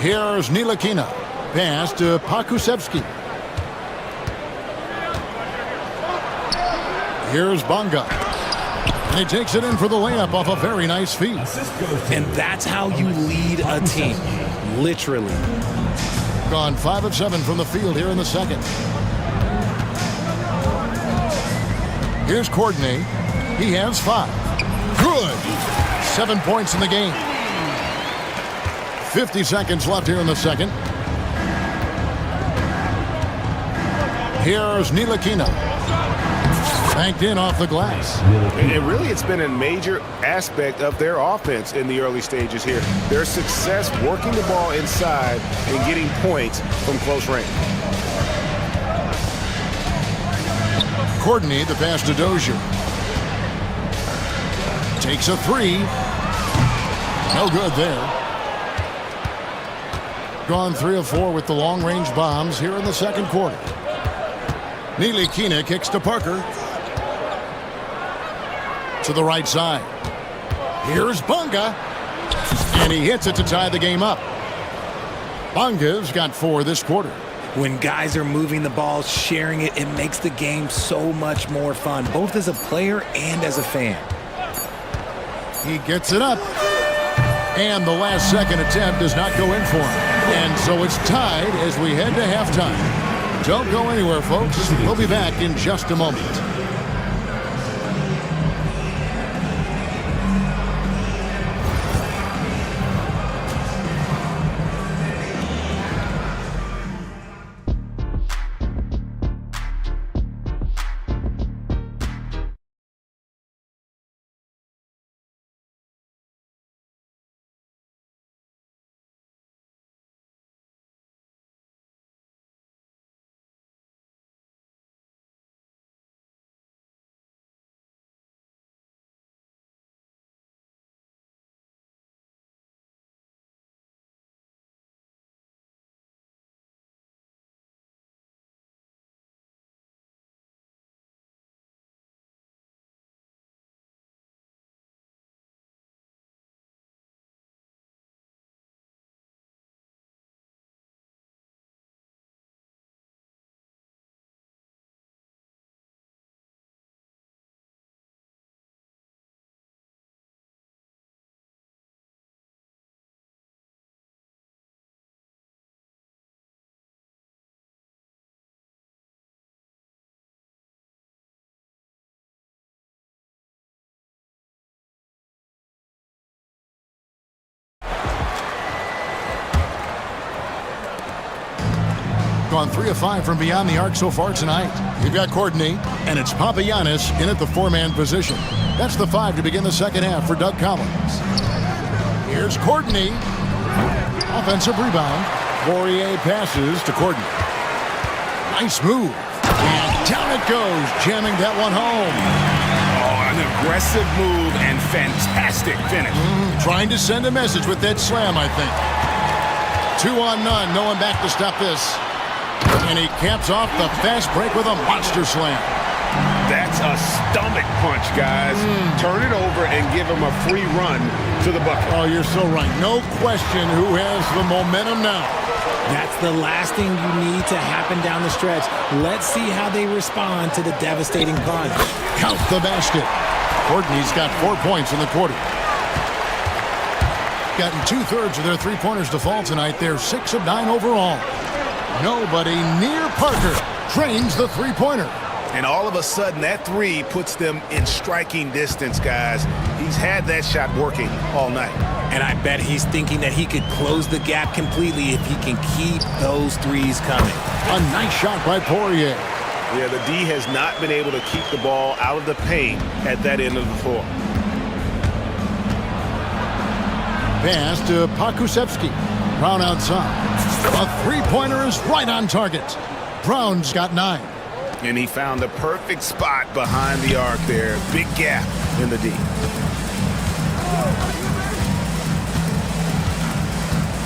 Here's Ntilikina. Pass to Pakusevski. Here's Bonga. And he takes it in for the layup off a very nice feed. And that's how you lead a team. Literally. Gone 5 of 7 from the field here in the second. Here's Courtney. He has 5. Good. 7 points in the game. 50 seconds left here in the second. Here's Ntilikina. Banked in off the glass. And really, it's been a major aspect of their offense in the early stages here. Their success working the ball inside and getting points from close range. Courtney, the pass to Dozier. Takes a three. No good there. Gone 3 of 4 with the long-range bombs here in the second quarter. Ntilikina kicks to Parker. To the right side. Here's Bonga. And he hits it to tie the game up. Bonga's got 4 this quarter. When guys are moving the ball, sharing it, it makes the game so much more fun, both as a player and as a fan. He gets it up. And the last second attempt does not go in for him. And so it's tied as we head to halftime. Don't go anywhere, folks. We'll be back in just a moment. Gone 3 of 5 from beyond the arc so far tonight. We've got Courtney, and it's Papagiannis in at the 4-man position. That's the 5 to begin the second half for Doug Collins. Here's Courtney. Offensive rebound. Poirier passes to Courtney. Nice move. And down it goes, jamming that one home. Oh, an aggressive move and fantastic finish. Trying to send a message with that slam, I think. 2 on none. No one back to stop this. And he caps off the fast break with a monster slam. That's a stomach punch, guys. Turn it over and give him a free run to the bucket. Oh, you're so right. No question who has the momentum now. That's the last thing you need to happen down the stretch. Let's see how they respond to the devastating punch. Count the basket. Courtney's got 4 points in the quarter. Gotten 2/3 of their three-pointers to fall tonight. They're 6 of 9 overall. Nobody near Parker drains the three-pointer. And all of a sudden, that three puts them in striking distance, guys. He's had that shot working all night. And I bet he's thinking that he could close the gap completely if he can keep those threes coming. A nice shot by Poirier. Yeah, the D has not been able to keep the ball out of the paint at that end of the floor. Pass to Pakusevsky. Brown outside. A three-pointer is right on target. Brown's got 9. And he found the perfect spot behind the arc there. Big gap in the D.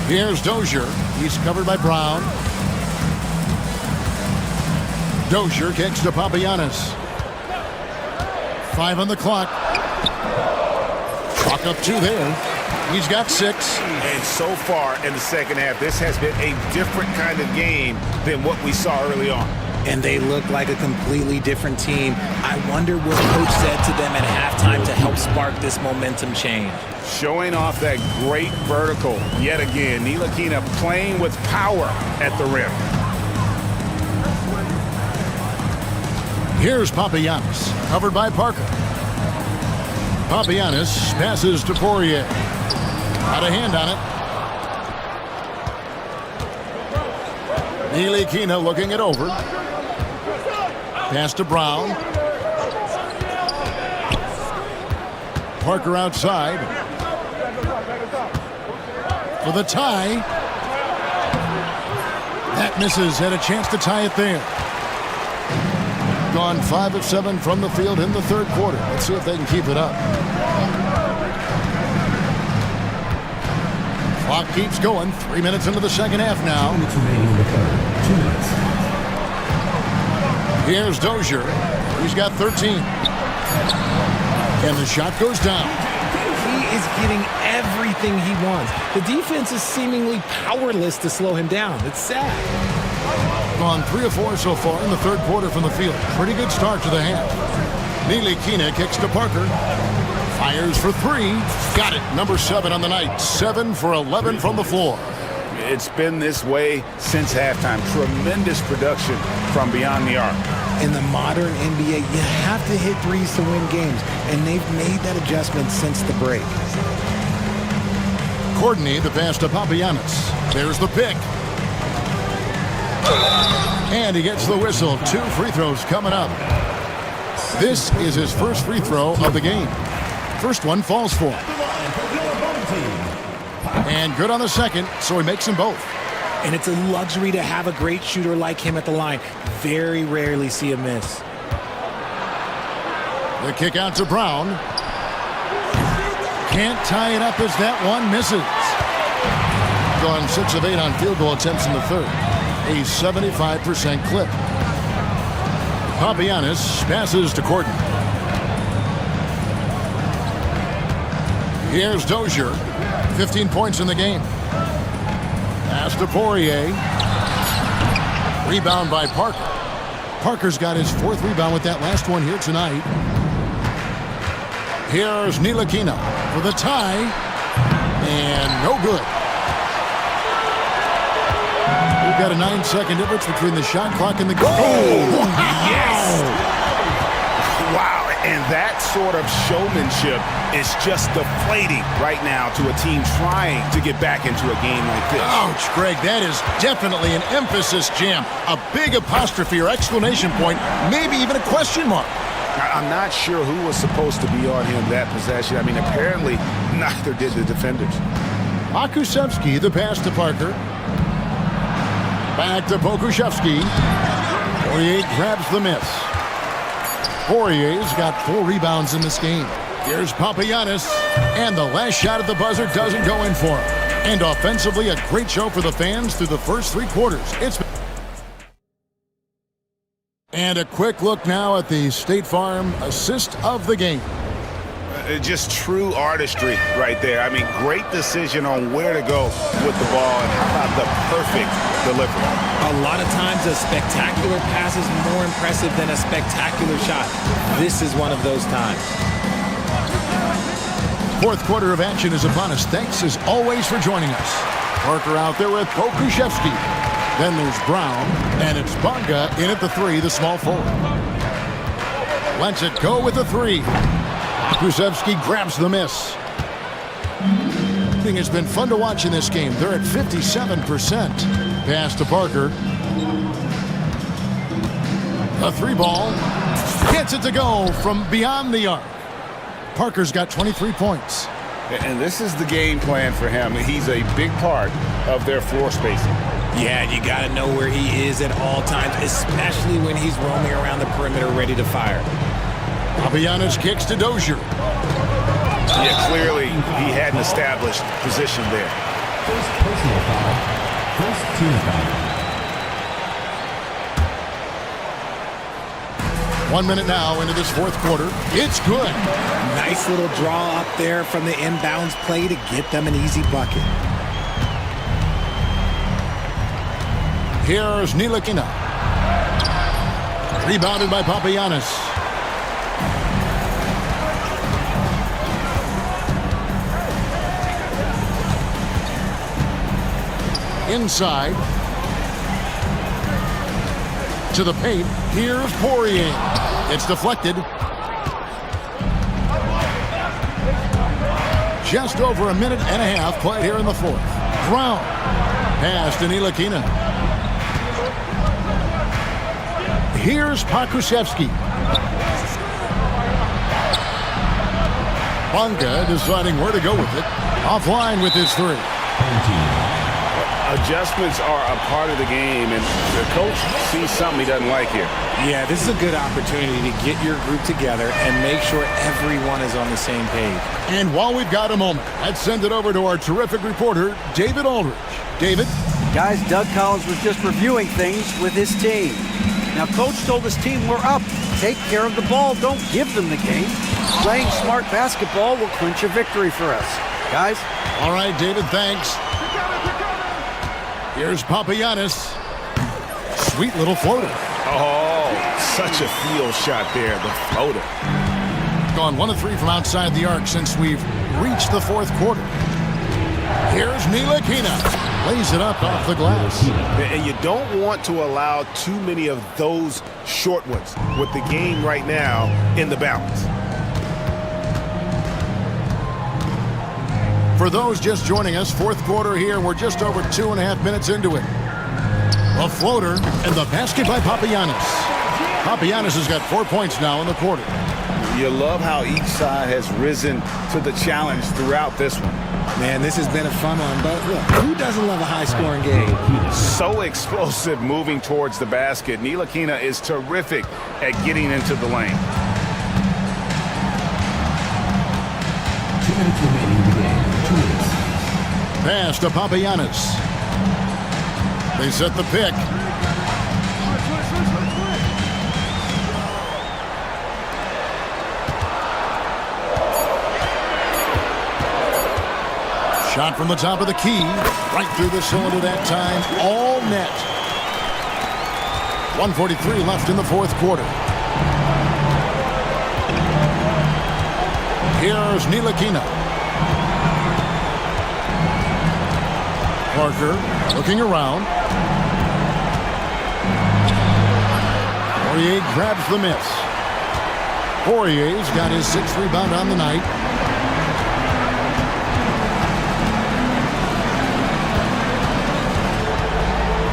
Here's Dozier. He's covered by Brown. Dozier kicks to Papagiannis. 5 on the clock. Clock up 2 there. He's got 6. And so far in the second half, this has been a different kind of game than what we saw early on. And they look like a completely different team. I wonder what coach said to them at halftime to help spark this momentum change. Showing off that great vertical yet again. Ntilikina playing with power at the rim. Here's Papagiannis, covered by Parker. Papagiannis passes to Poirier. Got a hand on it. Ntilikina looking it over. Pass to Brown. Parker outside. For the tie. That misses. Had a chance to tie it there. Gone 5 of 7 from the field in the third quarter. Let's see if they can keep it up. Clock keeps going. 3 minutes into the second half now. 2 minutes remaining in the third. 2 minutes. Here's Dozier. He's got 13. And the shot goes down. He is getting everything he wants. The defense is seemingly powerless to slow him down. It's sad. Gone 3 of 4 so far in the third quarter from the field. Pretty good start to the half. Ntilikina kicks to Parker. Fires for 3. Got it. Number 7 on the night. 7 for 11 from the floor. It's been this way since halftime. Tremendous production from beyond the arc. In the modern NBA, you have to hit threes to win games, and they've made that adjustment since the break. Courtney, the pass to Papagiannis. There's the pick. And he gets the whistle. 2 free throws coming up. This is his first free throw of the game. First one falls for him. And good on the second, so he makes them both. And it's a luxury to have a great shooter like him at the line. Very rarely see a miss. The kick out to Brown. Can't tie it up as that one misses. Gone 6 of 8 on field goal attempts in the third. A 75% clip. Papagiannis passes to Courtney. Here's Dozier. 15 points in the game. Pass to Poirier. Rebound by Parker. Parker's got his 4th rebound with that last one here tonight. Here's Ntilikina for the tie. And no good. We've got a 9-second difference between the shot clock and the goal. Oh, yes! Wow, and that sort of showmanship is just deflating right now to a team trying to get back into a game like this. Ouch, Greg, that is definitely an emphasis jam. A big apostrophe or exclamation point, maybe even a question mark. I'm not sure who was supposed to be on him that possession. I mean, apparently neither did the defenders. Pakusevsky, the pass to Parker. Back to Pokusevsky. Poirier grabs the miss. Poirier's got 4 rebounds in this game. Here's Papagiannis, and the last shot at the buzzer doesn't go in for him. And offensively, a great show for the fans through the first 3 quarters. And a quick look now at the State Farm assist of the game. Just true artistry right there. I mean, great decision on where to go with the ball, and how about the perfect delivery. A lot of times a spectacular pass is more impressive than a spectacular shot. This is one of those times. 4th quarter of action is upon us. Thanks as always for joining us. Parker out there with Pokusevsky. Then there's Brown, and it's Bonga in at the 3, the small forward. Lets it go with the three. Krusevsky grabs the miss. It's been fun to watch in this game. They're at 57%. Pass to Parker. A three ball. Gets it to go from beyond the arc. Parker's got 23 points. And this is the game plan for him. He's a big part of their floor spacing. Yeah, you got to know where he is at all times, especially when he's roaming around the perimeter ready to fire. Papagiannis kicks to Dozier. Yeah, clearly he had an established position there. First personal foul. First team foul. 1 minute now into this fourth quarter. It's good. Nice little draw up there from the inbounds play to get them an easy bucket. Here's Ntilikina. Rebounded by Papagiannis. Inside. To the paint. Here's Poirier. It's deflected. Just over a minute and a half played here in the fourth. Brown. Pass to Ntilikina. Here's Pakusevsky. Bunga deciding where to go with it. Offline with his three. Adjustments are a part of the game, and the coach sees something he doesn't like here. Yeah, this is a good opportunity to get your group together and make sure everyone is on the same page. And while we've got a moment, let's send it over to our terrific reporter, David Aldridge. David? Guys, Doug Collins was just reviewing things with his team. Now, Coach told his team, we're up. Take care of the ball. Don't give them the game. Playing smart basketball will clinch a victory for us. Guys? All right, David, thanks. Here's Papagiannis. Sweet little floater. Oh, such a field shot there, the floater. Gone 1 of 3 from outside the arc since we've reached the fourth quarter. Here's Ntilikina. Lays it up off the glass. And you don't want to allow too many of those short ones with the game right now in the balance. For those just joining us, fourth quarter here. We're just over 2.5 minutes into it. A floater and the basket by Papagiannis. Papagiannis has got 4 points now in the quarter. You love how each side has risen to the challenge throughout this one. Man, this has been a fun one, but look, who doesn't love a high-scoring game? So explosive moving towards the basket. Ntilikina is terrific at getting into the lane. 2 minutes remaining in the game. 2 minutes. Pass to Papagiannis. They set the pick. Shot from the top of the key. Right through the cylinder that time. All net. 1:43 left in the fourth quarter. Here's Ntilikina. Parker looking around. Poirier grabs the miss. Poirier's got his 6th rebound on the night.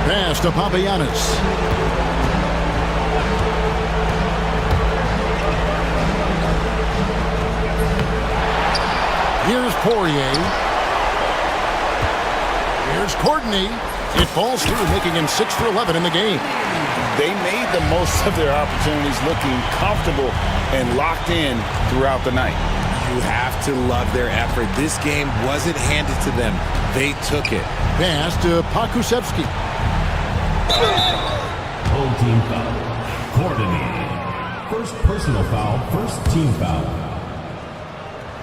Pass to Papagiannis. Here's Poirier. Here's Courtney. It falls through, making him 6 for 11 in the game. They made the most of their opportunities, looking comfortable and locked in throughout the night. You have to love their effort. This game wasn't handed to them. They took it. Pass to Pakusevsky. Home team foul. Coordinated. First personal foul, first team foul.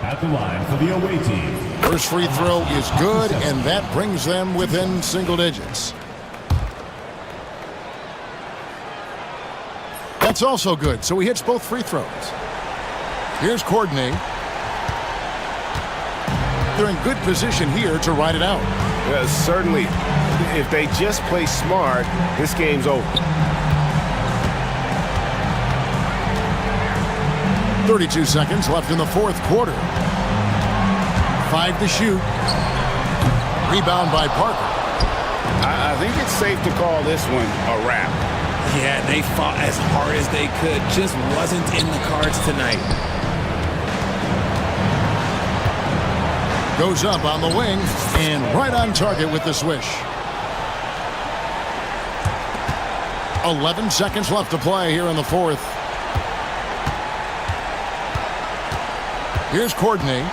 At the line for the away team. First free throw is good, and that brings them within single digits. That's also good, so he hits both free throws. Here's Courtney. They're in good position here to ride it out. Yeah, certainly, if they just play smart, this game's over. 32 seconds left in the fourth quarter. 5 to shoot. Rebound by Parker. I think it's safe to call this one a wrap. Yeah, they fought as hard as they could. Just wasn't in the cards tonight. Goes up on the wing and right on target with the swish. 11 seconds left to play here in the fourth. Here's Courtney.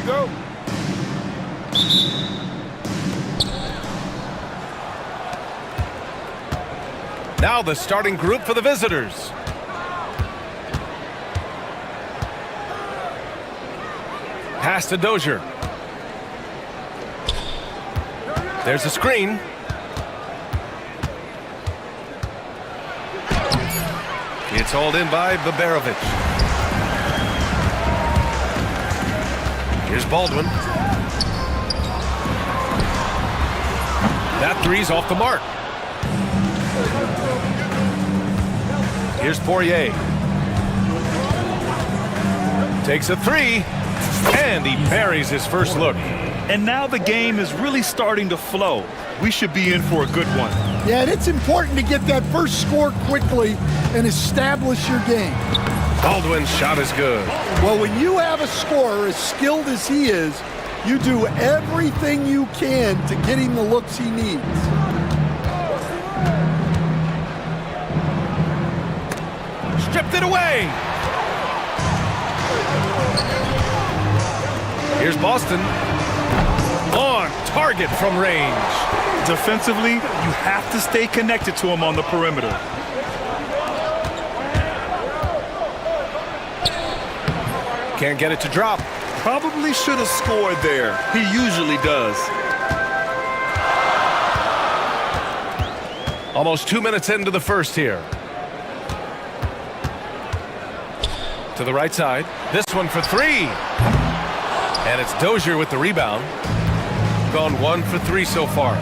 you go. Now the starting group for the visitors. Pass to Dozier. There's a screen. It's hauled in by Babarovic. Here's Baldwin. That three's off the mark. Here's Poirier. Takes a three, and he buries his first look. And now the game is really starting to flow. We should be in for a good one. Yeah, and it's important to get that first score quickly and establish your game. Baldwin's shot is good. Well, when you have a scorer as skilled as he is, you do everything you can to get him the looks he needs. Stripped it away. Here's Boston. On target from range. Defensively, you have to stay connected to him on the perimeter. Can't get it to drop. Probably should have scored there. He usually does. Almost 2 minutes into the first here. To the right side. This one for three. And it's Dozier with the rebound. Gone 1 for 3 so far.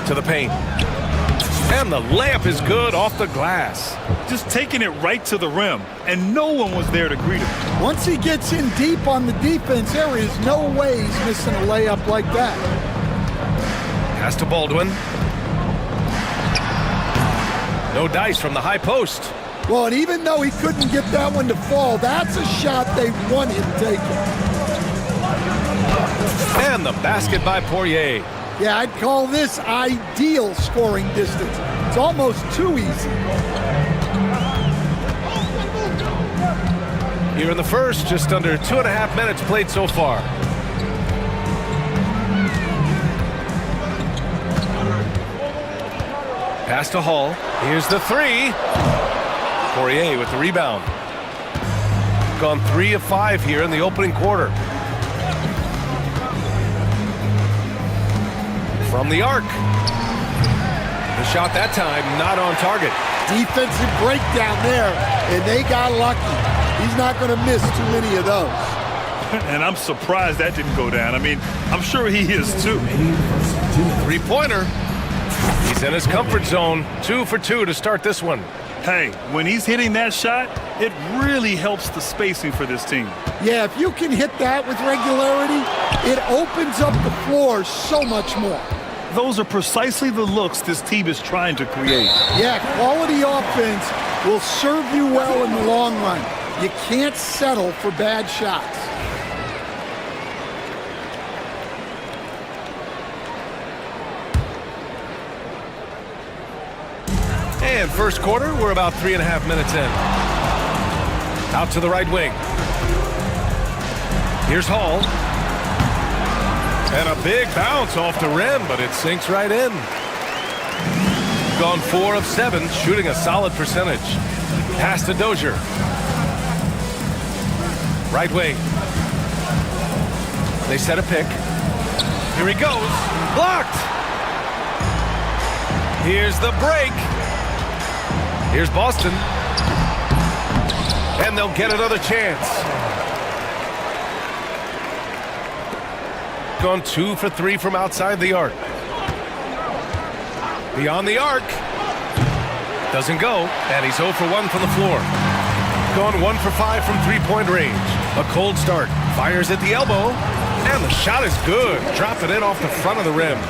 To the paint. And the layup is good off the glass. Just taking it right to the rim, and no one was there to greet him. Once he gets in deep on the defense, there is no way he's missing a layup like that. Pass to Baldwin. No dice from the high post. Well, and even though he couldn't get that one to fall, that's a shot they want him taking. And the basket by Poirier. Yeah, I'd call this ideal scoring distance. It's almost too easy. Here in the first, just under 2.5 minutes played so far. Pass to Hall. Here's the three. Poirier with the rebound. Gone 3 of 5 here in the opening quarter. From the arc. The shot that time not on target. Defensive breakdown there, and they got lucky. He's not going to miss too many of those. And I'm surprised that didn't go down. I mean, I'm sure he is too. Three-pointer. He's in his comfort zone. 2 for 2 to start this one. Hey, when he's hitting that shot, it really helps the spacing for this team. Yeah, if you can hit that with regularity, it opens up the floor so much more. Those are precisely the looks this team is trying to create. Yeah, quality offense will serve you well in the long run. You can't settle for bad shots. And first quarter, we're about 3.5 minutes in. Out to the right wing. Here's Hall. And a big bounce off the rim, but it sinks right in. Gone 4 of 7, shooting a solid percentage. Pass to Dozier. Right wing. They set a pick. Here he goes. Blocked. Here's the break. Here's Boston. And they'll get another chance. Gone 2 for 3 from outside the arc. Beyond the arc. Doesn't go. And he's 0 for 1 from the floor. Gone 1 for 5 from three-point range. A cold start. Fires at the elbow. And the shot is good. Drop it in off the front of the rim.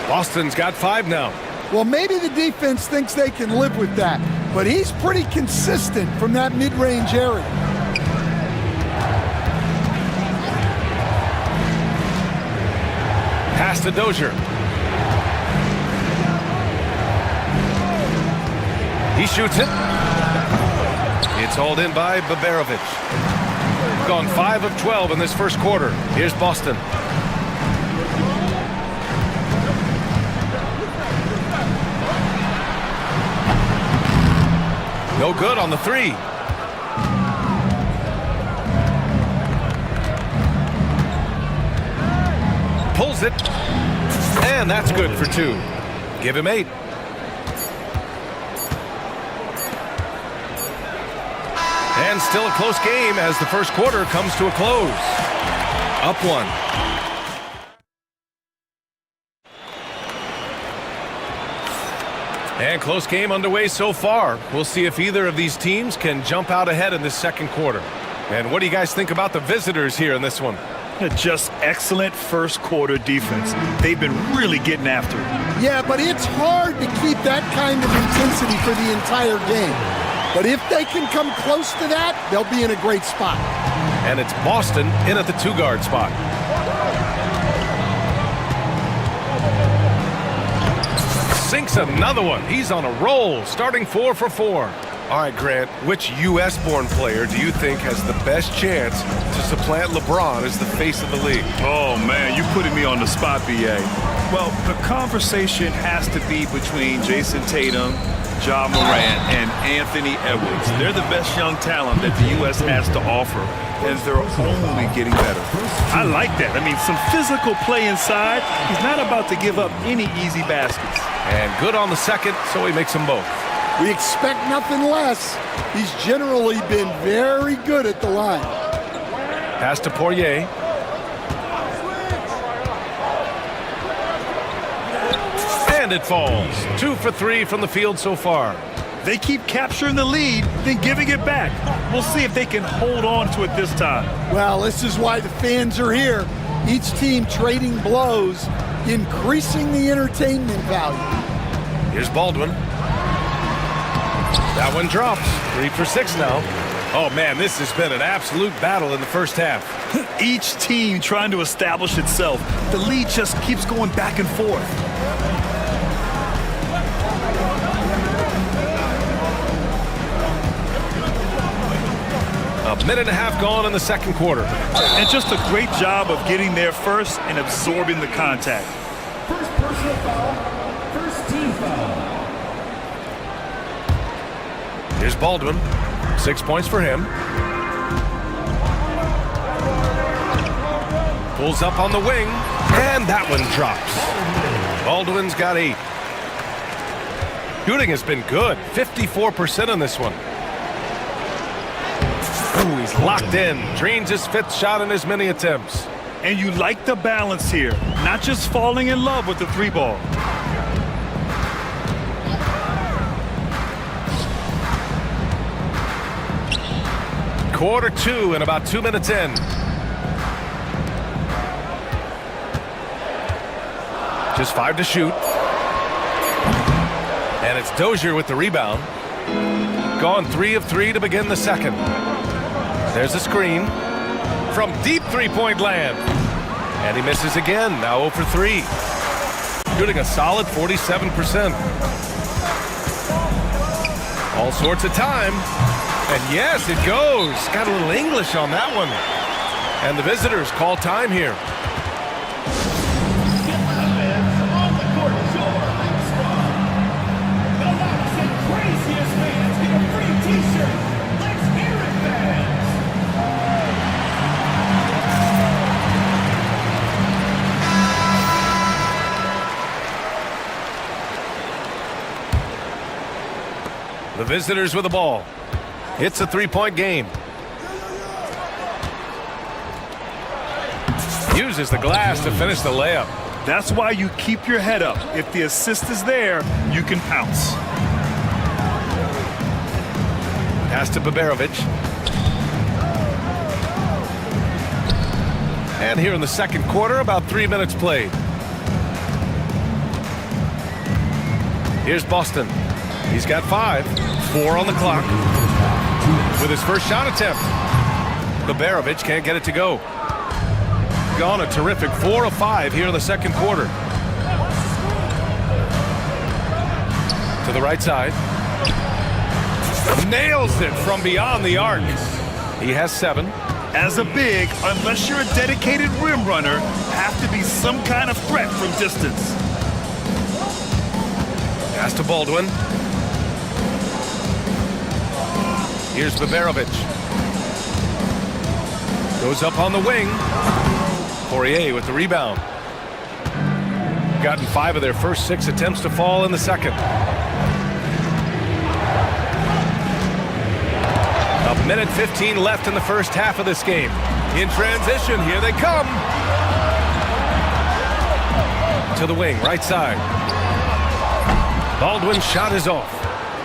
Boston's got 5 now. Well, maybe the defense thinks they can live with that, but he's pretty consistent from that mid-range area. Pass to Dozier. He shoots it. It's hauled in by Babarovic. Gone 5 of 12 in this first quarter. Here's Boston. No good on the three. Pulls it. And that's good for 2. Give him 8. And still a close game as the first quarter comes to a close. Up 1. And close game underway so far. We'll see if either of these teams can jump out ahead in this second quarter. And what do you guys think about the visitors here in this one? Just excellent first quarter defense. They've been really getting after it. Yeah, but it's hard to keep that kind of intensity for the entire game. But if they can come close to that, they'll be in a great spot. And it's Boston in at the 2-guard spot. Sinks another one. He's on a roll, starting 4 for 4. All right, Grant, which U.S.-born player do you think has the best chance to supplant LeBron as the face of the league? Oh, man, you're putting me on the spot, B.A. Well, the conversation has to be between Jason Tatum, Ja Morant, and Anthony Edwards. They're the best young talent that the U.S. has to offer, and they're only getting better. I like that. I mean, some physical play inside. He's not about to give up any easy baskets. And good on the second, so he makes them both. We expect nothing less. He's generally been very good at the line. Pass to Poirier. And it falls. 2 for 3 from the field so far. They keep capturing the lead, then giving it back. We'll see if they can hold on to it this time. Well, this is why the fans are here. Each team trading blows, increasing the entertainment value. Here's Baldwin. That one drops. 3 for 6 now. Oh, man, this has been an absolute battle in the first half. Each team trying to establish itself. The lead just keeps going back and forth. A minute and a half gone in the second quarter. And just a great job of getting there first and absorbing the contact. First personal foul, first team foul. Here's Baldwin. 6 points for him. Pulls up on the wing, and that one drops. Baldwin's got 8. Shooting has been good. 54% on this one. Ooh, he's locked in. Drains his 5th shot in as many attempts. And you like the balance here. Not just falling in love with the 3-ball. Quarter 2 and about 2 minutes in. Just 5 to shoot. And it's Dozier with the rebound. Gone 3 of 3 to begin the second. There's a screen from deep 3-point land. And he misses again, now 0 for 3. Shooting a solid 47%. All sorts of time. And yes, it goes. Got a little English on that one. And the visitors call time here. The visitors with the ball. It's a 3-point game. Uses the glass to finish the layup. That's why you keep your head up. If the assist is there, you can pounce. Pass to Baberovic. And here in the second quarter, about 3 minutes played. Here's Boston. He's got 5. 4 on the clock. With his first shot attempt. Baberovic can't get it to go. Gone a terrific 4 of 5 here in the second quarter. To the right side. Nails it from beyond the arc. He has 7. As a big, unless you're a dedicated rim runner, have to be some kind of threat from distance. Pass to Baldwin. Here's Biberovic. Goes up on the wing. Poirier with the rebound. Gotten 5 of their first 6 attempts to fall in the second. A minute 15 left in the first half of this game. In transition, here they come. To the wing, right side. Baldwin's shot is off.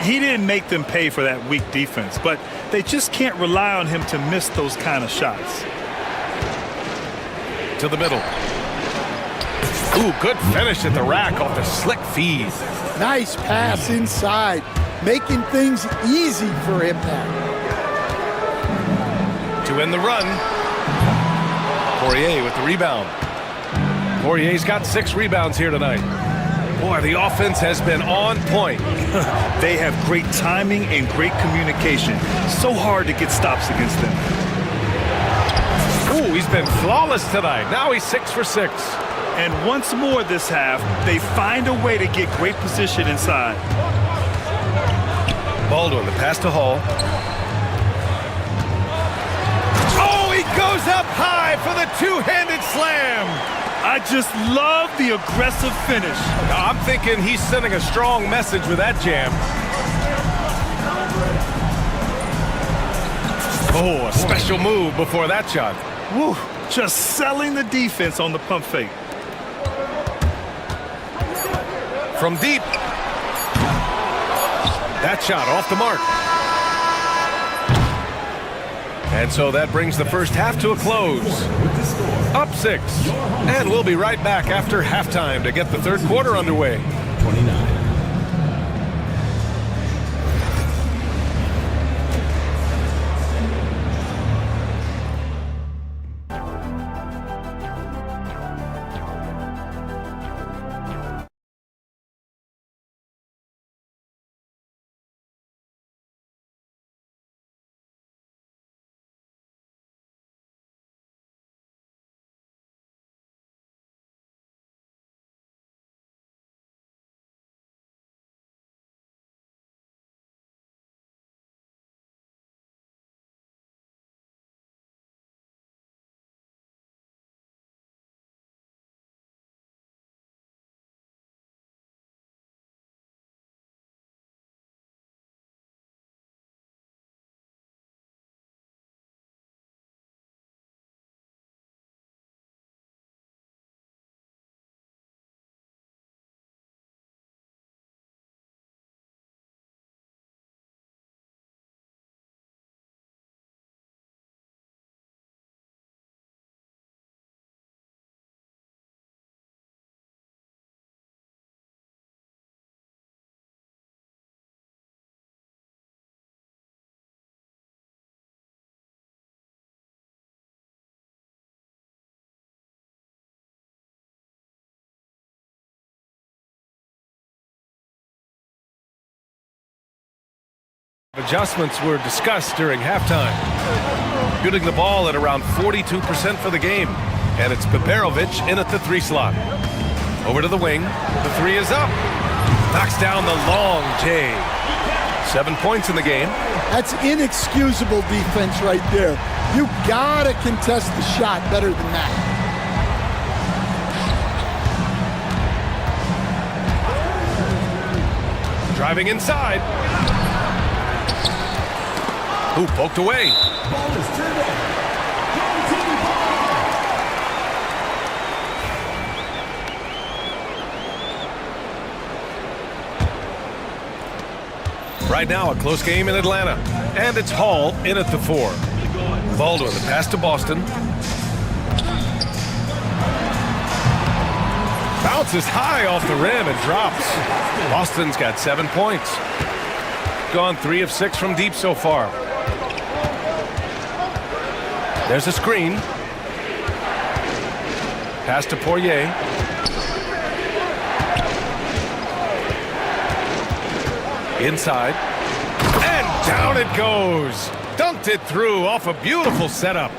He didn't make them pay for that weak defense, but they just can't rely on him to miss those kind of shots. To the middle. Ooh, good finish at the rack off the slick feed. Nice pass inside, making things easy for him now. To end the run. Poirier with the rebound. Poirier's got 6 rebounds here tonight. Boy, the offense has been on point. They have great timing and great communication. So hard to get stops against them. Ooh, he's been flawless tonight. Now he's 6 for 6. And once more this half, they find a way to get great position inside. Baldwin, the pass to Hall. Oh, he goes up high for the two-handed slam. I just love the aggressive finish. I'm thinking he's sending a strong message with that jam. Oh, a special move before that shot. Woo, just selling the defense on the pump fake. From deep. That shot off the mark. And so that brings the first half to a close. Up 6. And we'll be right back after halftime to get the third quarter underway. 29. Adjustments were discussed during halftime. Shooting the ball at around 42% for the game. And it's Biberovic in at the 3 slot. Over to the wing. The 3 is up. Knocks down the long J. 7 points in the game. That's inexcusable defense right there. You gotta contest the shot better than that. Driving inside. Ooh, poked away. Ball is turned over. Right now, a close game in Atlanta. And it's Hall in at the 4. Baldwin, the pass to Boston. Bounces high off the rim and drops. Boston's got 7 points. Gone 3 of 6 from deep so far. There's a screen. Pass to Poirier. Inside. And down it goes. Dunked it through off a beautiful setup.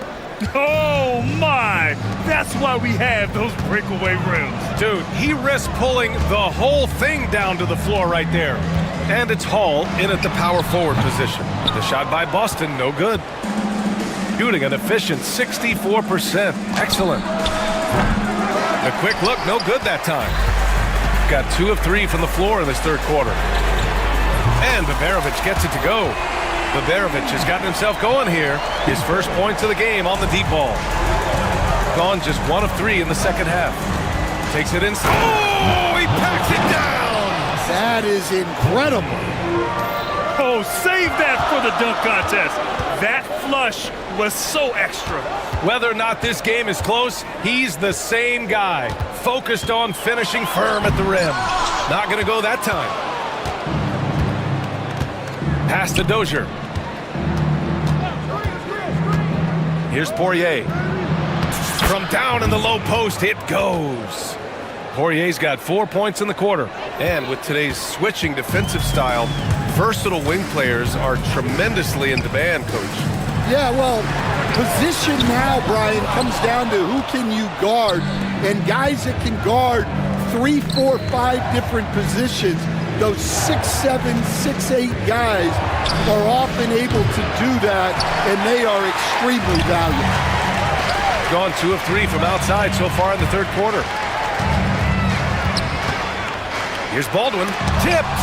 Oh, my! That's why we have those breakaway rims. Dude, he risked pulling the whole thing down to the floor right there. And it's Hall in at the power forward position. The shot by Boston, no good. Shooting an efficient 64%. Excellent. The quick look, no good that time. Got 2 of 3 from the floor in this third quarter. And Baberovic gets it to go. Baberovic has gotten himself going here. His first points of the game on the deep ball. Gone just 1 of 3 in the second half. Takes it inside. Oh, he packs it down! That is incredible. Oh, save that for the dunk contest. That flush was so extra. Whether or not this game is close, he's the same guy. Focused on finishing firm at the rim. Not going to go that time. Pass to Dozier. Here's Poirier. From down in the low post, it goes. Poirier's got 4 points in the quarter. And with today's switching defensive style, versatile wing players are tremendously in demand, Coach. Yeah, well, position now, Brian, comes down to who can you guard. And guys that can guard 3, 4, 5 different positions, those 6'7", 6'8" guys are often able to do that, and they are extremely valuable. Gone 2 of 3 from outside so far in the third quarter. Here's Baldwin, tipped.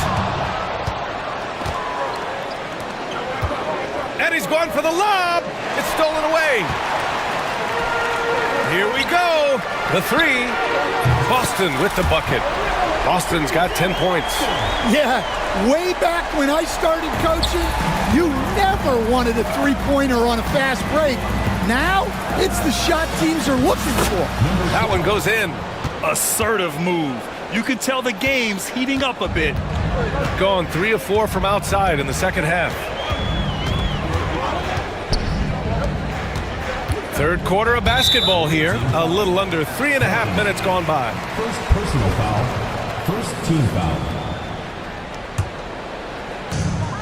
And he's gone for the lob. It's stolen away. Here we go. The 3. Boston with the bucket. Boston's got 10 points. Yeah, way back when I started coaching, you never wanted a three-pointer on a fast break. Now, it's the shot teams are looking for. That one goes in. Assertive move. You can tell the game's heating up a bit. Gone 3 of 4 from outside in the second half. Third quarter of basketball here. A little under 3.5 minutes gone by. First personal foul. First team foul.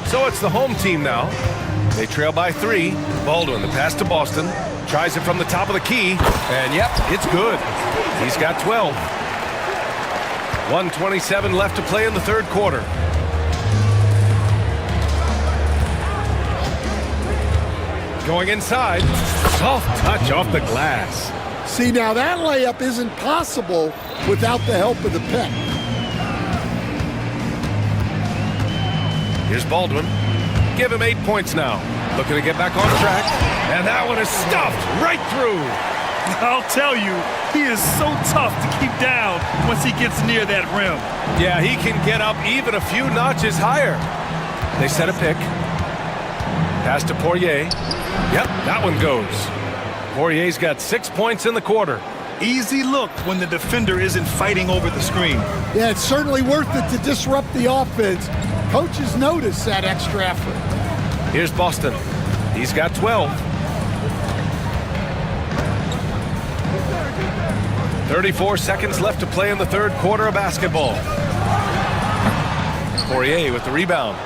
So it's the home team now. They trail by 3. Baldwin, the pass to Boston. Tries it from the top of the key. And yep, it's good. He's got 12. 1:27 left to play in the third quarter. Going inside. Soft touch off the glass. See, now that layup isn't possible without the help of the pick. Here's Baldwin. Give him 8 points now. Looking to get back on track. And that one is stuffed right through. I'll tell you, he is so tough to keep down once he gets near that rim. Yeah, he can get up even a few notches higher. They set a pick. Pass to Poirier. Yep, that one goes. Poirier's got 6 points in the quarter. Easy look when the defender isn't fighting over the screen. Yeah, it's certainly worth it to disrupt the offense. Coaches notice that extra effort. Here's Boston. He's got 12. 34 seconds left to play in the third quarter of basketball. Poirier with the rebound.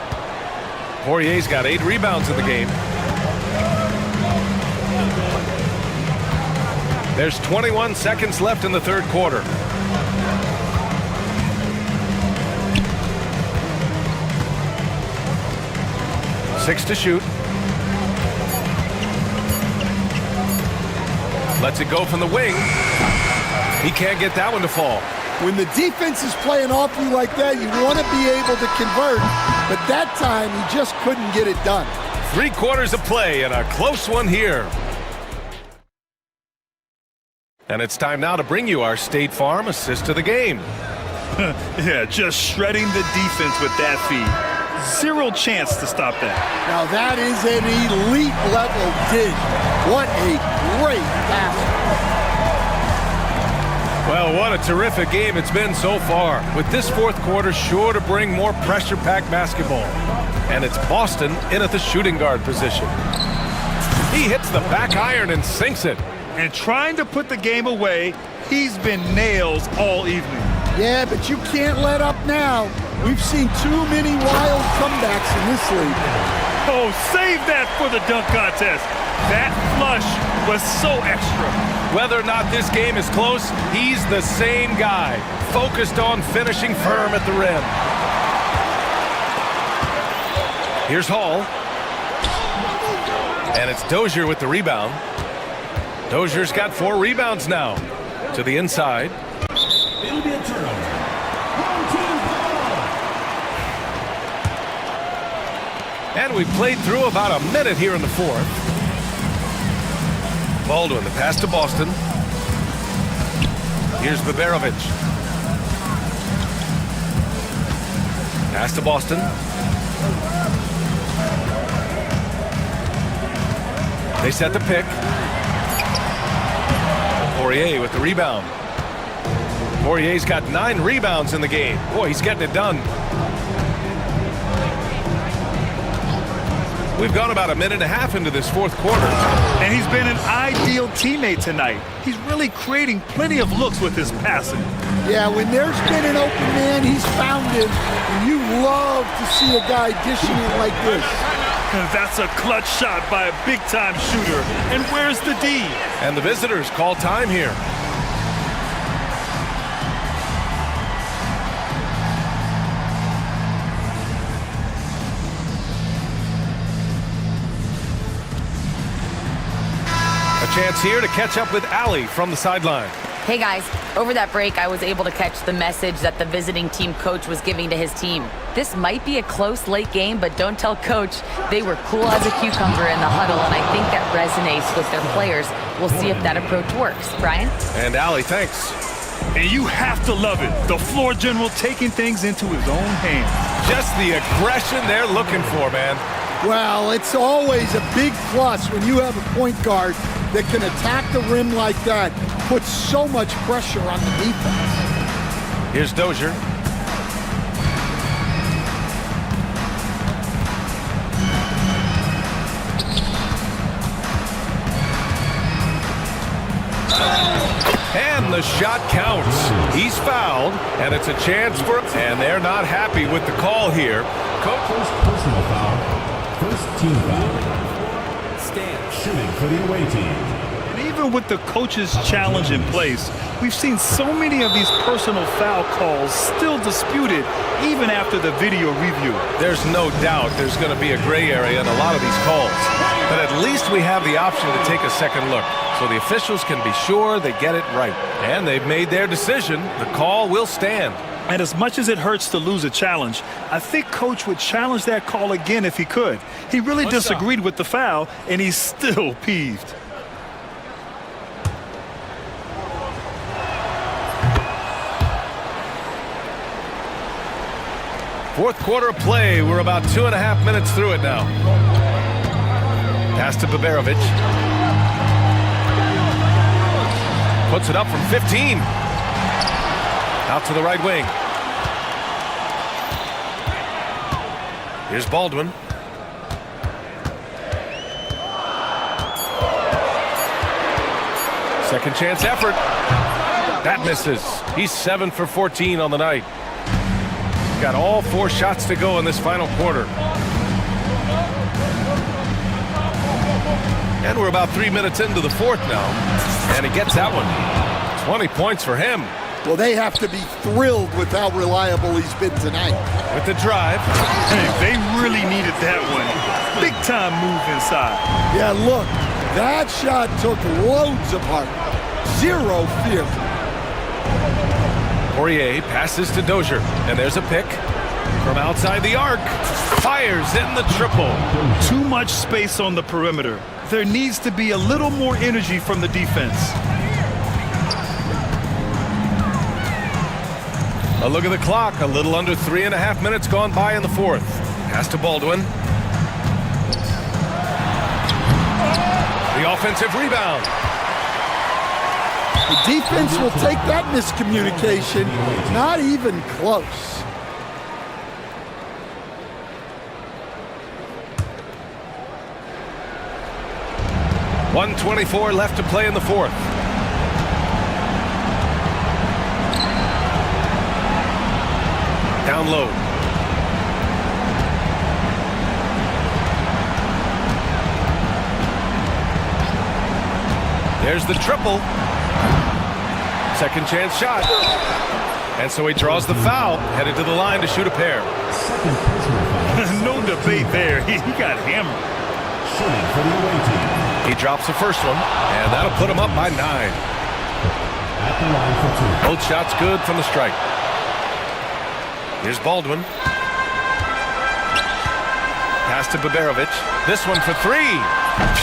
Poirier's got 8 rebounds in the game. There's 21 seconds left in the third quarter. Six to shoot. Lets it go from the wing. He can't get that one to fall. When the defense is playing off you like that, you want to be able to convert, but that time he just couldn't get it done. 3 quarters of play and a close one here. And it's time now to bring you our State Farm assist to the game. Yeah, just shredding the defense with that feed. 0 chance to stop that. Now that is an elite level dig. What a great pass. Well, what a terrific game it's been so far. With this fourth quarter sure to bring more pressure-packed basketball. And it's Boston in at the shooting guard position. He hits the back iron and sinks it. And trying to put the game away, he's been nails all evening. Yeah, but you can't let up now. We've seen too many wild comebacks in this league. Oh, save that for the dunk contest. That flush was so extra. Whether or not this game is close, he's the same guy, focused on finishing firm at the rim. Here's Hall. And it's Dozier with the rebound. Dozier's got 4 rebounds now. To the inside. It'll be a turnover. And we've played through about a minute here in the fourth. Baldwin, the pass to Boston. Here's Baberovic. Pass to Boston. They set the pick. Poirier with the rebound. Poirier's got 9 rebounds in the game. Boy, he's getting it done. We've gone about a minute and a half into this fourth quarter. And he's been an ideal teammate tonight. He's really creating plenty of looks with his passing. Yeah, when there's been an open man, he's found it. And you love to see a guy dishing it like this. And that's a clutch shot by a big-time shooter. And where's the D? And the visitors call time here. A chance here to catch up with Allie from the sideline. Hey guys, over that break, I was able to catch the message that the visiting team coach was giving to his team. This might be a close late game, but don't tell coach. They were cool as a cucumber in the huddle, and I think that resonates with their players. We'll see if that approach works. Brian? And Allie, thanks. And you have to love it. The floor general taking things into his own hands. Just the aggression they're looking for, man. Well, it's always a big plus when you have a point guard that can attack the rim like that, puts so much pressure on the defense. Here's Dozier. And the shot counts. He's fouled, and it's a chance for him. And they're not happy with the call here. First personal foul. First team foul. Stand shooting for the away team. And even with the coach's challenge in place, we've seen so many of these personal foul calls still disputed even after the video review. There's no doubt there's going to be a gray area in a lot of these calls. But at least we have the option to take a second look, so the officials can be sure they get it right. And they've made their decision. The call will stand. And as much as it hurts to lose a challenge, I think Coach would challenge that call again if he could. He really disagreed with the foul, and he's still peeved. Fourth quarter of play. We're about 2.5 minutes through it now. Pass to Baberovic. Puts it up from 15. Out to the right wing. Here's Baldwin. Second chance effort. That misses. He's 7 for 14 on the night. Got all 4 shots to go in this final quarter. And we're about 3 minutes into the fourth now. And he gets that one. 20 points for him. Well, they have to be thrilled with how reliable he's been tonight. With the drive. Hey, they really needed that one. Big time move inside. Yeah, look, that shot took loads apart. Zero fear. Poirier passes to Dozier. And there's a pick from outside the arc. Fires in the triple. Too much space on the perimeter. There needs to be a little more energy from the defense. A look at the clock. A little under 3.5 minutes gone by in the fourth. Pass to Baldwin. The offensive rebound. The defense will take that miscommunication. Not even close. .124 left to play in the fourth. Down low. There's the triple. Second chance shot. And so he draws the foul, headed to the line to shoot a pair. No debate there. He got hammered. Shooting for the away team. He drops the first one, and that'll put him up by 9. At the line for 2. Both shots good from the strike. Here's Baldwin. Pass to Baberovic. This one for 3.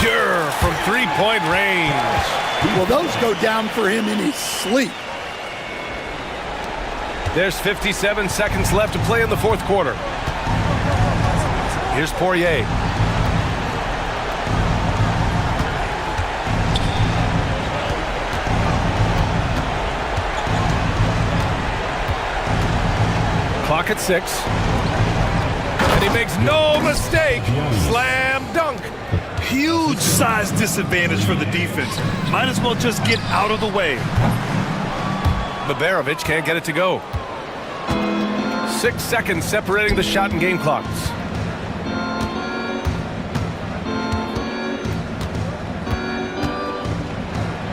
Pure from three-point range. Well, those go down for him in his sleep. There's 57 seconds left to play in the fourth quarter. Here's Poirier. Clock at 6. And he makes no mistake. Slam dunk. Huge size disadvantage for the defense. Might as well just get out of the way. Baberovic can't get it to go. 6 seconds separating the shot and game clocks.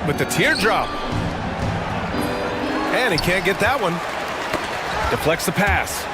With the teardrop. And he can't get that one. Deflects the pass.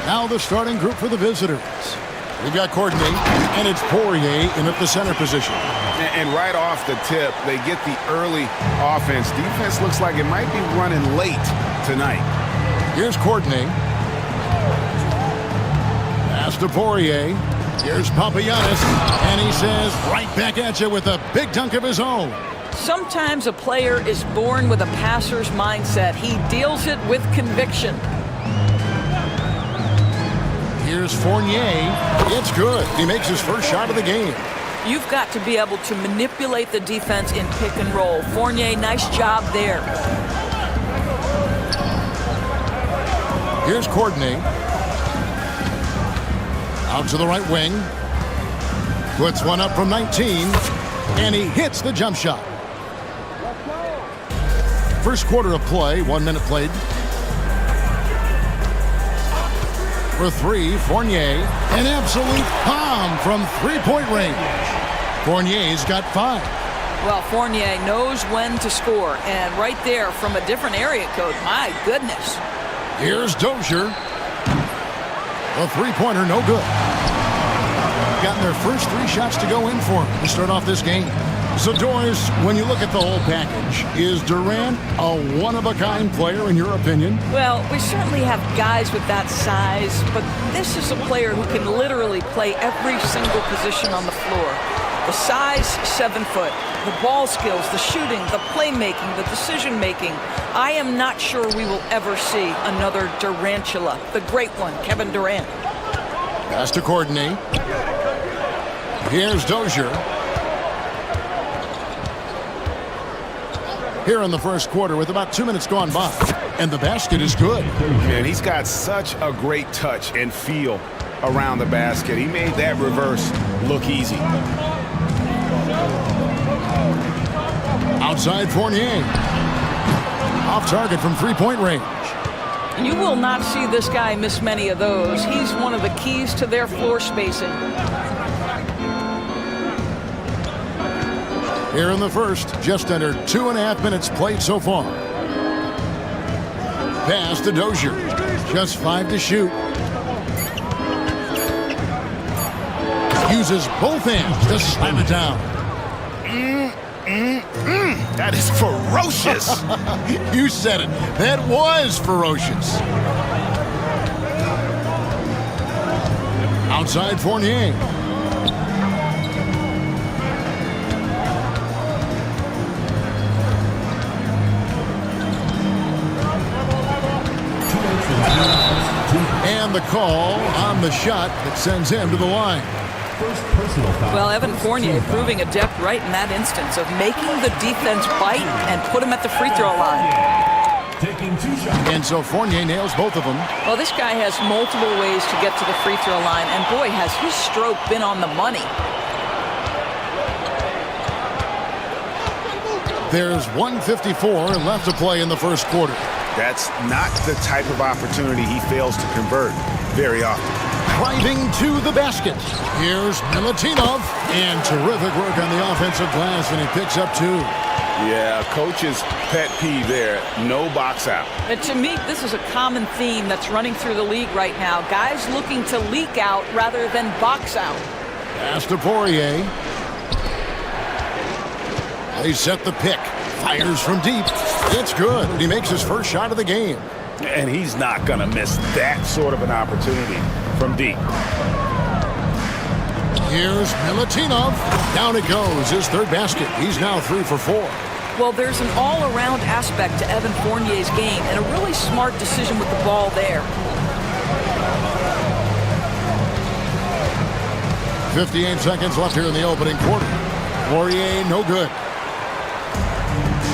Now the starting group for the visitors. We've got Courtney, and it's Poirier in at the center position. And right off the tip, they get the early offense. Defense looks like it might be running late tonight. Here's Courtney. Pass to Poirier. Here's Papagiannis, and he says right back at you with a big dunk of his own. Sometimes a player is born with a passer's mindset. He deals it with conviction. Here's Fournier. It's good. He makes his first shot of the game. You've got to be able to manipulate the defense in pick and roll. Fournier, nice job there. Here's Courtney. Out to the right wing. Puts one up from 19, and he hits the jump shot. First quarter of play, 1 minute played. For three, Fournier, an absolute bomb from three-point range. Fournier's got 5. Well, Fournier knows when to score, and right there from a different area code, my goodness. Here's Dozier. A three-pointer, no good. Gotten their first 3 shots to go in for him to start off this game. So, Doris, when you look at the whole package, is Durant a one-of-a-kind player in your opinion? Well, we certainly have guys with that size, but this is a player who can literally play every single position on the floor. The size, 7 foot. The ball skills, the shooting, the playmaking, the decision-making. I am not sure we will ever see another Durantula, the great one, Kevin Durant. Pass to Courtney. Here's Dozier. Here in the first quarter with about 2 minutes gone by. And the basket is good. Man, he's got such a great touch and feel around the basket. He made that reverse look easy. Outside Fournier. Off target from three-point range. You will not see this guy miss many of those. He's one of the keys to their floor spacing. Here in the first, just under 2.5 minutes played so far. Pass to Dozier. Just 5 to shoot. Uses both hands to slam it down. That is ferocious. You said it. That was ferocious. Outside Fournier. And the call on the shot that sends him to the line. Well, Evan Fournier proving adept right in that instance of making the defense bite and put him at the free throw line. And so Fournier nails both of them. Well, this guy has multiple ways to get to the free throw line, and boy, has his stroke been on the money. There's 1:54 left to play in the first quarter. That's not the type of opportunity he fails to convert very often. Driving to the basket. Here's Milutinov. And terrific work on the offensive glass, and he picks up 2. Yeah, coach's pet peeve there. No box out. And to me, this is a common theme that's running through the league right now. Guys looking to leak out rather than box out. Pass to Poirier. They set the pick. Fires from deep. It's good. He makes his first shot of the game. And he's not going to miss that sort of an opportunity from deep. Here's Milutinov. Down it goes. His third basket. He's now 3 for 4. Well, there's an all-around aspect to Evan Fournier's game and a really smart decision with the ball there. 58 seconds left here in the opening quarter. Poirier, no good.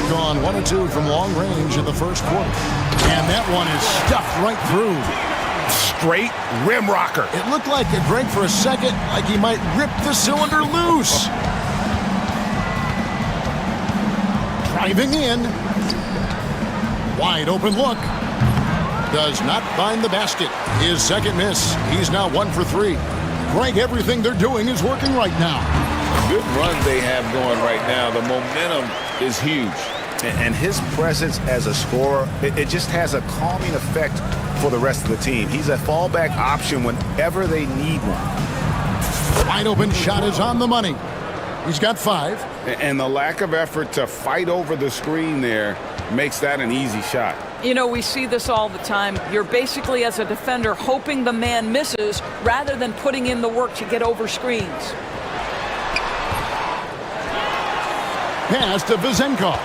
Gone 1 of 2 from long range in the first quarter. And that one is stuffed right through. Straight rim rocker. It looked like it break for a second, like he might rip the cylinder loose. Driving in. Wide open look. Does not find the basket. His second miss. He's now 1 for 3. Greg, everything they're doing is working right now. Good run they have going right now. The momentum is huge. And his presence as a scorer, it just has a calming effect for the rest of the team. He's a fallback option whenever they need one. Wide open shot is on the money. He's got 5. And the lack of effort to fight over the screen there makes that an easy shot. You know, we see this all the time. You're basically, as a defender, hoping the man misses rather than putting in the work to get over screens. Pass to Vezenkov.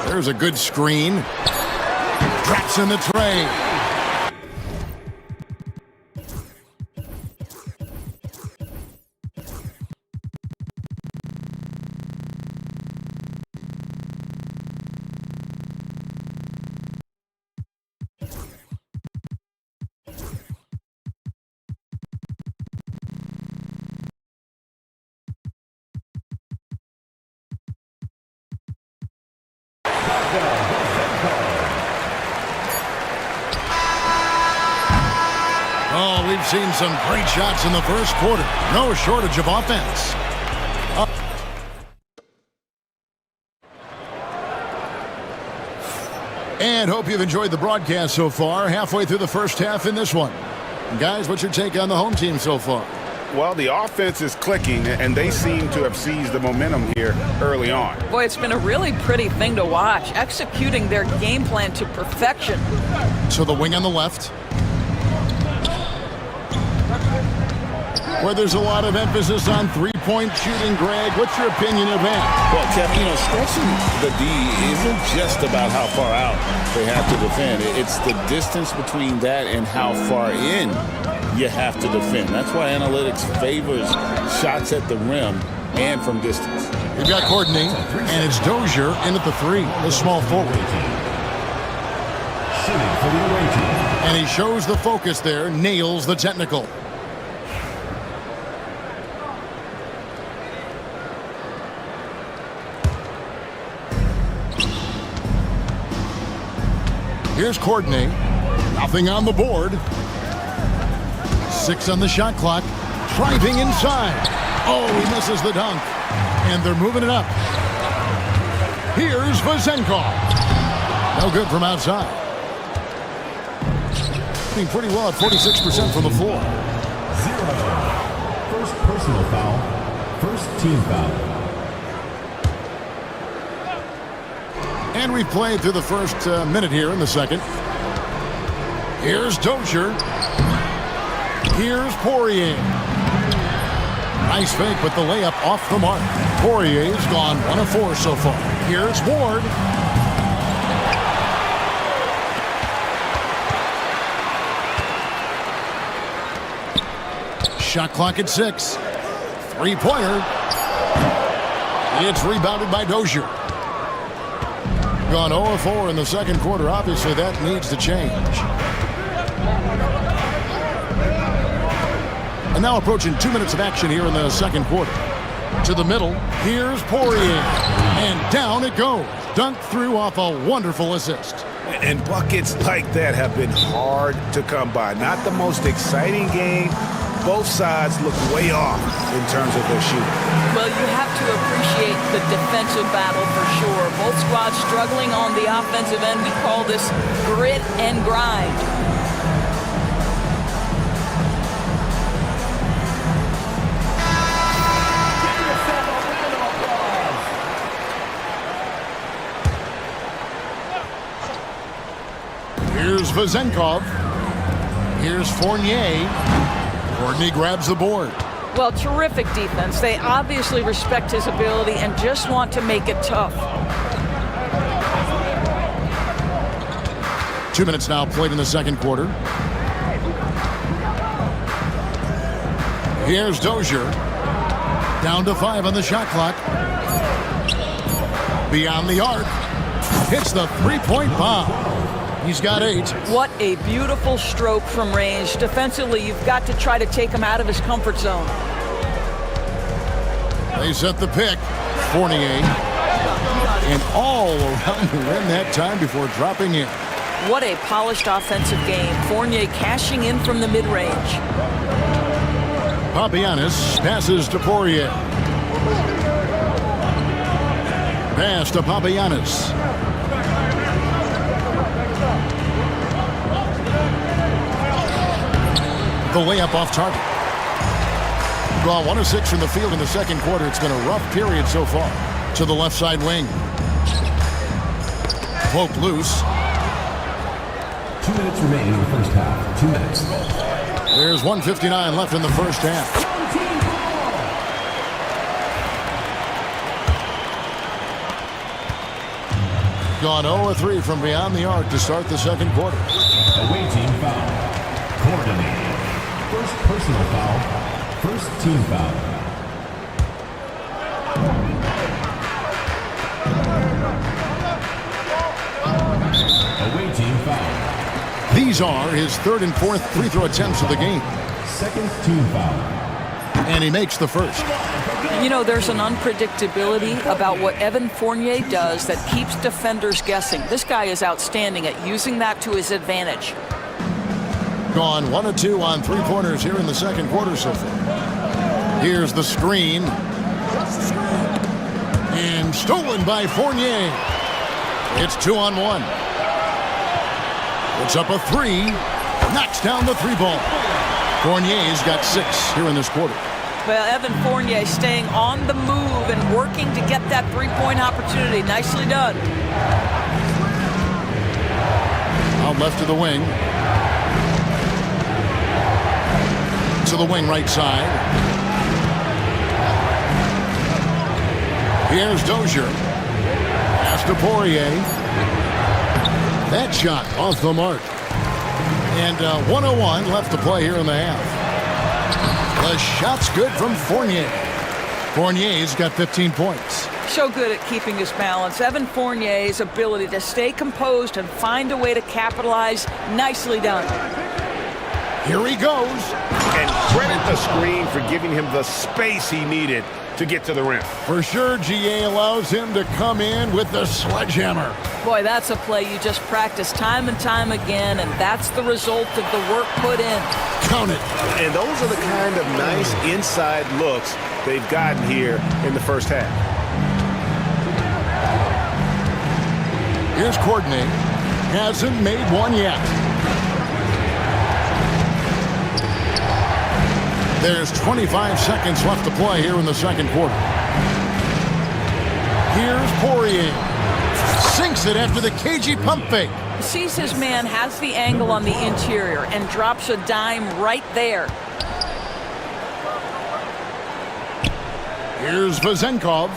There's a good screen. Traps in the tray. Oh, we've seen some great shots in the first quarter. No shortage of offense. And hope you've enjoyed the broadcast so far. Halfway through the first half in this one. Guys, what's your take on the home team so far? Well, the offense is clicking, and they seem to have seized the momentum here early on. Boy, it's been a really pretty thing to watch, executing their game plan to perfection. So the wing on the left, where there's a lot of emphasis on three-point shooting. Greg, what's your opinion of that? Well, Kevin, you know, stretching the D isn't just about how far out they have to defend. It's the distance between that and how far in you have to defend. That's why analytics favors shots at the rim and from distance. You've got Courtney, and it's Dozier in at the 3, the small forward. And he shows the focus there, nails the technical. Here's Courtney. Nothing on the board. 6 on the shot clock. Driving inside. Oh, he misses the dunk. And they're moving it up. Here's Vezenkov. No good from outside. Doing pretty well at 46% from the floor. 0. First personal foul. First team foul. And we've played through the first minute here in the second. Here's Dozier. Here's Poirier. Nice fake, but the layup off the mark. Poirier's gone 1 of 4 so far. Here's Ward. Shot clock at 6. Three-pointer. It's rebounded by Dozier. Gone 0 of 4 in the second quarter. Obviously, that needs to change. And now approaching 2 minutes of action here in the second quarter. To the middle. Here's Poirier. And down it goes. Dunked through off a wonderful assist. And buckets like that have been hard to come by. Not the most exciting game. Both sides look way off in terms of their shooting. Well, you have to appreciate the defensive battle for sure. Both squads struggling on the offensive end. We call this grit and grind. Here's Vezenkov. Here's Fournier. Courtney grabs the board. Well, terrific defense. They obviously respect his ability and just want to make it tough. 2 minutes now played in the second quarter. Here's Dozier. Down to 5 on the shot clock. Beyond the arc. Hits the three-point bomb. He's got 8. What a beautiful stroke from range. Defensively, you've got to try to take him out of his comfort zone. They set the pick. Fournier. And all around the rim that time before dropping in. What a polished offensive game. Fournier cashing in from the mid-range. Papianis passes to Poirier. Pass to Papagiannis. The layup off target. Gone 1 of 6 from the field in the second quarter. It's been a rough period so far. To the left side wing. Poke loose. 2 minutes remaining in the first half. 2 minutes. There's 1:59 left in the first half. Gone 0 of 3 from beyond the arc to start the second quarter. Away team foul. Coordinated. First personal foul. First team foul. Away team foul. These are his third and fourth free throw attempts of the game. Second team foul. And he makes the first. You know, there's an unpredictability about what Evan Fournier does that keeps defenders guessing. This guy is outstanding at using that to his advantage. Gone 1 of 2 on three-pointers here in the second quarter so far. Here's the screen. And stolen by Fournier. It's 2-on-1. Puts up a 3. Knocks down the 3-ball. Fournier's got 6 here in this quarter. Well, Evan Fournier staying on the move and working to get that three-point opportunity. Nicely done. Out left to the wing. To the wing right side. Here's Dozier. Pass to Poirier. That shot off the mark. And 1:01 left to play here in the half. The shot's good from Fournier. Fournier's got 15 points. So good at keeping his balance. Evan Fournier's ability to stay composed and find a way to capitalize. Nicely done. Here he goes. And credit the screen for giving him the space he needed to get to the rim. For sure, GA allows him to come in with the sledgehammer. Boy, that's a play you just practice time and time again, and that's the result of the work put in. Count it. And those are the kind of nice inside looks they've gotten here in the first half. Here's Courtney. Hasn't made one yet. There's 25 seconds left to play here in the second quarter. Here's Poirier. Sinks it after the cagey pump fake. Sees his man, has the angle on the interior, and drops a dime right there. Here's Vazenkov.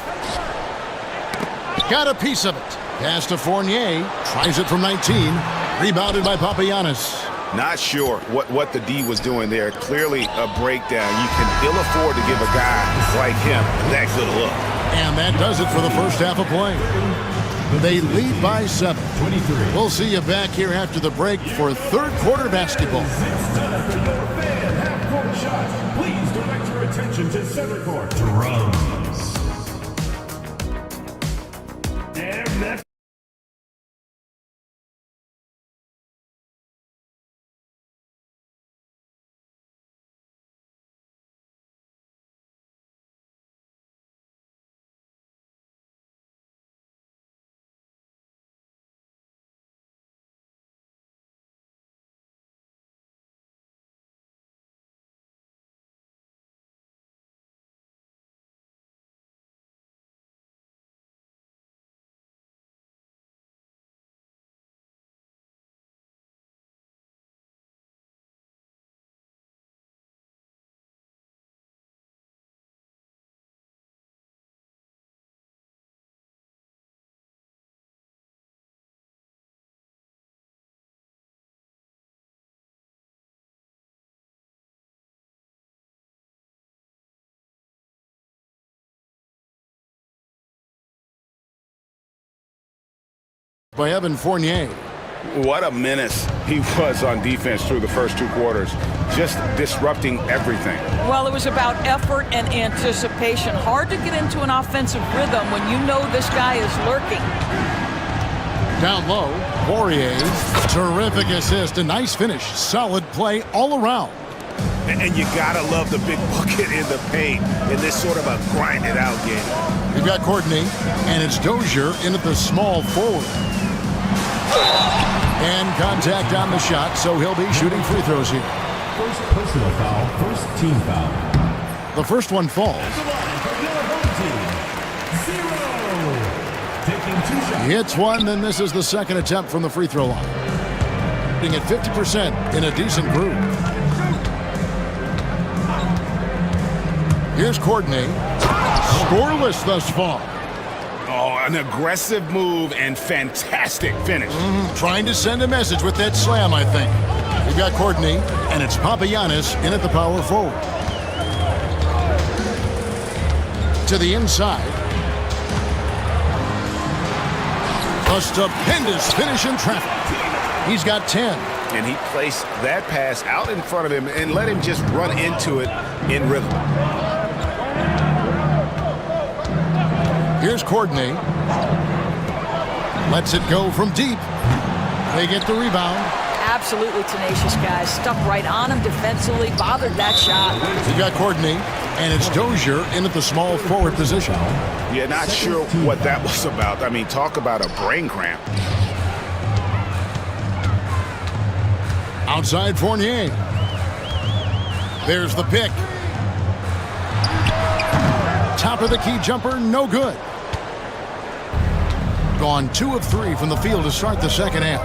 Got a piece of it. Pass to Fournier. Tries it from 19. Rebounded by Papagiannis. Not sure what the D was doing there. Clearly a breakdown. You can ill afford to give a guy like him that good a look. And that does it for the first half of play. They lead by 7. 23. We'll see you back here after the break for third quarter basketball. Half-court shots. Please direct your attention to center court. Drums. And next. By Evan Fournier. What a menace he was on defense through the first 2 quarters. Just disrupting everything. Well, it was about effort and anticipation. Hard to get into an offensive rhythm when you know this guy is lurking. Down low, Poirier. Terrific assist. A nice finish. Solid play all around. And you gotta love the big bucket in the paint in this sort of a grinded-out game. You've got Courtney, and it's Dozier in at the small forward. And contact on the shot, so he'll be shooting free throws here. First personal foul, first team foul. The first one falls. He hits one, then misses the second attempt from the free throw line. Being at 50% in a decent group. Here's Courtney. Scoreless thus far. Oh, an aggressive move and fantastic finish. Trying to send a message with that slam, I think. We've got Courtney, and it's Papagiannis in at the power forward. To the inside. A stupendous finish in traffic. He's got 10. And he placed that pass out in front of him and let him just run into it in rhythm. Here's Courtney. Lets it go from deep. They get the rebound. Absolutely tenacious, guys. Stuck right on him defensively, bothered that shot. You got Courtney, and it's Dozier in at the small forward position. Yeah, not sure what that was about. I mean, talk about a brain cramp. Outside Fournier. There's the pick. Top of the key jumper, no good. Gone 2 of 3 from the field to start the second half.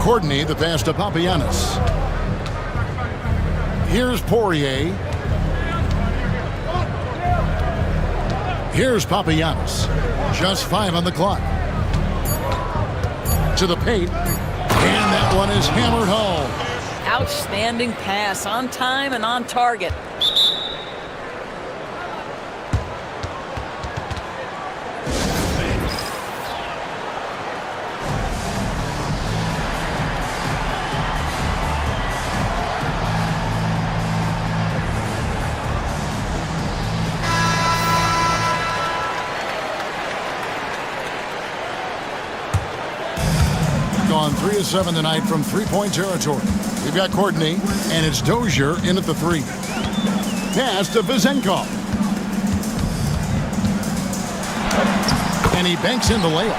Courtney, the pass to Papagiannis. Here's Poirier. Here's Papagiannis. Just 5 on the clock. To the paint. And that one is hammered home. Outstanding pass, on time and on target. On 3 of 7 tonight from three-point territory. We've got Courtney, and it's Dozier in at the 3. Pass to Vizenkov. And he banks in the layup.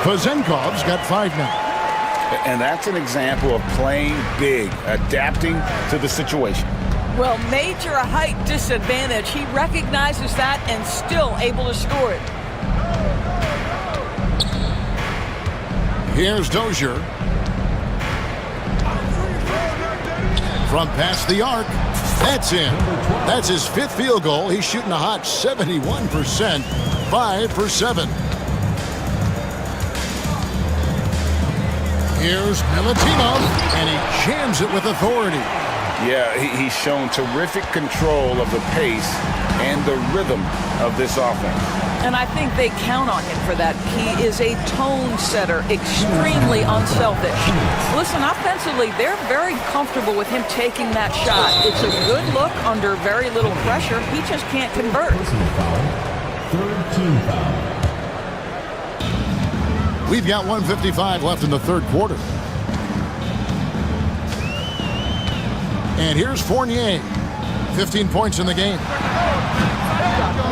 Vizenkov's got 5 now. And that's an example of playing big, adapting to the situation. Well, major height disadvantage. He recognizes that and still able to score it. Here's Dozier. From past the arc. That's in. That's his 5th field goal. He's shooting a hot 71%. 5 for 7. Here's Milutinov, and he jams it with authority. Yeah, he's shown terrific control of the pace and the rhythm of this offense. And I think they count on him for that. He is a tone setter, extremely unselfish. Listen, offensively, they're very comfortable with him taking that shot. It's a good look under very little pressure. He just can't convert. Third team foul. We've got 1:55 left in the third quarter. And here's Fournier. 15 points in the game.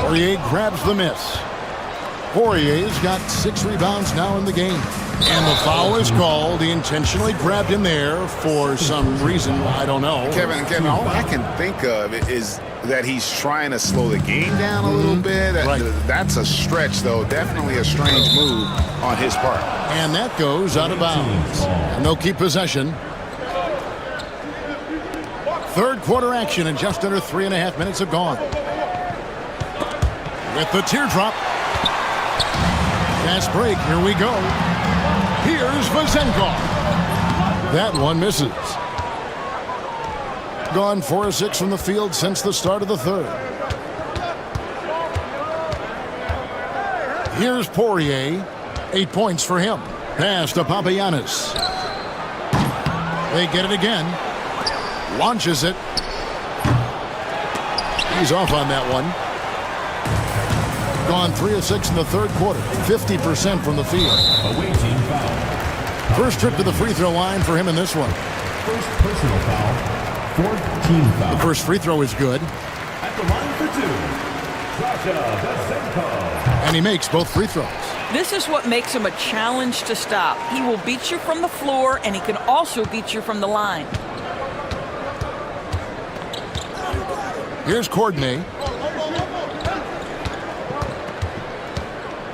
Poirier grabs the miss. Poirier's got 6 rebounds now in the game. And the foul is called. He intentionally grabbed him there for some reason. I don't know. Kevin, all I can think of is that he's trying to slow the game down a little bit. Right. That's a stretch, though. Definitely a strange move on his part. And that goes out of bounds. And they'll keep possession. Third quarter action, and just under 3.5 minutes have gone. With the teardrop. Fast break, here we go. Here's Vizenkov. That one misses. Gone 4 of 6 from the field since the start of the third. Here's Poirier. 8 points for him. Pass to Papagiannis. They get it again. Launches it. He's off on that one. Gone 3 of 6 in the third quarter. 50% from the field. Away team foul. First trip to the free throw line for him in this one. First personal foul. Fourth team foul. The first free throw is good. At the line for two, And he makes both free throws. This is what makes him a challenge to stop. He will beat you from the floor, and he can also beat you from the line. Here's Courtney.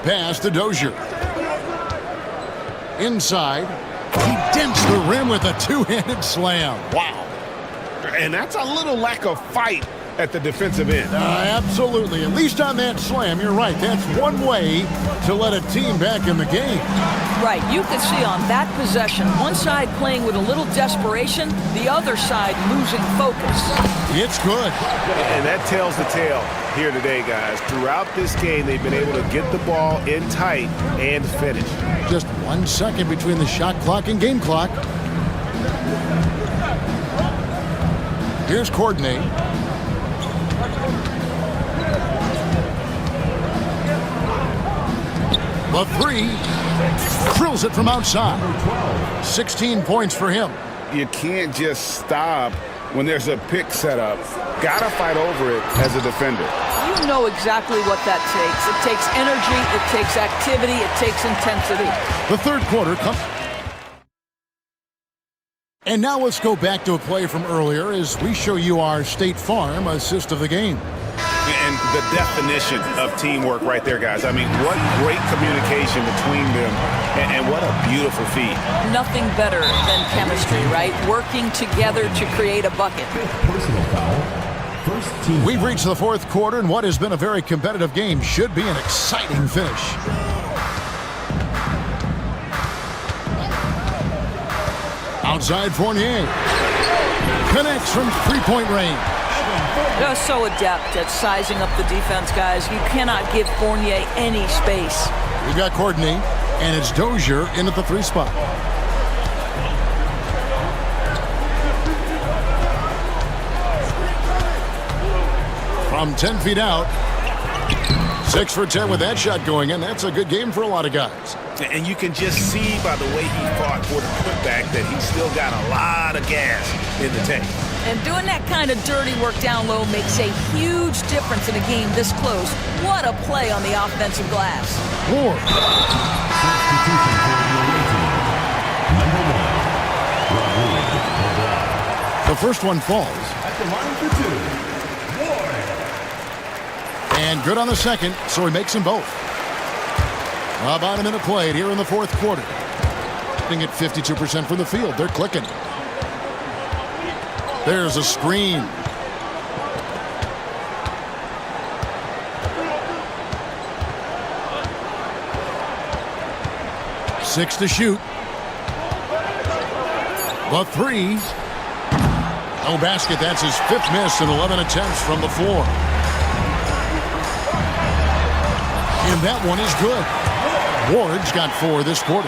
Pass to Dozier. Inside. He dents the rim with a two-handed slam. Wow. And that's a little lack of fight at the defensive end. Absolutely. At least on that slam, you're right. That's one way to let a team back in the game. Right. You can see on that possession, one side playing with a little desperation, the other side losing focus. It's good. And that tells the tale here today, guys. Throughout this game, they've been able to get the ball in tight and finish. Just 1 second between the shot clock and game clock. Here's Courtney. The three. Drills it from outside. 16 points for him. You can't just stop when there's a pick set up. Gotta fight over it as a defender. You know exactly what that takes. It takes energy, it takes activity, it takes intensity. The third quarter comes. And now let's go back to a play from earlier as we show you our State Farm assist of the game. And the definition of teamwork right there, guys. I mean, what great communication between them, and what a beautiful feat. Nothing better than chemistry, right? Working together to create a bucket. personal foul. First team. We've reached the fourth quarter, and what has been a very competitive game should be an exciting finish. Outside Fournier. Connects from three-point range. They're so adept at sizing up the defense, guys. You cannot give Fournier any space. We've got Courtney, and it's Dozier in at the three spot. From 10 feet out. 6 for 10 with that shot going in. That's a good game for a lot of guys. And you can just see by the way he fought for the putback that he's still got a lot of gas in the tank. And doing that kind of dirty work down low makes a huge difference in a game this close. What a play on the offensive glass. Ward. Substitution for the away team. Number 1, The first one falls. at the line for two, Ward. And good on the second, so he makes them both. About a minute played here in the fourth quarter. Hitting at 52% from the field. They're clicking. There's a screen. Six to shoot. The three. No basket. That's his fifth miss in 11 attempts from the floor. And that one is good. Ward's got 4 this quarter.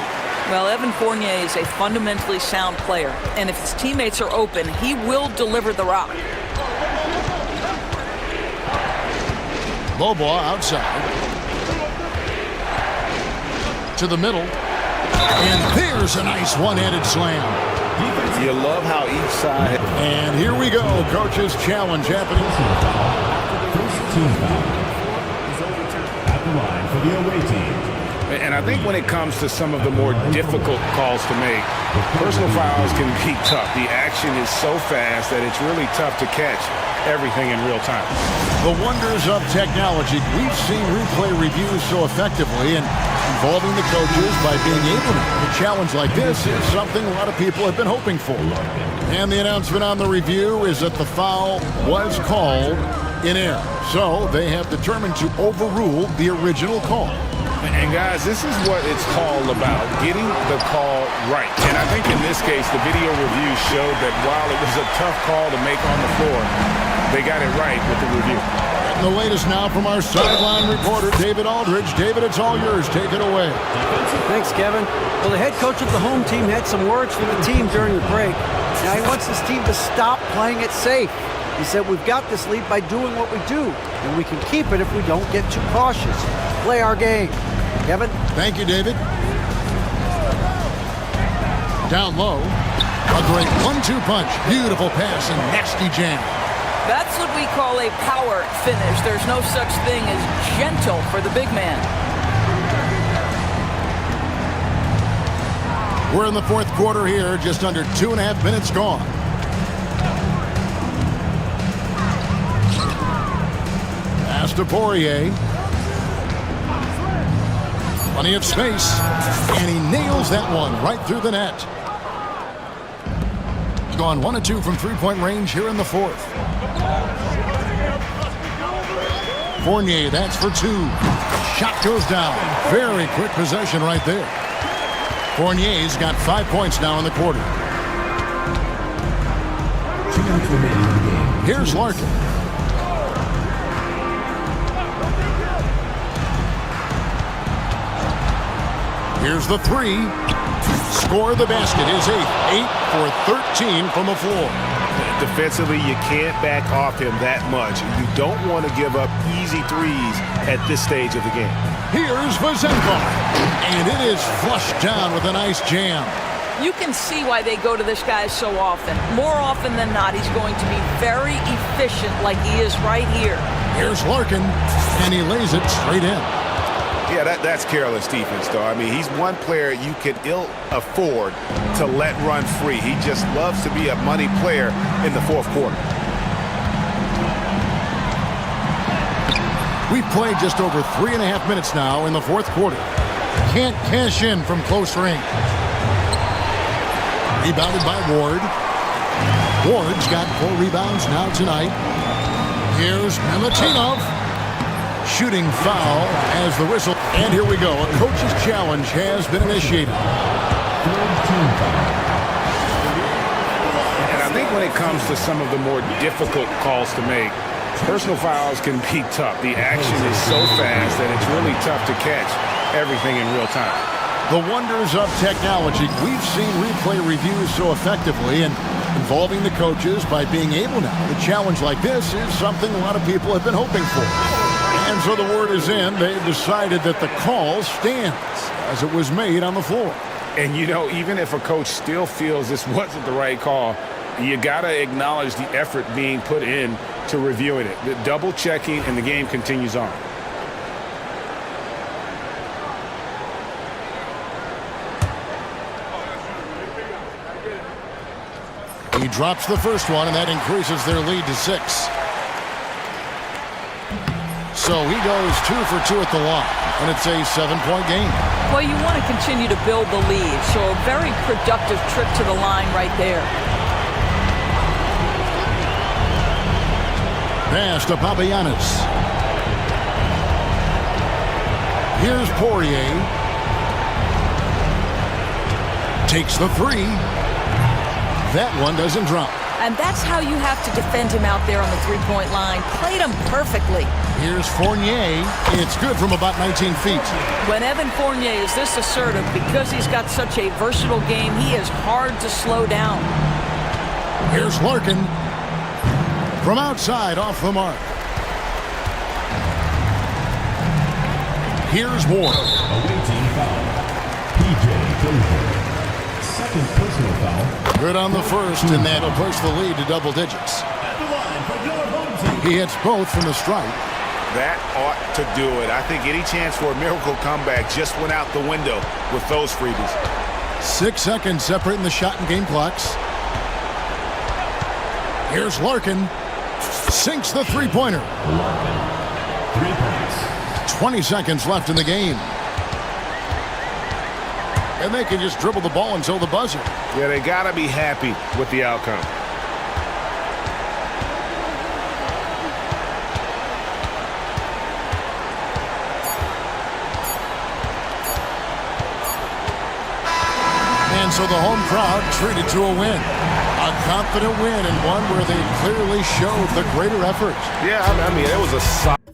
Well, Evan Fournier is a fundamentally sound player, and if his teammates are open, he will deliver the rock. Low ball outside. To the middle. And there's a nice one-handed slam. You love how each side... And here we go. Coach's challenge happening. First team foul. At the line for the away team. And I think when it comes to some of the more difficult calls to make, personal fouls can be tough. The action is so fast that it's really tough to catch everything in real time. The wonders of technology. We've seen replay reviews so effectively, and involving the coaches by being able to make a challenge like this is something a lot of people have been hoping for. And the announcement on the review is that the foul was called in error. So they have determined to overrule the original call. And guys, this is what it's all about, getting the call right. And I think in this case, the video review showed that while it was a tough call to make on the floor, they got it right with the review. And the latest now from our sideline reporter, David Aldridge. David, it's all yours. Take it away. Thanks, Kevin. Well, the head coach of the home team had some words for the team during the break. Now he wants his team to stop playing it safe. He said, we've got this lead by doing what we do, and we can keep it if we don't get too cautious. Play our game. Kevin? Thank you, David. Down low. A great 1-2 punch. Beautiful pass and nasty jam. That's what we call a power finish. There's no such thing as gentle for the big man. We're in the fourth quarter here, just under 2.5 minutes gone. Pass to Poirier. Plenty of space, and he nails that one right through the net. He's gone 1 of 2 from three-point range here in the fourth. Fournier, that's for 2. Shot goes down. Very quick possession right there. Fournier's got 5 points now in the quarter. Here's Larkin. Here's the 3. Score the basket is 8 for 13 from the floor. Defensively, you can't back off him that much. You don't want to give up easy threes at this stage of the game. Here's Vazenko, and it is flushed down with a nice jam. You can see why they go to this guy so often. More often than not, he's going to be very efficient like he is right here. Here's Larkin, and he lays it straight in. Yeah, that's careless defense, though. I mean, he's one player you could ill afford to let run free. He just loves to be a money player in the fourth quarter. We've played just over 3.5 minutes now in the fourth quarter. Can't cash in from close range. Rebounded by Ward. Ward's got 4 rebounds now tonight. Here's Milutinov. Shooting foul as the whistle. And here we go. A coach's challenge has been initiated. And I think when it comes to some of the more difficult calls to make, personal fouls can be tough. The action is so fast that it's really tough to catch everything in real time. The wonders of technology. We've seen replay reviews so effectively and involving the coaches by being able now. A challenge like this is something a lot of people have been hoping for. And so the word is in. They've decided that the call stands as it was made on the floor. And, you know, even if a coach still feels this wasn't the right call, you got to acknowledge the effort being put in to reviewing it. The double checking, and the game continues on. He drops the first one, and that increases their lead to 6. So he goes 2 for 2 at the line, and it's a 7-point game. Well, you want to continue to build the lead, so a very productive trip to the line right there. Pass to Papagiannis. Here's Poirier. Takes the 3. That one doesn't drop. And that's how you have to defend him out there on the three-point line. Played him perfectly. Here's Fournier. It's good from about 19 feet. When Evan Fournier is this assertive, because he's got such a versatile game, he is hard to slow down. Here's Larkin. From outside, off the mark. Here's Ward. Awaiting foul. PJ Dozier. Second personal foul. Good on the first, and that'll push the lead to double digits. He hits both from the stripe. That ought to do it. I think any chance for a miracle comeback just went out the window with those freebies. 6 seconds separating the shot and game clocks. Here's Larkin. Sinks the three-pointer. Larkin. 3 points. 20 seconds left in the game. And they can just dribble the ball until the buzzer. Yeah, they got to be happy with the outcome. And so the home crowd treated to a win. A confident win, and one where they clearly showed the greater effort. Yeah, I mean, it was a solid.